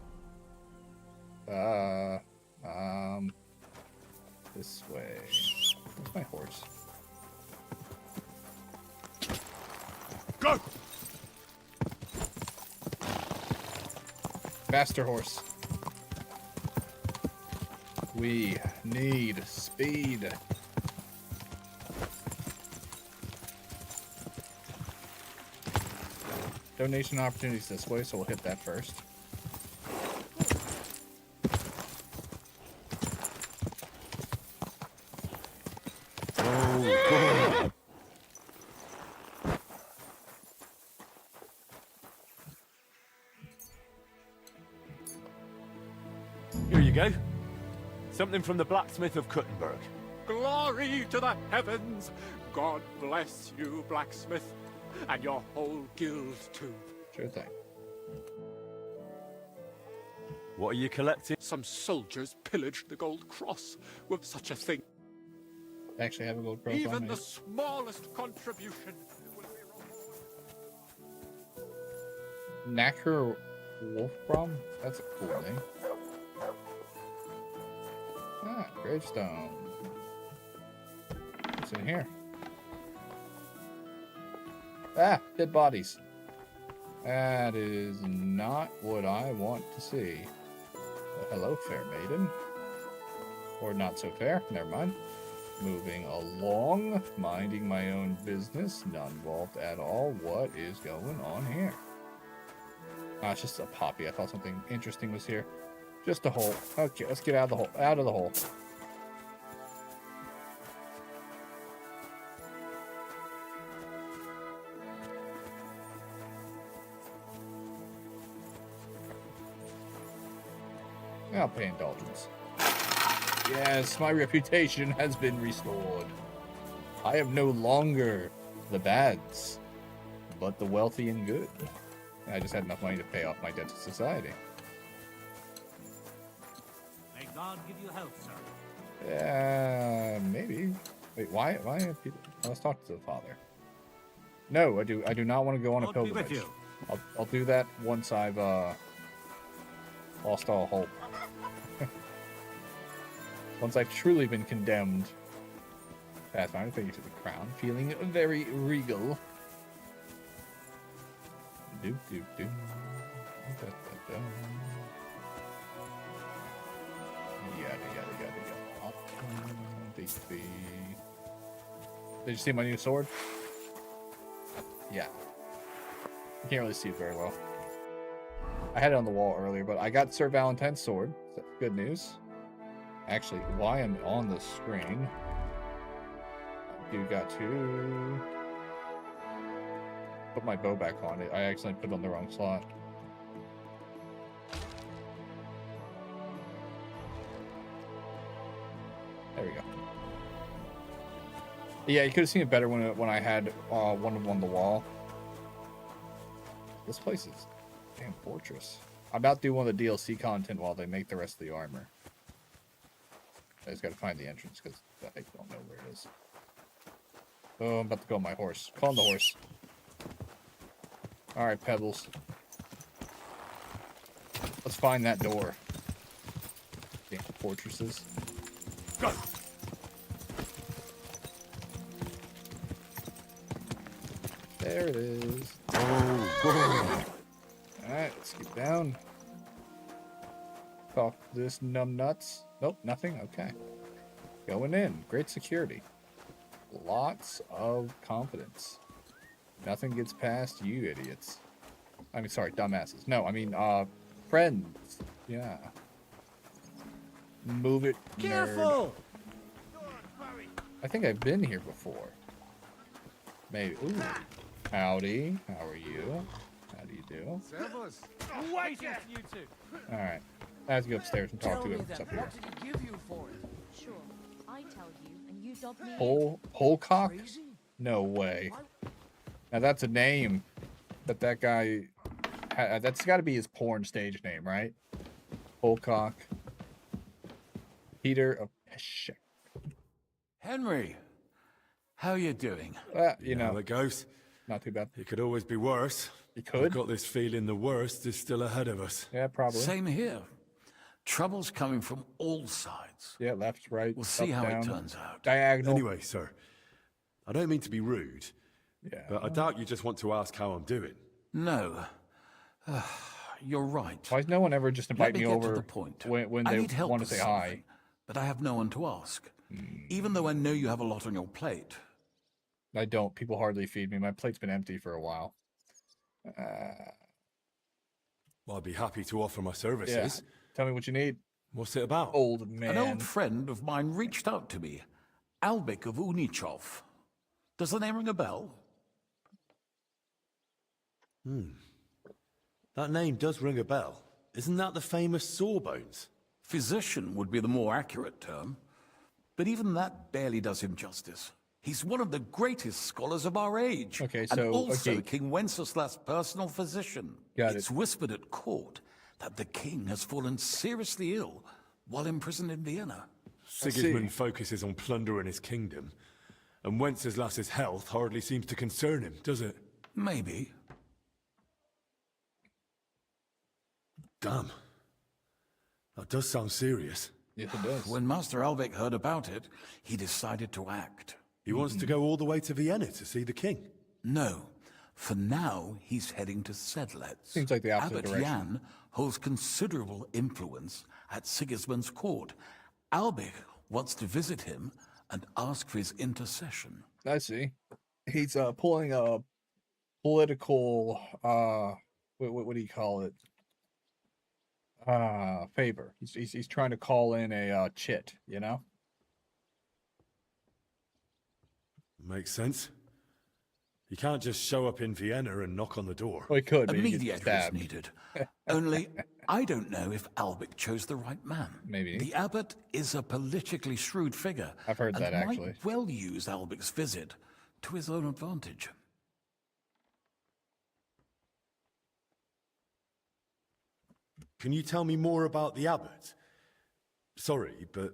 B: This way. Where's my horse?
H: Go!
B: Faster horse. We need speed. Donation opportunities this way, so we'll hit that first.
H: Oh, God. Here you go. Something from the blacksmith of Kuttenberg.
U: Glory to the heavens! God bless you, blacksmith, and your whole guild too.
B: Sure thing.
H: What are you collecting?
U: Some soldiers pillaged the Gold Cross with such a thing.
B: I actually have a gold cross on
U: Even
B: me.
U: the smallest contribution will be
B: Knacker Wolfbrom? That's a cool name. Ah, gravestone. What's in here? Ah, dead bodies. That is not what I want to see. Hello, fair maiden. Or not so fair, never mind. Moving along, minding my own business, not involved at all. What is going on here? Ah, it's just a poppy. I thought something interesting was here. Just a hole. Okay, let's get out of the hole. Out of the hole. I'll pay indulgence. Yes, my reputation has been restored. I am no longer the bads, but the wealthy and good. I just had enough money to pay off my debt to society.
L: May God give you health, sir.
B: Yeah, maybe. Wait, why have people... Let's talk to the father. No, I do not want to go on a
L: God be with
B: pilgrimage.
L: you.
B: I'll do that once I've lost all hope. Once I've truly been condemned. Pathfinder, thank you for the crown. Feeling very regal. Doop doop doop. Da, da, da. Yada yada yada yada. Did you see my new sword? Yeah. You can't really see it very well. I had it on the wall earlier, but I got Sir Valentine's sword. So good news. Actually, while I'm on the screen, I do got to put my bow back on it. I accidentally put it on the wrong slot. There we go. Yeah, you could have seen it better when I had one on the wall. This place is a damn fortress. I'm about to do one of the DLC content while they make the rest of the armor. I just gotta find the entrance because I don't know where it is. Oh, I'm about to go on my horse. Call on the horse. Alright, Pebbles. Let's find that door. Damn fortresses.
H: Go!
B: There it is.
H: Oh, God.
B: Alright, let's get down. Talk to this numbnuts. Nope, nothing? Okay. Going in. Great security. Lots of confidence. Nothing gets past you idiots. I mean, sorry, dumbasses. No, I mean, friends. Yeah. Move it,
D: Careful!
B: nerd. I think I've been here before. Maybe. Ooh. Howdy. How are you? How do you do?
L: Servus.
F: Wait for you two.
B: Alright. I have to go upstairs and talk to him. Up here.
D: What did he give you for it?
R: Sure, I tell you, and you dob me.
B: Polecock? No way. Now that's a name that guy. That's got to be his porn stage name, right? Polcock. Peter of Peshek.
M: Henry, how you doing?
B: You know
C: how it goes.
B: Not too bad.
C: It could always be worse.
B: It could.
C: I've got this feeling the worst is still ahead of us.
B: Yeah, probably.
M: Same here. Trouble's coming from all sides.
B: Yeah, left, right.
M: We'll see
B: up,
M: how
B: down,
M: it turns out.
B: Diagonal.
C: Anyway, sir, I don't mean to be rude, but I doubt you just want to ask how I'm doing.
M: No. You're right.
B: Why does no one ever just invite me
M: Let me get
B: over
M: to the point.
B: when
M: I
B: they
M: need help
B: want to
M: with
B: say hi?
M: but I have no one to ask. Even though I know you have a lot on your plate.
B: I don't. People hardly feed me. My plate's been empty for a while.
C: Well, I'd be happy to offer my services.
B: Yeah. Tell me what you need.
C: What's it about?
B: Old man.
M: An old friend of mine reached out to me. Albik of Unichov. Does the name ring a bell?
C: That name does ring a bell. Isn't that the famous Sawbones?
M: Physician would be the more accurate term. But even that barely does him justice. He's one of the greatest scholars of our age.
B: Okay,
M: and
B: so
M: also King Wenceslas' personal physician.
B: Got it.
M: It's whispered at court that the king has fallen seriously ill while imprisoned in Vienna.
C: Sigismund focuses on plundering his kingdom, and Wenceslas's health hardly seems to concern him, does it?
M: Maybe.
C: Damn. That does sound serious.
B: Yes, it does.
M: When Master Albik heard about it, he decided to act.
C: He wants to go all the way to Vienna to see the king?
M: No. For now, he's heading to Sedlec.
B: Seems like the opposite
M: Abbot
B: direction.
M: Jan holds considerable influence at Sigismund's court. Albik wants to visit him and ask for his intercession.
B: I see. He's pulling a political what do you call it? Favor. He's trying to call in a chit, you know?
C: Makes sense. You can't just show up in Vienna and knock on the door.
B: Well, he could,
M: A
B: but he'd get
M: mediator is
B: stabbed.
M: needed. Only, I don't know if Albik chose the right man.
B: Maybe.
M: The abbot is a politically shrewd figure.
B: I've heard
M: and
B: that,
M: might
B: actually.
M: well use Albik's visit to his own advantage.
C: Can you tell me more about the abbot? Sorry, but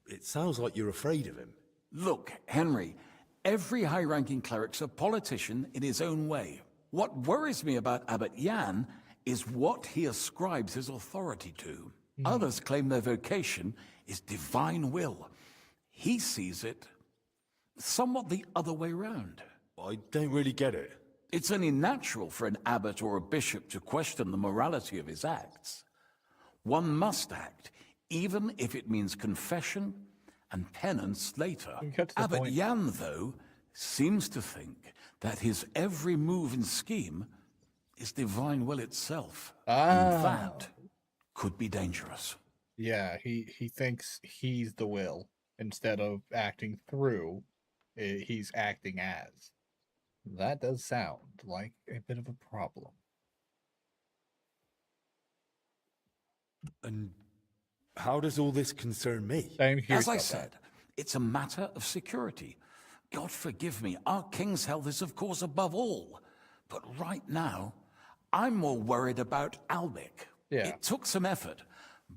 C: it sounds like you're afraid of him.
M: Look, Henry, every high-ranking cleric's a politician in his own way. What worries me about Abbot Jan is what he ascribes his authority to. Others claim their vocation is divine will. He sees it somewhat the other way round.
C: I don't really get it.
M: It's only natural for an abbot or a bishop to question the morality of his acts. One must act, even if it means confession and penance later. Abbot Jan, though, seems to think that his every move and scheme is divine will itself. And that could be dangerous.
B: Yeah, he thinks he's the will instead of acting through. He's acting as. That does sound like a bit of a problem.
C: And how does all this concern me?
M: As I said, it's a matter of security. God forgive me, our king's health is of course above all. But right now, I'm more worried about Albik.
B: Yeah.
M: It took some effort,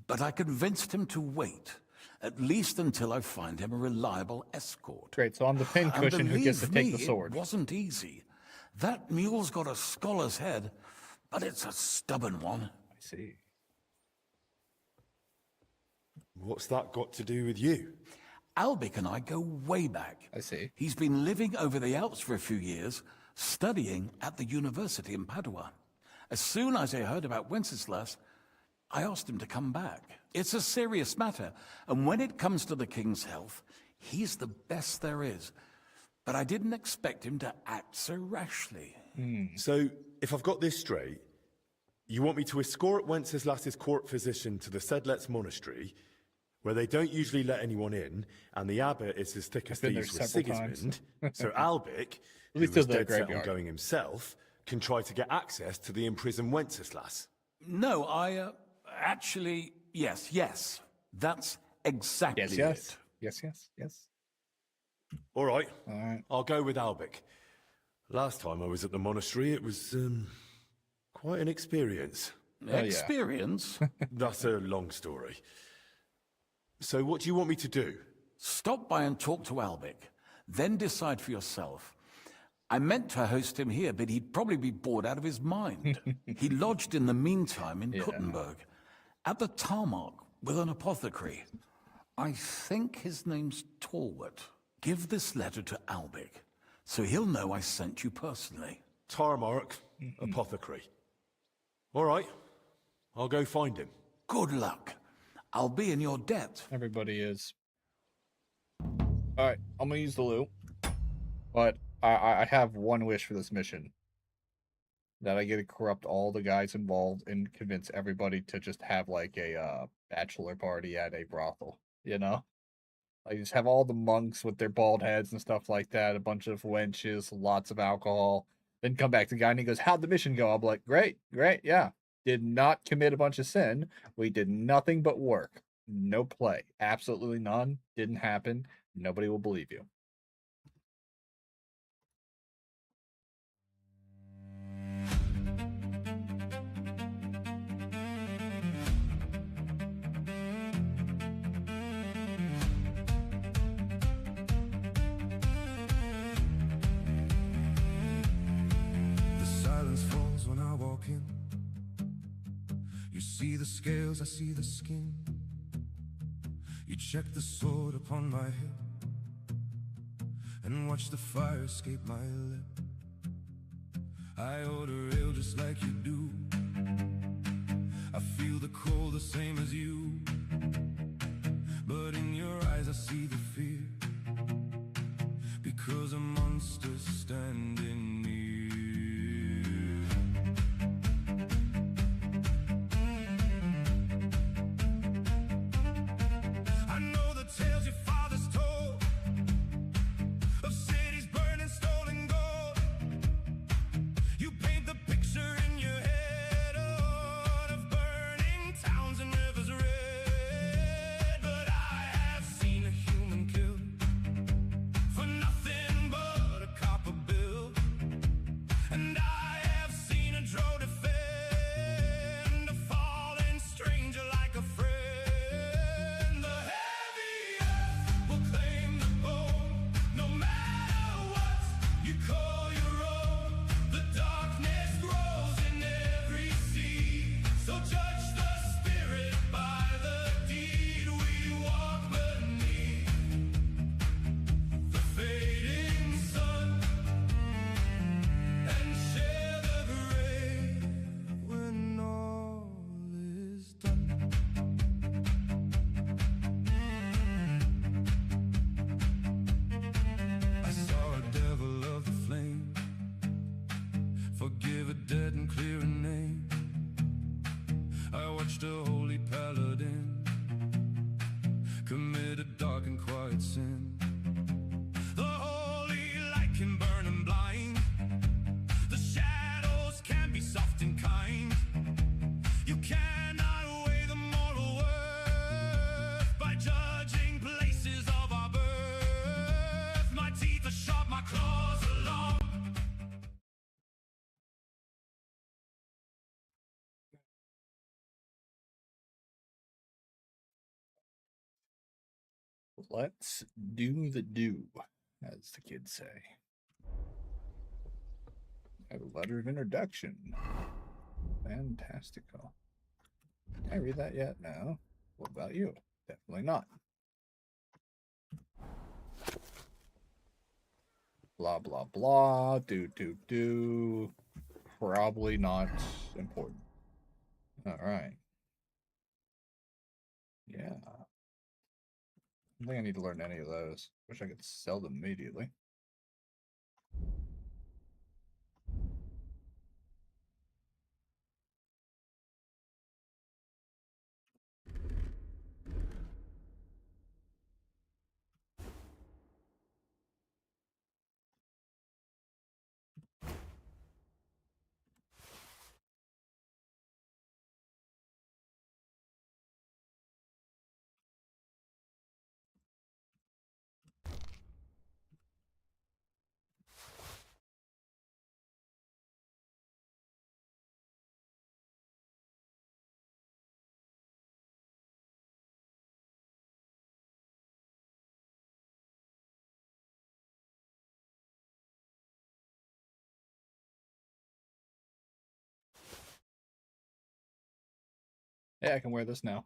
M: but I convinced him to wait, at least until I find him a reliable escort.
B: Great, so I'm the pincushion who gets to take the
M: Believe me,
B: sword.
M: It wasn't easy. That mule's got a scholar's head, but it's a stubborn one.
B: I see.
C: What's that got to do with you?
M: Albik and I go way back.
B: I see.
M: He's been living over the Alps for a few years, studying at the university in Padua. As soon as I heard about Wenceslas, I asked him to come back. It's a serious matter, and when it comes to the king's health, he's the best there is. But I didn't expect him to act so rashly.
C: So, if I've got this straight, you want me to escort Wenceslas's court physician to the Sedlec monastery, where they don't usually let anyone in, and the abbot is as thick as
B: been there
C: thieves with
B: several times.
C: Sigismund, so Albik, who
B: least
C: was
B: to the
C: dead set on
B: graveyard.
C: going himself, can try to get access to the imprisoned Wenceslas.
M: No, actually, yes. That's exactly it.
B: Yes.
C: All right,
B: All right.
C: I'll go with Albik.
H: Last time I was at the monastery, it was, quite an experience.
M: Experience?
H: That's a long story. So what do you want me to do?
M: Stop by and talk to Albic, then decide for yourself. I meant to host him here, but he'd probably be bored out of his mind. He lodged in the meantime in Kuttenberg, at the tarmac with an apothecary. I think his name's Torwart. Give this letter to Albic, so he'll know I sent you personally.
H: Tarmac, apothecary. All right, I'll go find him.
M: Good luck. I'll be in your debt.
B: Everybody is. Alright, I'm gonna use the loot. But I have one wish for this mission. That I get to corrupt all the guys involved and convince everybody to just have like a bachelor party at a brothel. You know? Like just have all the monks with their bald heads and stuff like that, a bunch of wenches, lots of alcohol. Then come back to the guy and he goes, "How'd the mission go?" I'm like, great, yeah. Did not commit a bunch of sin. We did nothing but work. No play. Absolutely none. Didn't happen. Nobody will believe you.
A: The silence falls when I walk in. You see the scales, I see the skin. You check the sword upon my hip and watch the fire escape my lip. I order ale just like you do. I feel the cold the same as you, but in your eyes I see the fear, because a monster's standing near. I know the tales your fathers told of cities burned and stolen gold. You paint the picture in your head of burning towns and rivers red. But I have seen a human killed for nothing but a copper bill. And I have seen a drow defend a fallen stranger like a friend. The heavy earth will claim the bone, no matter what you call your own. The darkness grows in every seed, so judge the spirit by the deed. We walk beneath the fading sun and share the grave when all is done. I saw a devil of the flame, forgive a dead and clear a name. I watched a holy paladin commit a dark and quiet sin. The holy light can burn and blind, the shadows can be soft and kind. You cannot weigh the moral worth by judging places of our birth. My teeth are sharp, my claws are long.
B: Let's do the do, as the kids say. A letter of introduction. Fantastical. Can I read that yet? No. What about you? Definitely not. Blah, blah, blah. Do. Probably not important. All right. Yeah. I don't think I need to learn any of those. Wish I could sell them immediately. Hey, I can wear this now.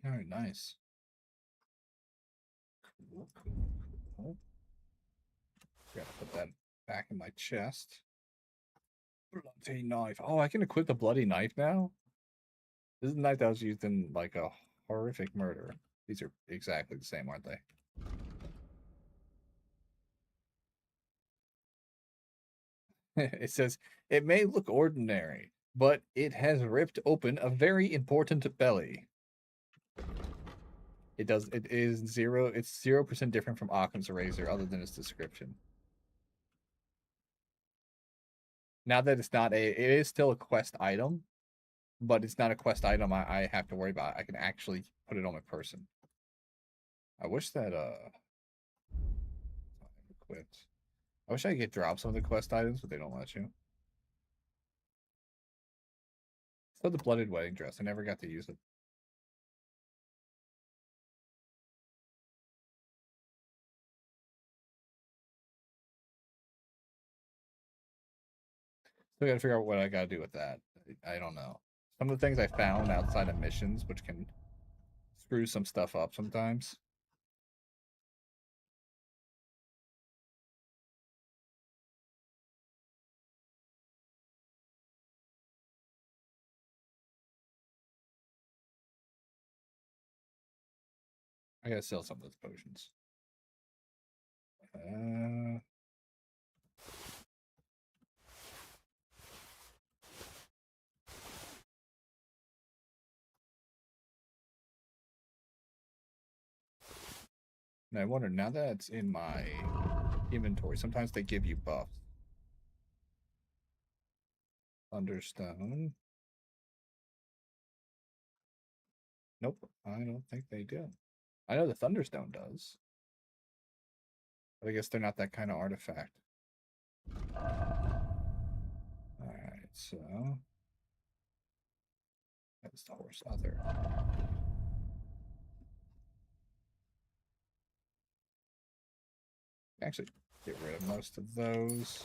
B: All right, nice. Cool, cool, cool. Gotta put that back in my chest. Bloody knife. Oh, I can equip the bloody knife now? This is a knife that was used in, like, a horrific murder. These are exactly the same, aren't they? It says, it may look ordinary, but it has ripped open a very important belly. It is 0% different from Occam's razor other than its description. Now that it's not it is still a quest item, but it's not a quest item I have to worry about. I can actually put it on my person. I wish that equipped. I wish I could get drops on the quest items, but they don't let you. Still the blooded wedding dress. I never got to use it. Still gotta figure out what I gotta do with that. I don't know. Some of the things I found outside of missions, which can screw some stuff up sometimes. I gotta sell some of those potions. And I wonder, now that it's in my inventory, sometimes they give you buffs. Thunderstone. Nope, I don't think they do. I know the Thunderstone does. But I guess they're not that kind of artifact. Alright, so... That's the horse other. Actually, get rid of most of those.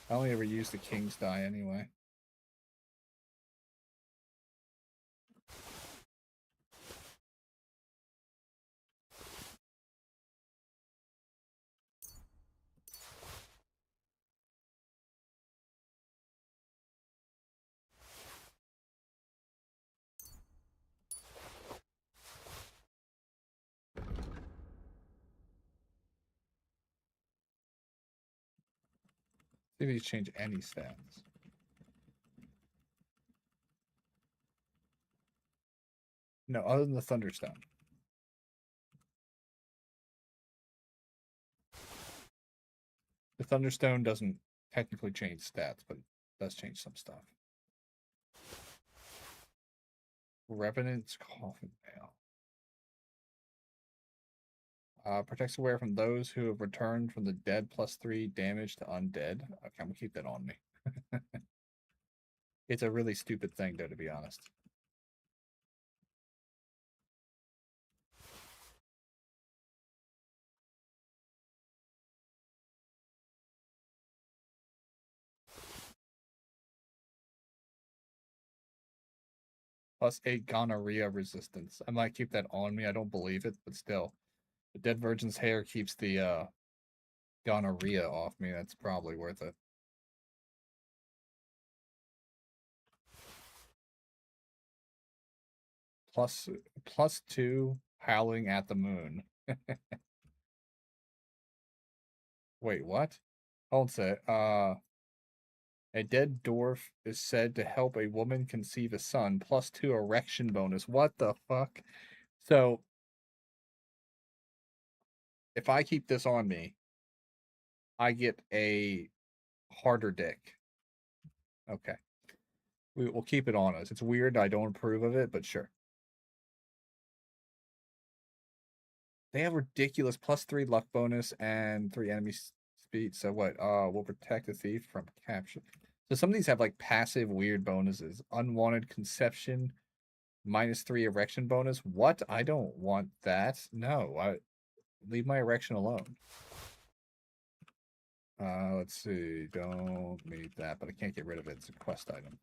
B: I only ever use the King's Die anyway. See if you change any stats. No, other than the Thunderstone. The Thunderstone doesn't technically change stats, but it does change some stuff. Revenant's Coffin Mail. Protects away from those who have returned from the dead, +3 damage to undead. Okay, I'm gonna keep that on me. It's a really stupid thing, though, to be honest. +8 gonorrhea resistance. I might keep that on me. I don't believe it, but still. The dead virgin's hair keeps the gonorrhea off me. That's probably worth it. +2 howling at the moon. Wait, what? Hold on a a dead dwarf is said to help a woman conceive a son, +2 erection bonus. What the fuck? So, if I keep this on me, I get a harder dick. Okay. We'll keep it on us. It's weird. I don't approve of it, but sure. They have ridiculous +3 luck bonus and 3 enemy speed. So what? Will protect the thief from capture. So some of these have like passive weird bonuses. Unwanted conception, -3 erection bonus. What? I don't want that. No, leave my erection alone. Let's see. Don't need that, but I can't get rid of it. It's a quest item.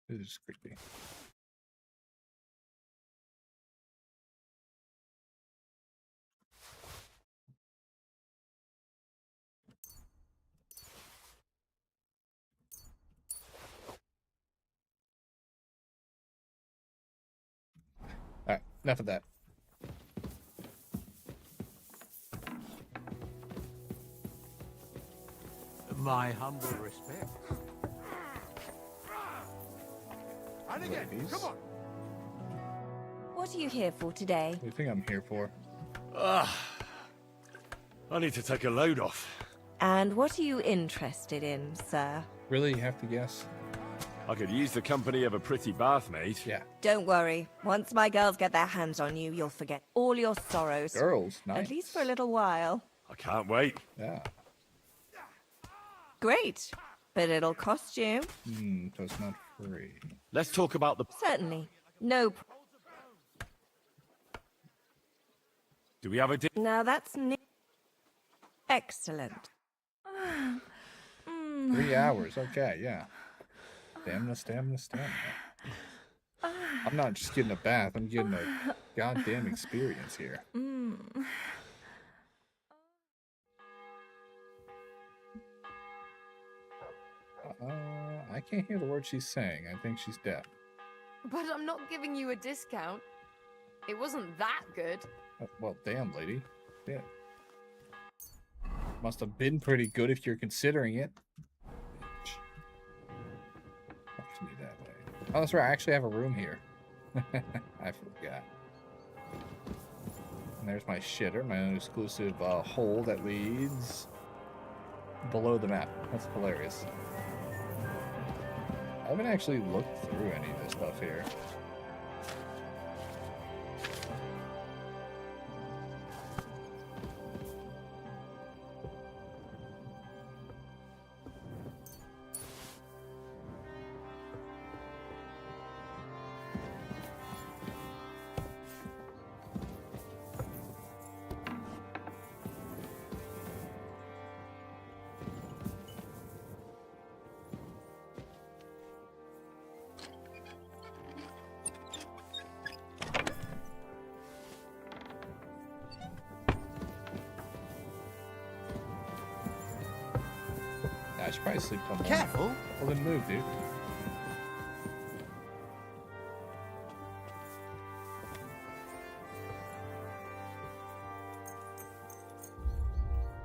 B: This is creepy. Alright, enough of that.
O: My humble respect.
N: And again,
B: Ladies.
N: come on.
K: What are you here for today?
B: What do you think I'm here for?
H: I need to take a load off.
K: And what are you interested in, sir?
B: Really, you have to guess?
H: I could use the company of a pretty bath maid.
B: Yeah.
K: Don't worry. Once my girls get their hands on you, you'll forget all your sorrows.
B: Girls, nice.
K: At least for a little while.
H: I can't wait.
B: Yeah.
K: Great. But it'll cost you.
B: So it's not free.
H: Let's talk about the...
K: Certainly. No.
H: Do we have a...
K: Now that's excellent.
B: 3 hours. Okay, yeah. Stamina. I'm not just getting a bath. I'm getting a goddamn experience here. I can't hear the word she's saying. I think she's deaf.
E: But I'm not giving you a discount. It wasn't that good.
B: Well, damn, lady. Yeah. Must have been pretty good if you're considering it. Watch me that way. Oh, that's right. I actually have a room here. I forgot. And there's my shitter, my own exclusive hole that leads below the map. That's hilarious. I haven't actually looked through any of this stuff here. I should probably sleep till morning.
O: Careful.
B: Well, then move, dude.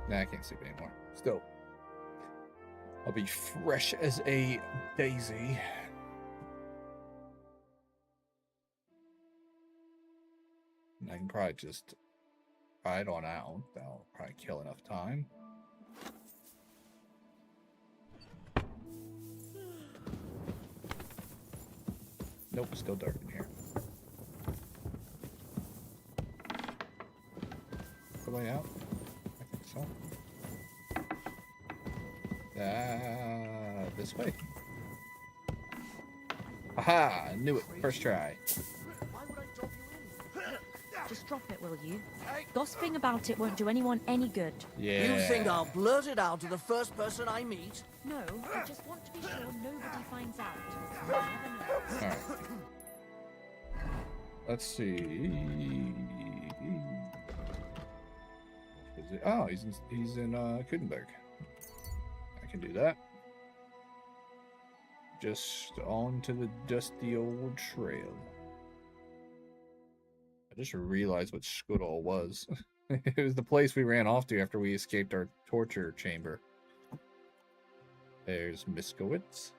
B: Nah, I can't sleep anymore. Still. I'll be fresh as a daisy. And I can probably just ride on out. That'll probably kill enough time. Nope, still dark in here. The way out? I think so. This way. Aha! I knew it. First try.
R: Just drop it, will you? Gossiping about it won't do anyone any good.
B: Yeah.
D: You think I'll blurt it out to the first person I meet?
R: No, I just want to be sure nobody finds out. You never know.
B: Alright. Let's see. Oh, he's in Kudenberg. I can do that. Just on to the dusty old trail. I just realized what Skudal was. It was the place we ran off to after we escaped our torture chamber. There's Miskowitz.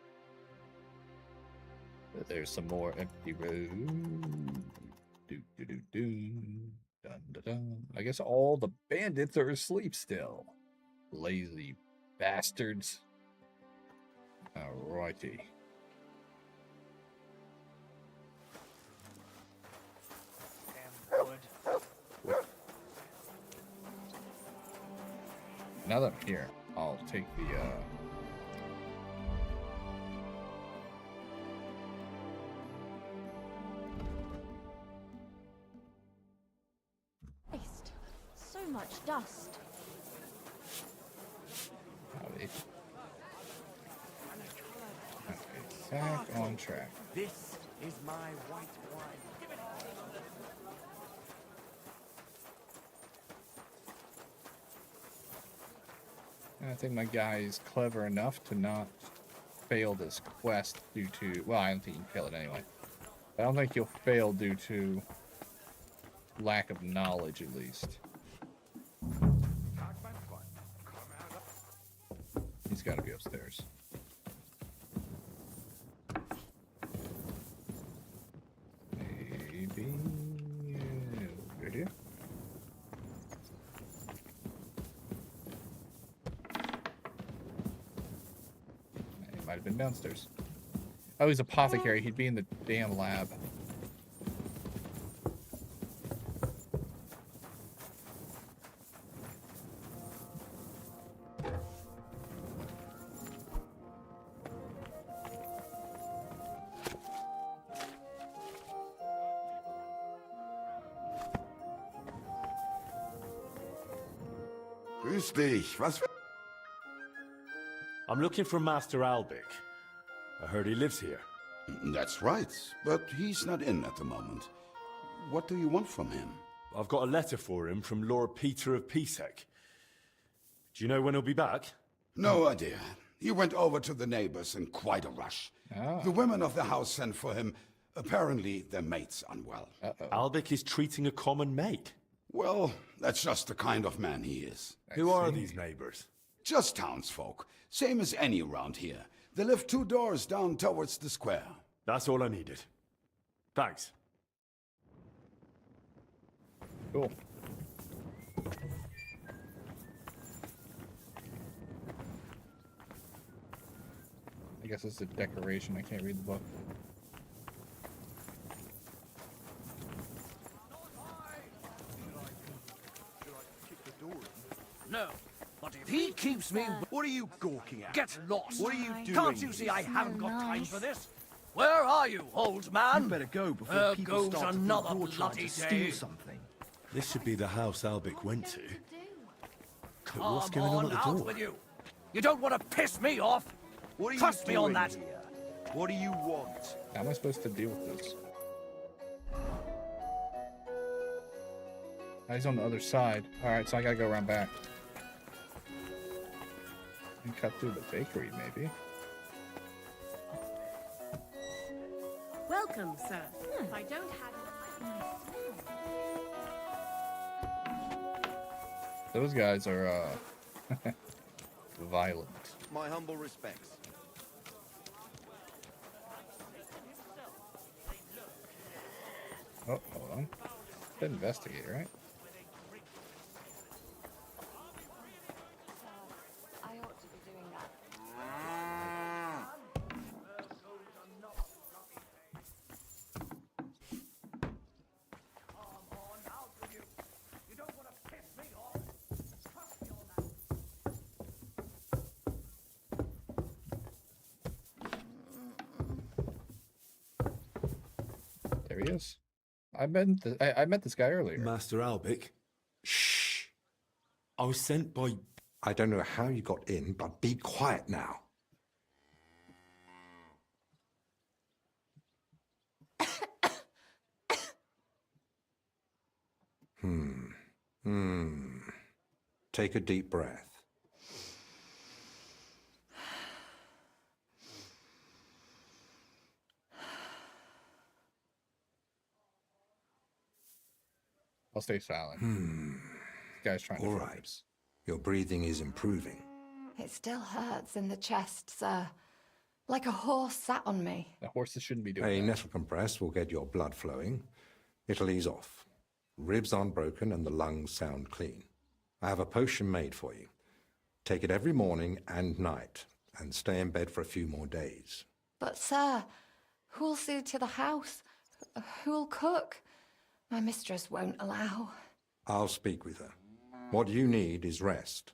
B: There's some more empty road. Do do do do. Dun, dun, dun. I guess all the bandits are asleep still. Lazy bastards. Alrighty. Now that I'm here, I'll take the
R: So much dust.
B: howdy. Okay, back on track.
O: This is my white wine.
B: And I think my guy is clever enough to not fail this quest due to... Well, I don't think he can fail it anyway. I don't think he'll fail due to lack of knowledge, at least. He's got to be upstairs. Maybe... over here? He might have been downstairs. Oh, he's apothecary. He'd be in the damn lab.
P: Grüß dich. Was?
H: I'm looking for Master Albic. I heard he lives here.
P: That's right, but he's not in at the moment. What do you want from him?
H: I've got a letter for him from Lord Peter of Pisek. Do you know when he'll be back?
P: No idea. He went over to the neighbors in quite a rush. The women of the house sent for him. Apparently, their mate's unwell.
H: Albic is treating a common mate.
P: Well, that's just the kind of man he is.
H: Who are these neighbors?
P: Just townsfolk. Same as any around here. They live 2 doors down towards the square.
H: That's all I needed. Thanks.
B: Cool. I guess it's a decoration. I can't read the book.
D: No. But if he keeps me...
Q: What are you gawking at?
D: Get lost!
Q: What are you doing?
D: Can't you see I haven't got time for this? Where are you, old man?
Q: You better go before
D: there
Q: people
D: goes
Q: start to
D: another
Q: think you're trying
D: bloody
Q: to
D: day.
Q: steal something.
H: This should be the house Albic went to. But what's
D: Come
H: going on
D: on,
H: at the
D: out
H: door?
D: with you. You don't want to piss me off.
Q: What are you
D: Trust me on
Q: doing
D: that.
Q: here? What do you want?
B: How am I supposed to deal with this? He's on the other side. Alright, so I gotta go around back. And cut through the bakery, maybe.
I: Welcome, sir. If I don't have...
B: Those guys are, violent.
Q: My humble respects.
B: Oh, hold on. Investigate, right?
E: I ought to be doing that.
B: There he is. I met this guy earlier.
H: Master Albic. Shh. I was sent by...
T: I don't know how you got in, but be quiet now. Take a deep breath.
B: I'll stay silent. This guy's trying to
T: All
B: focus.
T: right. Your breathing is improving.
E: It still hurts in the chest, sir. Like a horse sat on me.
B: The horses shouldn't be doing
T: A
B: that.
T: nettle compress will get your blood flowing. It'll ease off. Ribs aren't broken and the lungs sound clean. I have a potion made for you. Take it every morning and night, and stay in bed for a few more days.
E: But, sir, who'll see to the house? Who'll cook? My mistress won't allow.
T: I'll speak with her. What you need is rest.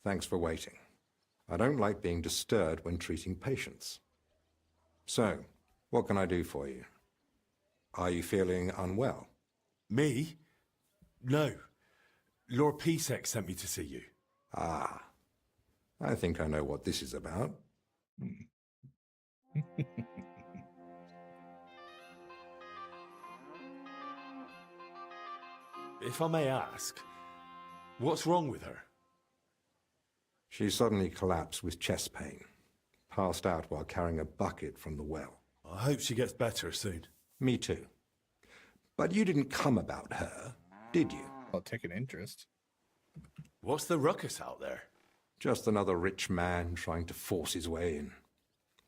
T: Thanks for waiting. I don't like being disturbed when treating patients. So, what can I do for you? Are you feeling unwell?
C: Me? No. Lord Pisek sent me to see you.
T: Ah. I think I know what this is about.
C: If I may ask, what's wrong with her?
T: She suddenly collapsed with chest pain. Passed out while carrying a bucket from the well.
C: I hope she gets better soon.
T: Me too. But you didn't come about her, did you?
B: I'll take an interest.
C: What's the ruckus out there?
T: Just another rich man trying to force his way in.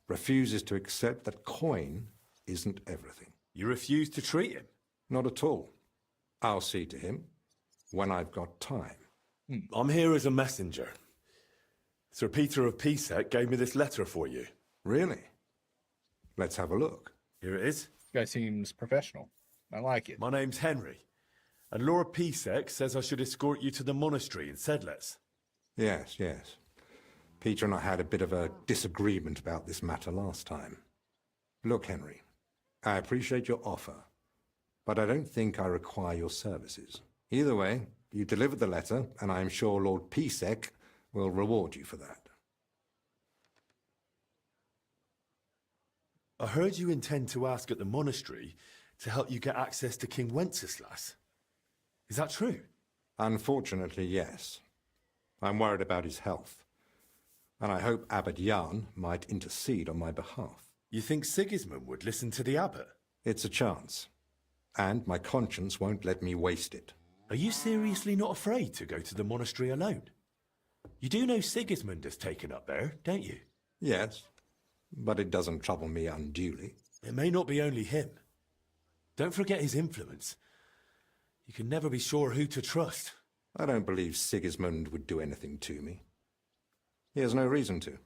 T: Refuses to accept that coin isn't everything.
C: You refuse to treat him?
T: Not at all. I'll see to him when I've got time.
C: I'm here as a messenger. Sir Peter of Pisek gave me this letter for you.
T: Really? Let's have a look.
C: Here it is.
B: This guy seems professional. I like it.
C: My name's Henry, and Lord Pisek says I should escort you to the monastery in Sedlitz.
T: Yes, yes. Peter and I had a bit of a disagreement about this matter last time. Look, Henry, I appreciate your offer, but I don't think I require your services. Either way, you delivered the letter, and I am sure Lord Pisek will reward you for that.
C: I heard you intend to ask at the monastery to help you get access to King Wenceslas. Is that true?
T: Unfortunately, yes. I'm worried about his health, and I hope Abbot Jan might intercede on my behalf.
C: You think Sigismund would listen to the abbot?
T: It's a chance, and my conscience won't let me waste it.
C: Are you seriously not afraid to go to the monastery alone? You do know Sigismund has taken up there, don't you?
T: Yes, but it doesn't trouble me unduly.
C: It may not be only him. Don't forget his influence. You can never be sure who to trust.
T: I don't believe Sigismund would do anything to me. He has no reason to.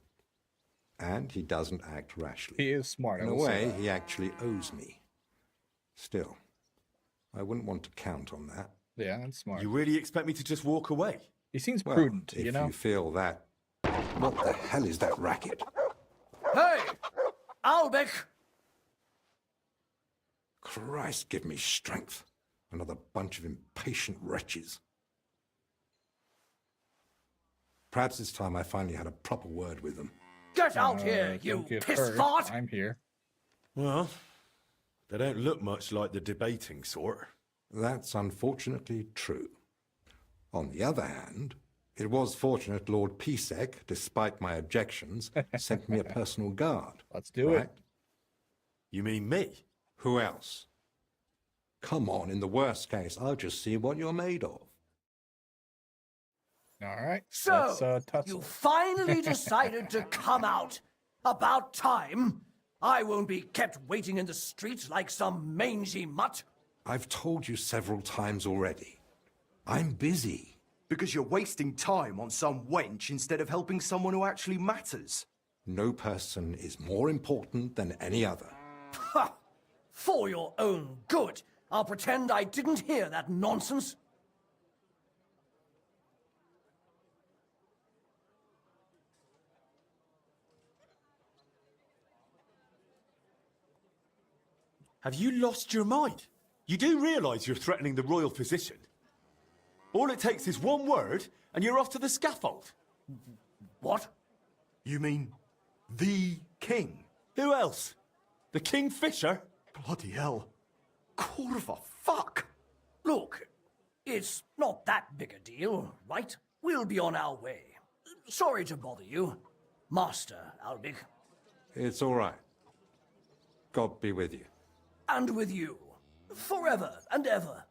T: And he doesn't act rashly.
B: He is smart.
T: In a way, he actually owes me. Still, I wouldn't want to count on that.
B: Yeah, that's smart.
C: You really expect me to just walk away?
B: He seems prudent,
T: if
B: you know?
T: you feel that... What the hell is that racket?
D: Hey! Albec!
T: Christ, give me strength. Another bunch of impatient wretches. Perhaps it's time I finally had a proper word with them.
D: Get out here, you piss fart!
B: I'm here.
C: Well, they don't look much like the debating sort.
T: That's unfortunately true. On the other hand, it was fortunate Lord Pisek, despite my objections, sent me a personal guard.
B: Let's do it.
C: You mean me?
T: Who else? Come on, in the worst case, I'll just see what you're made of.
B: All right.
D: So, you finally decided to come out. About time. I won't be kept waiting in the streets like some mangy mutt.
T: I've told you several times already. I'm busy.
Q: Because you're wasting time on some wench instead of helping someone who actually matters.
T: No person is more important than any other.
D: Ha! For your own good, I'll pretend I didn't hear that nonsense.
C: Have you lost your mind? You do realise you're threatening the royal position? All it takes is one word, and you're off to the scaffold.
D: What?
Q: You mean the king?
C: Who else? The Kingfisher?
Q: Bloody hell. Corva, fuck!
D: Look, it's not that big a deal, right? We'll be on our way. Sorry to bother you, Master Albic.
T: It's all right. God be with you.
D: And with you. Forever and ever.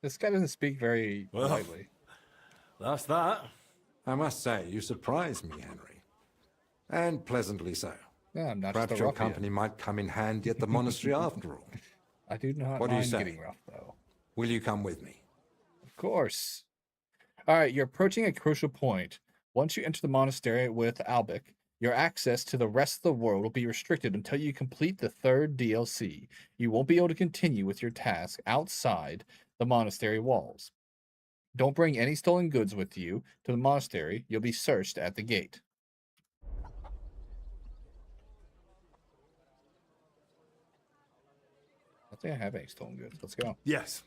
B: This guy doesn't speak very lightly.
C: That's that.
T: I must say, you surprised me, Henry. And pleasantly so.
B: Yeah, I'm not
T: Perhaps
B: just a
T: your
B: ruffian.
T: company might come in handy at the monastery after all.
B: I do not
T: What do you
B: mind
T: say?
B: getting rough, though.
T: Will you come with me?
B: Of course. All right, you're approaching a crucial point. Once you enter the monastery with Albic, your access to the rest of the world will be restricted until you complete the 3rd DLC. You won't be able to continue with your task outside the monastery walls. Don't bring any stolen goods with you to the monastery. You'll be searched at the gate. I don't think I have any stolen goods. Let's go.
C: Yes.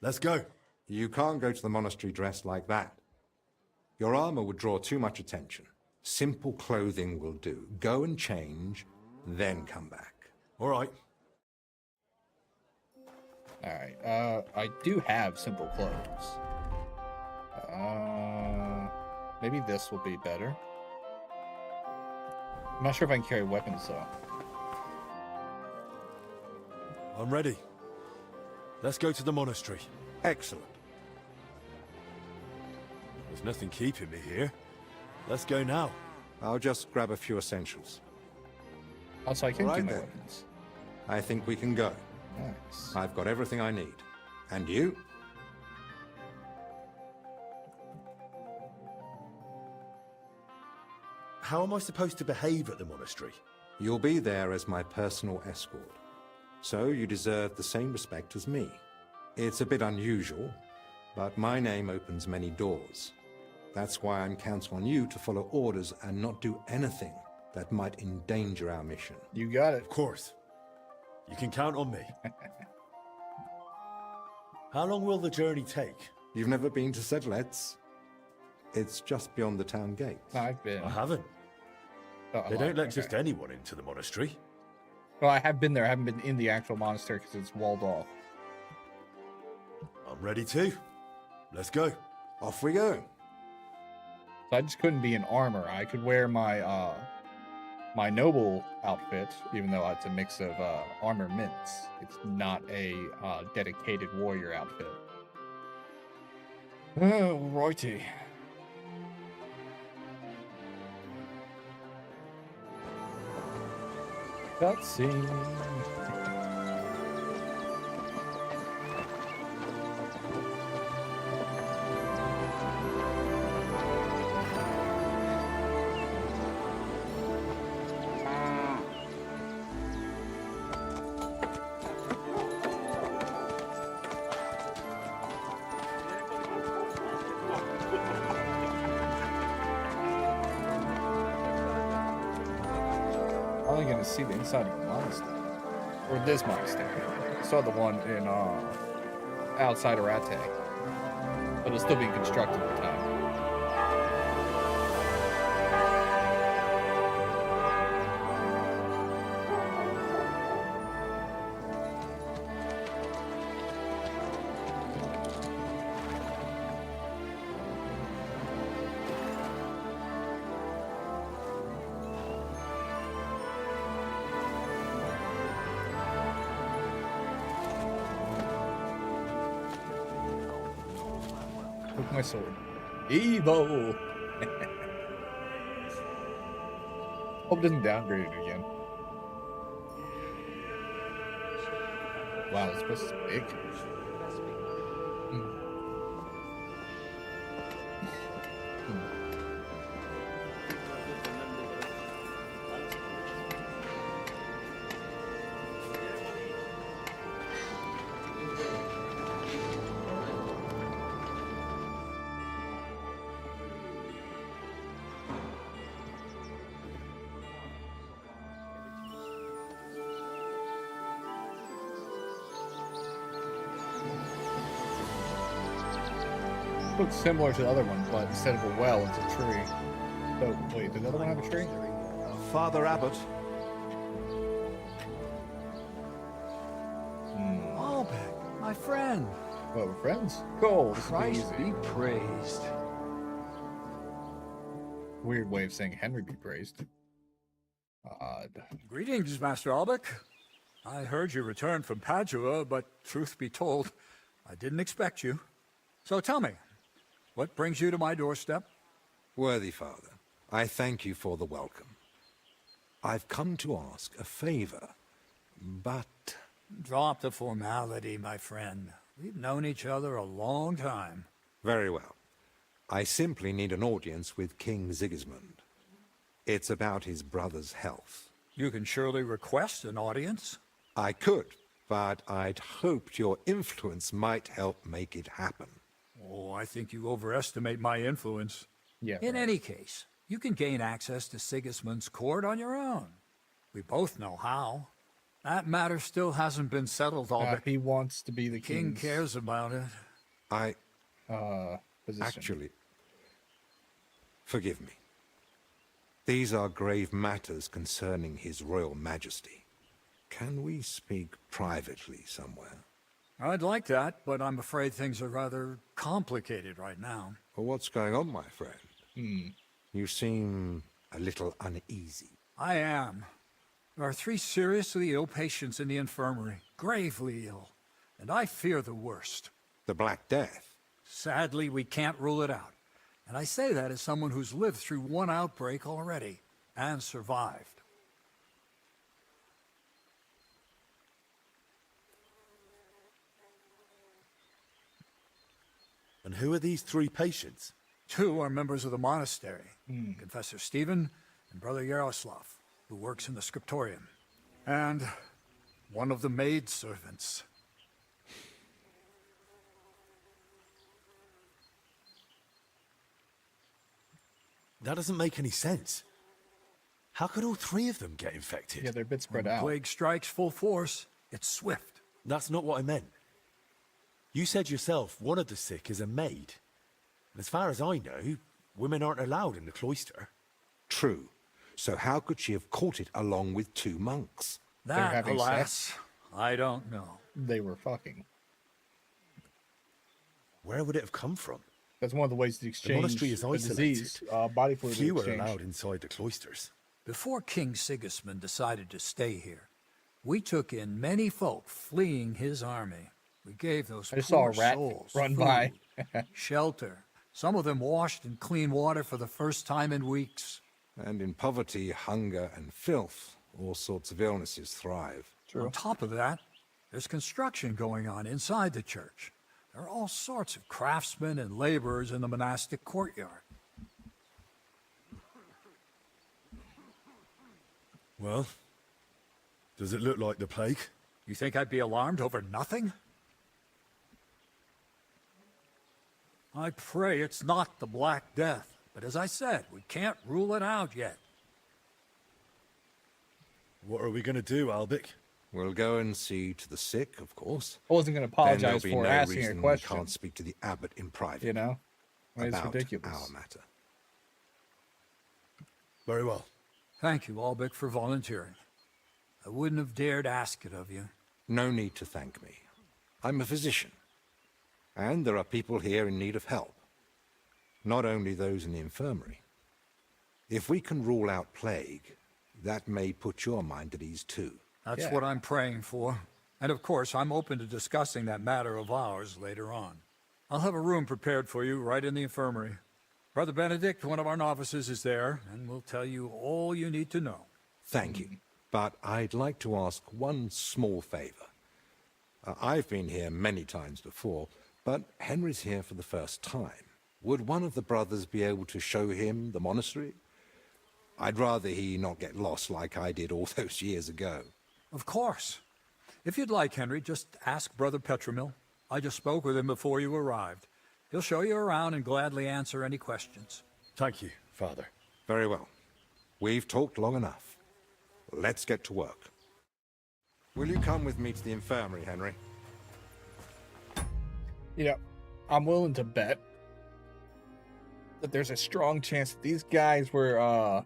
C: Let's go.
T: You can't go to the monastery dressed like that. Your armor would draw too much attention. Simple clothing will do. Go and change, then come back.
C: All right.
B: All right. I do have simple clothes. Maybe this will be better. I'm not sure if I can carry weapons though.
C: I'm ready. Let's go to the monastery.
T: Excellent.
C: There's nothing keeping me here. Let's go now.
T: I'll just grab a few essentials.
B: Also, I can
T: All
B: do
T: right,
B: my
T: then.
B: weapons.
T: I think we can go.
B: Nice.
T: I've got everything I need. And you?
C: How am I supposed to behave at the monastery?
T: You'll be there as my personal escort. So you deserve the same respect as me. It's a bit unusual, but my name opens many doors. That's why I'm counting on you to follow orders and not do anything that might endanger our mission.
B: You got it.
C: Of course. You can count on me. How long will the journey take?
T: You've never been to Sedlets? It's just beyond the town gate.
B: I've been.
C: I haven't. They don't let just anyone into the monastery.
B: Well, I have been there. I haven't been in the actual monastery because it's walled off.
C: I'm ready too. Let's go.
T: Off we go.
B: So I just couldn't be in armor. I could wear my my noble outfit, even though it's a mix of armor mints. It's not a dedicated warrior outfit. Oh, righty. Cutscene. Only going to see the inside of the monastery, or this monastery. I saw the one in outside of Rate, but it's still being constructed at the time. Took my sword. Evo! Hope it doesn't downgrade it again. Wow, this place is big. Looks similar to the other one, but instead of a well, it's a tree. Oh, wait, did the other one have a tree?
Q: Father Abbot.
G: Albeck, my friend.
B: Oh, we're friends? Cool. This will be
G: Christ
B: easy.
G: be praised.
B: Weird way of saying Henry be praised. Odd.
G: Greetings, Master Albeck. I heard you returned from Padua, but truth be told, I didn't expect you. So tell me, What brings you to my doorstep?
T: Worthy father, I thank you for the welcome. I've come to ask a favor, but...
G: Drop the formality, my friend. We've known each other a long time.
T: Very well. I simply need an audience with King Sigismund. It's about his brother's health.
G: You can surely request an audience.
T: I could, but I'd hoped your influence might help make it happen.
G: Oh, I think you overestimate my influence.
B: Yeah.
G: In any case, you can gain access to Sigismund's court on your own. We both know how. That matter still hasn't been settled, Albert.
B: He wants to be the
G: king cares about it.
B: Position.
T: Actually, forgive me. These are grave matters concerning His Royal Majesty. Can we speak privately somewhere?
G: I'd like that, but I'm afraid things are rather complicated right now.
T: Well, what's going on, my friend? You seem a little uneasy.
G: I am. There are 3 seriously ill patients in the infirmary, gravely ill, and I fear the worst.
T: The Black Death?
G: Sadly, we can't rule it out. And I say that as someone who's lived through one outbreak already, and survived.
H: And who are these 3 patients?
G: 2 are members of the monastery, Confessor Stephen and Brother Yaroslav, who works in the scriptorium, and one of the maidservants.
H: That doesn't make any sense. How could all 3 of them get infected?
B: Yeah, they're a bit spread
G: When
B: out.
G: plague strikes full force, it's swift.
H: That's not what I meant. You said yourself one of the sick is a maid. And as far as I know, women aren't allowed in the cloister.
T: True. So how could she have caught it along with 2 monks?
G: That,
B: having
G: alas,
B: sex?
G: I don't know.
B: They were fucking.
H: Where would it have come from?
B: That's one of the ways to exchange
H: The monastery is
B: a
H: isolated.
B: disease, body fluid
H: Few are
B: exchange.
H: allowed inside the cloisters.
G: Before King Sigismund decided to stay here, we took in many folk fleeing his army. We gave those
B: I just saw
G: poor
B: a rat
G: souls
B: run
G: food,
B: by.
G: shelter. Some of them washed in clean water for the first time in weeks.
T: And in poverty, hunger, and filth, all sorts of illnesses thrive.
G: On top of that, there's construction going on inside the church. There are all sorts of craftsmen and laborers in the monastic courtyard.
H: Well, does it look like the plague?
G: You think I'd be alarmed over nothing? I pray it's not the Black Death, but as I said, we can't rule it out yet.
H: What are we going to do, Albic?
T: We'll go and see to the sick, of course.
B: I wasn't going to apologize for asking a question.
T: We can't speak to the abbot in private.
B: You know? I mean, it's
T: about
B: ridiculous.
T: our matter.
H: Very well.
G: Thank you, Albic, for volunteering. I wouldn't have dared ask it of you.
T: No need to thank me. I'm a physician. And there are people here in need of help. Not only those in the infirmary. If we can rule out plague, that may put your mind at ease too.
G: That's what I'm praying for. And of course, I'm open to discussing that matter of ours later on. I'll have a room prepared for you right in the infirmary. Brother Benedict, one of our novices, is there, and will tell you all you need to know.
T: Thank you. But I'd like to ask one small favor. I've been here many times before, but Henry's here for the first time. Would one of the brothers be able to show him the monastery? I'd rather he not get lost like I did all those years ago.
G: Of course. If you'd like, Henry, just ask Brother Petramil. I just spoke with him before you arrived. He'll show you around and gladly answer any questions.
H: Thank you, Father.
T: Very well. We've talked long enough. Let's get to work. Will you come with me to the infirmary, Henry?
B: Yeah, I'm willing to bet that there's a strong chance that these guys were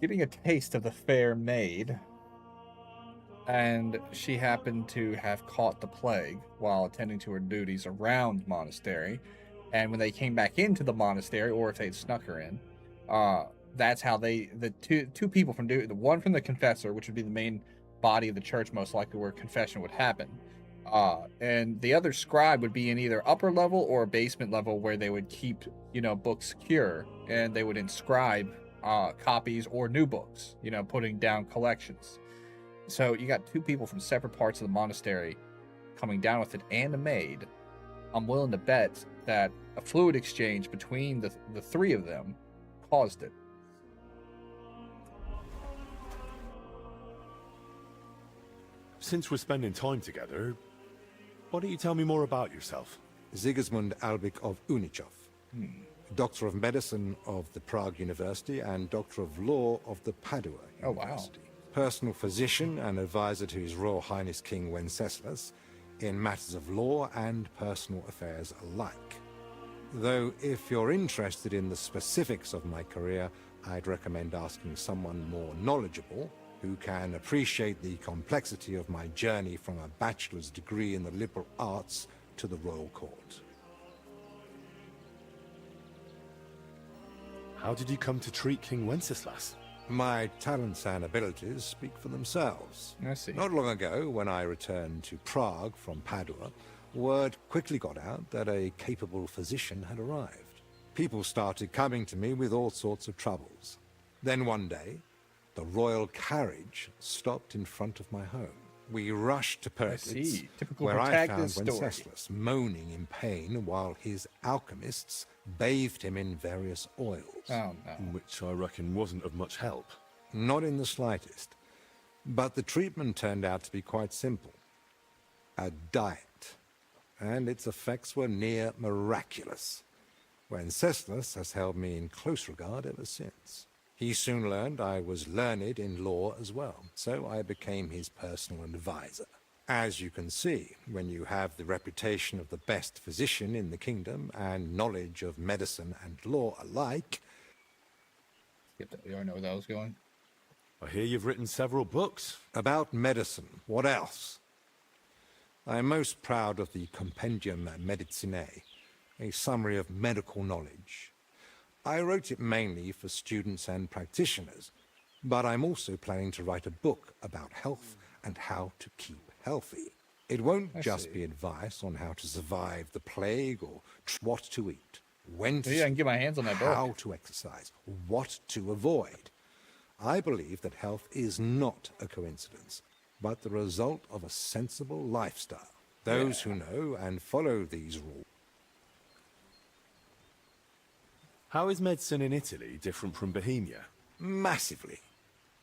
B: getting a taste of the fair maid, and she happened to have caught the plague while attending to her duties around the monastery. And when they came back into the monastery, or if they'd snuck her in, that's how the two people from the one from the confessor, which would be the main body of the church most likely where confession would happen, And the other scribe would be in either upper level or basement level where they would keep, books secure, and they would inscribe copies or new books, putting down collections. So you got two people from separate parts of the monastery coming down with it and a maid. I'm willing to bet that a fluid exchange between the three of them caused it.
H: Since we're spending time together, why don't you tell me more about yourself?
T: Sigismund Albik of Unichov, Doctor of Medicine of the Prague University and Doctor of Law of the Padua University. Personal physician and advisor to His Royal Highness King Wenceslas in matters of law and personal affairs alike. Though if you're interested in the specifics of my career, I'd recommend asking someone more knowledgeable who can appreciate the complexity of my journey from a bachelor's degree in the liberal arts to the royal court.
H: How did you come to treat King Wenceslas?
T: My talents and abilities speak for themselves.
B: I see.
T: Not long ago, when I returned to Prague from Padua, word quickly got out that a capable physician had arrived. People started coming to me with all sorts of troubles. Then one day, the royal carriage stopped in front of my home. We rushed to Perklitz, where I found Wenceslas moaning in pain while his alchemists bathed him in various oils.
B: Oh, no.
H: Which I reckon wasn't of much help.
T: Not in the slightest. But the treatment turned out to be quite simple. A diet. And its effects were near miraculous. Wenceslas has held me in close regard ever since. He soon learned I was learned in law as well, so I became his personal advisor. As you can see, when you have the reputation of the best physician in the kingdom and knowledge of medicine and law alike...
B: You already know where that was going?
H: I hear you've written several books.
T: About medicine. What else? I am most proud of the Compendium Medicinae, a summary of medical knowledge. I wrote it mainly for students and practitioners, but I'm also planning to write a book about health and how to keep healthy. It won't just be advice on how to survive the plague or what to eat, when to
B: I can get my hands on that book.
T: how to exercise, what to avoid. I believe that health is not a coincidence, but the result of a sensible lifestyle. Those who know and follow these rules.
H: How is medicine in Italy different from Bohemia?
T: Massively.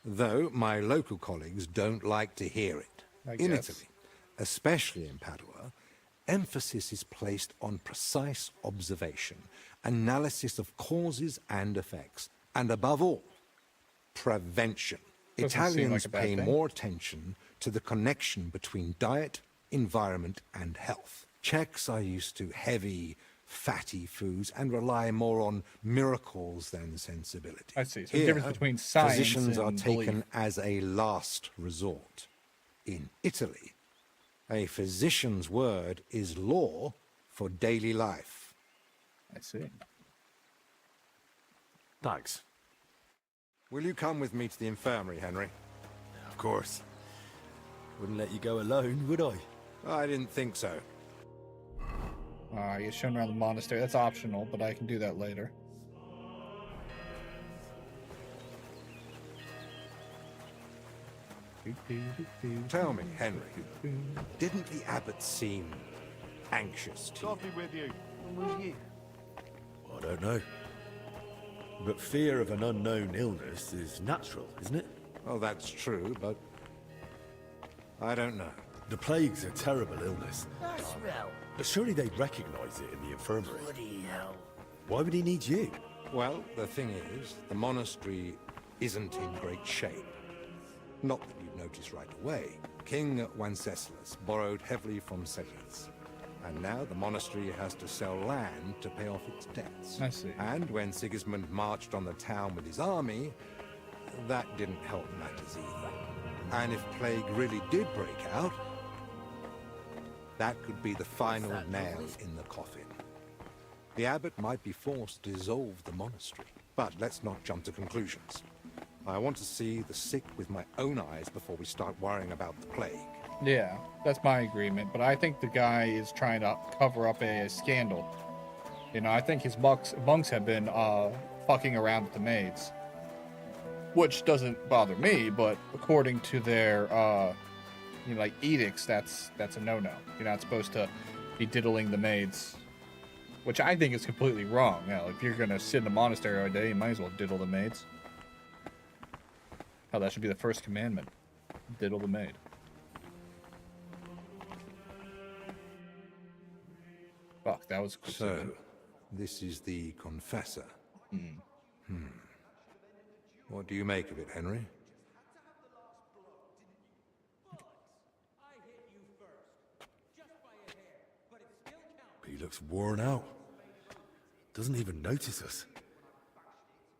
T: Though my local colleagues don't like to hear it. In Italy, especially in Padua, emphasis is placed on precise observation, analysis of causes and effects, and above all, prevention. Italians pay more attention to the connection between diet, environment, and health. Czechs are used to heavy, fatty foods and rely more on miracles than sensibility.
B: I see. So the difference between science
T: physicians
B: and
T: are taken
B: belief.
T: as a last resort. In Italy, a physician's word is law for daily life.
B: I see.
H: Thanks.
T: Will you come with me to the infirmary, Henry?
H: Of course. Wouldn't let you go alone, would I?
T: I didn't think so.
B: You're showing around the monastery. That's optional, but I can do that later.
T: Tell me, Henry, didn't the abbot seem anxious to you?
L: I'll be with you. With you.
H: I don't know. But fear of an unknown illness is natural, isn't it?
T: Well, that's true, but I don't know.
H: The plague's a terrible illness.
D: That's well.
H: But surely they'd recognize it in the infirmary.
D: Bloody hell.
H: Why would he need you?
T: Well, the thing is, the monastery isn't in great shape. Not that you'd notice right away. King Wenceslas borrowed heavily from settlers. And now the monastery has to sell land to pay off its debts.
B: I see.
T: And when Sigismund marched on the town with his army, that didn't help matters either. And if plague really did break out, that could be the final nail in the coffin. The abbot might be forced to dissolve the monastery. But let's not jump to conclusions. I want to see the sick with my own eyes before we start worrying about the plague.
B: Yeah, that's my agreement. But I think the guy is trying to cover up a scandal. You know, I think his monks have been fucking around with the maids, which doesn't bother me. But according to their you know, like edicts, that's a no-no. You're not supposed to be diddling the maids, which I think is completely wrong. You know, if you're gonna sit in a monastery all day, you might as well diddle the maids. Oh, that should be the first commandment: diddle the maid. Fuck, that was a quick
T: So,
B: second.
T: this is the confessor. What do you make of it, Henry?
C: He looks worn out. Doesn't even notice us.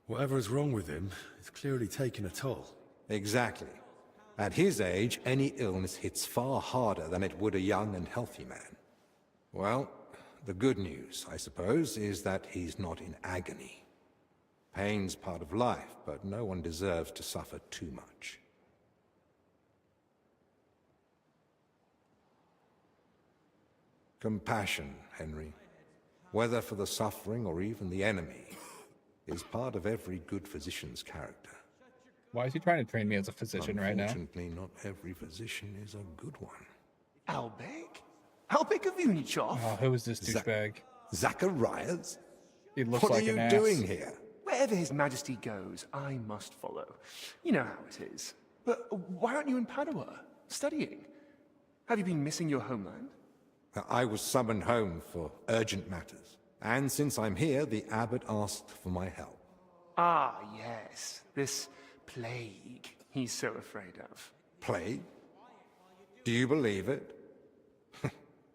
C: Whatever's wrong with him, it's clearly taking a toll.
T: Exactly. At his age, any illness hits far harder than it would a young and healthy man. Well, the good news, I suppose, is that he's not in agony. Pain's part of life, but no one deserves to suffer too much. Compassion, Henry, whether for the suffering or even the enemy, is part of every good physician's character.
B: Why is he trying to train me as a physician right now?
T: Unfortunately, not every physician is a good one.
L: Albek? Albek of Unichov?
B: Oh, who is this douchebag?
T: Zacharias?
B: He looks
T: What
B: like
T: are
B: an
T: you
B: ass.
T: doing here?
L: Wherever His Majesty goes, I must follow. You know how it is. But why aren't you in Padua, studying? Have you been missing your homeland?
T: I was summoned home for urgent matters. And since I'm here, the abbot asked for my help.
L: Ah, yes. This plague he's so afraid of.
T: Plague? Do you believe it?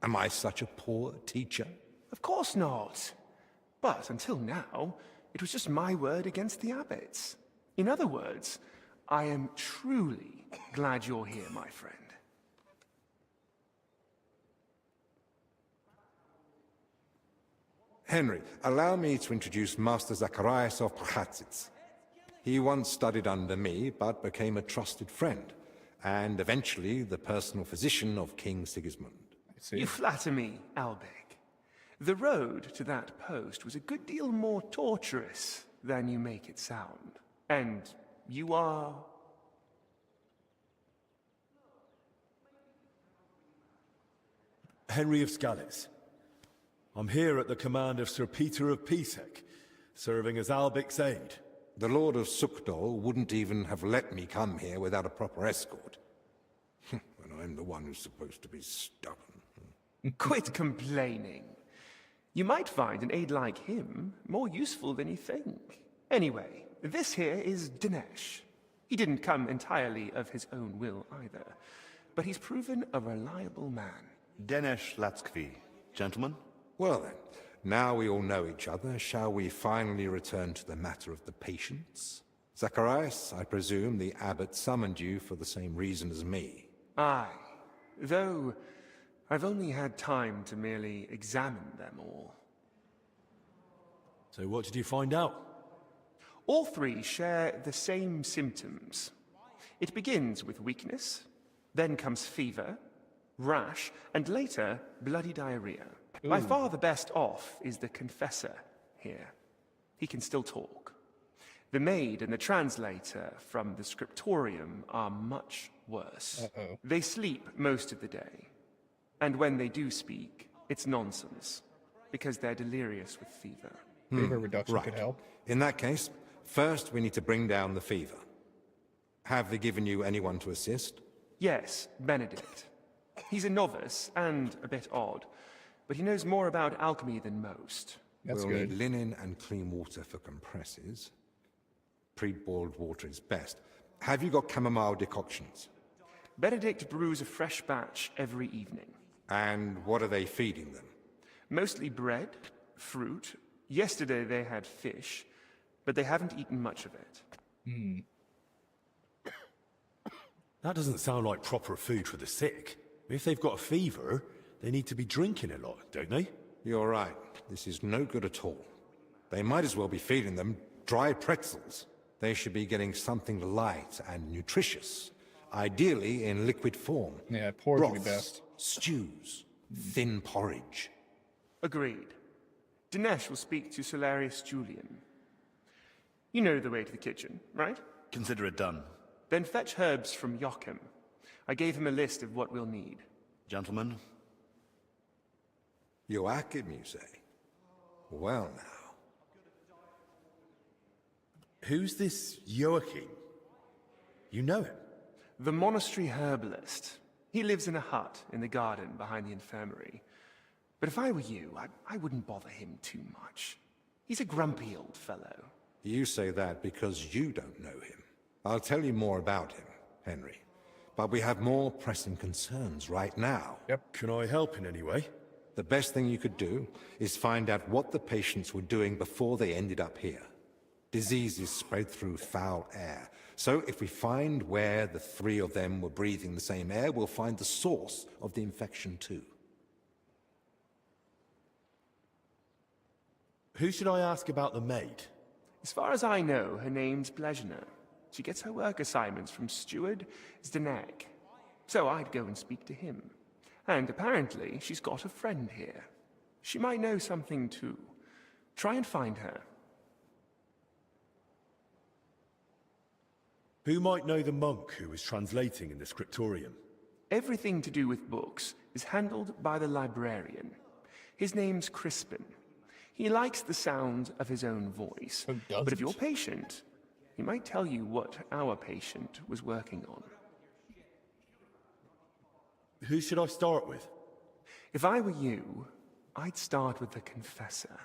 T: Am I such a poor teacher?
L: Of course not. But until now, it was just my word against the abbot's. In other words, I am truly glad you're here, my friend.
T: Henry, allow me to introduce Master Zacharias of Prchatsitz. He once studied under me, but became a trusted friend, and eventually the personal physician of King Sigismund.
L: You flatter me, Albek. The road to that post was a good deal more torturous than you make it sound. And you are...
C: Henry of Skalitz. I'm here at the command of Sir Peter of Pisek, serving as Albic's aide.
T: The Lord of Sukdol wouldn't even have let me come here without a proper escort. When I'm the one who's supposed to be stubborn.
L: Quit complaining. You might find an aide like him more useful than you think. Anyway, this here is Dinesh. He didn't come entirely of his own will either, but he's proven a reliable man.
J: Dinesh Latskvi. Gentlemen?
T: Well then, now we all know each other, shall we finally return to the matter of the patients? Zacharias, I presume the abbot summoned you for the same reason as me.
L: Aye, though I've only had time to merely examine them all.
C: So what did you find out?
L: All three share the same symptoms. It begins with weakness, then comes fever, rash, and later bloody diarrhea. By far the best off is the confessor here. He can still talk. The maid and the translator from the scriptorium are much worse. They sleep most of the day. And when they do speak, it's nonsense, because they're delirious with fever.
B: Fever reduction could help.
T: In that case, first we need to bring down the fever. Have they given you anyone to assist?
L: Yes, Benedict. He's a novice and a bit odd, but he knows more about alchemy than most.
T: We'll need linen and clean water for compresses. Pre-boiled water is best. Have you got chamomile decoctions?
L: Benedict brews a fresh batch every evening.
T: And what are they feeding them?
L: Mostly bread, fruit. Yesterday they had fish, but they haven't eaten much of it.
C: That doesn't sound like proper food for the sick. If they've got a fever, they need to be drinking a lot, don't they?
T: You're right. This is no good at all. They might as well be feeding them dry pretzels. They should be getting something light and nutritious. ideally in liquid form.
B: Yeah, porridge would be
T: Broths,
B: best.
T: stews, thin porridge.
L: Agreed. Dinesh will speak to Solarius Julian. You know the way to the kitchen, right?
J: Consider it done.
L: Then fetch herbs from Joachim. I gave him a list of what we'll need.
J: Gentlemen.
T: Joachim, you say? Well now.
S: Who's this Joachim? You know him?
L: The monastery herbalist. He lives in a hut in the garden behind the infirmary. But if I were you, I wouldn't bother him too much. He's a grumpy old fellow.
T: You say that because you don't know him. I'll tell you more about him, Henry. But we have more pressing concerns right now.
B: Yep.
S: Can I help in any way?
T: The best thing you could do is find out what the patients were doing before they ended up here. Diseases spread through foul air. So if we find where the three of them were breathing the same air, we'll find the source of the infection too.
S: Who should I ask about the maid?
L: As far as I know, her name's Blezhna. She gets her work assignments from Steward Zdenek. So I'd go and speak to him. And apparently, she's got a friend here. She might know something too. Try and find her.
S: Who might know the monk who was translating in the scriptorium?
L: Everything to do with books is handled by the librarian. His name's Crispin. He likes the sound of his own voice. But if you're patient, he might tell you what our patient was working on.
S: Who should I start with?
L: If I were you, I'd start with the confessor.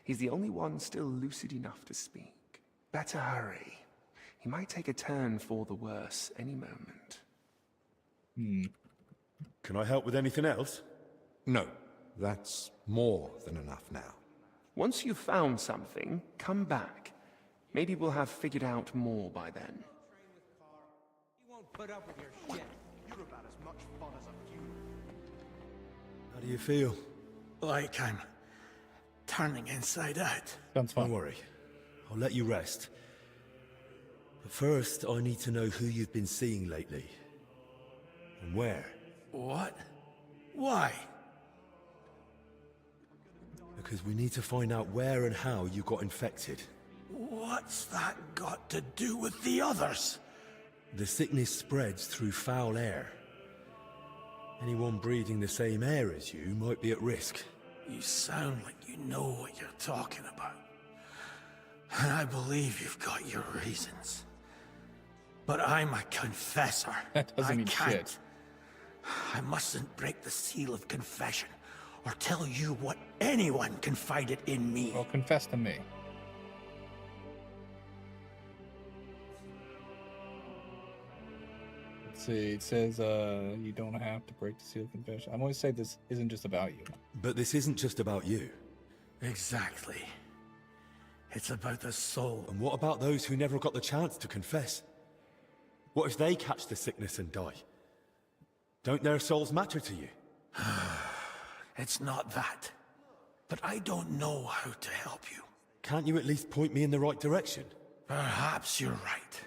L: He's the only one still lucid enough to speak. Better hurry. He might take a turn for the worse any moment.
S: Can I help with anything else?
T: No, that's more than enough now.
L: Once you've found something, come back. Maybe we'll have figured out more by then.
N: He won't put up with your shit. You're about as much fun as a funeral.
S: How do you feel?
V: Like I'm turning inside out.
B: Sounds fun.
S: Don't worry. I'll let you rest. But first, I need to know who you've been seeing lately. And where.
V: What? Why?
S: Because we need to find out where and how you got infected.
V: What's that got to do with the others?
S: The sickness spreads through foul air. Anyone breathing the same air as you might be at risk.
V: You sound like you know what you're talking about. And I believe you've got your reasons. But I'm a confessor.
B: That doesn't mean shit.
V: I mustn't break the seal of confession or tell you what anyone confided in me.
B: Well, confess to me. Let's see, it says you don't have to break the seal of confession. I'm going to say this isn't just about you.
S: But this isn't just about you.
V: Exactly. It's about the soul.
S: And what about those who never got the chance to confess? What if they catch the sickness and die? Don't their souls matter to you?
V: It's not that. But I don't know how to help you.
S: Can't you at least point me in the right direction?
V: Perhaps you're right.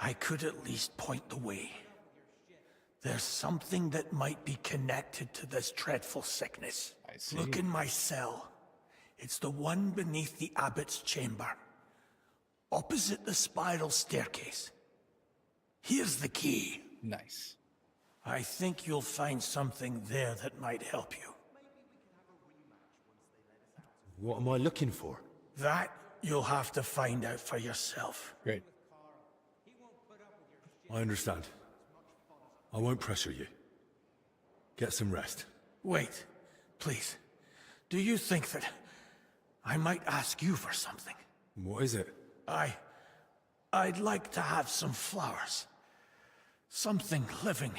V: I could at least point the way. There's something that might be connected to this dreadful sickness.
B: I see.
V: Look in my cell. It's the one beneath the abbot's chamber, opposite the spiral staircase. Here's the key.
B: Nice.
V: I think you'll find something there that might help you.
S: What am I looking for?
V: That you'll have to find out for yourself.
B: Great.
S: I understand. I won't pressure you. Get some rest.
V: Wait, please. Do you think that I might ask you for something?
S: What is it?
V: I'd like to have some flowers. Something living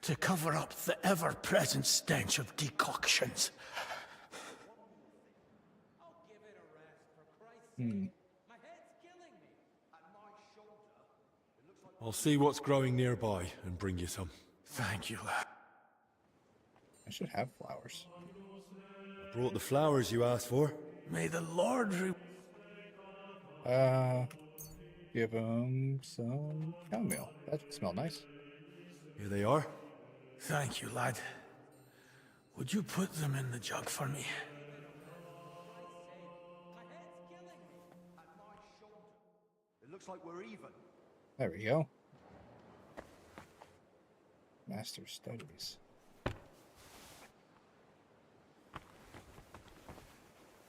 V: to cover up the ever-present stench of decoctions.
S: I'll see what's growing nearby and bring you some.
V: Thank you, lad.
B: I should have flowers.
S: I brought the flowers you asked for.
V: May the Lord
B: give him some chamomile. That should smell nice.
H: Here they are.
V: Thank you, lad. Would you put them in the jug for me?
Q: It looks like we're even.
B: There we go. Master Studies.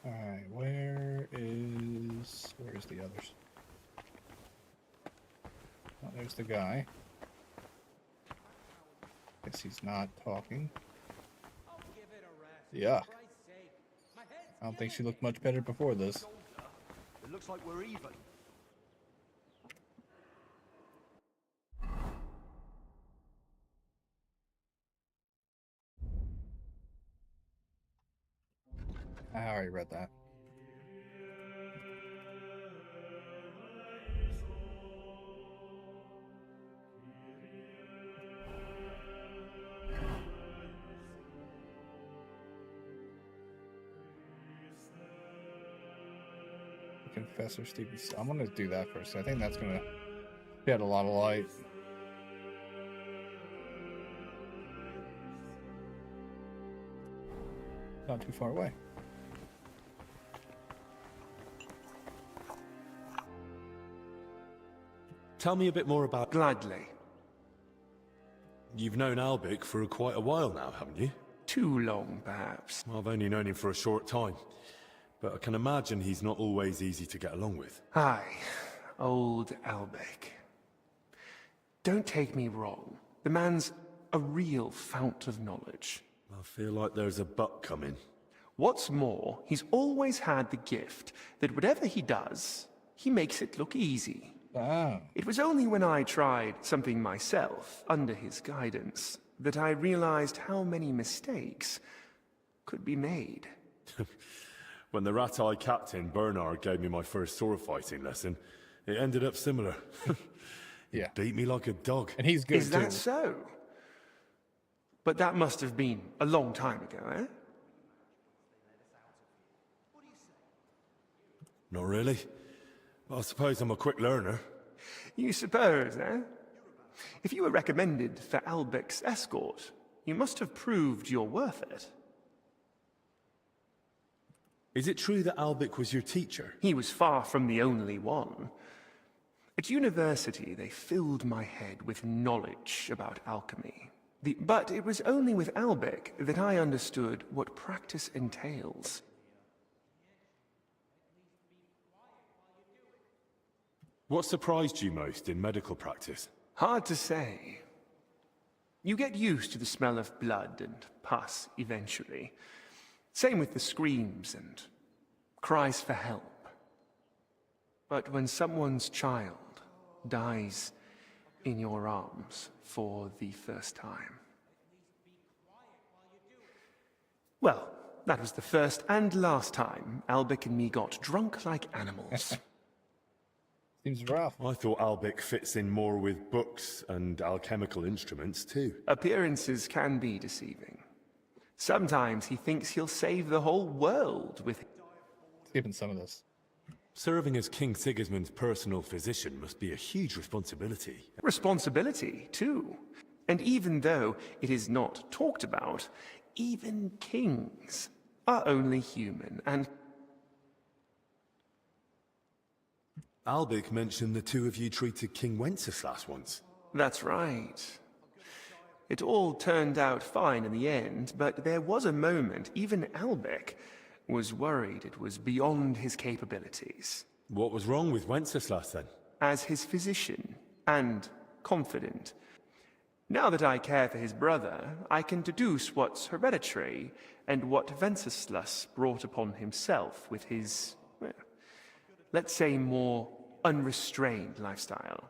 B: Alright, where's the others? Oh, there's the guy. Guess he's not talking. Yuck. I don't think she looked much better before this.
Q: It looks like we're even.
B: I already read that. Confessor Stephen. I'm gonna do that first. I think that's gonna shed a lot of light. Not too far away.
H: Tell me a bit more about...
L: Gladly.
H: You've known Albic for quite a while now, haven't you?
L: Too long, perhaps.
H: I've only known him for a short time, but I can imagine he's not always easy to get along with.
L: Aye, old Albic. Don't take me wrong. The man's a real fount of knowledge.
H: I feel like there's a but coming.
L: What's more, he's always had the gift that whatever he does, he makes it look easy.
B: Wow.
L: It was only when I tried something myself, under his guidance, that I realized how many mistakes could be made.
H: When the rat-eye captain, Bernard, gave me my first sword fighting lesson, it ended up similar.
B: Yeah.
H: Beat me like a dog.
B: And he's good
L: Is that so? But that must have been a long time ago, eh?
H: Not really. I suppose I'm a quick learner.
L: You suppose, eh? If you were recommended for Albic's escort, you must have proved you're worth it.
H: Is it true that Albic was your teacher?
L: He was far from the only one. At university, they filled my head with knowledge about alchemy. But it was only with Albic that I understood what practice entails.
H: What surprised you most in medical practice?
L: Hard to say. You get used to the smell of blood and pus eventually. Same with the screams and cries for help. But when someone's child dies in your arms for the first time... Well, that was the first and last time Albic and me got drunk like animals.
B: Seems rough.
H: I thought Albic fits in more with books and alchemical instruments too.
L: Appearances can be deceiving. Sometimes he thinks he'll save the whole world with...
B: Skipping some of this.
H: Serving as King Sigismund's personal physician must be a huge responsibility.
L: Responsibility, too. And even though it is not talked about, even kings are only human, and...
H: Albic mentioned the two of you treated King Wenceslas once.
L: That's right. It all turned out fine in the end, but there was a moment even Albic was worried it was beyond his capabilities.
H: What was wrong with Wenceslas then?
L: As his physician and confidant. Now that I care for his brother, I can deduce what's hereditary and what Wenceslas brought upon himself with his, well, let's say, more unrestrained lifestyle.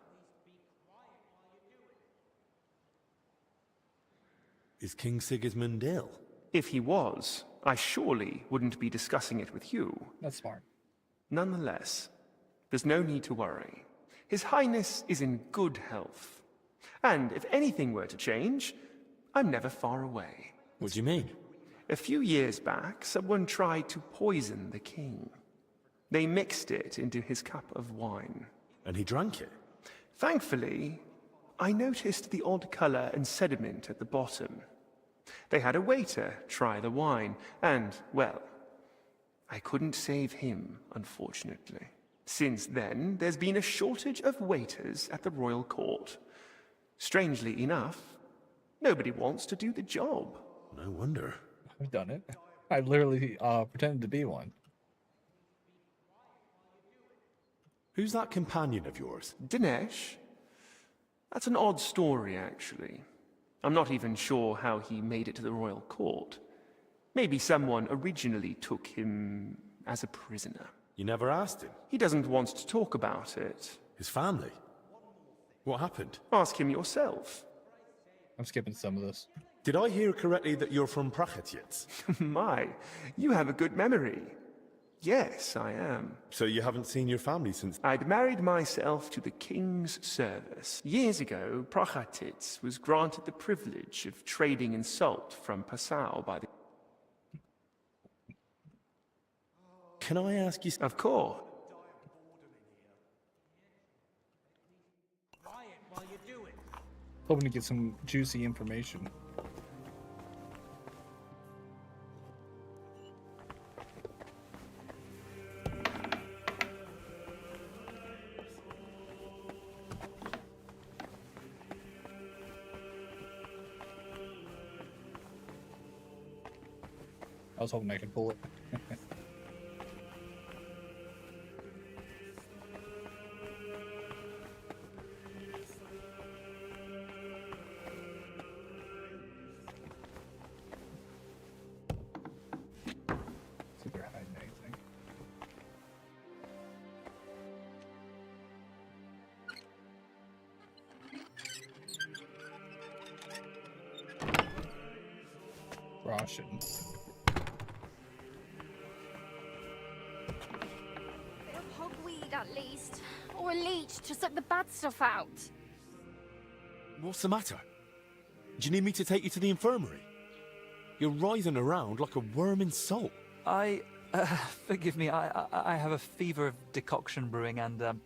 H: Is King Sigismund ill?
L: If he was, I surely wouldn't be discussing it with you.
B: That's smart.
L: Nonetheless, there's no need to worry. His Highness is in good health. And if anything were to change, I'm never far away.
H: What do you mean?
L: A few years back, someone tried to poison the king. They mixed it into his cup of wine.
H: And he drank it?
L: Thankfully, I noticed the odd colour and sediment at the bottom. They had a waiter try the wine, and, well, I couldn't save him, unfortunately. Since then, there's been a shortage of waiters at the royal court. Strangely enough, nobody wants to do the job.
H: No wonder.
B: I've done it. I literally pretended to be one.
H: Who's that companion of yours?
L: Dinesh? That's an odd story, actually. I'm not even sure how he made it to the royal court. Maybe someone originally took him as a prisoner.
H: You never asked him?
L: He doesn't want to talk about it.
H: His family? What happened?
L: Ask him yourself.
B: I'm skipping some of this.
H: Did I hear correctly that you're from Prachetiets?
L: My, you have a good memory. Yes, I am.
H: So you haven't seen your family since...
L: I'd married myself to the king's service. Years ago, Prachetiets was granted the privilege of trading in salt from Passau by the...
H: Can I ask you...
L: Of course.
B: Hoping to get some juicy information. I was hoping I could pull it. See if they're hiding anything. Russian.
R: Hogweed at least. Or a leech to suck the bad stuff out.
H: What's the matter? Do you need me to take you to the infirmary? You're writhing around like a worm in salt.
F: Forgive me, I have a fever of decoction brewing and,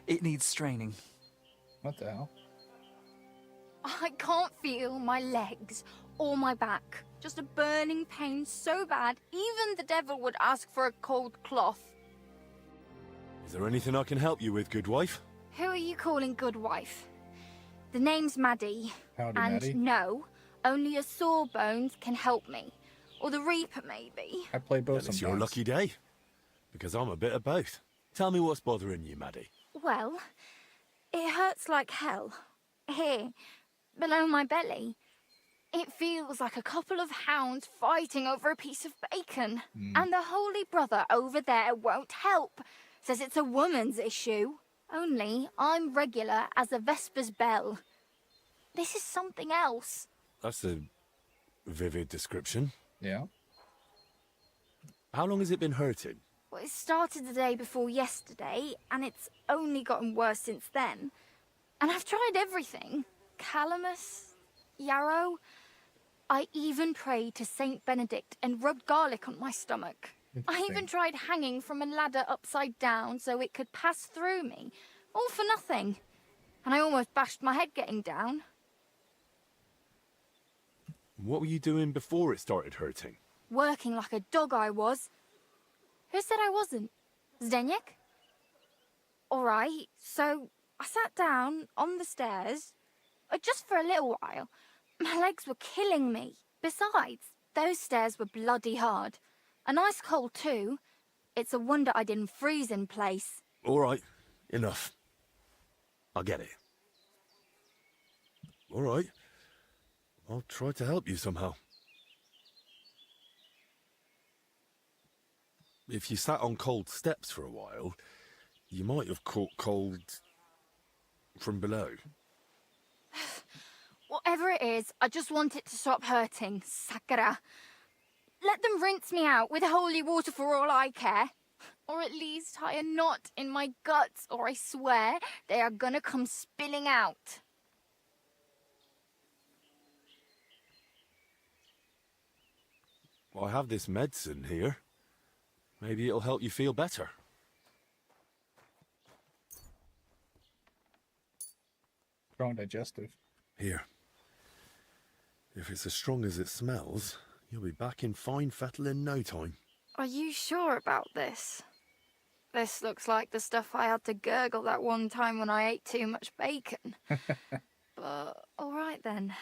F: it needs straining.
B: What the hell?
R: I can't feel my legs or my back. Just a burning pain so bad, even the devil would ask for a cold cloth.
H: Is there anything I can help you with, good wife?
R: Who are you calling good wife? The name's Maddie.
B: Howdy,
R: and
B: Maddie.
R: no, only a sawbones can help me. Or the Reaper, maybe.
B: I play both
H: Then it's
B: sometimes.
H: your lucky day. Because I'm a bit of both. Tell me what's bothering you, Maddie.
R: Well, it hurts like hell. Here, below my belly. It feels like a couple of hounds fighting over a piece of bacon. And the Holy Brother over there won't help. Says it's a woman's issue. Only I'm regular as a Vesper's bell. This is something else.
H: That's a vivid description.
B: Yeah.
H: How long has it been hurting?
R: Well, it started the day before yesterday, and it's only gotten worse since then. And I've tried everything. Calamus, yarrow. I even prayed to Saint Benedict and rubbed garlic on my stomach. I even tried hanging from a ladder upside down so it could pass through me. All for nothing. And I almost bashed my head getting down.
H: What were you doing before it started hurting?
R: Working like a dog I was. Who said I wasn't? Zdeněk? All right, so I sat down on the stairs, just for a little while. My legs were killing me. Besides, those stairs were bloody hard. And ice cold too. It's a wonder I didn't freeze in place.
H: All right, enough. I get it. All right. I'll try to help you somehow. If you sat on cold steps for a while, you might have caught cold from below.
R: Whatever it is, I just want it to stop hurting. Sakura. Let them rinse me out with holy water for all I care. Or at least tie a knot in my guts, or I swear they are gonna come spilling out.
H: I have this medicine here. Maybe it'll help you feel better.
B: Strong digestive.
H: Here. If it's as strong as it smells, you'll be back in fine fettle in no time.
R: Are you sure about this? This looks like the stuff I had to gurgle that one time when I ate too much bacon. But, alright then.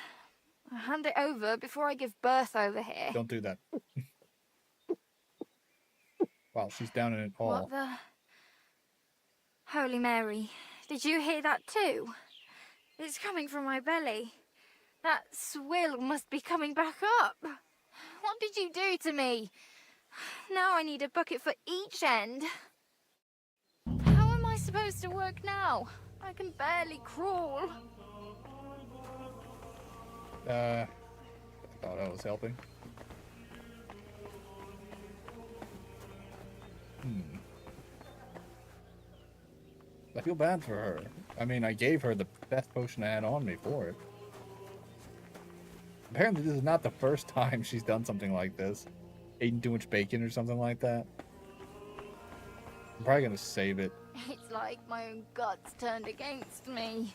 R: I'll hand it over before I give birth over here.
B: Don't do that. Wow, she's down in it all.
R: What the... Holy Mary, did you hear that too? It's coming from my belly. That swill must be coming back up. What did you do to me? Now I need a bucket for each end. How am I supposed to work now? I can barely crawl.
B: I thought I was helping. I feel bad for her. I mean, I gave her the best potion I had on me for it. Apparently this is not the first time she's done something like this. Eating too much bacon or something like that. I'm probably gonna save it.
R: It's like my own guts turned against me.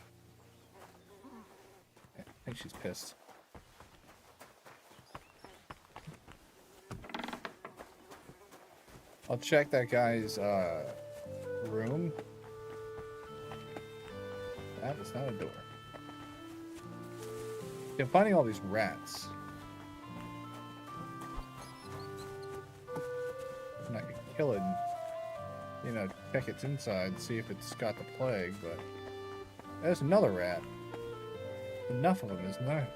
B: I think she's pissed. I'll check that guy's room. That is not a door. I'm finding all these rats. And I could kill it and, you know, check its inside, see if it's got the plague, but... There's another rat. Enough of them, isn't there?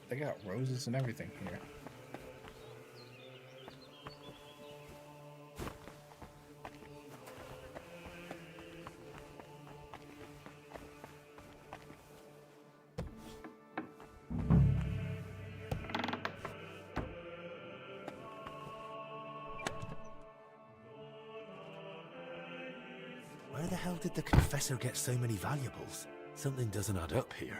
B: They got roses and everything here.
S: Where the hell did the confessor get so many valuables? Something doesn't add up here.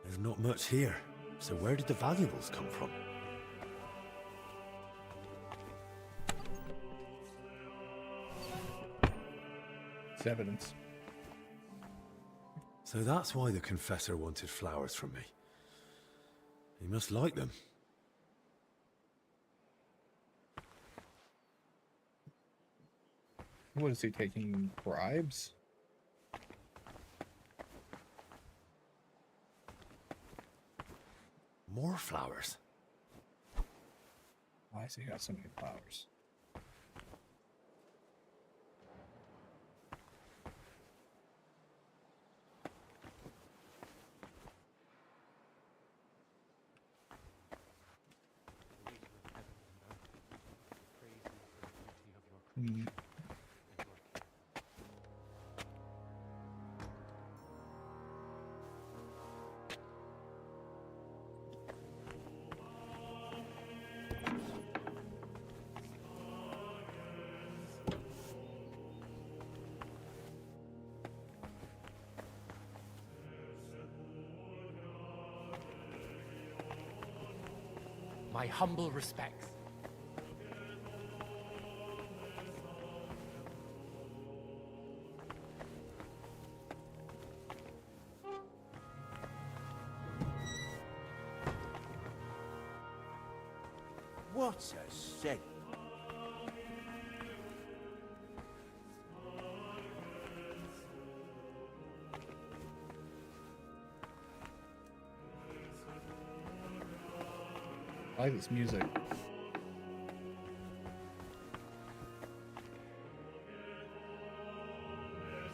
S: There's not much here, so where did the valuables come from?
B: It's evidence.
H: So that's why the confessor wanted flowers from me. He must like them.
B: What is he taking? Bribes?
S: More flowers?
B: Why has he got so many flowers?
M: My humble respects.
O: What a scent.
B: I like this music.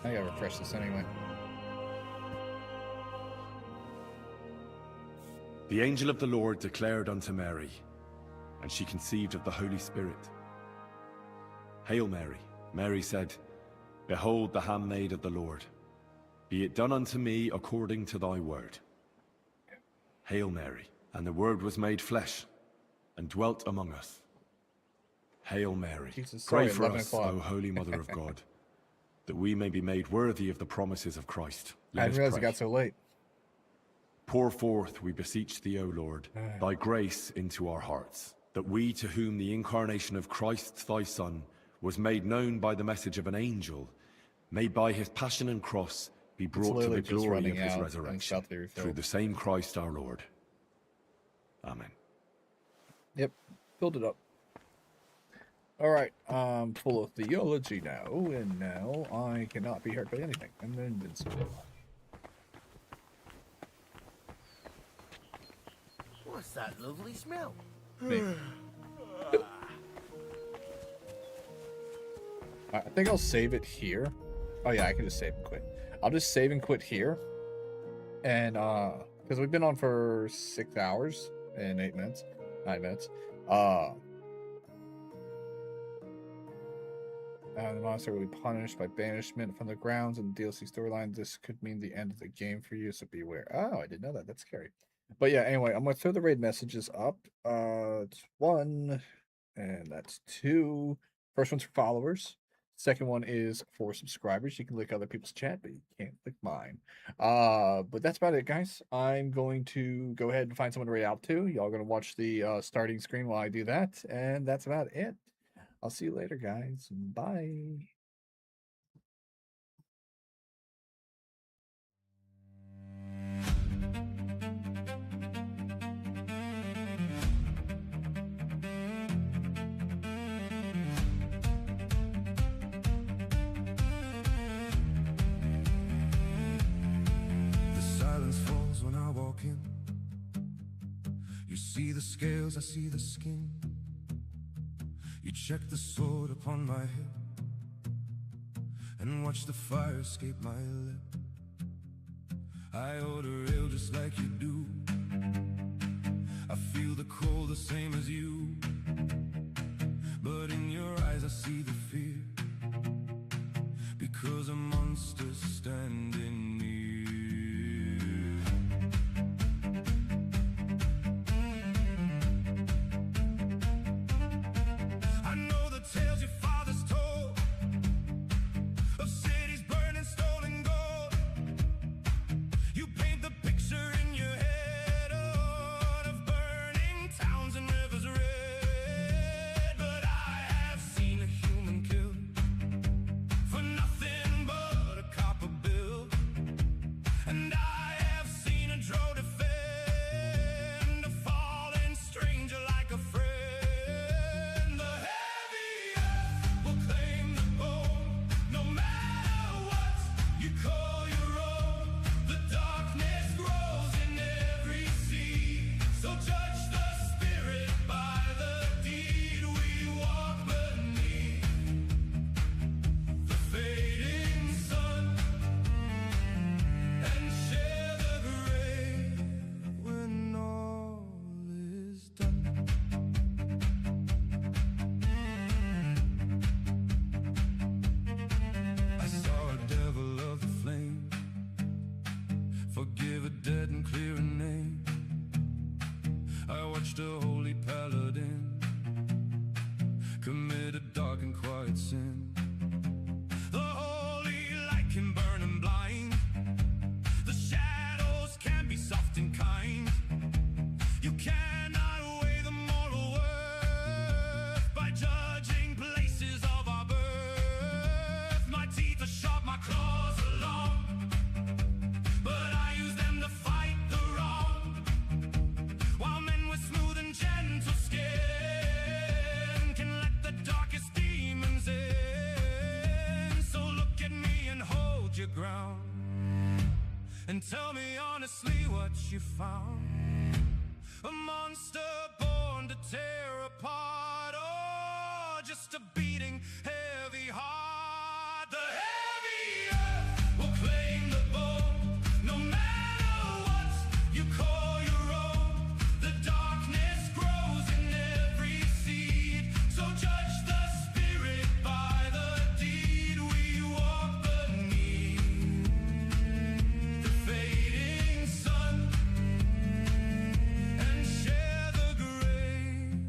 B: I gotta refresh this anyway.
C: The angel of the Lord declared unto Mary, and she conceived of the Holy Spirit. Hail Mary, Mary said, Behold the handmaid of the Lord. Be it done unto me according to thy word. Hail Mary, and the Word was made flesh, and dwelt among us. Hail Mary, pray for us, O Holy Mother of God, that we may be made worthy of the promises of Christ.
B: I didn't realize it got so late.
C: Pour forth, we beseech thee, O Lord, thy grace into our hearts, that we to whom the incarnation of Christ thy Son was made known by the message of an angel, may by his passion and cross be brought to the glory of his resurrection, through the same Christ our Lord. Amen.
B: Yep, filled it up. All right, I'm full of theology now, and now I cannot be hurt by anything. I'm invincible.
O: What's that lovely smell?
B: Me. I think I'll save it here. Oh yeah, I can just save and quit. I'll just save and quit here. And because we've been on for 6 hours and 9 minutes. The monster will be punished by banishment from the grounds and the DLC storyline. This could mean the end of the game for you, so beware. Oh, I didn't know that. That's scary. But yeah, anyway, I'm going to throw the raid messages up. It's 1, and that's 2. First one's for followers. Second one is for subscribers. You can click other people's chat, but you can't click mine. But that's about it, guys. I'm going to go ahead and find someone to raid out to. Y'all going to watch the starting screen while I do that, and that's about it. I'll see you later, guys. Bye.
A: The silence falls when I walk in. You see the scales, I see the skin. You check the sword upon my hip and watch the fire escape my lip. I order ale just like you do. I feel the cold the same as you, but in your eyes I see the fear, because a monster's standing near. I know the tales your fathers told of cities burning, stolen gold. You paint the picture in your head of burning towns and rivers red. But I have seen a human killed for nothing but a copper bill. And I have seen a drow defend a fallen stranger like a friend. The heavy earth will claim the bone, no matter what you call your own. The darkness grows in every seed, so judge the spirit by the deed. We walk beneath the fading sun and share the grave when all is done. I saw a devil of the flame, forgive a dead and clear a name. I watched a holy paladin commit a dark and quiet sin. The holy light can burn and blind, the shadows can be soft and kind. You cannot weigh the moral worth by judging places of our birth. My teeth are sharp, my claws are long, but I use them to fight the wrong. While men with smooth and gentle skin can let the darkest demons in. So look at me and hold your ground, and tell me honestly what you found. A monster born to tear apart, or just a beating heavy heart. The heavy earth will claim the bone, no matter what you call your own. The darkness grows in every seed, so judge the spirit by the deed. We walk beneath the fading sun and share the grave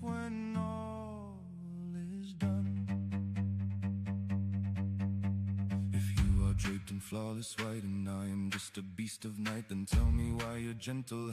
A: when all is done. If you are draped in flawless white and I am just a beast of night, then tell me why your gentle